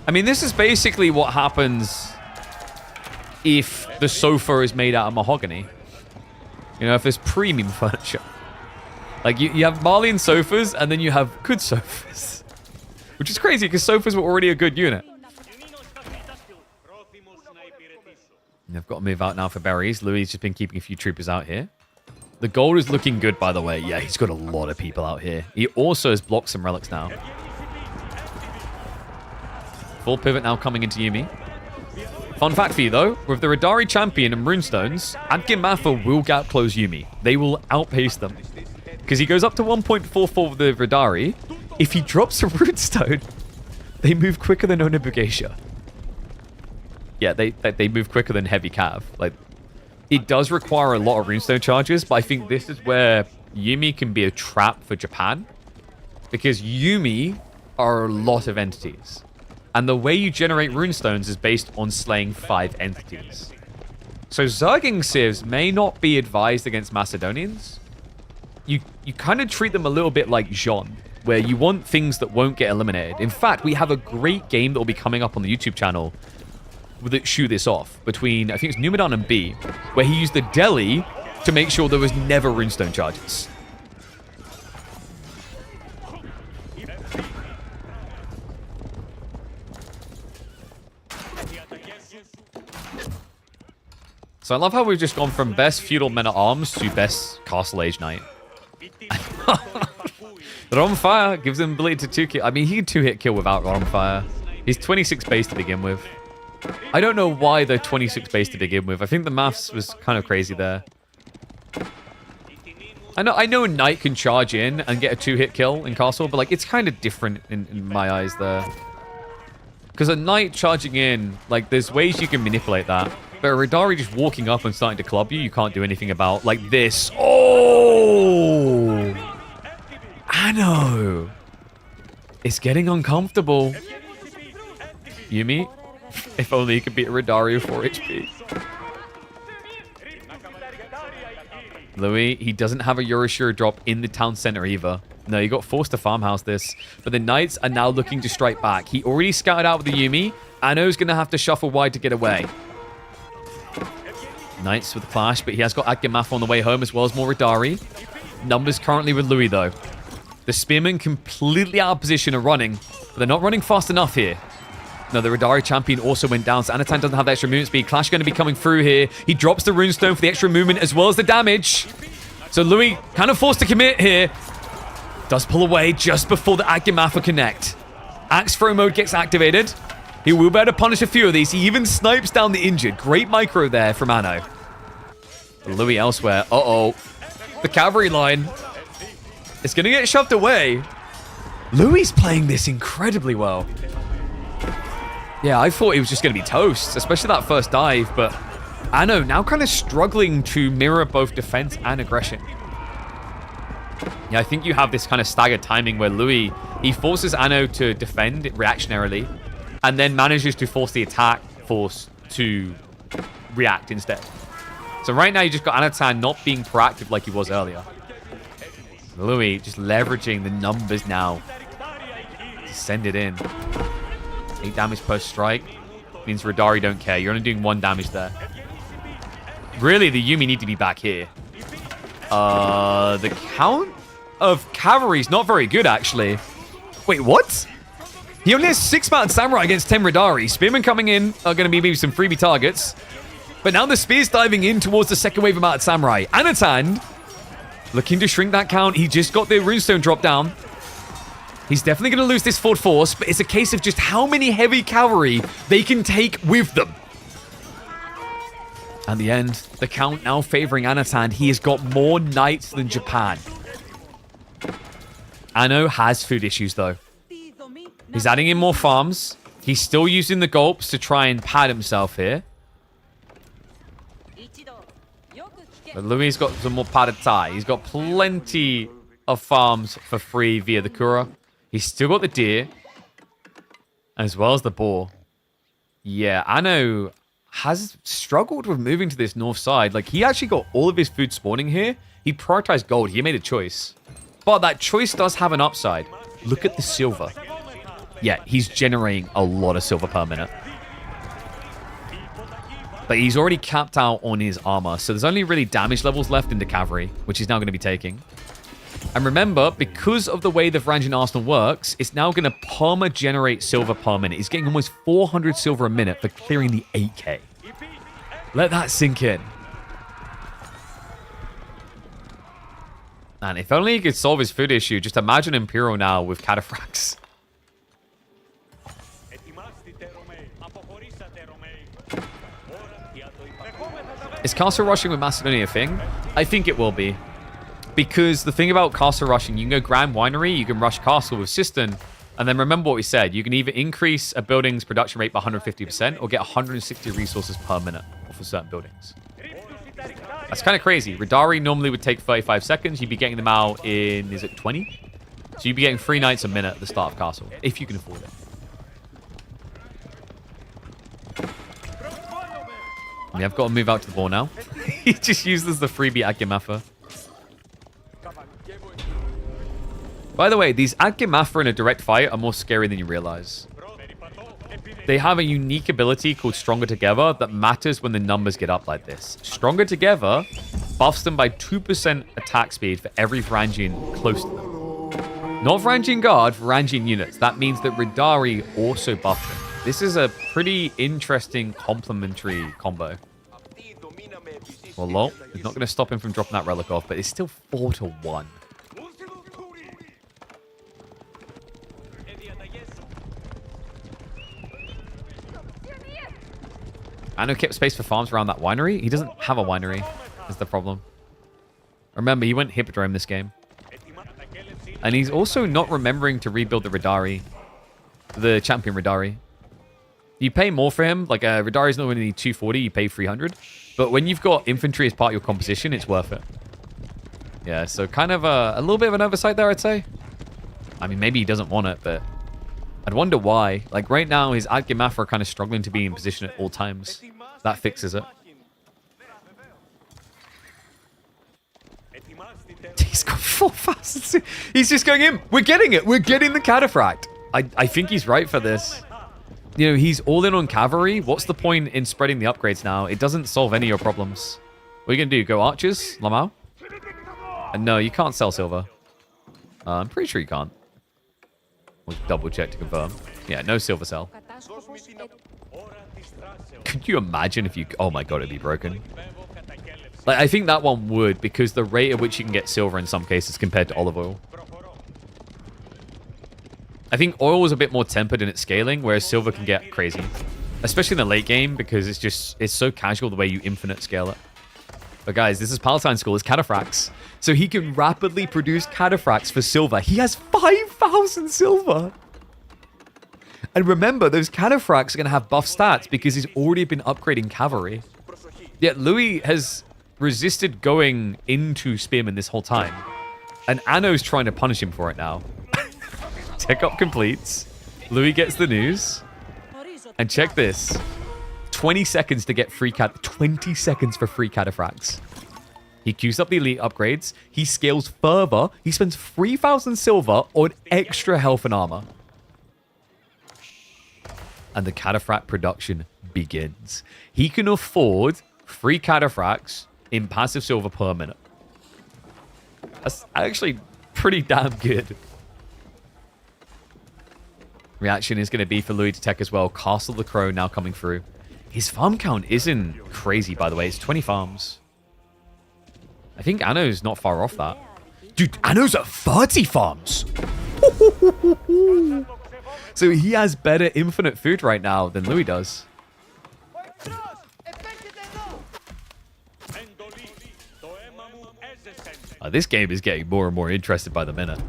I mean, this is basically what happens if the sofa is made out of mahogany. You know, if there's premium furniture. Like, you have Marleyan sofas, and then you have good sofas. Which is crazy, because sofas were already a good unit. I've got to move out now for berries. Louis has just been keeping a few troopers out here. The gold is looking good, by the way. Yeah, he's got a lot of people out here. He also has blocked some relics now. Full pivot now coming into Yumi. Fun fact for you, though. With the Rodari champion and runestones, Adgir Maffa will gap close Yumi. They will outpace them. Because he goes up to 1.44 with the Rodari. If he drops a runestone, they move quicker than Onibugeisha. Yeah, they move quicker than Heavy Cav. Like, it does require a lot of runestone charges, but I think this is where Yumi can be a trap for Japan. Because Yumi are a lot of entities. And the way you generate runestones is based on slaying 5 entities. So Zerging Civs may not be advised against Macedonians. You kind of treat them a little bit like Jean, where you want things that won't get eliminated. In fact, we have a great game that will be coming up on the YouTube channel that shoot this off between, I think it's Numidan and B, where he used the Delhi to make sure there was never runestone charges. So I love how we've just gone from best feudal men-at-arms to best castle age knight. Romfire gives him ability to 2-kill. I mean, he can 2-hit kill without Romfire. He's 26 base to begin with. I don't know why they're 26 base to begin with. I think the maths was kind of crazy there. I know a knight can charge in and get a 2-hit kill in castle, but like it's kind of different in my eyes there. Because a knight charging in, like, there's ways you can manipulate that. But a Radari just walking up and starting to club you, you can't do anything about. Like this. Oh! Anno! It's getting uncomfortable. Yumi? If only you could beat a Radari with 4 HP. Louis, he doesn't have a Yorishiro drop in the town center either. No, he got forced to farmhouse this. But the Knights are now looking to strike back. He already scouted out with the Yumi. Anno's going to have to shuffle wide to get away. Knights with the clash, but he has got Agamath on the way home as well as more Radari. Numbers currently with Louis, though. The Spearmen completely out of position are running, but they're not running fast enough here. No, the Radari champion also went down, so Anatan doesn't have the extra movement speed. Clash going to be coming through here. He drops the runestone for the extra movement as well as the damage. So Louis kind of forced to commit here. Does pull away just before the Agamath will connect. Axe throw mode gets activated. He will be able to punish a few of these. He even snipes down the injured. Great micro there from Anno. Louis elsewhere. Uh-oh. The cavalry line. It's going to get shoved away. Louis playing this incredibly well. Yeah, I thought he was just going to be toast, especially that first dive, but Anno now kind of struggling to mirror both defense and aggression. Yeah, I think you have this kind of staggered timing where Louis, he forces Anno to defend reactionarily and then manages to force the attack force to react instead. So right now you just got Anatan not being proactive like he was earlier. Louis just leveraging the numbers now to send it in. 8 damage per strike. Means Radari don't care. You're only doing 1 damage there. Really, the Yumi need to be back here. The count of cavalry is not very good, actually. Wait, what? He only has 6 Mountain Samurai against 10 Radari. Spearmen coming in are going to be maybe some freebie targets. But now the Spear's diving in towards the second wave of Mountain Samurai. Anatan looking to shrink that count. He just got the runestone drop down. He's definitely going to lose this forward force, but it's a case of just how many heavy cavalry they can take with them. At the end, the count now favoring Anatan. He has got more knights than Japan. Anno has food issues, though. He's adding in more farms. He's still using the gulps to try and pad himself here. But Louis got some more padded tie. He's got plenty of farms for free via the Kura. He's still got the deer, as well as the boar. Yeah, Anno has struggled with moving to this north side. Like, he actually got all of his food spawning here. He prioritized gold. He made a choice. But that choice does have an upside. Look at the silver. Yeah, he's generating a lot of silver per minute. But he's already capped out on his armor, so there's only really damage levels left in the cavalry, which he's now going to be taking. And remember, because of the way the Varangian Arsenal works, it's now going to perma-generate silver per minute. He's getting almost 400 silver a minute for clearing the 8k. Let that sink in. And if only he could solve his food issue, just imagine Imperial now with cataphracts. Is castle rushing with Macedonia a thing? I think it will be. Because the thing about castle rushing, you can go Grand Winery, you can rush castle with Cistern, and then remember what we said, you can either increase a building's production rate by 150% or get 160 resources per minute for certain buildings. That's kind of crazy. Radari normally would take 35 seconds. You'd be getting them out in, is it 20? So you'd be getting 3 nights a minute at the start of castle, if you can afford it. Yeah, I've got to move out to the ball now. He just uses the freebie Agamafa. By the way, these Agamafa in a direct fight are more scary than you realize. They have a unique ability called Stronger Together that matters when the numbers get up like this. Stronger Together buffs them by 2% attack speed for every Varangian close to them. Not Varangian Guard, Varangian units. That means that Radari also buff them. This is a pretty interesting complementary combo. Well, lol. It's not going to stop him from dropping that relic off, but it's still 4-1. Anno kept space for farms around that winery. He doesn't have a winery, is the problem. Remember, he went Hippodrome this game. And he's also not remembering to rebuild the Radari. The champion Radari. You pay more for him. Like, Radari's not only 240, you pay 300. But when you've got infantry as part of your composition, it's worth it. Yeah, so kind of a little bit of an oversight there, I'd say. I mean, maybe he doesn't want it, but I'd wonder why. Like, right now, his Adgimaf are kind of struggling to be in position at all times. That fixes it. He's got 4,000. He's just going in. We're getting it. We're getting the cataphract. I think he's right for this. You know, he's all in on cavalry. What's the point in spreading the upgrades now? It doesn't solve any of your problems. What are you going to do? Go archers, Lamau? No, you can't sell silver. I'm pretty sure you can't. We'll double check to confirm. Yeah, no silver sell. Could you imagine if you... Oh my god, it'd be broken. Like, I think that one would, because the rate at which you can get silver in some cases compared to olive oil. I think oil is a bit more tempered in its scaling, whereas silver can get crazy. Especially in the late game, because it's so casual the way you infinite scale it. But guys, this is Palatine School, it's cataphracts. So he can rapidly produce cataphracts for silver. He has 5,000 silver! And remember, those cataphracts are going to have buff stats because he's already been upgrading cavalry. Yet Louis has resisted going into Spearman this whole time. And Anno's trying to punish him for it now. Tech up completes. Louis gets the news. And check this. 20 seconds to get free 20 seconds for free cataphracts. He queues up the elite upgrades. He scales further. He spends 3,000 silver on extra health and armor. And the cataphract production begins. He can afford free cataphracts in passive silver per minute. That's actually pretty damn good. Reaction is going to be for Louis to tech as well. Castle the Crow now coming through. His farm count isn't crazy, by the way. It's 20 farms. I think Anno's not far off that. Dude, Anno's at 30 farms. So he has better infinite food right now than Louis does. This game is getting more and more interested by the minute.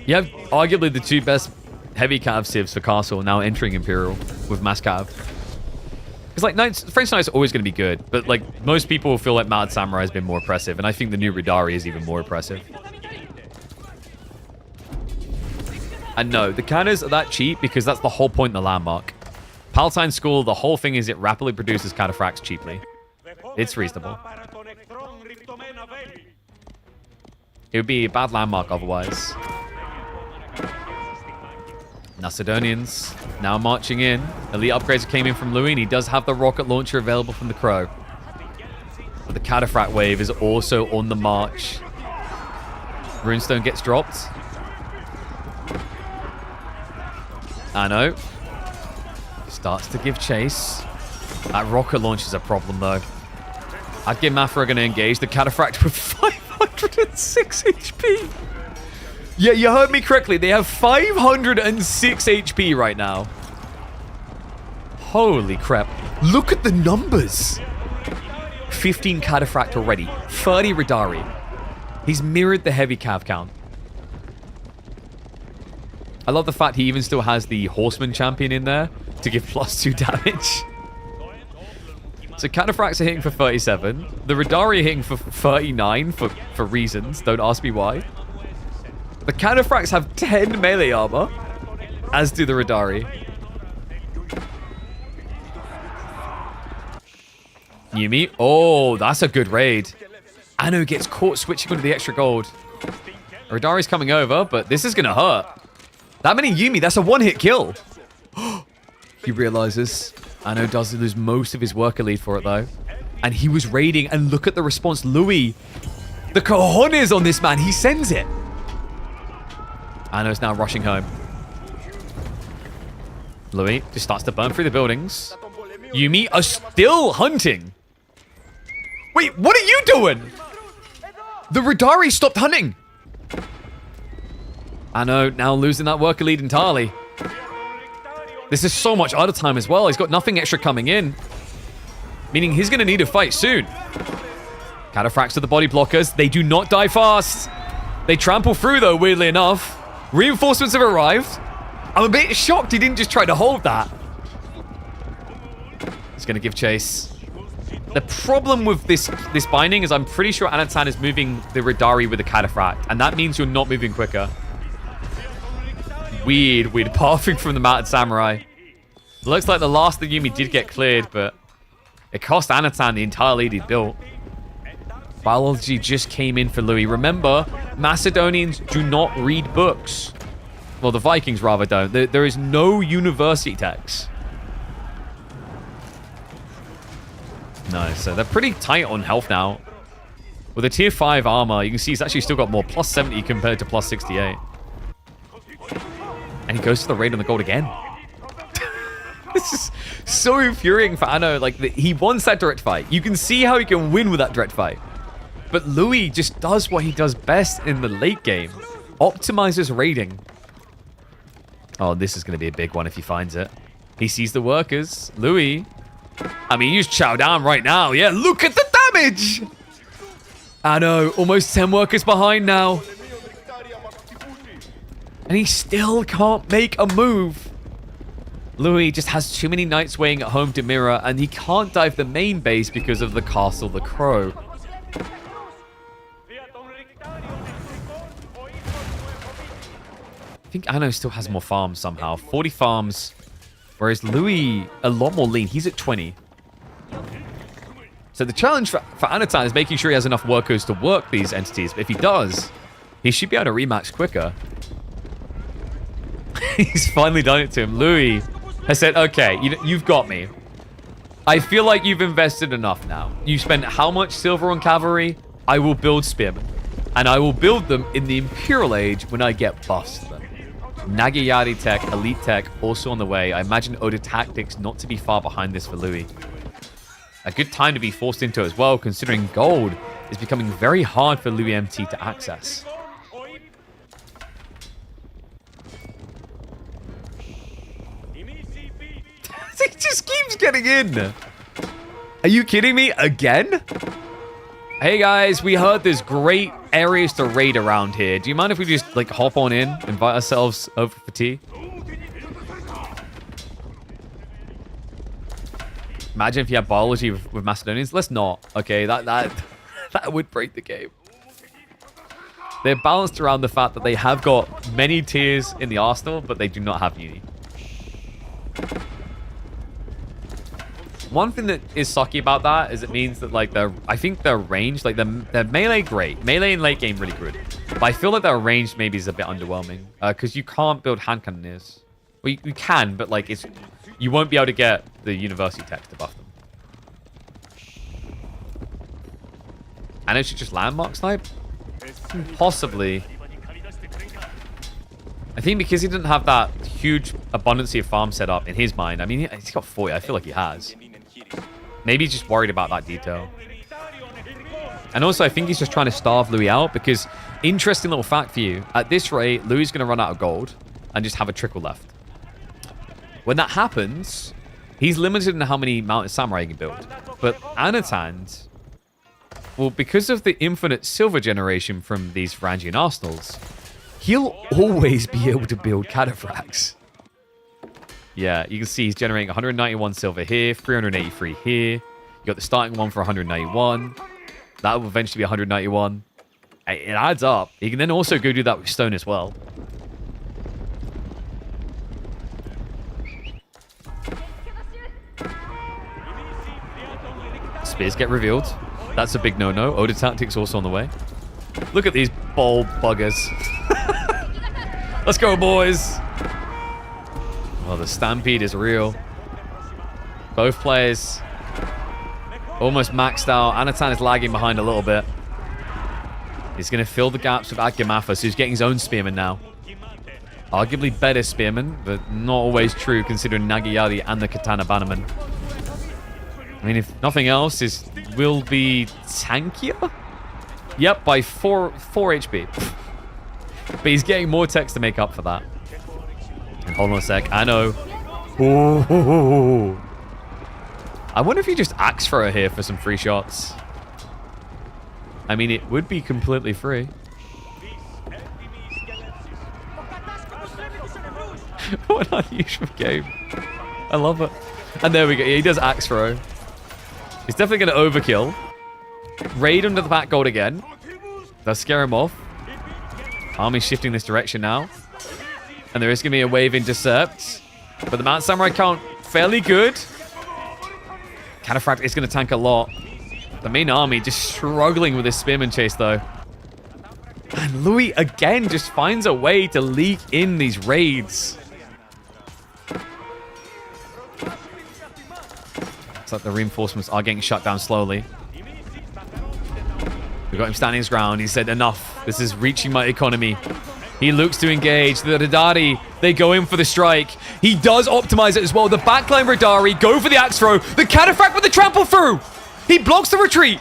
You have arguably the two best heavy cav civs for Castle now entering Imperial with mass cav. It's like French Knight's always going to be good, but like most people feel like Mad Samurai has been more oppressive, and I think the new Ridari is even more oppressive. And no, the cannons are that cheap because that's the whole point in the landmark. Palatine School, the whole thing is it rapidly produces cataphracts cheaply. It's reasonable. It would be a bad landmark otherwise. Macedonians now marching in. Elite upgrades came in from Louis, and he does have the rocket launcher available from the Crow. But the cataphract wave is also on the march. Runestone gets dropped. Anno starts to give chase. That rocket launch is a problem, though. Adgir Mafra are going to engage the cataphract with 506 HP. Yeah, you heard me correctly. They have 506 HP right now. Holy crap. Look at the numbers. 15 cataphract already. 30 Ridari. He's mirrored the heavy cav count. I love the fact he even still has the Horseman champion in there to give +2 damage. So cataphracts are hitting for 37. The Ridari are hitting for 39 for reasons. Don't ask me why. The cataphracts have 10 melee armor, as do the Ridari. Yumi. Oh, that's a good raid. Anno gets caught switching onto the extra gold. Ridari's coming over, but this is going to hurt. That many Yumi, that's a one-hit kill. He realizes Anno does lose most of his worker lead for it, though. And he was raiding, and look at the response. Louis, the cojones on this man. He sends it. Anno's now rushing home. Louis just starts to burn through the buildings. Yumi are still hunting. Wait, what are you doing? The Ridari stopped hunting. Anno now losing that worker lead entirely. This is so much idle time as well. He's got nothing extra coming in. Meaning he's going to need a fight soon. Cataphracts to the body blockers. They do not die fast. They trample through, though, weirdly enough. Reinforcements have arrived. I'm a bit shocked he didn't just try to hold that. He's going to give chase. The problem with this binding is I'm pretty sure Anatan is moving the Radari with the Cataphract, and that means you're not moving quicker. Weird pathing from the Mounted Samurai. Looks like the last of the Yumi did get cleared, but it cost Anatan the entire lead he built. Biology just came in for Louis. Remember, Macedonians do not read books. Well, the Vikings rather don't. There is no university text. No, so they're pretty tight on health now. With a tier 5 armor, you can see he's actually still got more. Plus 70 compared to plus 68. And he goes to the raid on the gold again. This is so infuriating for Anno. Like, he wants that direct fight. You can see how he can win with that direct fight. But Louis just does what he does best in the late game. Optimizes raiding. Oh, this is going to be a big one if he finds it. He sees the workers. Louis. I mean, you just chow down right now. Yeah, look at the damage. Anno, almost 10 workers behind now. And he still can't make a move. Louis just has too many knights waiting at home to mirror, and he can't dive the main base because of the Castle the Crow. I think Anno still has more farms somehow. 40 farms, whereas Louis, a lot more lean. He's at 20. So the challenge for Anatan is making sure he has enough workers to work these entities. But if he does, he should be able to rematch quicker. He's finally done it to him. Louis has said, okay, you've got me. I feel like you've invested enough now. You spent how much silver on cavalry? I will build spearmen. And I will build them in the Imperial Age when I get buffs to them. Nagayari tech, elite tech, also on the way. I imagine Oda tactics not to be far behind this for Louis. A good time to be forced into as well, considering gold is becoming very hard for Louis MT to access. He just keeps getting in. Are you kidding me? Again? Hey guys, we heard there's great areas to raid around here. Do you mind if we just like hop on in, invite ourselves over for tea? Imagine if you had biology with Macedonians. Let's not. Okay, that would break the game. They're balanced around the fact that they have got many tiers in the arsenal, but they do not have uni. One thing that is sucky about that is it means that like I think their range, like their melee great, melee in late game really good, but I feel like their range maybe is a bit underwhelming because you can't build hand cannoneers. Well, you can, but like you won't be able to get the university text to buff them. And it should just landmark snipe, possibly. I think because he didn't have that huge abundance of farm set up in his mind. I mean, he's got 40. I feel like he has. Maybe he's just worried about that detail. And also, I think he's just trying to starve Louis out because, interesting little fact for you, at this rate, Louis is going to run out of gold and just have a trickle left. When that happens, he's limited in how many mounted samurai he can build. But Anatan, well, because of the infinite silver generation from these Varangian arsenals, he'll always be able to build cataphracts. Yeah, you can see he's generating 191 silver here, 383 here. You got the starting one for 191. That will eventually be 191. It adds up. You can then also go do that with stone as well. Spears get revealed. That's a big no-no. Oda tactics also on the way. Look at these bold buggers. Let's go, boys. Oh, the stampede is real. Both players almost maxed out. Anatan is lagging behind a little bit. He's going to fill the gaps with Adgamathus, who's getting his own spearman now. Arguably better spearman, but not always true considering Nagayari and the Katana Bannerman. I mean, if nothing else, will be tankier? Yep, by 4 HP. But he's getting more text to make up for that. And hold on a sec. I know. Ooh. I wonder if you just axe thrower here for some free shots. I mean, it would be completely free. What an unusual game. I love it. And there we go. Yeah, he does axe throw. He's definitely going to overkill. Raid under the back gold again. Does scare him off. Army's shifting this direction now. And there is going to be a wave intercept. But the Mount Samurai count fairly good. Cataphract is going to tank a lot. The main army just struggling with this spearman chase though. And Louis again just finds a way to leak in these raids. It's like the reinforcements are getting shut down slowly. We got him standing his ground. He said, enough. This is reaching my economy. He looks to engage. The Radari, they go in for the strike. He does optimize it as well. The backline Radari go for the axe throw. The Cataphract with the trample through. He blocks the retreat.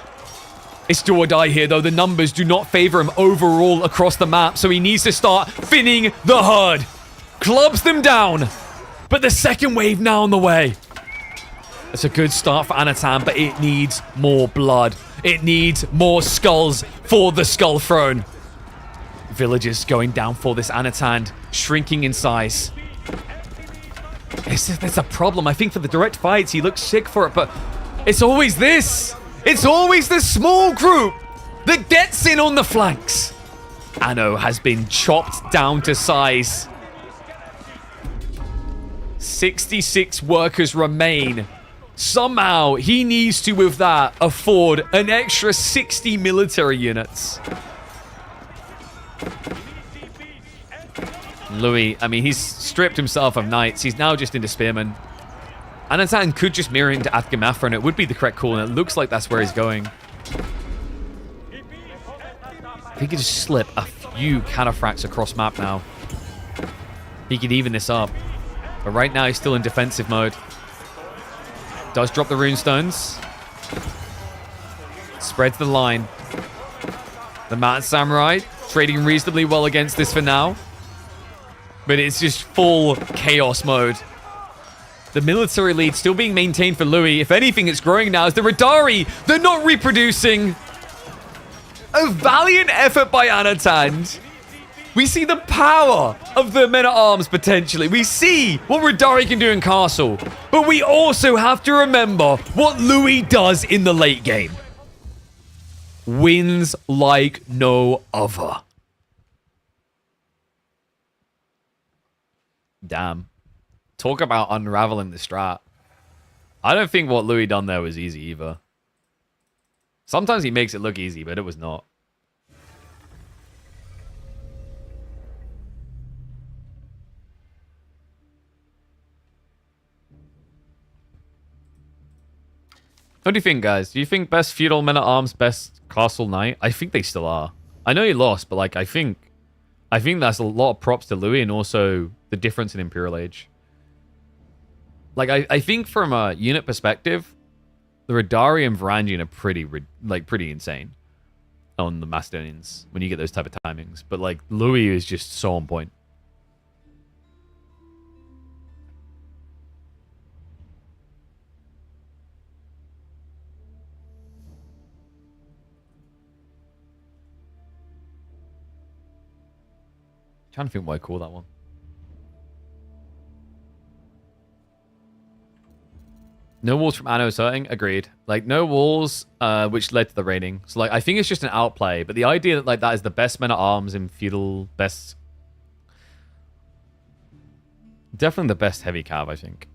It's do or die here, though. The numbers do not favor him overall across the map, so he needs to start thinning the herd. Clubs them down. But the second wave now on the way. It's a good start for Anatan, but it needs more blood. It needs more skulls for the Skull Throne. Villagers going down for this Anatan, shrinking in size. It's a problem. I think for the direct fights, he looks sick for it, but it's always this. It's always the small group that gets in on the flanks. Anno has been chopped down to size. 66 workers remain. Somehow, he needs to, with that, afford an extra 60 military units. Louis, I mean, he's stripped himself of knights. He's now just into spearmen. Anatan could just mirror into Athgamafra, and it would be the correct call, and it looks like that's where he's going. He could just slip a few cataphracts across map now. He could even this up. But right now, he's still in defensive mode. Does drop the runestones. Spreads the line. The Mountain Samurai trading reasonably well against this for now. But it's just full chaos mode. The military lead still being maintained for Louis. If anything, it's growing now as the Radari, they're not reproducing. A valiant effort by Anatan. We see the power of the men-at-arms potentially. We see what Radari can do in Castle. But we also have to remember what Louis does in the late game. Wins like no other. Damn. Talk about unraveling the strat. I don't think what Louis done there was easy either. Sometimes he makes it look easy, but it was not. What do you think, guys? Do you think best feudal men-at-arms, best castle knight? I think they still are. I know he lost, but like I think that's a lot of props to Louis and also the difference in Imperial Age. Like I think from a unit perspective, the Radari and Varangian are pretty insane on the Macedonians when you get those type of timings. But like Louis is just so on point. Trying to think why I call that one. No walls from Anno is hurting. Agreed. Like, no walls, which led to the raiding. So, like, I think it's just an outplay. But the idea that, like, that is the best men-at-arms in feudal, best... Definitely the best heavy cav, I think.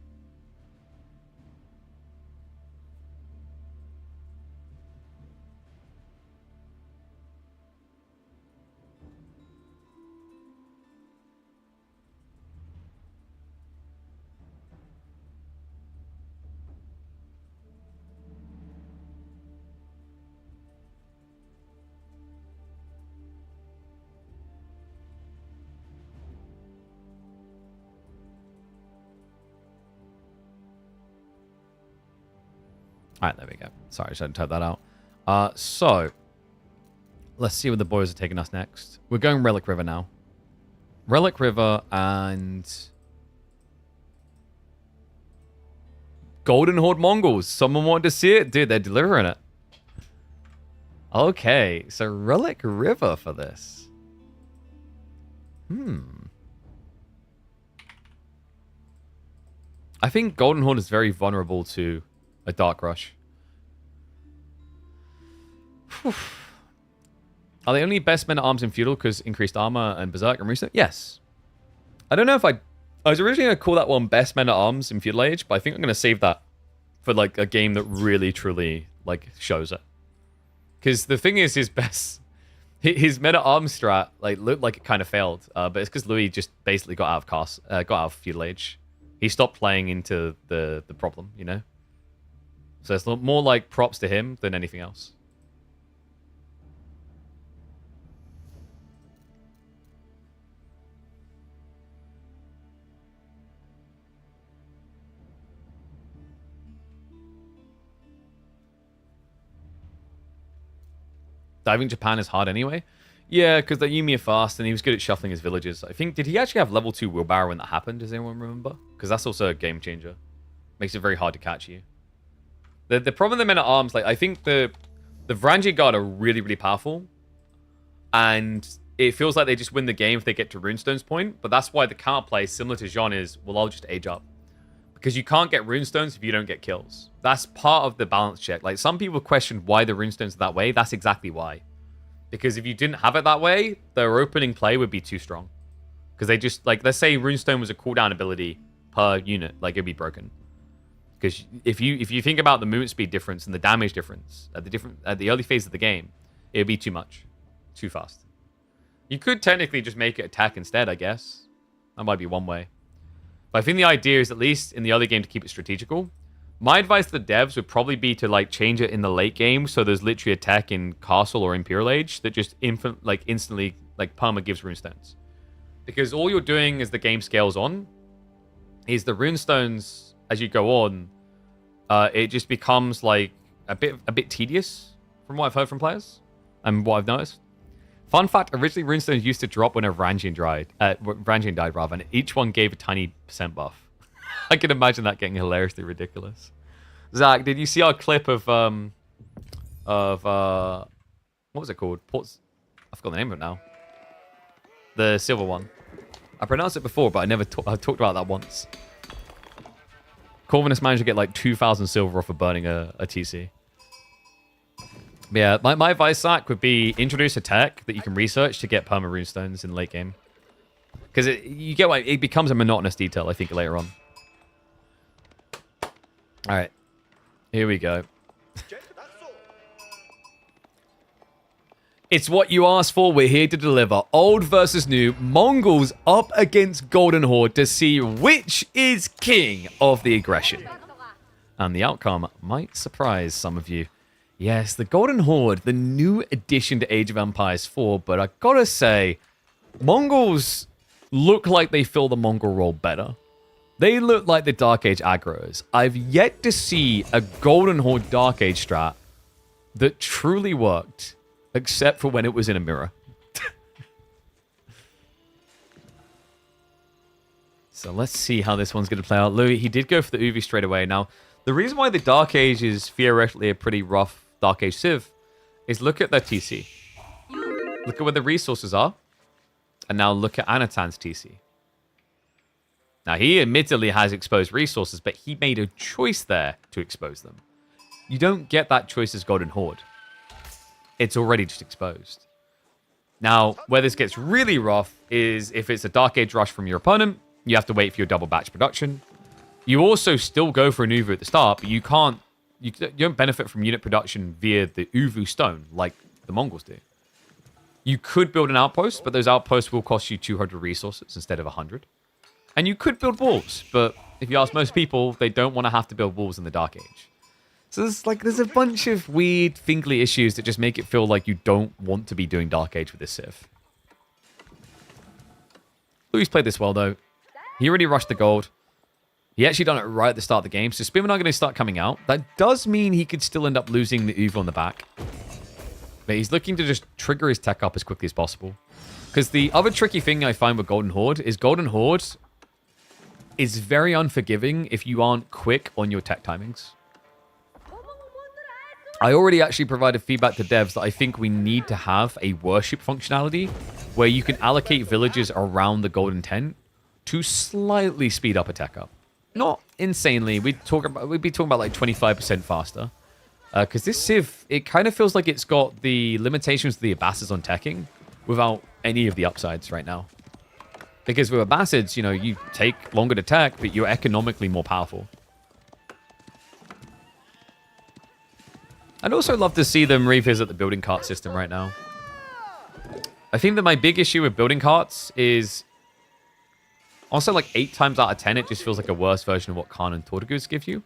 Alright, there we go. Sorry, I should type that out. So, let's see where the boys are taking us next. We're going Relic River now. Relic River and... Golden Horde Mongols. Someone wanted to see it? Dude, they're delivering it. Okay, so Relic River for this. I think Golden Horde is very vulnerable to a Dark Rush. Whew. Are they only best men at arms in Feudal because increased armor and Berserk and Reset? Yes. I don't know if I was originally going to call that one best men at arms in Feudal Age, but I think I'm going to save that for like a game that really, truly like shows it. Because the thing is, his men at arms strat like looked like it kind of failed, but it's because Louis just basically got out of Feudal Age. He stopped playing into the problem, you know. So it's more like props to him than anything else. Diving Japan is hard anyway. Yeah, because the Yumi are fast, and he was good at shuffling his villages. I think, did he actually have level 2 wheelbarrow when that happened? Does anyone remember? Because that's also a game changer. Makes it very hard to catch you. The problem with the men at arms, like, I think the Varangian Guard are really, really powerful. And it feels like they just win the game if they get to Runestone's point. But that's why the counterplay, similar to Jean, is, well, I'll just age up. Because you can't get Runestones if you don't get kills. That's part of the balance check. Like, some people question why the Runestones are that way. That's exactly why. Because if you didn't have it that way, their opening play would be too strong. Because they just, like, let's say Runestone was a cooldown ability per unit. Like, it'd be broken. Because if you think about the movement speed difference and the damage difference at the early phase of the game, it would be too much. Too fast. You could technically just make it attack instead, I guess. That might be one way. But I think the idea is, at least in the early game, to keep it strategical. My advice to the devs would probably be to like change it in the late game, so there's literally a tech in Castle or Imperial Age that just instantly like perma gives runestones. Because all you're doing as the game scales on is the runestones as you go on. It just becomes like a bit tedious from what I've heard from players and what I've noticed. Fun fact: originally runestones used to drop when a Varangian died, rather, and each one gave a tiny % buff. I can imagine that getting hilariously ridiculous. Zach, did you see our clip of what was it called? I forgot the name of it now. The silver one. I pronounced it before, but I never I talked about that once. Corvinus managed to get like 2,000 silver off of burning a TC. But yeah, my advice, Zach, would be introduce a tech that you can research to get perma runestones in the late game. Because you get why it becomes a monotonous detail, I think, later on. Alright. Here we go. It's what you asked for. We're here to deliver. Old versus new. Mongols up against Golden Horde to see which is king of the aggression. And the outcome might surprise some of you. Yes, the Golden Horde, the new addition to Age of Empires 4. But I gotta say, Mongols look like they fill the Mongol role better. They look like the Dark Age aggros. I've yet to see a Golden Horde Dark Age strat that truly worked, except for when it was in a mirror. So let's see how this one's going to play out. Louis, he did go for the Uvi straight away. Now, the reason why the Dark Age is theoretically a pretty rough Dark Age Civ is look at their TC. Look at where the resources are. And now look at Anatan's TC. Now, he admittedly has exposed resources, but he made a choice there to expose them. You don't get that choice as Golden Horde. It's already just exposed. Now, where this gets really rough is if it's a Dark Age rush from your opponent, you have to wait for your double batch production. You also still go for an Uvu at the start, but you don't benefit from unit production via the Uvu stone like the Mongols do. You could build an outpost, but those outposts will cost you 200 resources instead of 100. And you could build walls, but if you ask most people, they don't want to have to build walls in the Dark Age. So there's a bunch of weird, fingly issues that just make it feel like you don't want to be doing Dark Age with this Civ. Louis played this well, though. He already rushed the gold. He actually done it right at the start of the game, so Spearmen are going to start coming out. That does mean he could still end up losing the Uvu on the back. But he's looking to just trigger his tech up as quickly as possible. Because the other tricky thing I find with Golden Horde is very unforgiving if you aren't quick on your tech timings. I already actually provided feedback to devs that I think we need to have a worship functionality where you can allocate villages around the golden tent to slightly speed up a tech up. not insanely. We'd be talking about like 25% faster. Because this Civ, it kind of feels like it's got the limitations of the Abbasids on teching without any of the upsides right now. Because with Abbasids, you know, you take longer to tech, but you're economically more powerful. I'd also love to see them revisit the building cart system right now. I think that my big issue with building carts is also like 8 times out of 10, it just feels like a worse version of what Khan and Tortugas give you.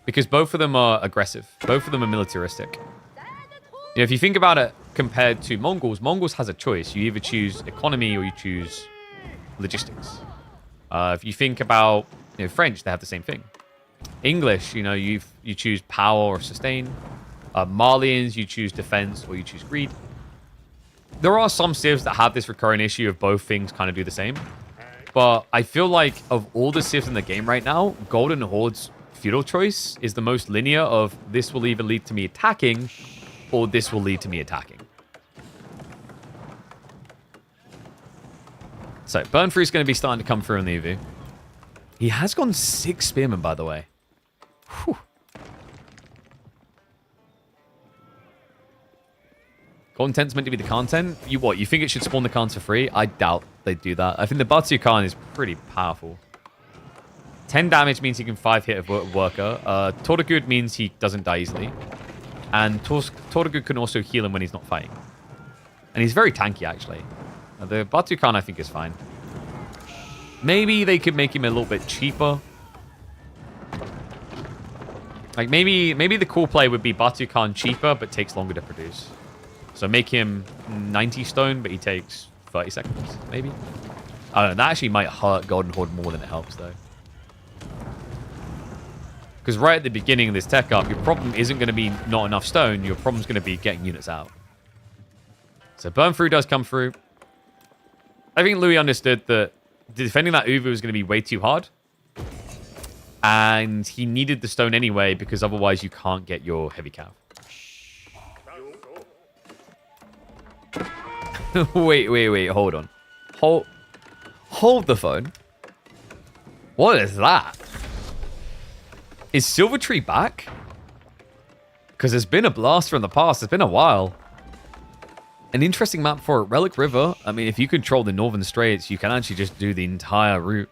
Because both of them are aggressive. Both of them are militaristic. You know, if you think about it compared to Mongols, Mongols has a choice. You either choose economy or you choose logistics. If you think about, you know, French, they have the same thing. English, you know, you choose power or sustain. Malians, you choose defense or you choose greed. There are some civs that have this recurring issue of both things kind of do the same. But I feel like of all the civs in the game right now, Golden Horde's feudal choice is the most linear of this will either lead to me attacking or this will lead to me attacking. So, Burn Free is going to be starting to come through in the EV. He has gone 6 Spearmen, by the way. Whew. Golden Tent's meant to be the content. You think it should spawn the Khans for free? I doubt they'd do that. I think the Batu Khan is pretty powerful. 10 damage means he can 5-hit a worker. Tortugud means he doesn't die easily. And Tortugud can also heal him when he's not fighting. And he's very tanky, actually. The Batu Khan, I think, is fine. Maybe they could make him a little bit cheaper. Like, maybe the cool play would be Batu Khan cheaper, but takes longer to produce. So make him 90 stone, but he takes 30 seconds, maybe. I don't know. That actually might hurt Golden Horde more than it helps, though. Because right at the beginning of this tech up, your problem isn't going to be not enough stone. Your problem's going to be getting units out. So Burn Through does come through. I think Louis understood that defending that Uvu was going to be way too hard. And he needed the stone anyway, because otherwise you can't get your heavy cav. wait, hold on. Hold the phone. What is that? Is Silvertree back? Because there's been a blast from the past. It's been a while. An interesting map for Relic River. I mean, if you control the Northern Straits, you can actually just do the entire route.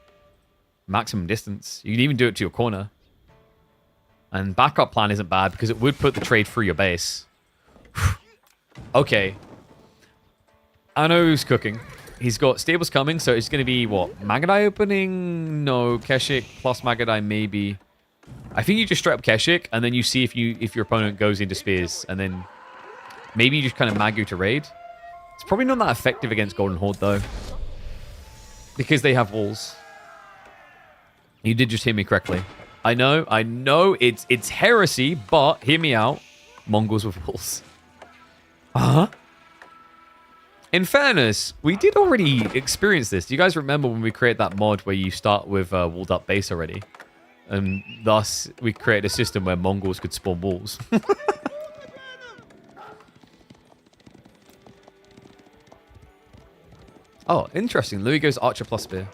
Maximum distance. You can even do it to your corner. And backup plan isn't bad because it would put the trade through your base. Okay. I know who's cooking. He's got stables coming, so it's going to be, what? Magadai opening? No. Keshik plus Magadai, maybe. I think you just straight up Keshik, and then you see if your opponent goes into spears, and then maybe you just kind of Magu to raid. It's probably not that effective against Golden Horde, though. Because they have walls. You did just hear me correctly. I know, it's heresy, but hear me out. Mongols with walls. Uh-huh. In fairness, we did already experience this. Do you guys remember when we created that mod where you start with a walled up base already? And thus, we created a system where Mongols could spawn walls. Oh, interesting. Louis goes Archer plus Spear.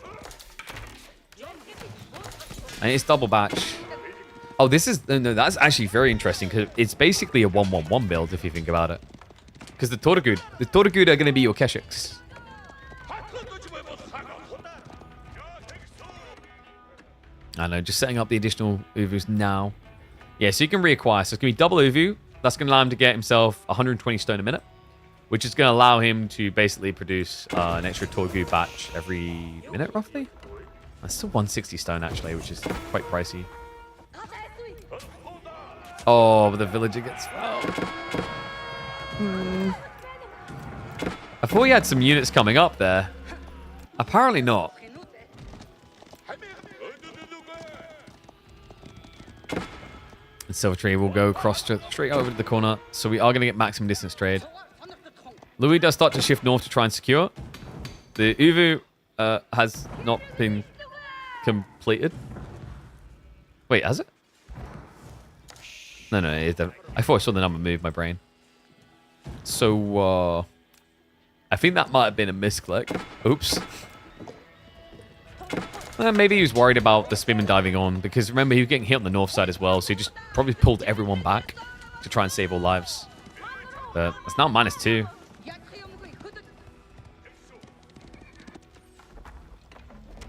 And it's double batch. Oh, this is... No, that's actually very interesting because it's basically a 1-1-1 build if you think about it. Because the Tortugud are going to be your Keshiks. I know, just setting up the additional Uvus now. Yeah, so you can reacquire. So it's going to be double Uvu. That's going to allow him to get himself 120 stone a minute. Which is going to allow him to basically produce an extra Tortugud batch every minute, roughly. That's still 160 stone, actually, which is quite pricey. Oh, but the villager gets... I thought we had some units coming up there. Apparently not. And Silvertree will go straight over to the corner. So we are going to get maximum distance trade. Louis does start to shift north to try and secure. The Uvu has not been completed. Wait, has it? No, I thought I saw the number move my brain. So, I think that might have been a misclick. Oops. Maybe he was worried about the spearman diving on, because remember, he was getting hit on the north side as well, so he just probably pulled everyone back to try and save all lives. But it's now -2.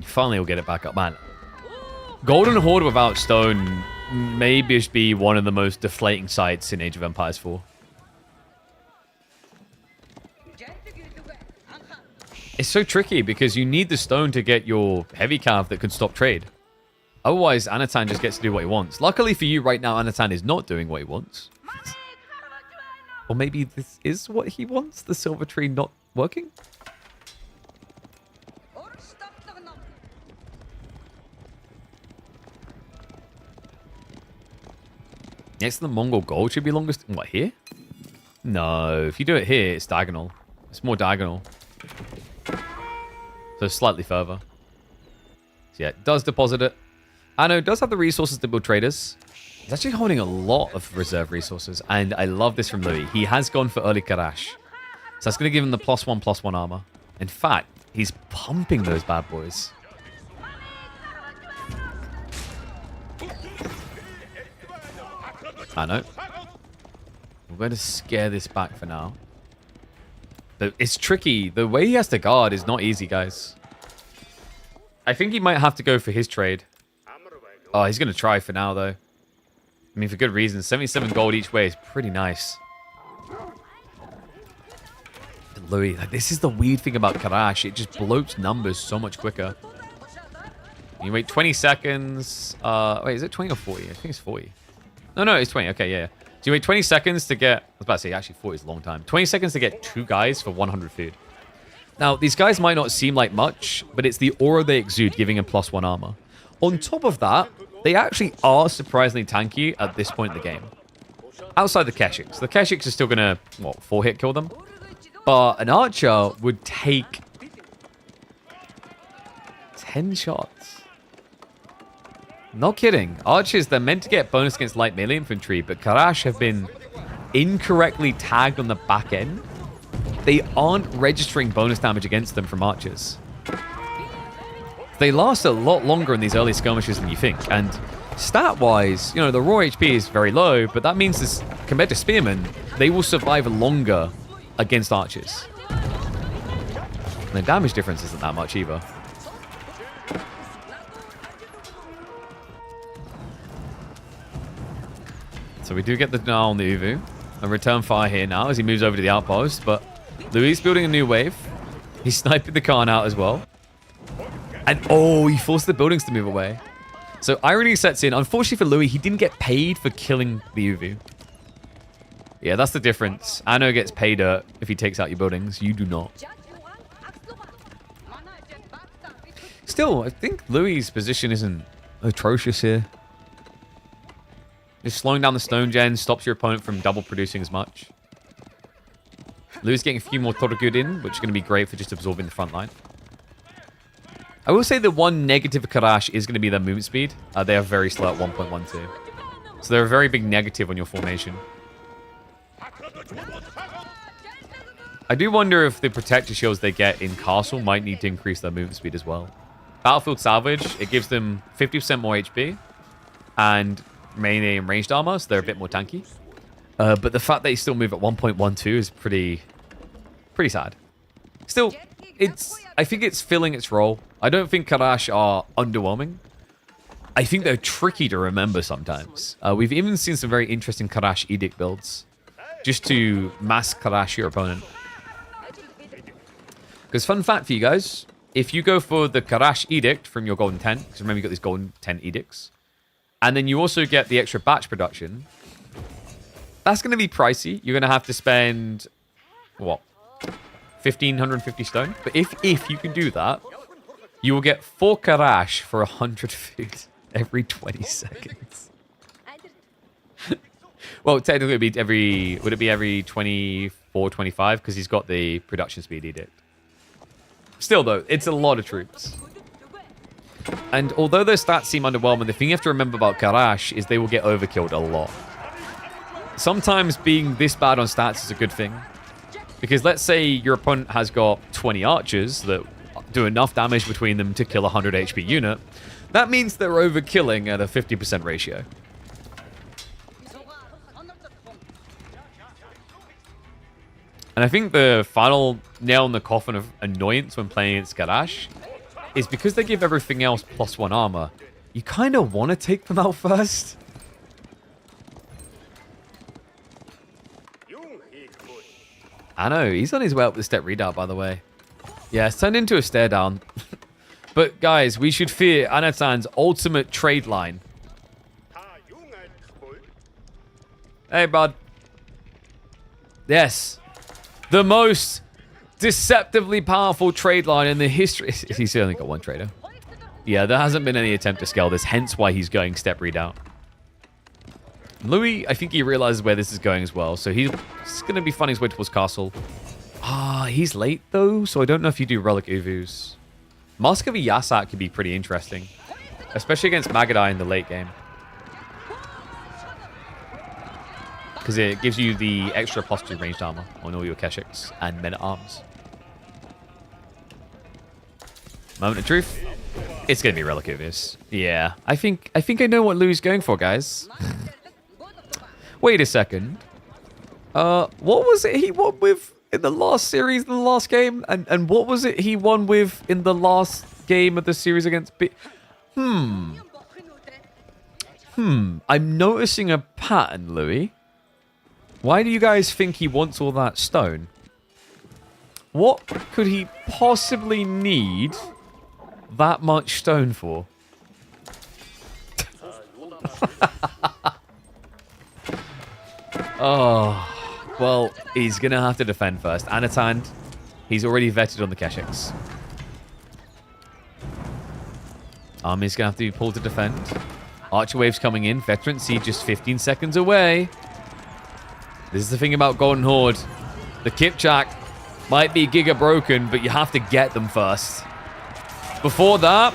Finally, we'll get it back up, man. Golden Horde without stone may just be one of the most deflating sights in Age of Empires 4. It's so tricky because you need the stone to get your heavy cav that can stop trade. Otherwise, Anatan just gets to do what he wants. Luckily for you right now, Anatan is not doing what he wants. Or maybe this is what he wants, the silver tree not working? Next to the Mongol gold should be longest. What, here? No, if you do it here, it's diagonal. It's more diagonal. So slightly further. So yeah, it does deposit it. I know it does have the resources to build traders. He's actually holding a lot of reserve resources. And I love this from Louis. He has gone for early Karash. So that's going to give him the +1/+1 armor. In fact, he's pumping those bad boys. I know. We're going to scare this back for now. But it's tricky. The way he has to guard is not easy, guys. I think he might have to go for his trade. Oh, he's going to try for now, though. I mean, for good reason. 77 gold each way is pretty nice. But Louis, like, this is the weird thing about Karash. It just bloats numbers so much quicker. You wait 20 seconds. Wait, is it 20 or 40? I think it's 40. No, it's 20. Okay, yeah. So you wait 20 seconds to get... I was about to say, actually, 40 is a long time. 20 seconds to get 2 guys for 100 food. Now, these guys might not seem like much, but it's the aura they exude giving him +1 armor. On top of that, they actually are surprisingly tanky at this point in the game. Outside the Keshiks. The Keshiks are still going to, what, 4-hit kill them? But an archer would take 10 shots. Not kidding. Archers, they're meant to get bonus against light melee infantry, but Karash have been incorrectly tagged on the back end. They aren't registering bonus damage against them from archers. They last a lot longer in these early skirmishes than you think. And stat-wise, you know, the raw HP is very low, but that means this, compared to spearmen, they will survive longer against archers. And the damage difference isn't that much either. So we do get the denial on the Uvu. A return fire here now as he moves over to the outpost. But Louis building a new wave. He's sniping the Khan out as well. And oh, he forced the buildings to move away. So irony sets in. Unfortunately for Louis, he didn't get paid for killing the Uvu. Yeah, that's the difference. Anno gets paid if he takes out your buildings. You do not. Still, I think Louis' position isn't atrocious here. Just slowing down the stone gen stops your opponent from double producing as much. Louis getting a few more Toragud in, which is going to be great for just absorbing the front line. I will say the one negative of Karash is going to be their movement speed. They are very slow at 1.12. So they're a very big negative on your formation. I do wonder if the protector shields they get in Castle might need to increase their movement speed as well. Battlefield Salvage, it gives them 50% more HP. And melee and ranged armor, so they're a bit more tanky. But the fact that they still move at 1.12 is pretty sad. Still, I think it's filling its role. I don't think Karash are underwhelming. I think they're tricky to remember sometimes. We've even seen some very interesting Karash Edict builds. Just to mass Karash your opponent. Because fun fact for you guys, if you go for the Karash Edict from your Golden Tent, because remember you got these Golden Tent Edicts, and then you also get the extra batch production, that's going to be pricey. You're going to have to spend, what, 1,550 stone? But if you can do that, you will get 4 Karash for 100 food every 20 seconds. Well, technically would it be every 24, 25? Because he's got the production speed edict. Still, though, it's a lot of troops. And although their stats seem underwhelming, the thing you have to remember about Karash is they will get overkilled a lot. Sometimes being this bad on stats is a good thing. Because let's say your opponent has got 20 archers that do enough damage between them to kill a 100 HP unit. That means they're overkilling at a 50% ratio. And I think the final nail in the coffin of annoyance when playing against Garage is because they give everything else +1 armor. You kind of want to take them out first. I know, he's on his way up the step redoubt, by the way. Yeah, it's turned into a stare down. But guys, we should fear Anatan's ultimate trade line. Hey, bud. Yes. The most deceptively powerful trade line in the history. He's only got one trader. Yeah, there hasn't been any attempt to scale this, hence why he's going step redoubt. Louis, I think he realizes where this is going as well, so he's going to be finding his way towards castle. Ah, he's late though, so I don't know if you do Relic Uvus. Mask of a Yasak could be pretty interesting, especially against Magadai in the late game. Because it gives you the extra +2 ranged armor on all your Keshiks and men-at-arms. Moment of truth. It's going to be Relic Uvus. Yeah, I think I know what Louis is going for, guys. Wait a second. What was it he won with in the last series, in the last game? And what was it he won with in the last game of the series against B? I'm noticing a pattern, Louis. Why do you guys think he wants all that stone? What could he possibly need that much stone for? Oh, well, he's going to have to defend first. Anatan, he's already vetted on the Keshiks. Army's going to have to be pulled to defend. Archer Wave's coming in. Veteran Siege just 15 seconds away. This is the thing about Golden Horde. The Kipchak might be giga broken, but you have to get them first. Before that,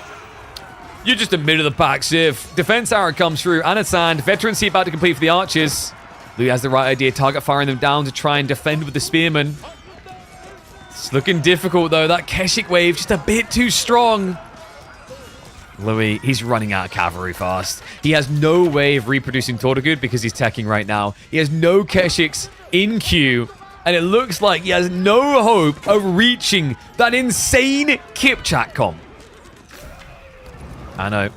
you're just a mid of the pack Civ. Defense arrow comes through. Anatan, Veteran Siege about to complete for the Archers. Louis has the right idea. Target firing them down to try and defend with the Spearmen. It's looking difficult, though. That Keshik wave just a bit too strong. Louis, he's running out of cavalry fast. He has no way of reproducing Tortugud because he's teching right now. He has no Keshiks in queue. And it looks like he has no hope of reaching that insane Kipchak comp. I know.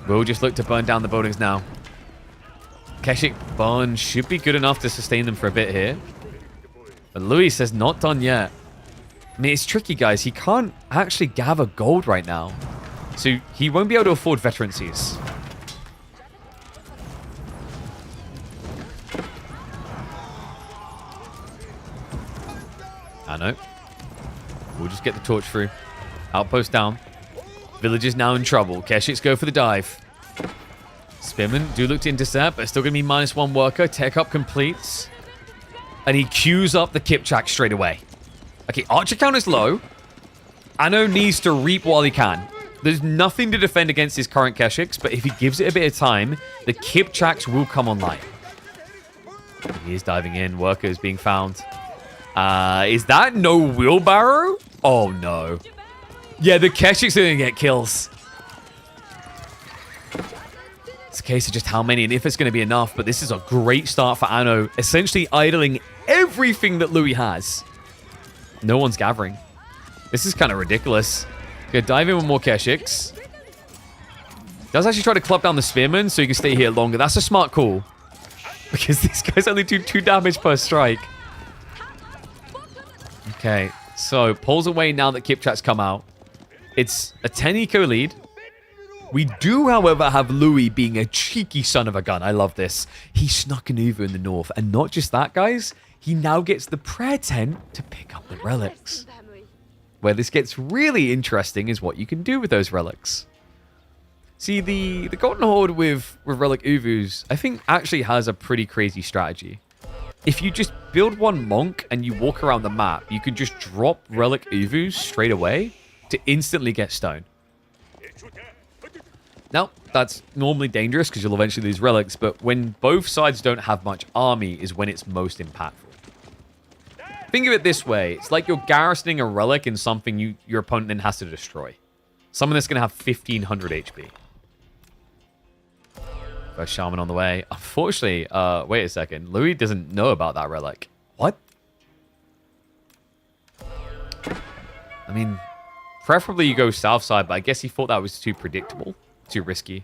We'll just look to burn down the buildings now. Keshik burn should be good enough to sustain them for a bit here. But Louis says not done yet. I mean, it's tricky, guys. He can't actually gather gold right now. So he won't be able to afford veterancies. I know. We'll just get the torch through. Outpost down. Village is now in trouble. Keshiks go for the dive. Spearmen do look to intercept, but still going to be -1 worker. Tech up completes. And he queues up the Kipchak straight away. Okay, archer count is low. Anno needs to reap while he can. There's nothing to defend against his current Keshiks, but if he gives it a bit of time, the Kipchaks will come online. He is diving in. Workers being found. Is that no wheelbarrow? Oh, no. Yeah, the Keshiks are going to get kills. It's a case of just how many and if it's going to be enough, but this is a great start for Anno, essentially idling everything that Louis has. No one's gathering. This is kind of ridiculous. Gonna dive in with more Keshiks. Does actually try to club down the Spearman so he can stay here longer. That's a smart call. Because these guys only do 2 damage per strike. Okay, so pulls away now that Kipchak's come out. It's a 10 eco lead. We do, however, have Louis being a cheeky son of a gun. I love this. He snuck an Uvu in the north. And not just that, guys. He now gets the prayer tent to pick up the relics. Where this gets really interesting is what you can do with those relics. See, the Golden Horde with Relic Uvus, I think actually has a pretty crazy strategy. If you just build one monk and you walk around the map, you can just drop Relic Uvus straight away to instantly get stone. Now, that's normally dangerous because you'll eventually lose relics, but when both sides don't have much army is when it's most impactful. Think of it this way. It's like you're garrisoning a relic in something your opponent then has to destroy. Something that's going to have 1500 HP. First shaman on the way. Unfortunately, wait a second. Louis doesn't know about that relic. What? I mean, preferably you go south side, but I guess he thought that was too predictable. Too risky.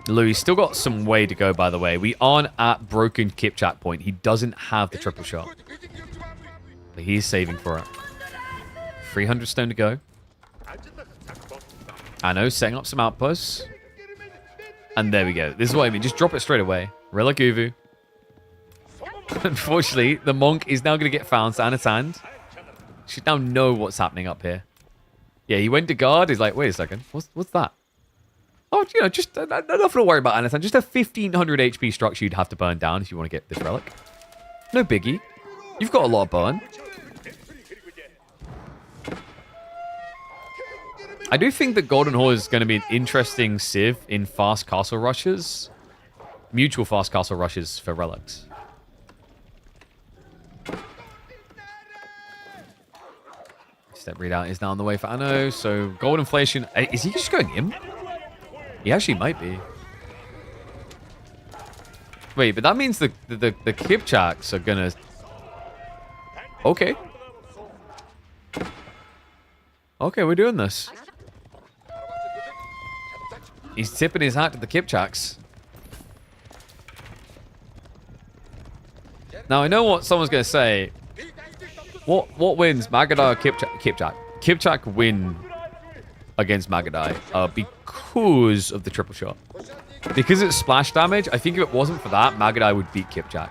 Louis still got some way to go, by the way. We aren't at broken Kipchak point. He doesn't have the triple shot. But he's saving for it. 300 stone to go. I know, setting up some outposts. And there we go. This is what I mean. Just drop it straight away. Relic Uvu. Unfortunately, the monk is now going to get found. Anatand should now know what's happening up here. Yeah, he went to guard. He's like, wait a second. What's that? Oh, you know, just nothing to worry about, Anathan. Just a 1500 HP structure you'd have to burn down if you want to get this relic. No biggie. You've got a lot of burn. I do think that Golden Horde is going to be an interesting civ in fast castle rushes. Mutual fast castle rushes for relics. Step readout is now on the way for Anno. So gold inflation. Is he just going in? He actually might be. Wait, but that means the Kipchaks are gonna... Okay. Okay, we're doing this. He's tipping his hat to the Kipchaks. Now, I know what someone's gonna say. What wins, Magadai or Kipchak? Kipchak win against Magadai because of the triple shot. Because it's splash damage, I think if it wasn't for that, Magadai would beat Kipchak.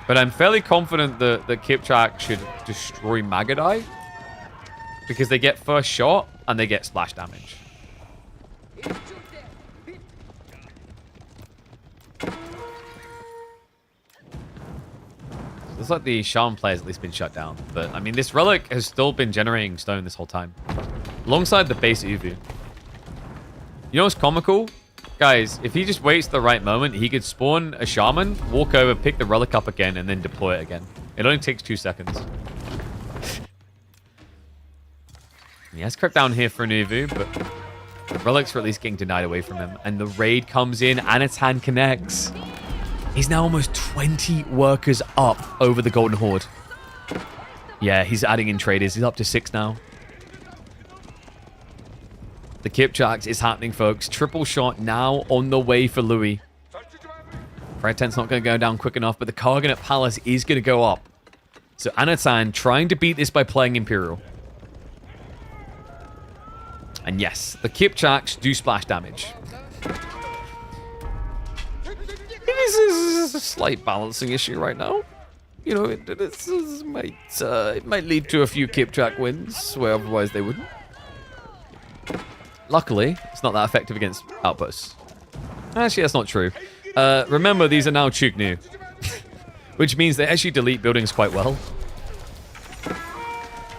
But I'm fairly confident that Kipchak should destroy Magadai because they get first shot and they get splash damage. Looks like the Shaman player has at least been shut down. But, I mean, this relic has still been generating stone this whole time. Alongside the base Uvu. You know what's comical? Guys, if he just waits the right moment, he could spawn a Shaman, walk over, pick the relic up again, and then deploy it again. It only takes 2 seconds. He has crept down here for an Uvu, but the relics are at least getting denied away from him. And the raid comes in, and its hand connects. He's now almost 20 workers up over the Golden Horde. Yeah, he's adding in traders. He's up to 6 now. The Kipchaks is happening, folks. Triple shot now on the way for Louis. Fred Tent's not going to go down quick enough, but the Karganet Palace is going to go up. So Anatan trying to beat this by playing Imperial. And yes, the Kipchaks do splash damage. It is a slight balancing issue right now. You know, it might lead to a few Kipchak wins, where otherwise they wouldn't. Luckily, it's not that effective against outposts. Actually, that's not true. Remember, these are now Chuknu. Which means they actually delete buildings quite well.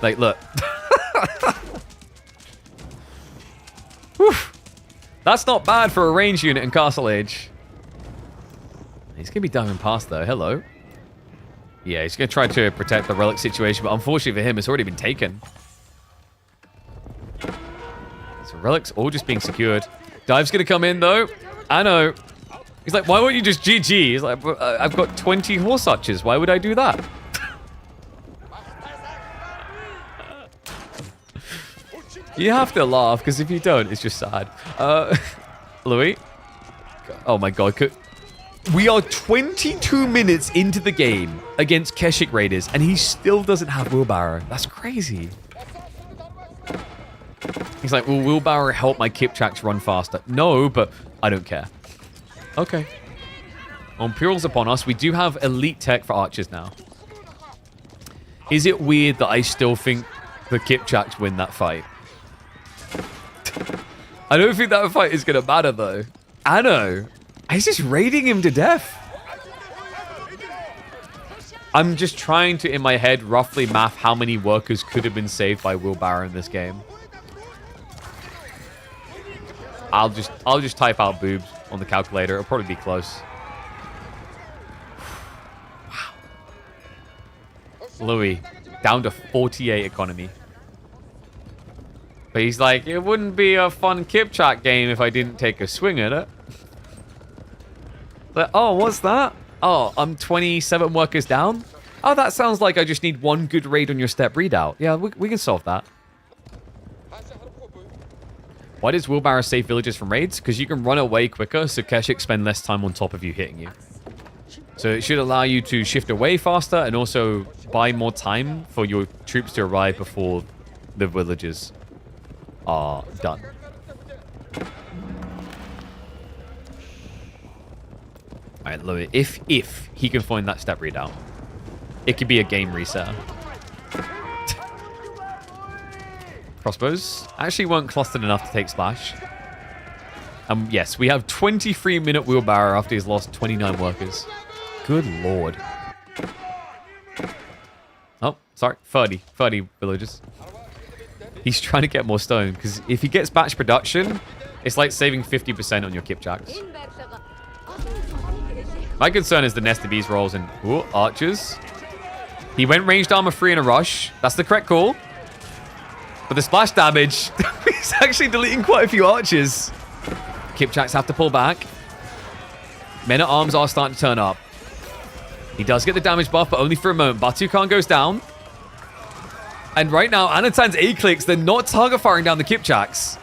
Like, look. Whew. That's not bad for a range unit in Castle Age. He's going to be diving past, though. Hello. Yeah, he's going to try to protect the relic situation, but unfortunately for him, it's already been taken. So relics all just being secured. Dive's going to come in, though. I know. He's like, why won't you just GG? He's like, I've got 20 horse archers. Why would I do that? You have to laugh, because if you don't, it's just sad. Louis? Oh my god. We are 22 minutes into the game against Keshik Raiders, and he still doesn't have Wheelbarrow. That's crazy. He's like, will Wheelbarrow help my Kipchaks run faster? No, but I don't care. Okay. Imperial's upon us. We do have elite tech for archers now. Is it weird that I still think the Kipchaks win that fight? I don't think that fight is going to matter, though. I know. He's just raiding him to death. I'm just trying to, in my head, roughly math how many workers could have been saved by Wheelbarrow in this game. I'll just type out boobs. on the calculator. It'll probably be close. Wow. Louis, down to 48 economy. But he's like, it wouldn't be a fun Kipchak game if I didn't take a swing at it. Like, oh, what's that? Oh, I'm 27 workers down? Oh, that sounds like I just need one good raid on your step readout. Yeah, we can solve that. Why does Wheelbarrow save villagers from raids? Because you can run away quicker, so Keshik spend less time on top of you hitting you. So it should allow you to shift away faster and also buy more time for your troops to arrive before the villagers are done. Alright, Louis, if he can find that step readout, it could be a game reset. Crossbows actually weren't clustered enough to take splash. Yes, we have 23-minute Wheelbarrow after he's lost 29 workers. Good lord. Oh, sorry. 30 villagers. He's trying to get more stone, because if he gets batch production, it's like saving 50% on your Kipchaks. My concern is the Nest of Bees rolls and... Ooh, archers. He went ranged armor 3 in a rush. That's the correct call. But the splash damage, he's actually deleting quite a few archers. Kipchaks have to pull back. Men at arms are starting to turn up. He does get the damage buff, but only for a moment. Batu Khan goes down. And right now, Anatan's A-clicks, they're not target firing down the Kipchaks.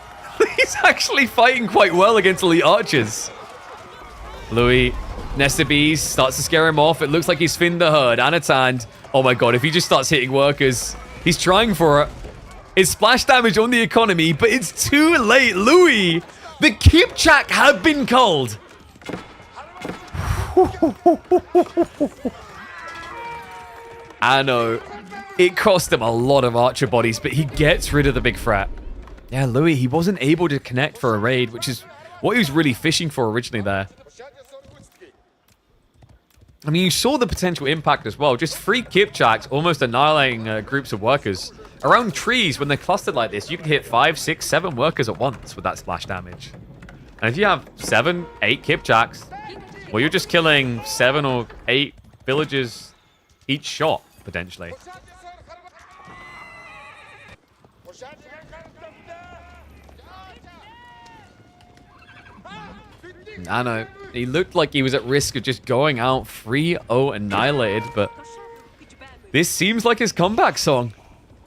He's actually fighting quite well against elite archers. Louis, Nest of Bees starts to scare him off. It looks like he's finned the herd. Anatan, oh my god, if he just starts hitting workers, he's trying for it. It's splash damage on the economy, but it's too late. Louis, the Kipchak have been culled. I know. It cost him a lot of archer bodies, but he gets rid of the big threat. Yeah, Louis, he wasn't able to connect for a raid, which is what he was really fishing for originally there. I mean, you saw the potential impact as well. Just 3 Kipchaks almost annihilating groups of workers. Around trees, when they're clustered like this, you can hit 5, 6, 7 workers at once with that splash damage. And if you have 7, 8 Kipchaks, well, you're just killing 7 or 8 villagers each shot, potentially. I know. He looked like he was at risk of just going out 3-0 annihilated, but this seems like his comeback song.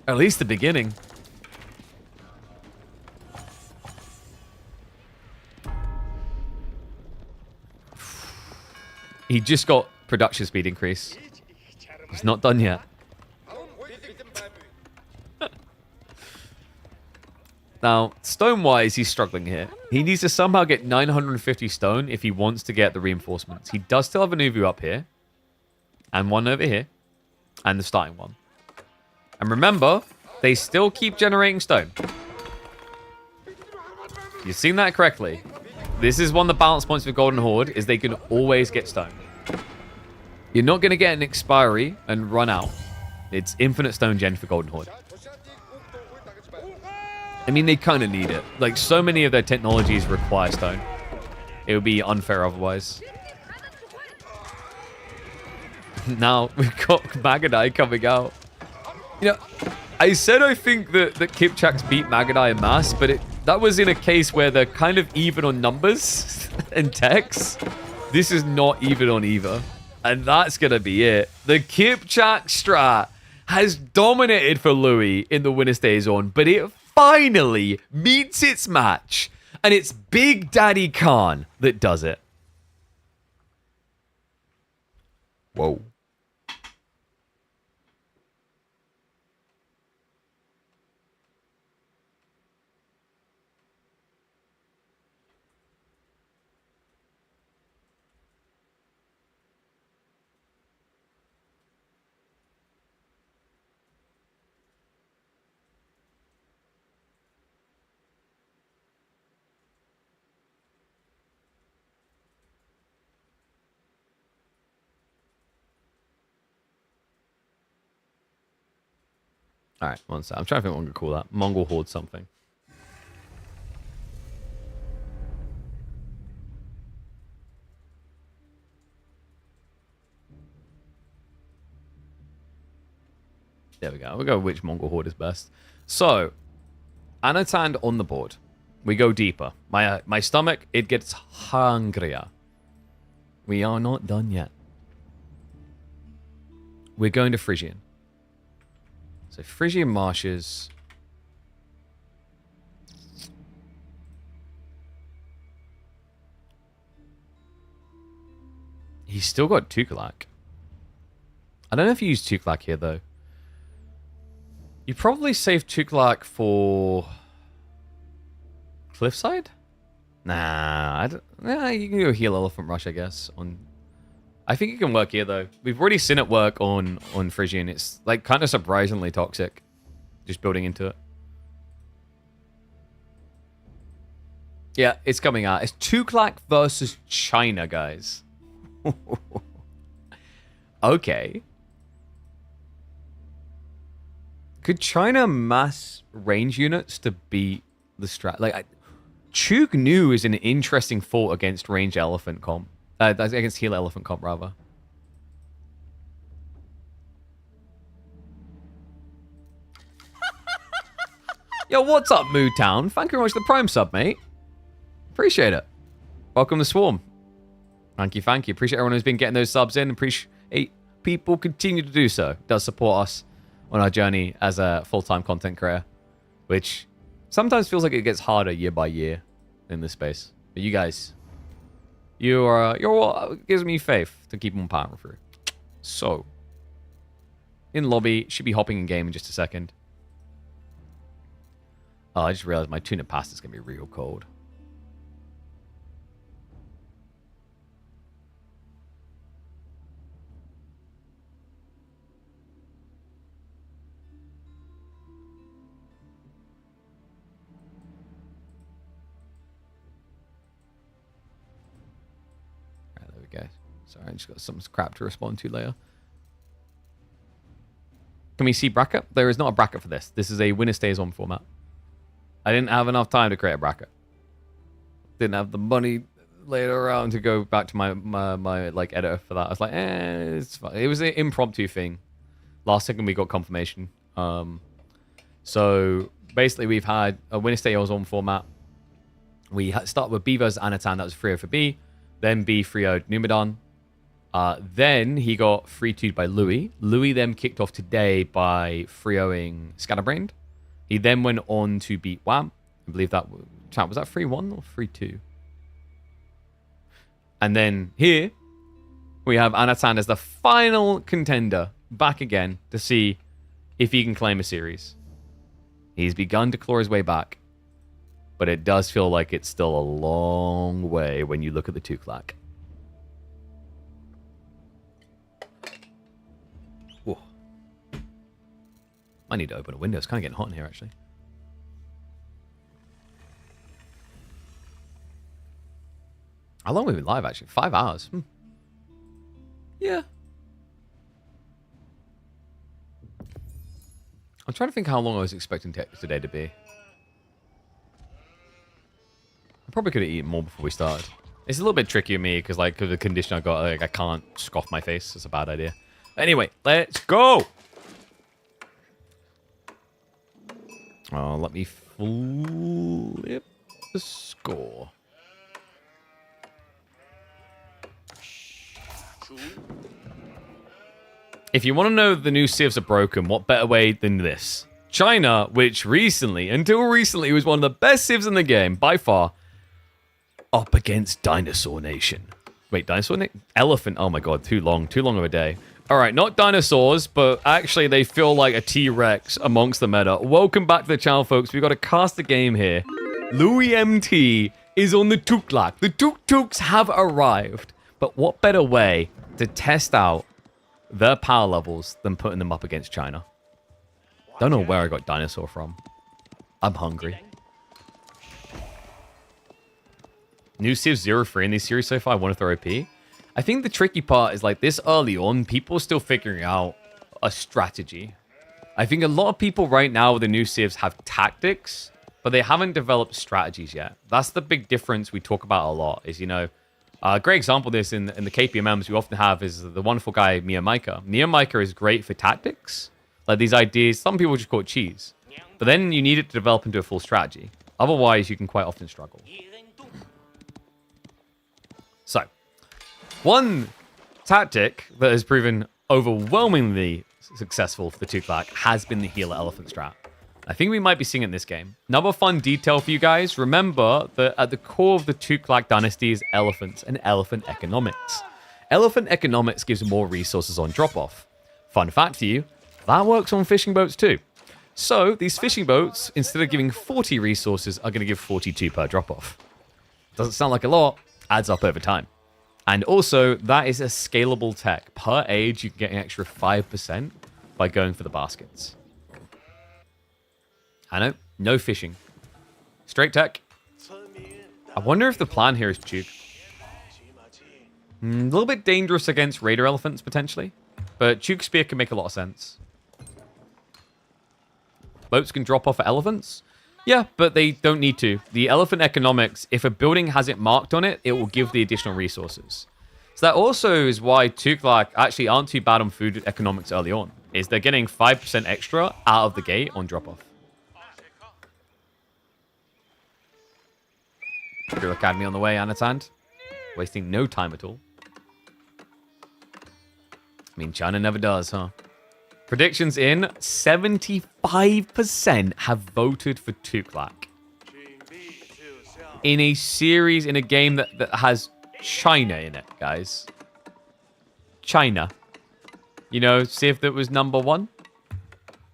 At least the beginning. He just got production speed increase. He's not done yet. Now, stone-wise, he's struggling here. He needs to somehow get 950 stone if he wants to get the reinforcements. He does still have an Uvu up here. And one over here. And the starting one. And remember, they still keep generating stone. You've seen that correctly. This is one of the balance points for Golden Horde, is they can always get stone. You're not going to get an expiry and run out. It's infinite stone gen for Golden Horde. I mean, they kind of need it. Like, so many of their technologies require stone. It would be unfair otherwise. Now, we've got Magadai coming out. You know, I said I think that Kipchaks beat Magadai en masse, but that was in a case where they're kind of even on numbers and techs. This is not even on either. And that's going to be it. The Kipchak strat has dominated for Louis in the winner stays on, but it finally meets its match. And it's Big Daddy Khan that does it. Whoa. All right, one sec. I'm trying to think what I'm going to call that. Mongol Horde something. There we go. We'll go which Mongol horde is best. So, Anatan on the board. We go deeper. My stomach, it gets hungrier. We are not done yet. We're going to Frisian. So Frisian marshes. He's still got Tukulak. I don't know if you use Tukulak here, though. You probably save Tukulak for Cliffside? Nah, you can go heal Elephant Rush, I guess. I think it can work here, though. We've already seen it work on Frisian. It's like kind of surprisingly toxic. Just building into it. Yeah, it's coming out. It's Tukulak versus China, guys. Okay. Could China mass range units to beat the strat? Like, Chug Nu is an interesting thought against range elephant comp. Against heal elephant comp, rather. Yo, what's up, Mood Town? Thank you very much for the Prime sub, mate. Appreciate it. Welcome to Swarm. Thank you, thank you. Appreciate everyone who's been getting those subs in. Appreciate people continue to do so. It does support us on our journey as a full-time content creator, which sometimes feels like it gets harder year by year in this space. But you guys, you're what gives me faith to keep on powering through. So, in lobby, should be hopping in game in just a second. Oh, I just realized my tuna pasta is gonna be real cold. Okay, sorry, I just got some crap to respond to later. Can we see bracket? There is not a bracket for this. This is a winner stays on format. I didn't have enough time to create a bracket. Didn't have the money later around to go back to my like editor for that. I was like, it's fine. It was an impromptu thing. Last second we got confirmation. So basically we've had a winner stays on format. We start with B versus Anatan. That was 3-0 for B. Then B 3-0'd Numidan. Then he got 3-2'd by Louis. Louis then kicked off today by 3-0'ing Scatterbrained. He then went on to beat Wham. I believe that was that 3-1 or 3-2? And then here we have Anatan as the final contender back again to see if he can claim a series. He's begun to claw his way back. But it does feel like it's still a long way when you look at the Tukulak. Whoa. I need to open a window. It's kind of getting hot in here, actually. How long have we been live, actually? 5 hours. Yeah. I'm trying to think how long I was expecting today to be. I probably could have eaten more before we started. It's a little bit tricky with me because, like, of the condition I got, like, I can't scoff my face. It's a bad idea. Anyway, let's go. Oh, let me flip the score. If you want to know the new civs are broken, what better way than this? China, which recently, until recently, was one of the best civs in the game, by far, up against Dinosaur Nation. Wait, Dinosaur Nation? Elephant. Oh my god, too long of a day. Alright, not dinosaurs, but actually they feel like a T-Rex amongst the meta. Welcome back to the channel, folks. We've got a cast a game here. Louis MT is on the Tukulak. The Tuk-Tuks have arrived. But what better way to test out their power levels than putting them up against China? Don't know where I got dinosaur from. I'm hungry. New Civ 0-3 in this series so far. I want to throw OP. I think the tricky part is, like, this early on, people are still figuring out a strategy. I think a lot of people right now with the new Civs have tactics, but they haven't developed strategies yet. That's the big difference we talk about a lot is, you know, a great example of this in the KPMMs we often have is the wonderful guy, Mia Micah. Mia Micah is great for tactics, Like these ideas, some people just call it cheese. But then you need it to develop into a full strategy. Otherwise, you can quite often struggle. So, one tactic that has proven overwhelmingly successful for the Tuklak has been the healer elephant strat. I think we might be seeing it in this game. Another fun detail for you guys, remember that at the core of the Tuklak dynasty is elephants and elephant economics. Elephant economics gives more resources on drop-off. Fun fact for you, that works on fishing boats too. So these fishing boats, instead of giving 40 resources, are going to give 42 per drop-off. Doesn't sound like a lot, adds up over time. And also, that is a scalable tech. Per age, you can get an extra 5% by going for the baskets. I know, no fishing. Straight tech. I wonder if the plan here is Chuk. A little bit dangerous against raider elephants, potentially. But Chuk Spear can make a lot of sense. Boats can drop off at elephants? Yeah, but they don't need to. The elephant economics, if a building has it marked on it, it will give the additional resources. So that also is why Tuklak actually aren't too bad on food economics early on. Is they're getting 5% extra out of the gate on drop-off. Hero Academy on the way, Anatand. Wasting no time at all. I mean, China never does, huh? Predictions in, 75% have voted for Tuklak. In a series, in a game that has China in it, guys. China. You know, see if that was number one.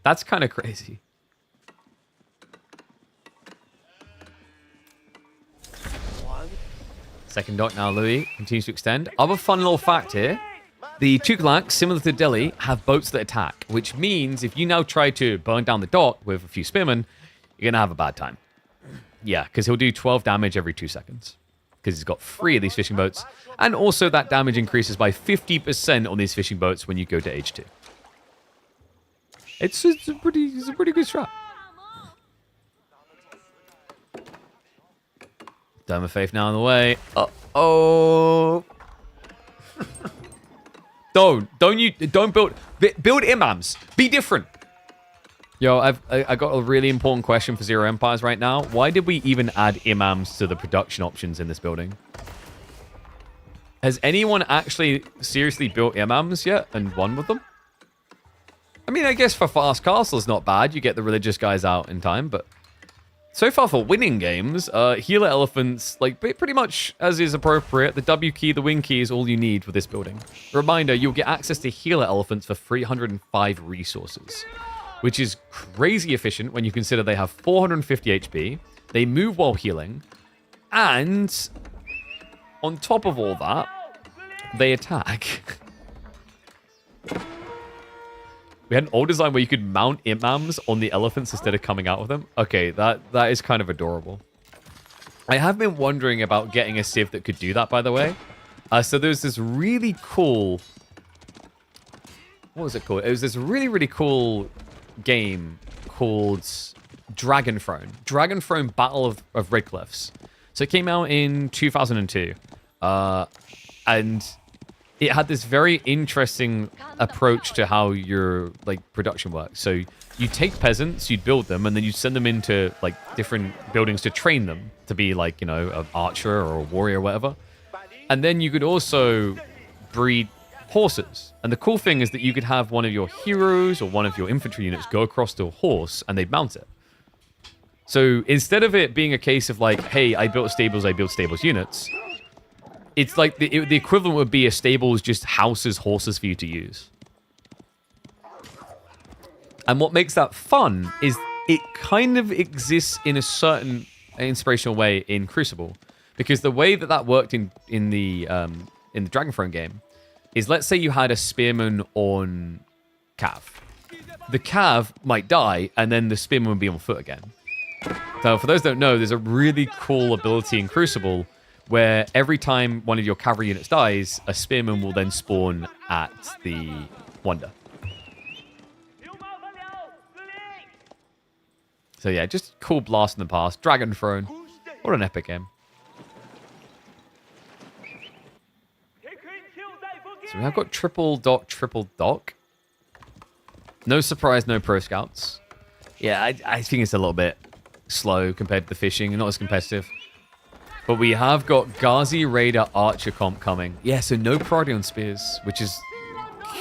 That's kind of crazy. Second dot now, Louis continues to extend. Other fun little fact here. The Tuklak, similar to Delhi, have boats that attack, which means if you now try to burn down the dot with a few spearmen, you're going to have a bad time. Yeah, because he'll do 12 damage every 2 seconds. Because he's got 3 of these fishing boats. And also that damage increases by 50% on these fishing boats when you go to age 2. It's a pretty good strat. Dome of Faith now on the way. Uh-oh. Don't build imams. Be different. Yo, I got a really important question for Zero Empires right now. Why did we even add imams to the production options in this building? Has anyone actually seriously built imams yet and won with them? I mean, I guess for Fast Castle is not bad. You get the religious guys out in time, but so far for winning games, healer elephants, like pretty much as is appropriate, the W key, the wing key is all you need for this building. Reminder, you'll get access to healer elephants for 305 resources, which is crazy efficient when you consider they have 450 HP, they move while healing, and on top of all that, they attack. We had an old design where you could mount imams on the elephants instead of coming out of them. Okay, that is kind of adorable. I have been wondering about getting a civ that could do that, by the way. So there's this really cool... What was it called? It was this really cool game called Dragon Throne. Dragon Throne Battle of Red Cliffs. So it came out in 2002. And it had this very interesting approach to how your production works. So you take peasants, you'd build them, and then you'd send them into different buildings to train them to be an archer or a warrior or whatever. And then you could also breed horses. And the cool thing is that you could have one of your heroes or one of your infantry units go across to a horse and they'd mount it. So instead of it being a case of hey, I built stables units, it's like the equivalent would be a stables just houses horses for you to use. And what makes that fun is it kind of exists in a certain inspirational way in Crucible, because the way that worked in the Dragon Throne game is, let's say you had a spearman on Cav. The Cav might die, and then the spearman would be on foot again. So for those who don't know, there's a really cool ability in Crucible where every time one of your cavalry units dies, a spearman will then spawn at the wonder. So yeah, just cool blast in the past. Dragon Throne. What an epic game. So we have got triple dock. No surprise, no pro scouts. Yeah, I think it's a little bit slow compared to the fishing and not as competitive. But we have got Ghazi Raider Archer comp coming. Yeah, so no priority on spears, which is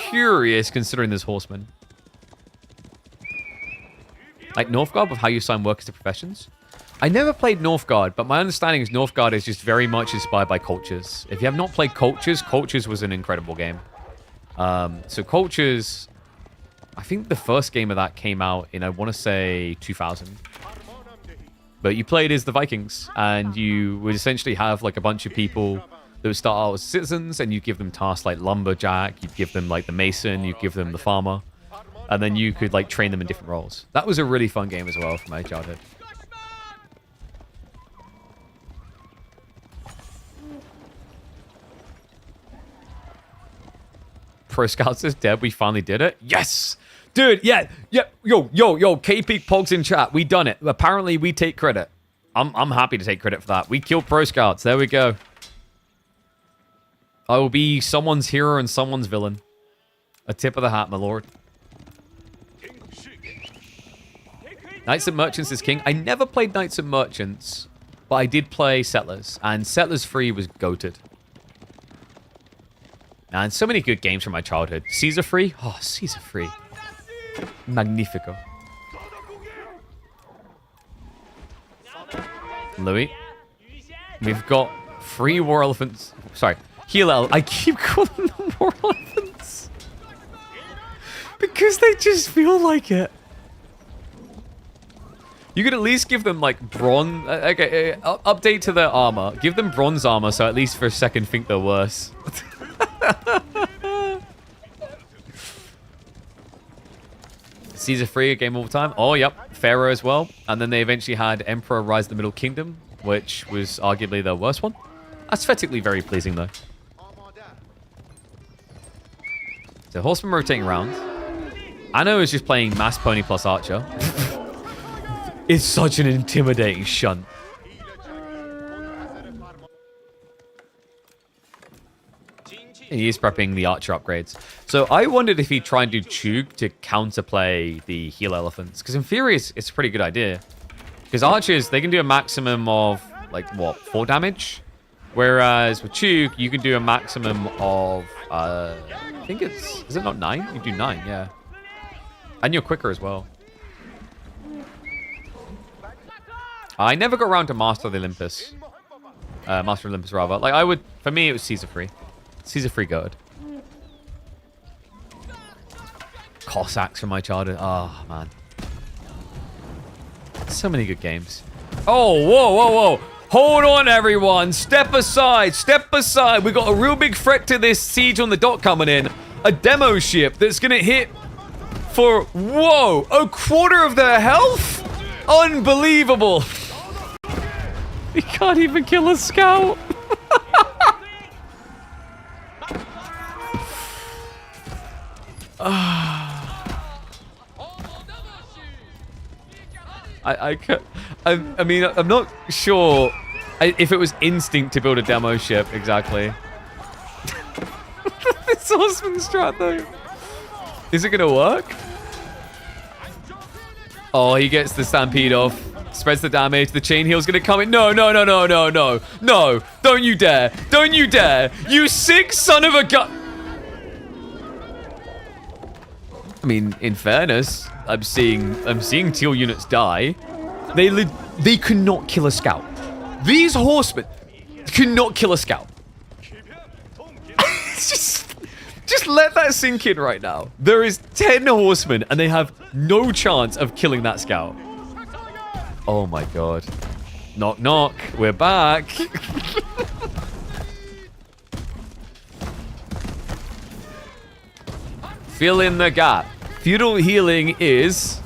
curious considering there's horsemen. Like Northgard with how you assign workers to professions. I never played Northgard, but my understanding is Northgard is just very much inspired by Cultures. If you have not played Cultures, Cultures was an incredible game. So Cultures, I think the first game of that came out in, I want to say, 2000. But you played as the Vikings, and you would essentially have like a bunch of people that would start out as citizens, and you'd give them tasks like lumberjack, you'd give them like the mason, you'd give them the farmer, and then you could like train them in different roles. That was a really fun game as well from my childhood. Pro Scouts is dead. We finally did it. Yes! Dude, yeah. Yo, KP Pogs in chat. We done it. Apparently, we take credit. I'm happy to take credit for that. We killed Pro Scouts. There we go. I will be someone's hero and someone's villain. A tip of the hat, my lord. Knights and Merchants is king. I never played Knights and Merchants, but I did play Settlers. And Settlers 3 was goated. And so many good games from my childhood. Caesar Free? Oh, Caesar Free. Magnifico. Louis. We've got 3 war elephants. Sorry. I keep calling them war elephants. Because they just feel like it. You could at least give them, like, bronze... Okay, update to their armor. Give them bronze armor, so at least for a second think they're worse. Caesar Free, a game all the time. Oh, yep. Pharaoh as well. And then they eventually had Emperor Rise of the Middle Kingdom, which was arguably their worst one. Aesthetically very pleasing, though. So, Horseman rotating around. Anno is just playing Mass Pony plus Archer. It's such an intimidating shunt. He is prepping the Archer upgrades. So I wondered if he'd try and do Chug to counterplay the heal elephants. Because in theory, it's a pretty good idea. Because Archers, they can do a maximum of, like, what, 4 damage? Whereas with Chug, you can do a maximum of, I think it's, is it not 9? You do 9, yeah. And you're quicker as well. I never got around to Master of the Olympus. Master of Olympus, rather. Like, I would, for me, it was Caesar Free. Caesar Free God. Cossacks from my childhood. Oh, man. So many good games. Oh, whoa. Hold on, everyone. Step aside. Step aside. We got a real big threat to this siege on the dock coming in. A demo ship that's going to hit for, whoa, a quarter of their health? Unbelievable. He can't even kill a scout. I mean, I'm not sure if it was instinct to build a demo ship, exactly. This horseman strat, though. Is it going to work? Oh, he gets the stampede off. Spreads the damage. The chain heal's going to come in. No. No. Don't you dare. Don't you dare. You sick son of a gun. I mean, in fairness, I'm seeing teal units die. They cannot kill a scout. These horsemen cannot kill a scout. just let that sink in right now. There is 10 horsemen, and they have no chance of killing that scout. Oh my god. Knock, knock. We're back. Fill in the gap. Feudal healing is...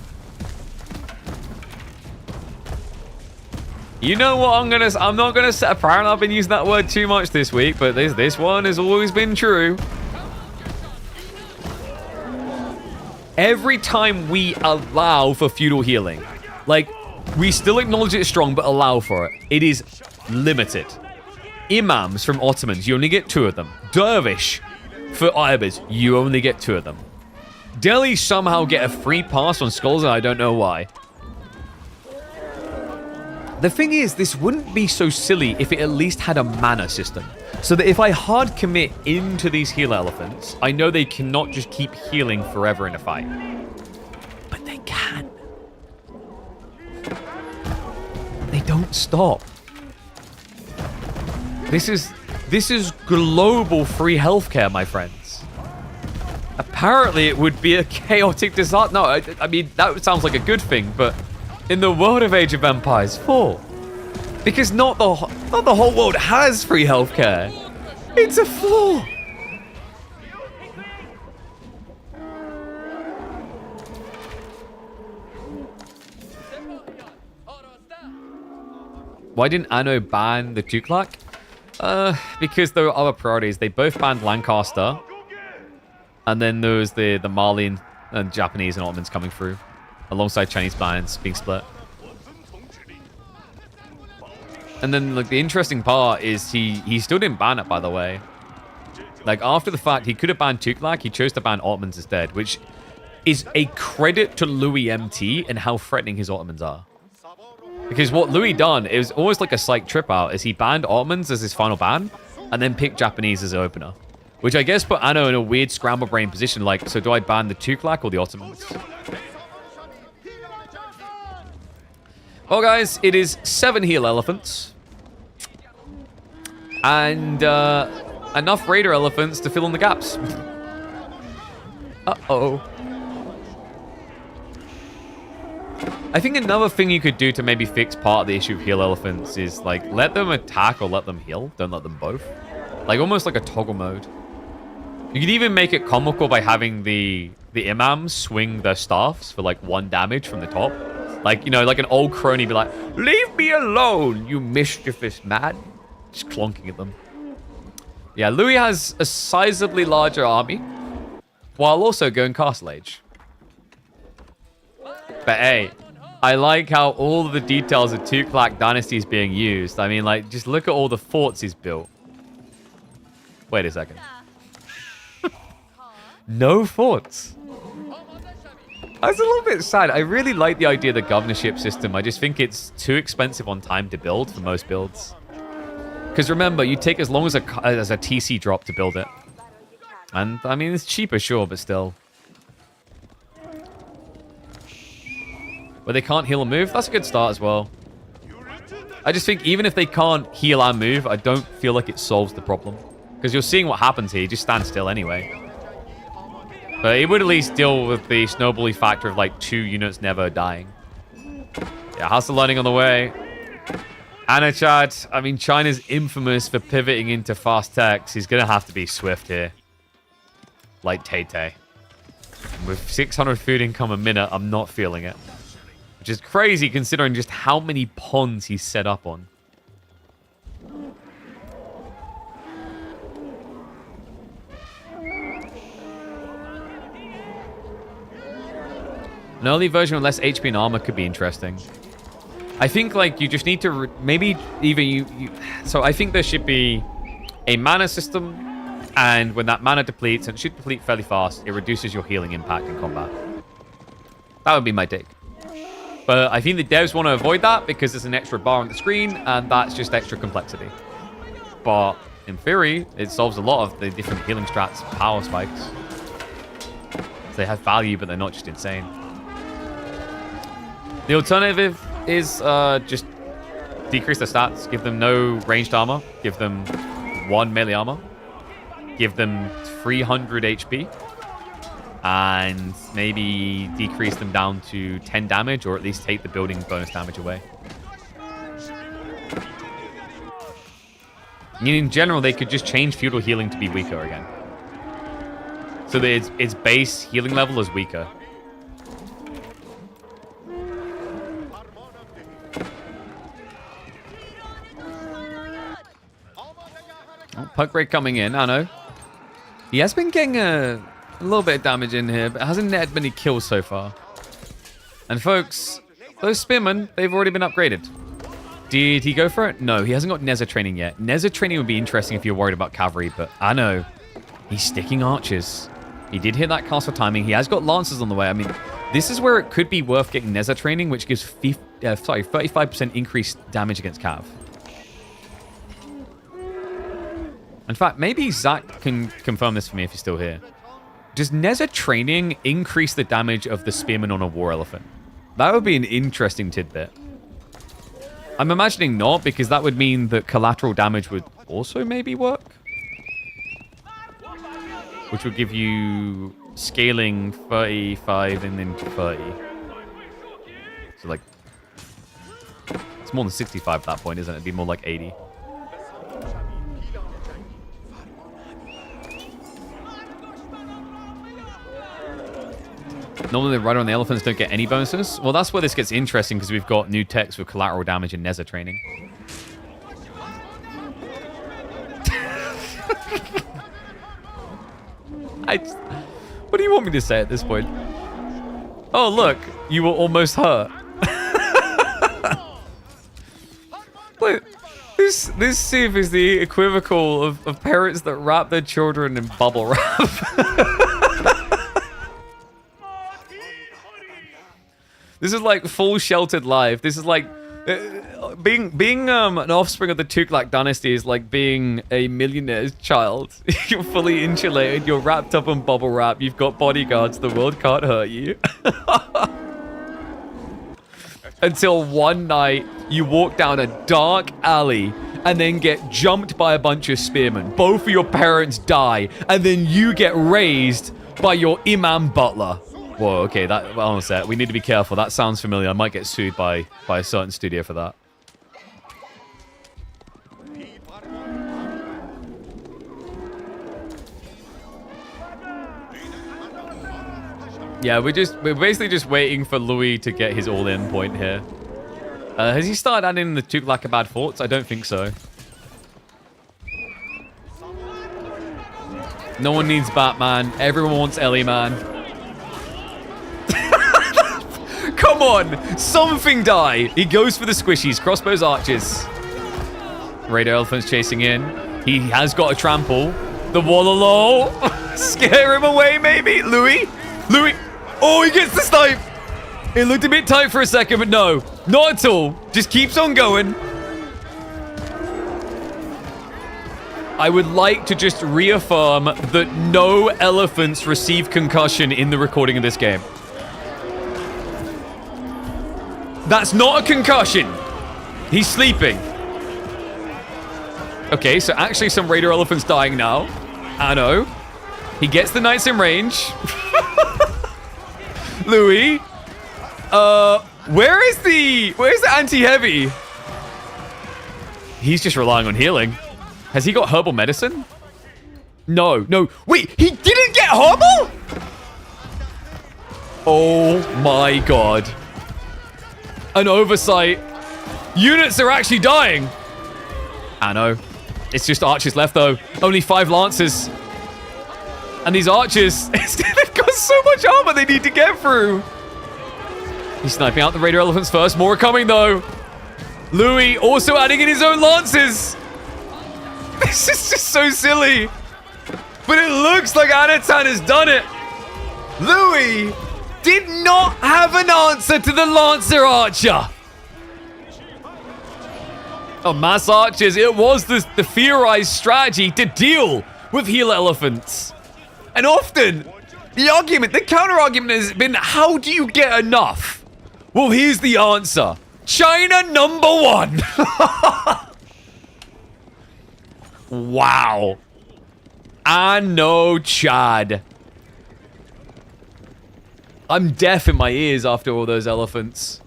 You know what I'm not gonna say. Apparently I've been using that word too much this week, but this one has always been true. Every time we allow for feudal healing, like, we still acknowledge it's strong, but allow for it. It is limited. Imams from Ottomans, you only get 2 of them. Dervish for Ibers, you only get 2 of them. Delhi somehow get a free pass on Skulls, and I don't know why. The thing is, this wouldn't be so silly if it at least had a mana system. So that if I hard commit into these heal elephants, I know they cannot just keep healing forever in a fight. But they can. They don't stop. This is global free healthcare, my friends. Apparently, it would be a chaotic disaster. No, I mean, that sounds like a good thing, but in the world of Age of Empires 4, because not the whole world has free healthcare. It's a flaw. Why didn't Anno ban the Tuklak? Because there were other priorities. They both banned Lancaster. And then there was the Malian and Japanese and Ottomans coming through. Alongside Chinese bans being split. And then like the interesting part is he still didn't ban it, by the way. Like after the fact, he could have banned Tuklak. He chose to ban Ottomans instead, which is a credit to Louis MT and how threatening his Ottomans are. Because what Louis done, it was almost like a psych trip out, is he banned Ottomans as his final ban, and then picked Japanese as an opener. Which I guess put Anno in a weird scramble brain position, like, so do I ban the Tuklak or the Ottomans? Well, guys, it is 7 heal elephants. And enough raider elephants to fill in the gaps. Uh-oh. I think another thing you could do to maybe fix part of the issue of heal elephants is, like, let them attack or let them heal. Don't let them both. Like, almost like a toggle mode. You could even make it comical by having the imams swing their staffs for, like, 1 damage from the top. Like, you know, like an old crony be like, leave me alone, you mischievous man. Just clonking at them. Yeah, Louis has a sizably larger army, while also going Castle Age. But hey, I like how all of the details of Tuklak Dynasty is being used. I mean, like, just look at all the forts he's built. Wait a second. No forts. I was a little bit sad. I really like the idea of the governorship system. I just think it's too expensive on time to build for most builds. Because remember, you take as long as a TC drop to build it. And, I mean, it's cheaper, sure, but still. But they can't heal and move? That's a good start as well. I just think even if they can't heal and move, I don't feel like it solves the problem. Because you're seeing what happens here. You just stand still anyway. But it would at least deal with the snowbally factor of like 2 units never dying. Yeah, how's the learning on the way? Anna chat, I mean, China's infamous for pivoting into fast techs. He's going to have to be swift here. Like Tay-Tay. With 600 food income a minute, I'm not feeling it. Which is crazy considering just how many ponds he's set up on. An early version with less HP and armor could be interesting. I think, like, you just need to... maybe even so I think there should be a mana system, and when that mana depletes, and it should deplete fairly fast, it reduces your healing impact in combat. That would be my take. But I think the devs want to avoid that because there's an extra bar on the screen, and that's just extra complexity. But in theory, it solves a lot of the different healing strats, power spikes. So they have value, but they're not just insane. The alternative is just decrease their stats. Give them no ranged armor. Give them 1 melee armor. Give them 300 HP. And maybe decrease them down to 10 damage, or at least take the building bonus damage away. In general, they could just change feudal healing to be weaker again. So that its base healing level is weaker. Oh, Puck Ray coming in, I know. He has been getting a little bit of damage in here, but hasn't netted many kills so far. And folks, those spearmen, they've already been upgraded. Did he go for it? No, he hasn't got Neza training yet. Neza training would be interesting if you're worried about cavalry, but I know. He's sticking archers. He did hit that castle timing. He has got lancers on the way. I mean, this is where it could be worth getting Neza training, which gives 35% increased damage against Cav. In fact, maybe Zach can confirm this for me if he's still here. Does Neza training increase the damage of the spearman on a war elephant? That would be an interesting tidbit. I'm imagining not, because that would mean that collateral damage would also maybe work. Which would give you scaling 35 and then 30. So like, it's more than 65 at that point, isn't it? It'd be more like 80. Normally the rider on the elephants don't get any bonuses. Well, that's where this gets interesting, because we've got new techs with collateral damage and Neza training. What do you want me to say at this point? Oh, look, you were almost hurt. Look, this Civ is the equivocal of parents that wrap their children in bubble wrap. This is like full sheltered life. This is like being an offspring of the Tughlaq dynasty is like being a millionaire's child. You're fully insulated. You're wrapped up in bubble wrap. You've got bodyguards. The world can't hurt you. Until one night, you walk down a dark alley and then get jumped by a bunch of spearmen. Both of your parents die, and then you get raised by your imam butler. Whoa, okay, that honestly, we need to be careful. That sounds familiar. I might get sued by a certain studio for that. Yeah, we're basically just waiting for Louis to get his all-in point here. Has he started adding the Tughlaq forts? I don't think so. No one needs Batman. Everyone wants Ellie, man. Come on! Something die! He goes for the squishies. Crossbows, archers. Raider elephant's chasing in. He has got a trample. The Wallalow. Scare him away, maybe? Louis? Louis? Oh, he gets the snipe! It looked a bit tight for a second, but no. Not at all. Just keeps on going. I would like to just reaffirm that no elephants receive concussion in the recording of this game. That's not a concussion. He's sleeping. Okay, so actually some Raider elephants dying now. I know. He gets the knights in range. Louis. Where's the anti-heavy? He's just relying on healing. Has he got herbal medicine? No. Wait, he didn't get herbal? Oh my god. An oversight. Units are actually dying. I know. It's just archers left, though. Only 5 lancers. And these archers, they've got so much armor they need to get through. He's sniping out the Raider elephants first. More are coming, though. Louis also adding in his own lances. This is just so silly. But it looks like Anatan has done it. Louis did not have an answer to the Lancer Archer. Oh, mass archers. It was the theorized strategy to deal with healer elephants. And often, the counter-argument has been, how do you get enough? Well, here's the answer. China #1. Wow. I know, Chad. I'm deaf in my ears after all those elephants.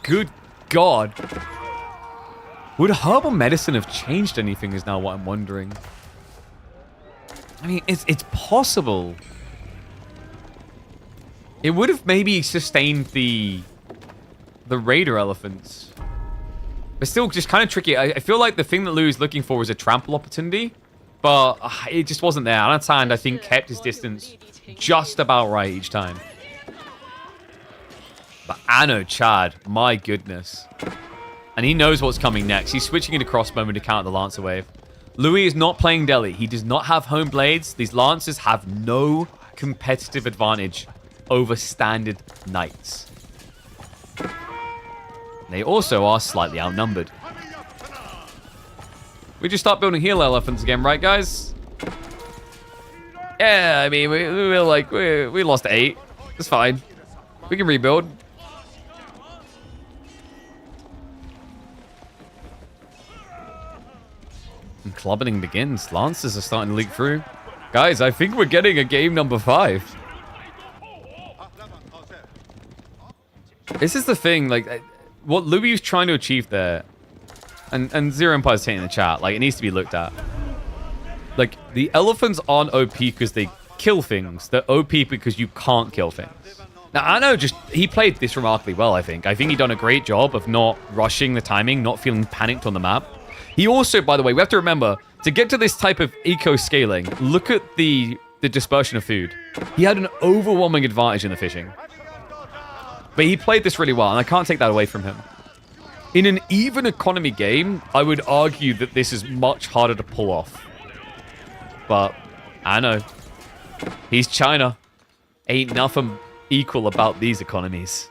Good God. Would herbal medicine have changed anything is now what I'm wondering. I mean, it's possible. It would have maybe sustained the Raider elephants. But still just kind of tricky. I feel like the thing that Lou's looking for is a trample opportunity. But it just wasn't there. Anatan, I think, kept his distance just about right each time. But Anno Chad, my goodness. And he knows what's coming next. He's switching into crossbowman to counter the Lancer wave. Louis is not playing Delhi. He does not have home blades. These Lancers have no competitive advantage over standard knights. They also are slightly outnumbered. We just start building heal elephants again, right, guys? Yeah, I mean, we lost 8. It's fine. We can rebuild. And clubbing begins. Lancers are starting to leak through. Guys, I think we're getting a game number 5. This is the thing, like, what Louis is trying to achieve there, and Zero Empire's saying in the chat, like, it needs to be looked at. Like, the elephants aren't OP because they kill things. They're OP because you can't kill things. Now, Anno he played this remarkably well, I think. I think he done a great job of not rushing the timing, not feeling panicked on the map. He also, by the way, we have to remember, to get to this type of eco-scaling, look at the dispersion of food. He had an overwhelming advantage in the fishing. But he played this really well, and I can't take that away from him. In an even economy game, I would argue that this is much harder to pull off. But, I know. He's China. Ain't nothing equal about these economies.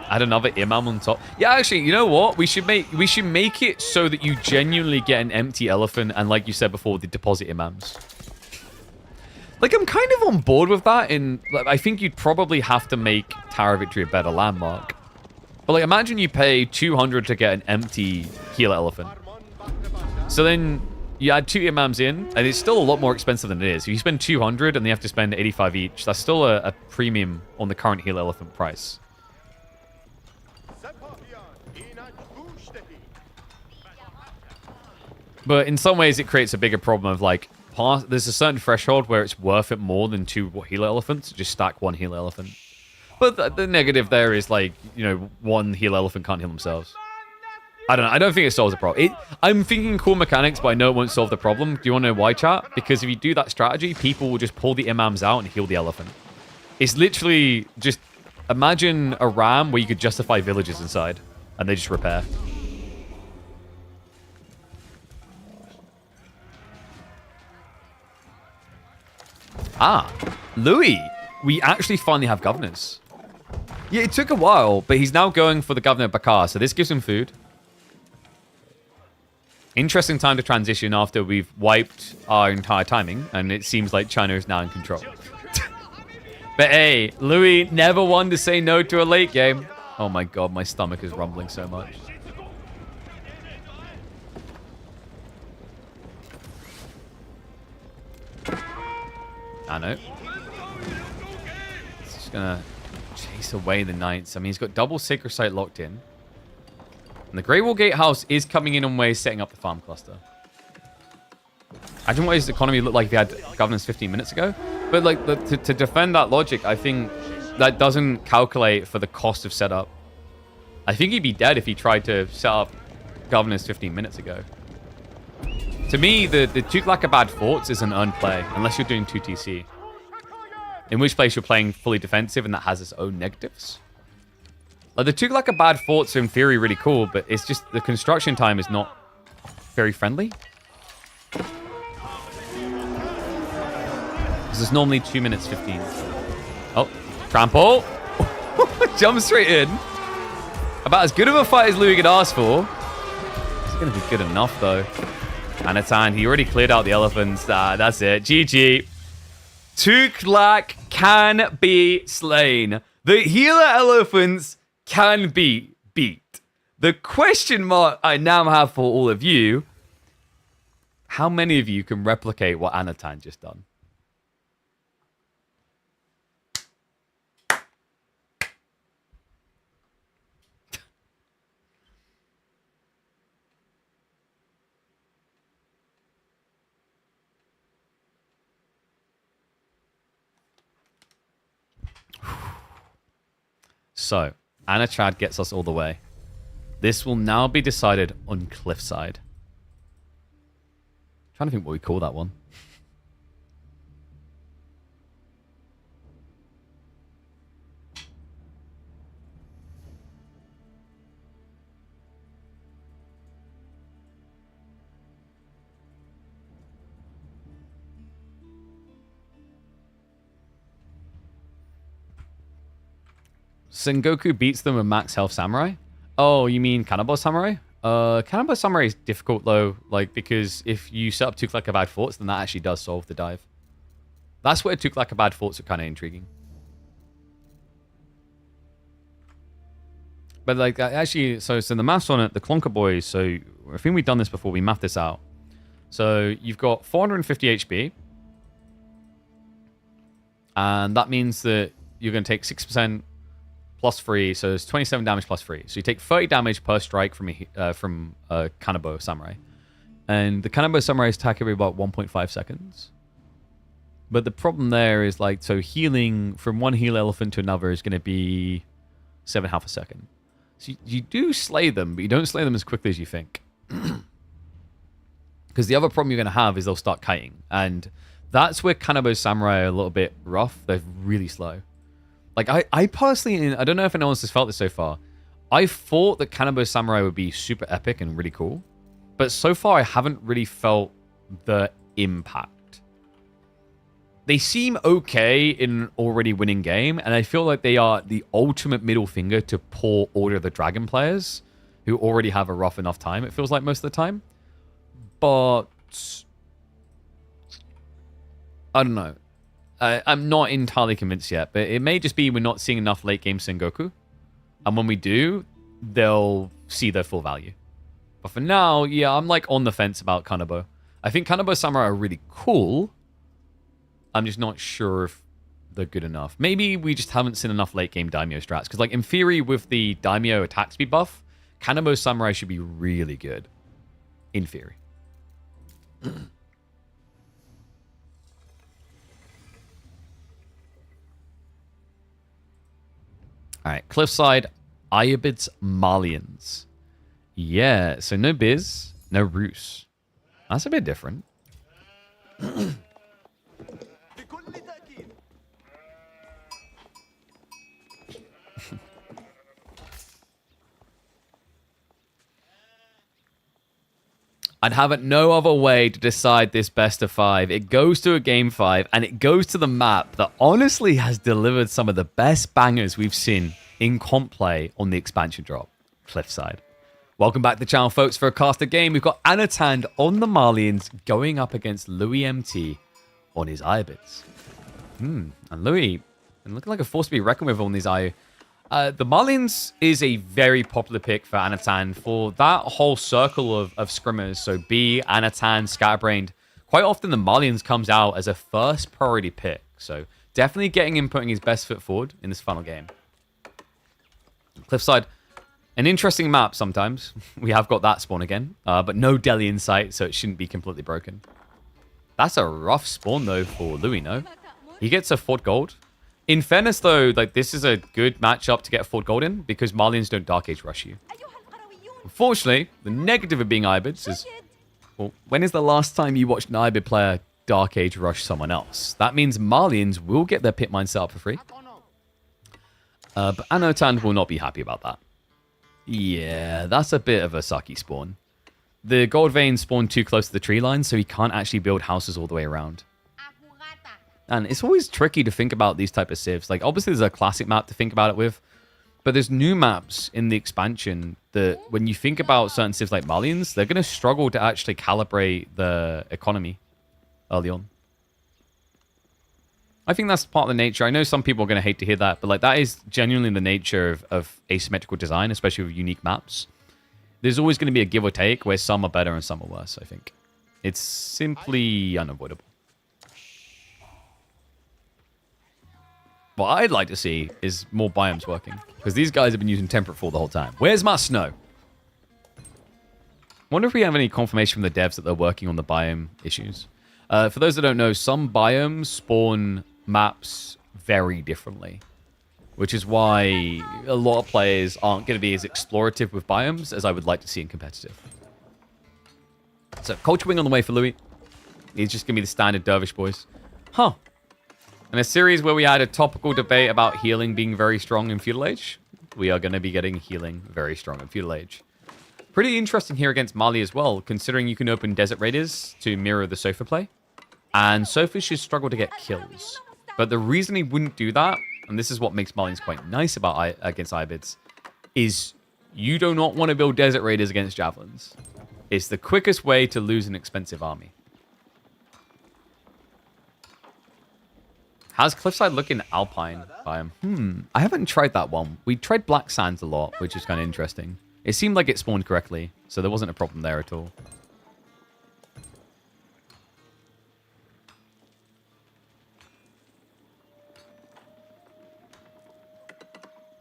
Add another imam on top. Yeah, actually, you know what? We should make it so that you genuinely get an empty elephant, and like you said before, the deposit imams. Like, I'm kind of on board with that. Like, I think you'd probably have to make Tower Victory a better landmark. But like, imagine you pay 200 to get an empty healer elephant. So then you add 2 imams in, and it's still a lot more expensive than it is. If you spend 200 and they have to spend 85 each, that's still a premium on the current healer elephant price. But in some ways, it creates a bigger problem of, like, there's a certain threshold where it's worth it more than 2 healer elephants. Just stack 1 healer elephant. But the negative there is, like, you know, 1 healer elephant can't heal themselves. I don't know. I don't think it solves the problem. I'm thinking cool mechanics, but I know it won't solve the problem. Do you want to know why, chat? Because if you do that strategy, people will just pull the imams out and heal the elephant. It's literally just... Imagine a ram where you could justify villages inside, and they just repair. Ah, Louis. We actually finally have governors. Yeah, it took a while, but he's now going for the governor of Bakar, so this gives him food. Interesting time to transition after we've wiped our entire timing, and it seems like China is now in control. But hey, Louis never one to say no to a late game. Oh my god, my stomach is rumbling so much. I know. He's just gonna chase away the knights. I mean, he's got double Sacred Site locked in. And the Great Wall Gatehouse is coming in on ways setting up the farm cluster. Imagine what his economy looked like if he had governance 15 minutes ago. But like to defend that logic, I think that doesn't calculate for the cost of setup. I think he'd be dead if he tried to set up governance 15 minutes ago. To me, the Tughlaqabad Forts is an earned play, unless you're doing 2 TC. In which place you're playing fully defensive, and that has its own negatives. Like, the Tughlaqabad Forts are in theory really cool, but it's just the construction time is not very friendly. Because it's normally 2 minutes 15. Oh, trample. Jump straight in. About as good of a fight as Louis could ask for. It's going to be good enough, though. Anatan, he already cleared out the elephants. That's it. GG. Tughlaq can be slain. The healer elephants can be beat. The question mark I now have for all of you, how many of you can replicate what Anatan just done? So, Anachad gets us all the way. This will now be decided on Cliffside. I'm trying to think what we call that one. Sengoku beats them with max health samurai. Oh, you mean Cannibal Samurai? Cannibal Samurai is difficult though, like because if you set up Tuklakabad forts, then that actually does solve the dive. That's where Tuklakabad forts are kind of intriguing. But like actually, so the maths on it, the Clonker Boys. So I think we've done this before. We mapped this out. So you've got 450 HP, and that means that you're going to take 6% plus 3, so it's 27 damage plus 3. So you take 30 damage per strike from a Kanabo Samurai. And the Kanabo Samurai's attack every about 1.5 seconds. But the problem there is, like, so healing from one heal elephant to another is going to be 7.5 a second. So you do slay them, but you don't slay them as quickly as you think. Because the other problem you're going to have is they'll start kiting. And that's where Kanabo Samurai are a little bit rough. They're really slow. Like, I personally, I don't know if anyone else has felt this so far. I thought that Kanabo Samurai would be super epic and really cool. But so far, I haven't really felt the impact. They seem okay in an already winning game. And I feel like they are the ultimate middle finger to poor Order of the Dragon players who already have a rough enough time, it feels like most of the time. But I don't know. I'm not entirely convinced yet, but it may just be we're not seeing enough late game Sengoku. And when we do, they'll see their full value. But for now, yeah, I'm like on the fence about Kanabo. I think Kanabo Samurai are really cool. I'm just not sure if they're good enough. Maybe we just haven't seen enough late game Daimyo strats. Because like in theory, with the Daimyo attack speed buff, Kanabo Samurai should be really good. In theory. All right, Cliffside, Ayabid's Malians. Yeah, so no Biz, no Roos. That's a bit different. I'd have it no other way to decide this best of 5. It goes to a game 5, and it goes to the map that honestly has delivered some of the best bangers we've seen in comp play on the expansion drop, Cliffside. Welcome back to the channel, folks, for a caster game. We've got Anatand on the Malians going up against Louis MT on his Ayabids. And Louis, looking like a force to be reckoned with on these Ayabids. The Malians is a very popular pick for Anatan for that whole circle of scrimmers. So B, Anatan, Scatterbrained. Quite often the Malians comes out as a first priority pick. So definitely getting him putting his best foot forward in this final game. Cliffside, an interesting map sometimes. We have got that spawn again, but no Delhi in sight, so it shouldn't be completely broken. That's a rough spawn though for Louis, no? He gets a Fort Gold. In fairness, though, like this is a good matchup to get a Fort Gold in because Malians don't Dark Age rush you. Unfortunately, the negative of being Ibids is, well, when is the last time you watched an Ibid player Dark Age rush someone else? That means Malians will get their pit mine set up for free. But Anotan will not be happy about that. Yeah, that's a bit of a sucky spawn. The gold vein spawned too close to the tree line, so he can't actually build houses all the way around. And it's always tricky to think about these type of civs. Like, obviously, there's a classic map to think about it with. But there's new maps in the expansion that, when you think about certain civs like Malians, they're going to struggle to actually calibrate the economy early on. I think that's part of the nature. I know some people are going to hate to hear that, but like that is genuinely the nature of asymmetrical design, especially with unique maps. There's always going to be a give or take where some are better and some are worse, I think. It's simply unavoidable. What I'd like to see is more biomes working, because these guys have been using Temperate Fall the whole time. Where's my snow? Wonder if we have any confirmation from the devs that they're working on the biome issues. For those that don't know, some biomes spawn maps very differently, which is why a lot of players aren't going to be as explorative with biomes as I would like to see in competitive. So, Culture Wing on the way for Louis. He's just going to be the standard Dervish boys. Huh. In a series where we had a topical debate about healing being very strong in Feudal Age, we are going to be getting healing very strong in Feudal Age. Pretty interesting here against Mali as well, considering you can open Desert Raiders to mirror the Sofa play. And Sofa should struggle to get kills. But the reason he wouldn't do that and this is what makes Marlins quite nice about against Ibids, is you do not want to build Desert Raiders against Javelins. It's the quickest way to lose an expensive army. How's Cliffside looking Alpine biome? I haven't tried that one. We tried Black Sands a lot, which is kind of interesting. It seemed like it spawned correctly, so there wasn't a problem there at all.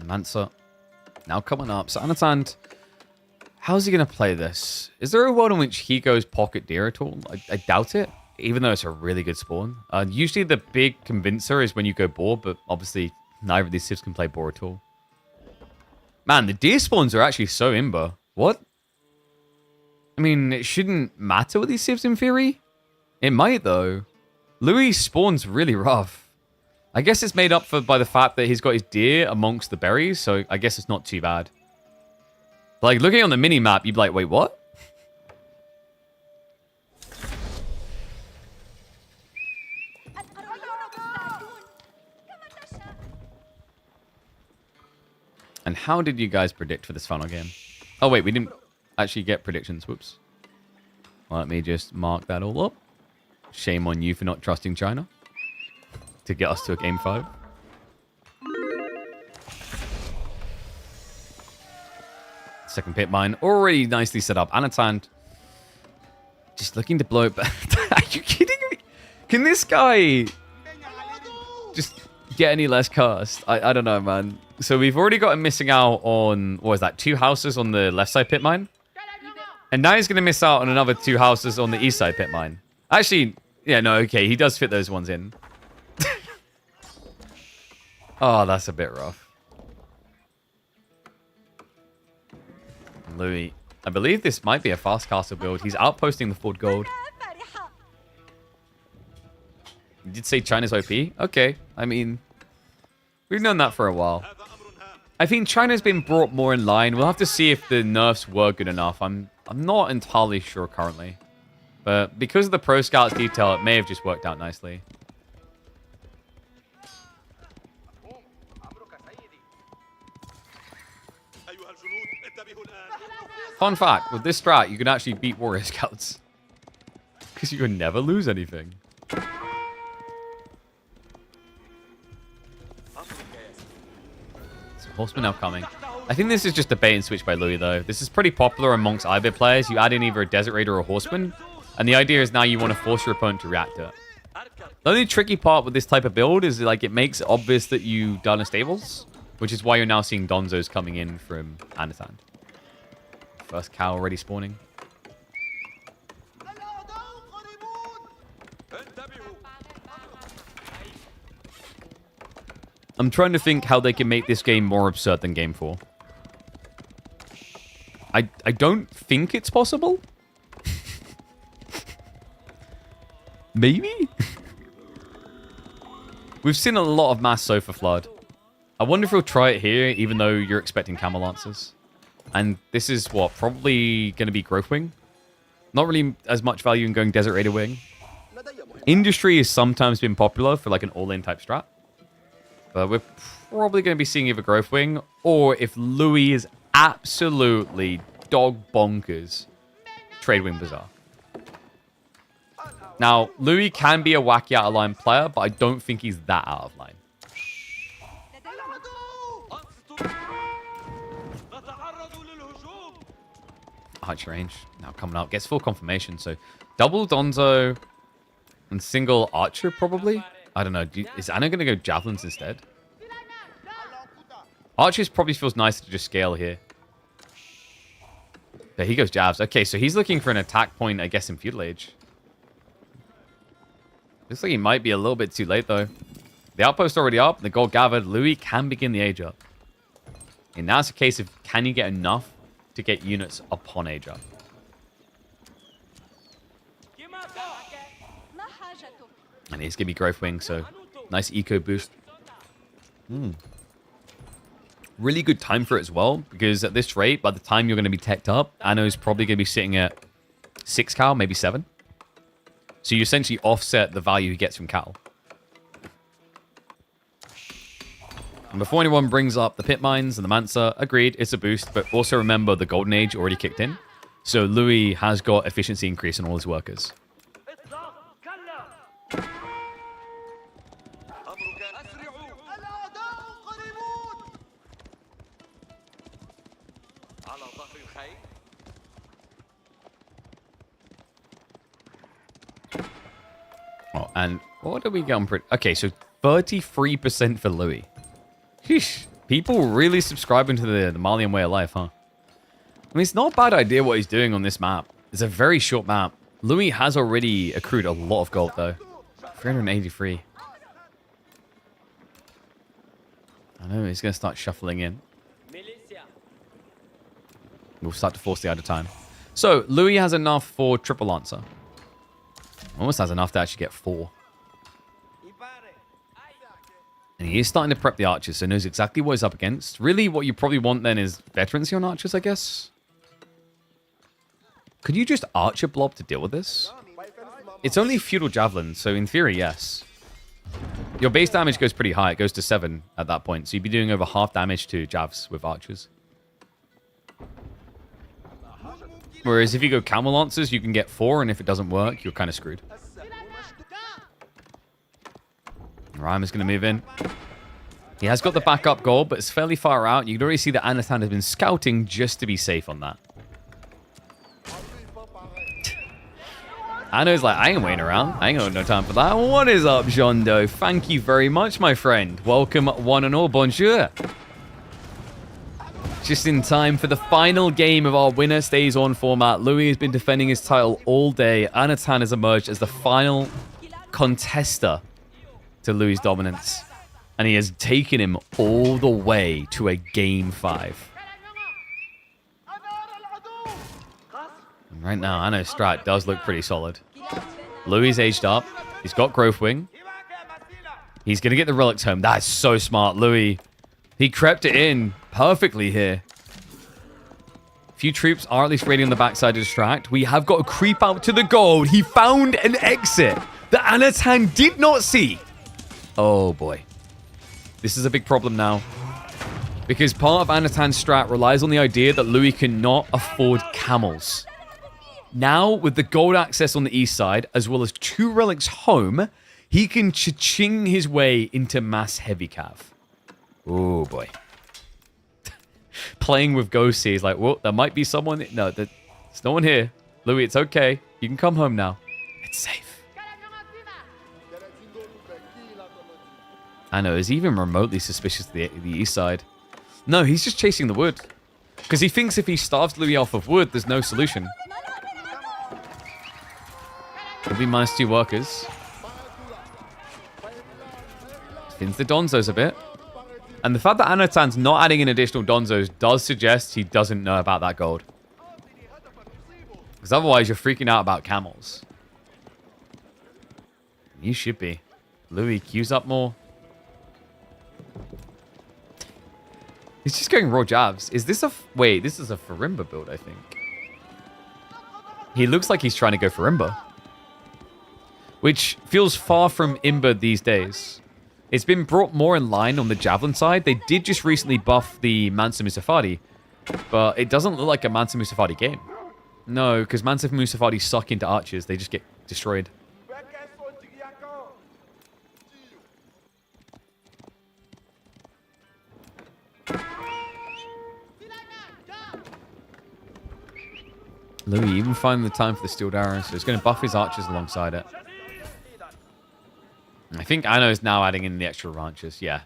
Mansa. Now coming up. So Anatand, how's he going to play this? Is there a world in which he goes Pocket Deer at all? I doubt it, even though it's a really good spawn. Usually the big convincer is when you go boar, but obviously neither of these civs can play boar at all. Man, the deer spawns are actually so imba. What? I mean, it shouldn't matter with these civs in theory. It might, though. Louis spawns really rough. I guess it's made up for by the fact that he's got his deer amongst the berries, so I guess it's not too bad. Like, looking on the mini-map, you'd be like, wait, what? And how did you guys predict for this final game? Oh, wait, we didn't actually get predictions. Whoops. Let me just mark that all up. Shame on you for not trusting China to get us to a game 5. Second pit mine already nicely set up. Anatand just looking to blow it back. Are you kidding me? Can this guy just get any less cast? I don't know, man. So we've already got him missing out on, what was that, 2 houses on the left side pit mine? And now he's going to miss out on another 2 houses on the east side pit mine. Actually, yeah, no, okay, he does fit those ones in. Oh, that's a bit rough. Louis. I believe this might be a fast castle build. He's outposting the Ford Gold. You did say China's OP? Okay. I mean, we've known that for a while. I think China's been brought more in line. We'll have to see if the nerfs were good enough. I'm not entirely sure currently. But because of the Pro Scouts detail, it may have just worked out nicely. Fun fact, with this strat, you can actually beat Warrior Scouts. Because you can never lose anything. So Horsemen now coming. I think this is just a bait and switch by Louis, though. This is pretty popular amongst Ibid players. You add in either a Desert Raider or a Horseman. And the idea is now you want to force your opponent to react to it. The only tricky part with this type of build is like it makes it obvious that you done a stables. Which is why you're now seeing Donzos coming in from Anatand. First cow already spawning. I'm trying to think how they can make this game more absurd than Game 4. I don't think it's possible. Maybe? We've seen a lot of mass Sofa Flood. I wonder if we'll try it here, even though you're expecting Camel Lancers. And this is what? Probably going to be Growth Wing. Not really as much value in going Desert Raider Wing. Industry has sometimes been popular for like an all-in type strat. But we're probably going to be seeing either Growth Wing, or if Louis is absolutely dog bonkers, Trade Wing Bazaar. Now, Louis can be a wacky out-of-line player, but I don't think he's that out of line. Archer range now coming out. Gets full confirmation. So double Donzo and single Archer probably. I don't know. Is Anna going to go Javelins instead? Archers probably feels nice to just scale here. But he goes Javs. Okay, so he's looking for an attack point, I guess, in Feudal Age. Looks like he might be a little bit too late, though. The outpost already up. The gold gathered. Louis can begin the age up. And now it's a case of can you get enough to get units upon age up. And he's going to be Growth Wing, so nice eco boost. Really good time for it as well, because at this rate, by the time you're going to be teched up, Anno's probably going to be sitting at 6 cal, maybe 7. So you essentially offset the value he gets from cal. And before anyone brings up the pit mines and the Mansa, agreed, it's a boost, but also remember the Golden Age already kicked in. So Louis has got efficiency increase in all his workers. Oh, and what did we get on? Okay, so 33% for Louis. Sheesh. People really subscribing to the Malian way of life, huh? I mean, it's not a bad idea what he's doing on this map. It's a very short map. Louis has already accrued a lot of gold, though. 383. I know, he's going to start shuffling in. We'll start to force the out of time. So, Louis has enough for triple Lancer. Almost has enough to actually get 4. And he is starting to prep the archers, so knows exactly what he's up against. Really, what you probably want then is veterancy on archers, I guess. Could you just archer blob to deal with this? It's only feudal javelin, so in theory, yes. Your base damage goes pretty high. It goes to 7 at that point, so you'd be doing over half damage to javs with archers. Whereas if you go camel lancers, you can get 4, and if it doesn't work, you're kind of screwed. Rhymer's going to move in. He has got the backup goal, but it's fairly far out. You can already see that Anatan has been scouting just to be safe on that. Anno's like, I ain't waiting around. I ain't got no time for that. What is up, Jondo? Thank you very much, my friend. Welcome, one and all. Bonjour. Just in time for the final game of our winner stays on format. Louis has been defending his title all day. Anatan has emerged as the final contester to Louis' dominance. And he has taken him all the way to a game 5. And right now, Anno's strat does look pretty solid. Louis aged up. He's got Growth Wing. He's going to get the relics home. That's so smart, Louis. He crept it in perfectly here. Few troops are at least raiding on the backside to distract. We have got to creep out to the gold. He found an exit that Anatan did not see. Oh boy. This is a big problem now. Because part of Anatan's strat relies on the idea that Louis cannot afford camels. Now, with the gold access on the east side, as well as 2 relics home, he can cha-ching his way into mass heavy cav. Oh boy. Playing with ghosts here, he's like, well, there might be someone. No, there's no one here. Louis, it's okay. You can come home now. It's safe. I know, is he even remotely suspicious of the east side? No, he's just chasing the wood. Because he thinks if he starves Louis off of wood, there's no solution. It'll be -2 workers. Thins the Donzos a bit. And the fact that Anatan's not adding in additional Donzos does suggest he doesn't know about that gold. Because otherwise you're freaking out about camels. You should be. Louis queues up more. He's just going raw jabs. Is this a... Wait, this is a Farimba build, I think. He looks like he's trying to go Farimba. Which feels far from Imba these days. It's been brought more in line on the Javelin side. They did just recently buff the Mansa Musafadi. But it doesn't look like a Mansa Musafadi game. No, because Mansa Musafadi suck into archers. They just get destroyed. Louis even finding the time for the Steeled Arrow, so he's going to buff his archers alongside it. I think Anno's now adding in the extra ranches. Yeah.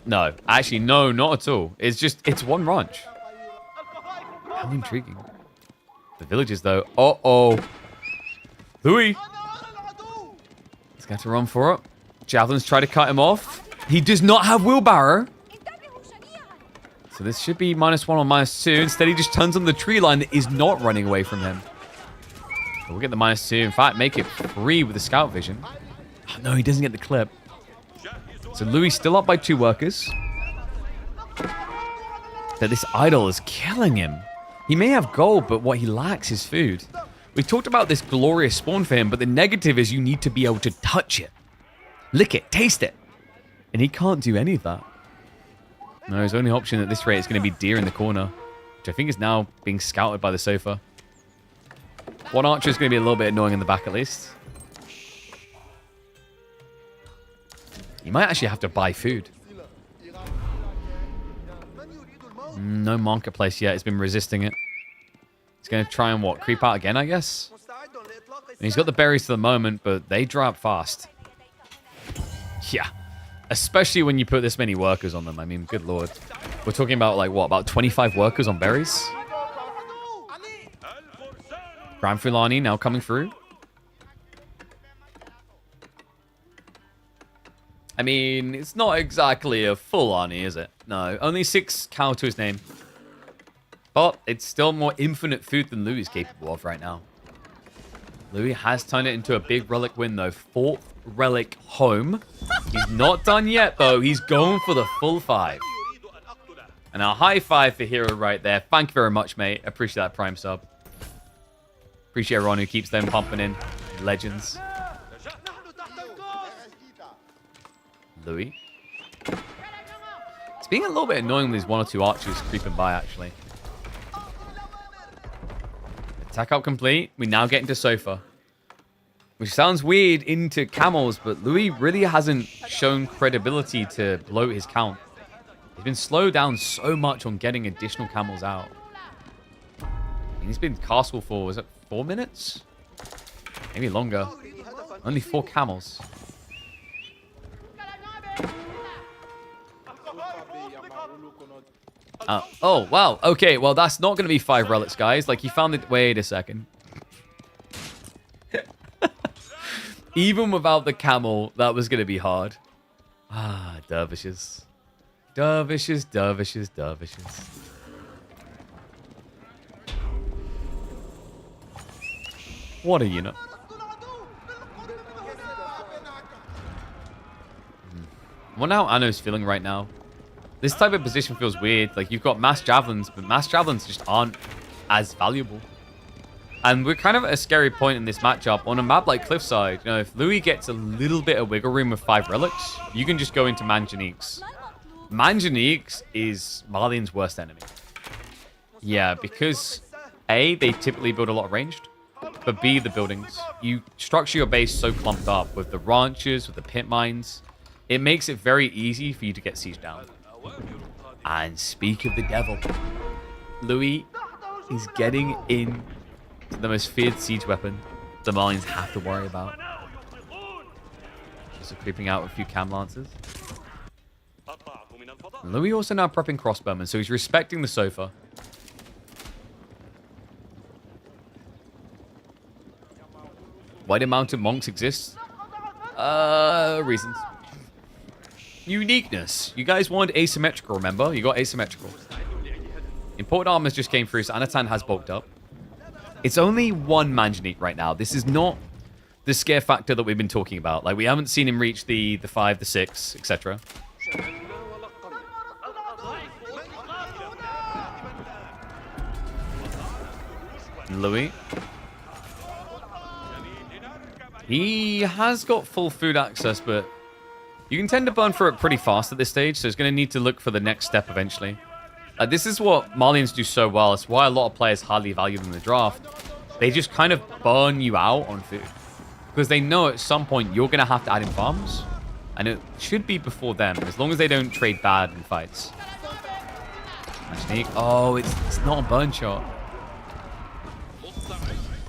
No. Actually, no, not at all. It's one ranch. How intriguing. The villages, though. Uh-oh. Louis. He's got to run for it. Javelins try to cut him off. He does not have wheelbarrow. So this should be -1 or -2. Instead, he just turns on the tree line that is not running away from him. But we'll get the -2. In fact, make it 3 with the scout vision. Oh, no, he doesn't get the clip. So Louis still up by 2 workers. But this idol is killing him. He may have gold, but what he lacks is food. We talked about this glorious spawn for him, but the negative is you need to be able to touch it. Lick it, taste it. And he can't do any of that. No, his only option at this rate is going to be deer in the corner, which I think is now being scouted by the sofa. One archer is going to be a little bit annoying in the back at least. You might actually have to buy food. No marketplace yet. He's been resisting it. He's going to try and what? Creep out again, I guess? And he's got the berries for the moment, but they dry up fast. Yeah. Especially when you put this many workers on them. I mean, good lord. We're talking about, like, what? About 25 workers on berries? Grand Fulani now coming through. I mean, it's not exactly a full Arnie, is it? No, only 6 cow to his name. But it's still more infinite food than Louis is capable of right now. Louis has turned it into a big relic win, though. 4th relic home. He's not done yet, though. He's going for the full 5. And a high 5 for Hero right there. Thank you very much, mate. Appreciate that Prime sub. Appreciate everyone who keeps them pumping in. Legends. Louis. It's being a little bit annoying with these 1 or 2 archers creeping by, actually. Attack up complete. We now get into sofa. Which sounds weird into camels, but Louis really hasn't shown credibility to bloat his count. He's been slowed down so much on getting additional camels out. I mean, he's been castle for, was it 4 minutes? Maybe longer. Only 4 camels. Oh, wow. Okay, well, that's not going to be 5 relics, guys. Like, he found it... Wait a second. Even without the camel, that was going to be hard. Ah, dervishes. Dervishes, dervishes, dervishes. What are you know? I wonder how Anno's feeling right now. This type of position feels weird. Like, you've got mass javelins, but mass javelins just aren't as valuable. And we're kind of at a scary point in this matchup. On a map like Cliffside, you know, if Louis gets a little bit of wiggle room with 5 relics, you can just go into Manjaniques. Manjaniques is Marlene's worst enemy. Yeah, because A, they typically build a lot of ranged, but B, the buildings. You structure your base so clumped up with the ranches, with the pit mines. It makes it very easy for you to get sieged down. And speak of the devil, Louis is getting in to the most feared siege weapon the Marlins have to worry about. Just creeping out with a few cam lancers. Louis also now prepping crossbowmen, so he's respecting the sofa. Why do mounted monks exist? Reasons. Uniqueness. You guys wanted asymmetrical, remember? You got asymmetrical. Imported armors just came through, so Anatan has bulked up. It's only 1 Manjanique right now. This is not the scare factor that we've been talking about. Like, we haven't seen him reach the 5, the 6, etc. Louis. He has got full food access, but you can tend to burn through it pretty fast at this stage, so he's going to need to look for the next step eventually. This is what Marlians do so well. It's why a lot of players hardly value them in the draft. They just kind of burn you out on food. Because they know at some point you're going to have to add in farms. And it should be before them, as long as they don't trade bad in fights. Oh, it's not a burn shot.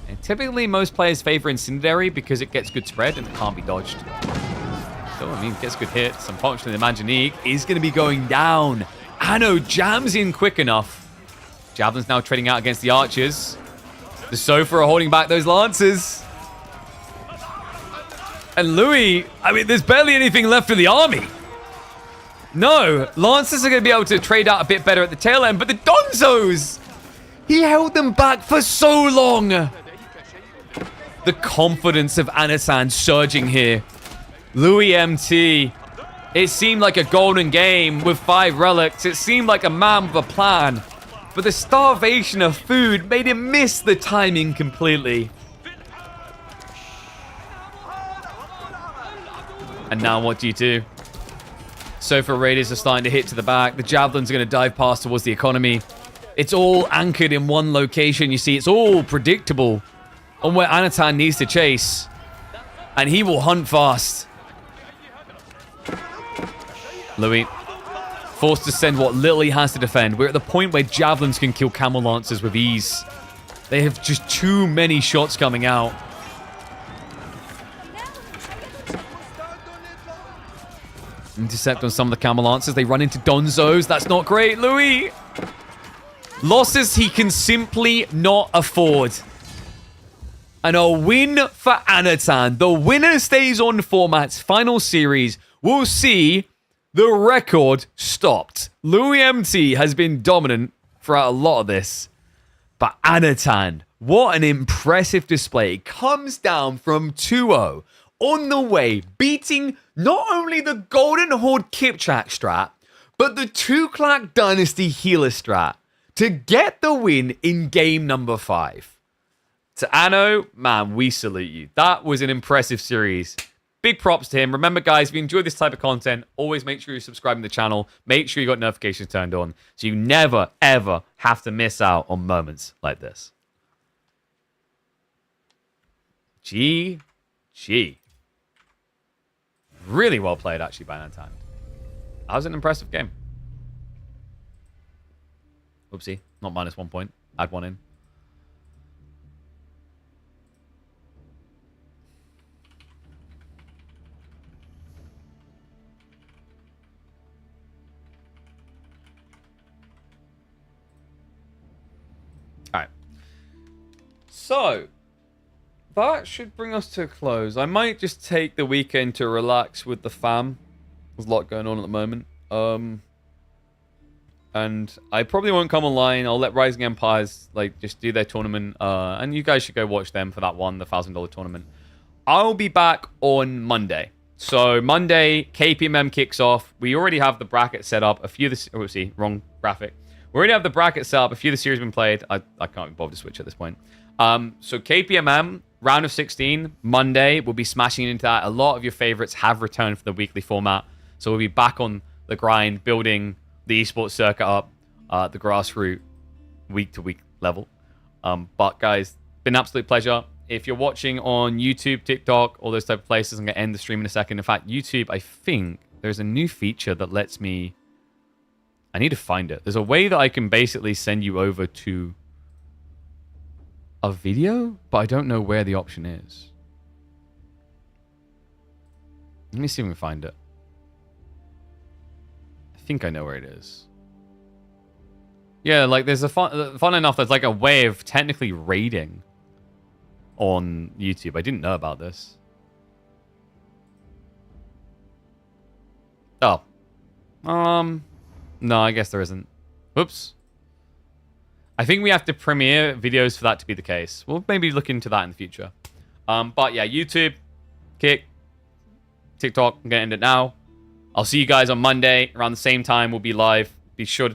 And typically, most players favor Incendiary because it gets good spread and it can't be dodged. So, I mean, it gets good hits. Unfortunately, the Manjanique is going to be going down. Anno jams in quick enough. Javelin's now trading out against the archers. The Sofa are holding back those lances. And Louis, I mean, there's barely anything left for the army. No, Lancers are going to be able to trade out a bit better at the tail end, but the Donzos, he held them back for so long. The confidence of Anasan surging here. Louis MT, it seemed like a golden game with 5 relics. It seemed like a man with a plan, but the starvation of food made him miss the timing completely. And now what do you do? Sofa Raiders are starting to hit to the back. The Javelins are going to dive past towards the economy. It's all anchored in one location. You see, it's all predictable on where Anatan needs to chase. And he will hunt fast. Louis forced to send what little he has to defend. We're at the point where Javelins can kill Camel Lancers with ease. They have just too many shots coming out. Intercept on some of the Camel Lancers. They run into Donzos. That's not great, Louis. Losses he can simply not afford. And a win for Anatan. The winner stays on format's final series. We'll see the record stopped. Louis MT has been dominant throughout a lot of this. But Anatan, what an impressive display. Comes down from 2-0 on the way, beating not only the Golden Horde Kipchak strat, but the Tuklak Dynasty healer strat to get the win in game number 5. To Anno, man, we salute you. That was an impressive series. Big props to him. Remember, guys, if you enjoy this type of content, always make sure you're subscribing to the channel. Make sure you got notifications turned on so you never, ever have to miss out on moments like this. GG. Really well played, actually, by Anatan. That was an impressive game. Oopsie, not -1 point. Add one in. All right. So, that should bring us to a close. I might just take the weekend to relax with the fam. There's a lot going on at the moment. And I probably won't come online. I'll let Rising Empires just do their tournament. And you guys should go watch them for that one, the $1,000 tournament. I'll be back on Monday. So Monday, KPMM kicks off. We already have the bracket set up. A few of the... Oh, see, wrong graphic. We already have the bracket set up. A few of the series have been played. I can't be bothered to switch at this point. So KPMM, round of 16, Monday. We'll be smashing into that. A lot of your favorites have returned for the weekly format. So we'll be back on the grind, building the esports circuit up, the grassroots week-to-week level. But guys, been an absolute pleasure. If you're watching on YouTube, TikTok, all those type of places, I'm going to end the stream in a second. In fact, YouTube, I think there's a new feature that lets me... I need to find it. There's a way that I can basically send you over to a video, but I don't know where the option is. Let me see if we can find it. I think I know where it is. Yeah, there's fun enough, there's a way of technically raiding on YouTube. I didn't know about this. Oh. No, I guess there isn't. Whoops. I think we have to premiere videos for that to be the case. We'll maybe look into that in the future. But yeah, YouTube, Kick, TikTok, I'm going to end it now. I'll see you guys on Monday around the same time. We'll be live. Be sure to